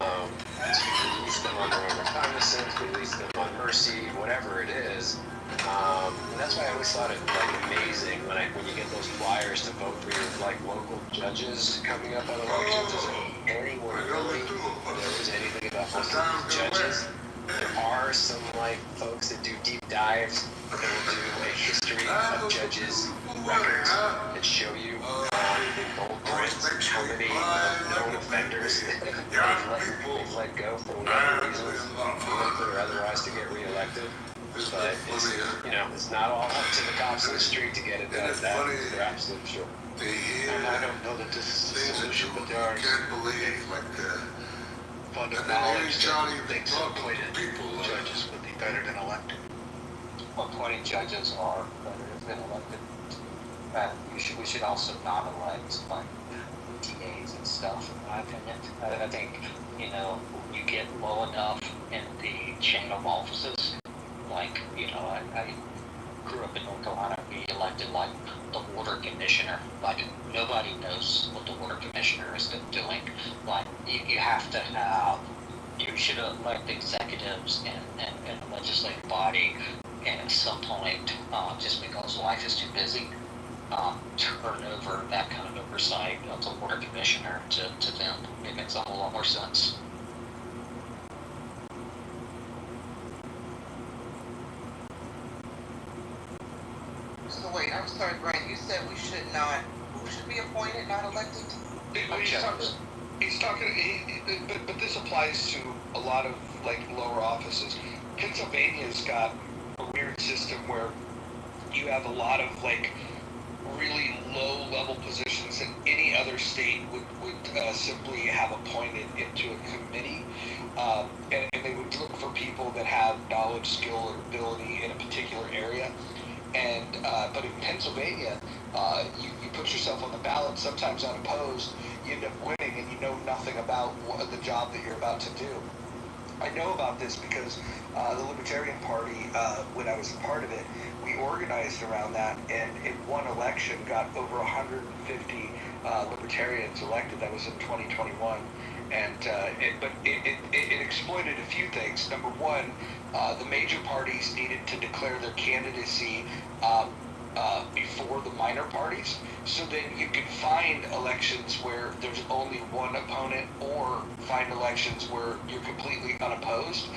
release them on their own recognizance, release them on mercy, whatever it is. And that's why I always thought it like amazing when you get those flyers to vote for your like local judges coming up at elections. Is there anyone really knows anything about most of these judges? There are some like folks that do deep dives that will do a history of judges' records that show you in bold print how many known offenders they've let go for whatever reasons, political or otherwise, to get reelected. But it's, it's not all up to the cops in the street to get it done. That is absolutely sure. And I don't know that this is the solution, but there are fundamental things that appointed judges would be better than elected. Appointing judges are better than elected. We should also not elect like DAs and stuff, in my opinion. I think, you get low enough in the chain of offices. Like, I grew up in North Carolina, we elected like the water commissioner. Like, nobody knows what the water commissioner is doing. Like, you have to have, you should elect executives and the legislative body, and at some point, just because life is too busy, turn over that kind of oversight of the water commissioner to them. It makes a whole lot more sense. So wait, I'm sorry, Brian, you said who should be appointed, not elected? He's talking, but this applies to a lot of like lower offices. Pennsylvania's got a weird system where you have a lot of like really low level positions that any other state would simply have appointed into a committee, and they would look for people that have knowledge, skill, or ability in a particular area. And but in Pennsylvania, you put yourself on the ballot, sometimes unopposed, you end up winning, and you know nothing about the job that you're about to do. I know about this because the Libertarian Party, when I was a part of it, we organized around that, and in one election got over 150 Libertarians elected. That was in 2021. And it exploited a few things. Number one, the major parties needed to declare their candidacy before the minor parties, so then you could find elections where there's only one opponent, or find elections where you're completely unopposed.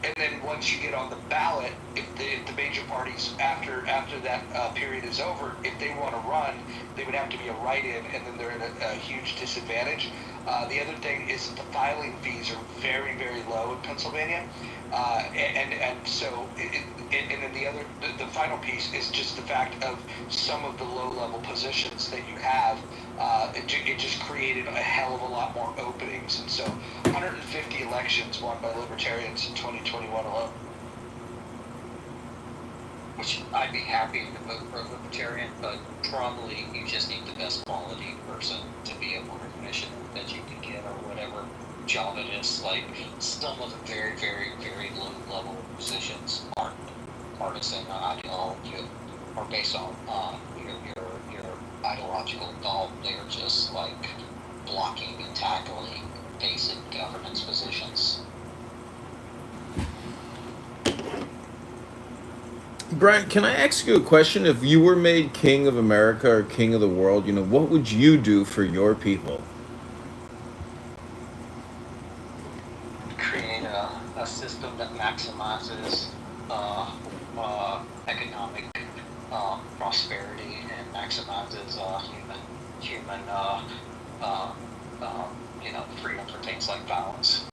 And then once you get on the ballot, if the major parties, after that period is over, if they want to run, they would have to be a write-in, and then they're at a huge disadvantage. The other thing is that the filing fees are very, very low in Pennsylvania, and so and then the final piece is just the fact of some of the low-level positions that you have. It just created a hell of a lot more openings, and so 150 elections won by Libertarians in 2021 alone. which I'd be happy to vote for a libertarian, but probably you just need the best quality person to be a board commissioner that you can get or whatever job it is. Like some of the very, very, very low level positions aren't partisan ideology or based on your ideological thought. They're just like blocking and tackling basic governance positions. Brent, can I ask you a question? If you were made king of America or king of the world, what would you do for your people? Create a system that maximizes economic prosperity and maximizes human freedom for things like violence.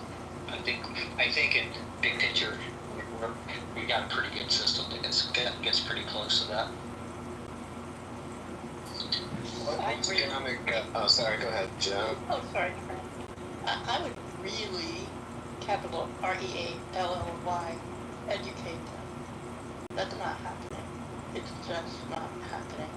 I think in big picture we got a pretty good system that gets pretty close to that. Economic. Sorry. Go ahead, Joe. Oh, sorry. I would really, capital REALLY, educate them. That's not happening. It's just not happening.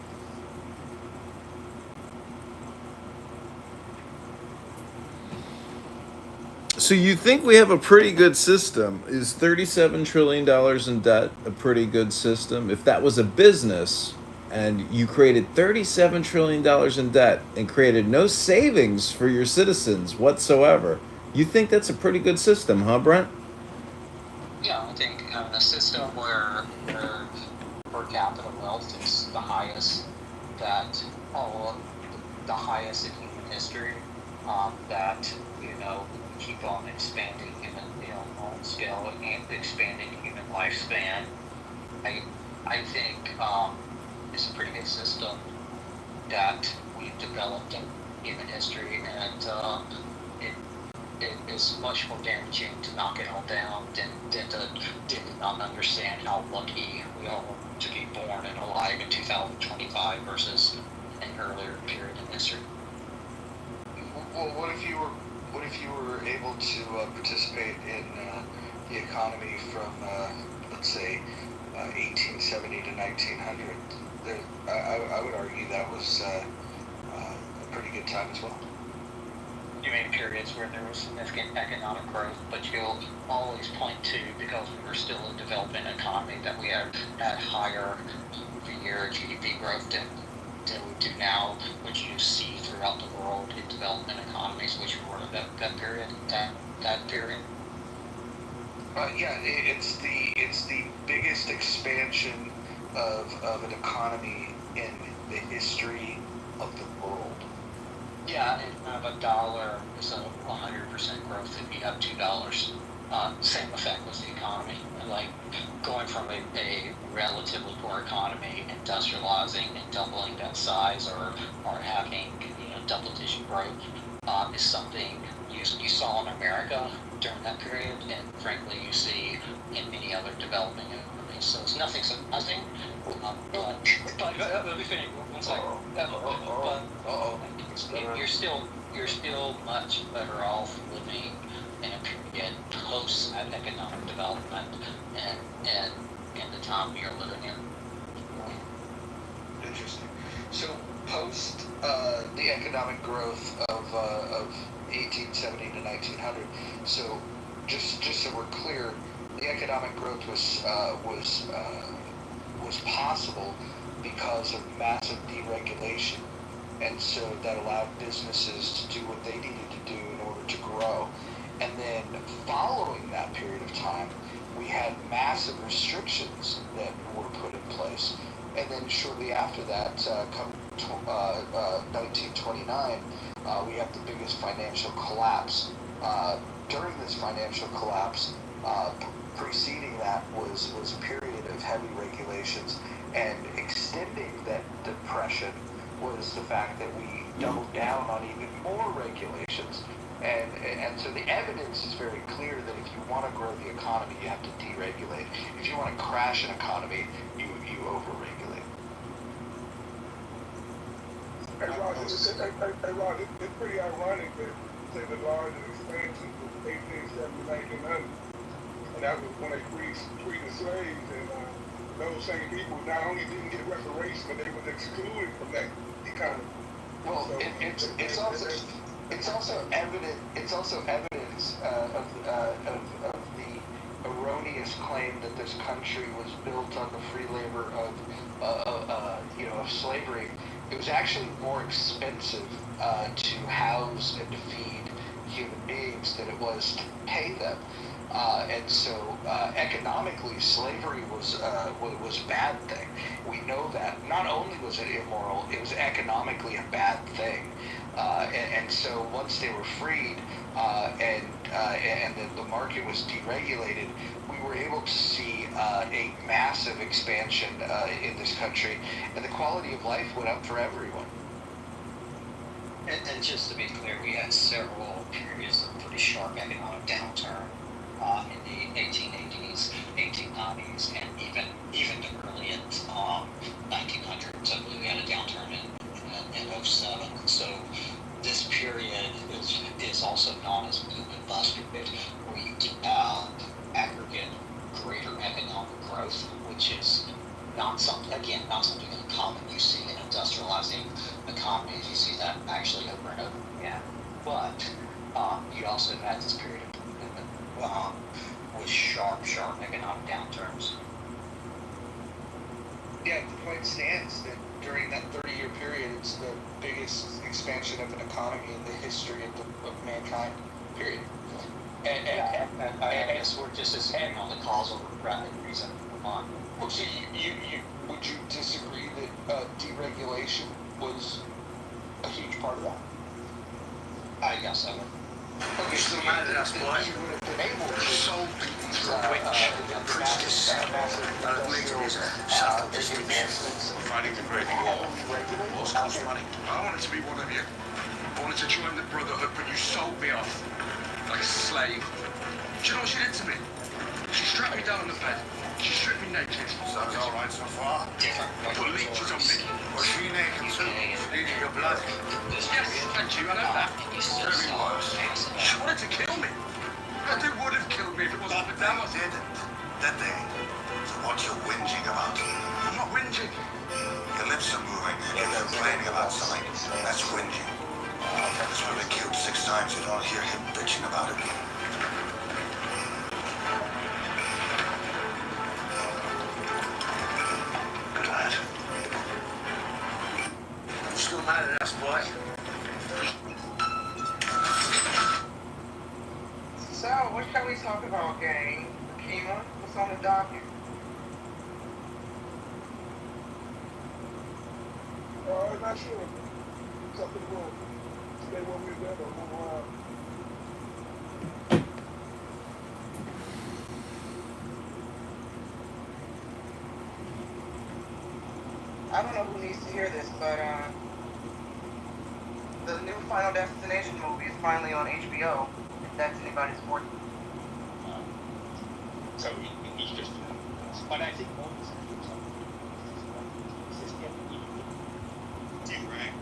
So you think we have a pretty good system? Is $37 trillion in debt a pretty good system? If that was a business and you created $37 trillion in debt and created no savings for your citizens whatsoever, you think that's a pretty good system, huh, Brent? Yeah, I think a system where per capita wealth is the highest the highest in human history, that keep on expanding human scale and expanding human lifespan. I think it's a pretty good system that we've developed in human history, and it is much more damaging to knock it all down than to not understand how lucky we all are to be born and alive in 2025 versus an earlier period in history. Well, what if you were able to participate in the economy from let's say 1870 to 1900? I would argue that was a pretty good time as well. You mean periods where there was significant economic growth, but you'll always point to, because we were still a developing economy, that we had higher year GDP growth than we do now, which you see throughout the world in development economies, which were that period. Yeah, it's the biggest expansion of an economy in the history of the world. Yeah, and of a dollar is a 100% growth if you have $2. Same effect was the economy. Like going from a relatively poor economy, industrializing and doubling that size, or having double-digit growth is something you saw in America during that period, and frankly you see in many other developing economies. So it's nothing surprising. But let me finish one second. You're still much better off living in a period post economic development and in the time we are living in. Interesting. So post the economic growth of 1870 to 1900. So just so we're clear, the economic growth was possible because of massive deregulation, and so that allowed businesses to do what they needed to do in order to grow. And then following that period of time, we had massive restrictions that were put in place. And then shortly after that, come 1929, we have the biggest financial collapse. During this financial collapse, preceding that was a period of heavy regulations, and extending that depression was the fact that we doubled down on even more regulations. And so the evidence is very clear that if you want to grow the economy, you have to deregulate. If you want to crash an economy, you overregulate. Hey, Rod, it's pretty ironic that say the largest expansion was 1870 to 1900, and that was when they freed the slaves, and those same people not only didn't get reparations, but they was excluded from that economy. Well, so it's also evidence of the erroneous claim that this country was built on the free labor of slavery. It was actually more expensive to house and to feed human beings than it was to pay them. And so economically, slavery was a bad thing. We know that. Not only was it immoral, it was economically a bad thing. And so once they were freed and the market was deregulated, we were able to see a massive expansion in this country, and the quality of life went up for everyone. And just to be clear, we had several periods of pretty sharp economic downturn in the 1880s, 1890s, and even the early 1900s. I believe we had a downturn in 07. So this period is also known as boom and bust period, where you aggregate greater economic growth, which is not something uncommon. You see in industrializing economies, you see that actually over and over again. But you also had this period of with sharp economic downturns. Yeah, the point stands that during that 30-year period, it's the biggest expansion of an economy in the history of mankind, period. And I guess we're just as heavy on the causal reason. Well, so would you disagree that deregulation was a huge part of that? I guess I would. Okay, so you would have been able to solve these massive fighting the Great War. Wars cost money. I wanted to be one of you. I wanted to join the Brotherhood, but you sold me off like a slave. Do you know what she did to me? She strapped me down on the bed. She stripped me naked. Sounds all right so far. Put leeches on me. Was she naked too? Bleeding your blood? Yes, thank you. I know that. Very worse. She wanted to kill me. And they would have killed me if it wasn't for them. They didn't, did they? So what you whinging about? I'm not whinging. Your lips are moving. You're complaining about something. That's whinging. This woman killed 6 times. You don't hear him bitching about it. Glad. You still mad at us, boy? So, what shall we talk about, gang? Kima, what's on the docket? I'm not sure. It's up to the board. Stay where we've been or move around. I don't know who needs to hear this, but the new Final Destination movie is finally on HBO. If that's anybody's sport. So he's just, but I think more right?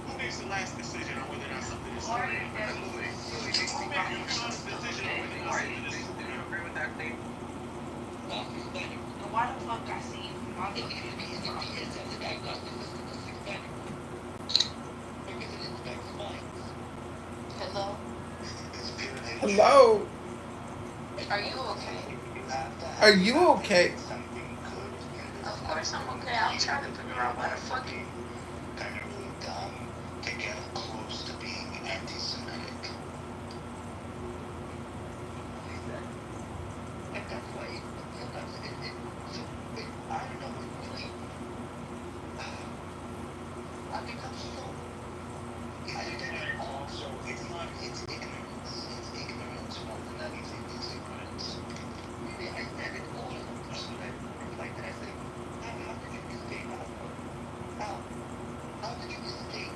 Who makes the last decision on whether or not something is right? Who makes the last decision on whether or not something is right? Do you agree with that statement? Why the fuck I see Hello? Hello? Are you okay? Are you okay? Of course I'm okay. I'm trying to figure out why the fuck you... Kind of really dumb to get close to being anti-Semitic. At that point, I don't know what really... I become so... I think that also, it's ignorance. It's ignorance more than anything. It's ignorance. Maybe I said it all in a person. I reflect and I say, how did you mistake? How did you mistake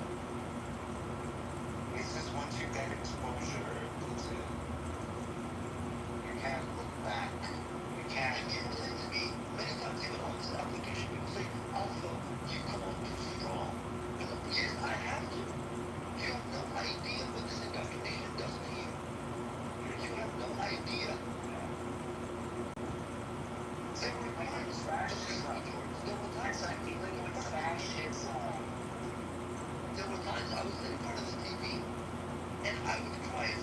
there were times I was sitting in front of the TV and I was crying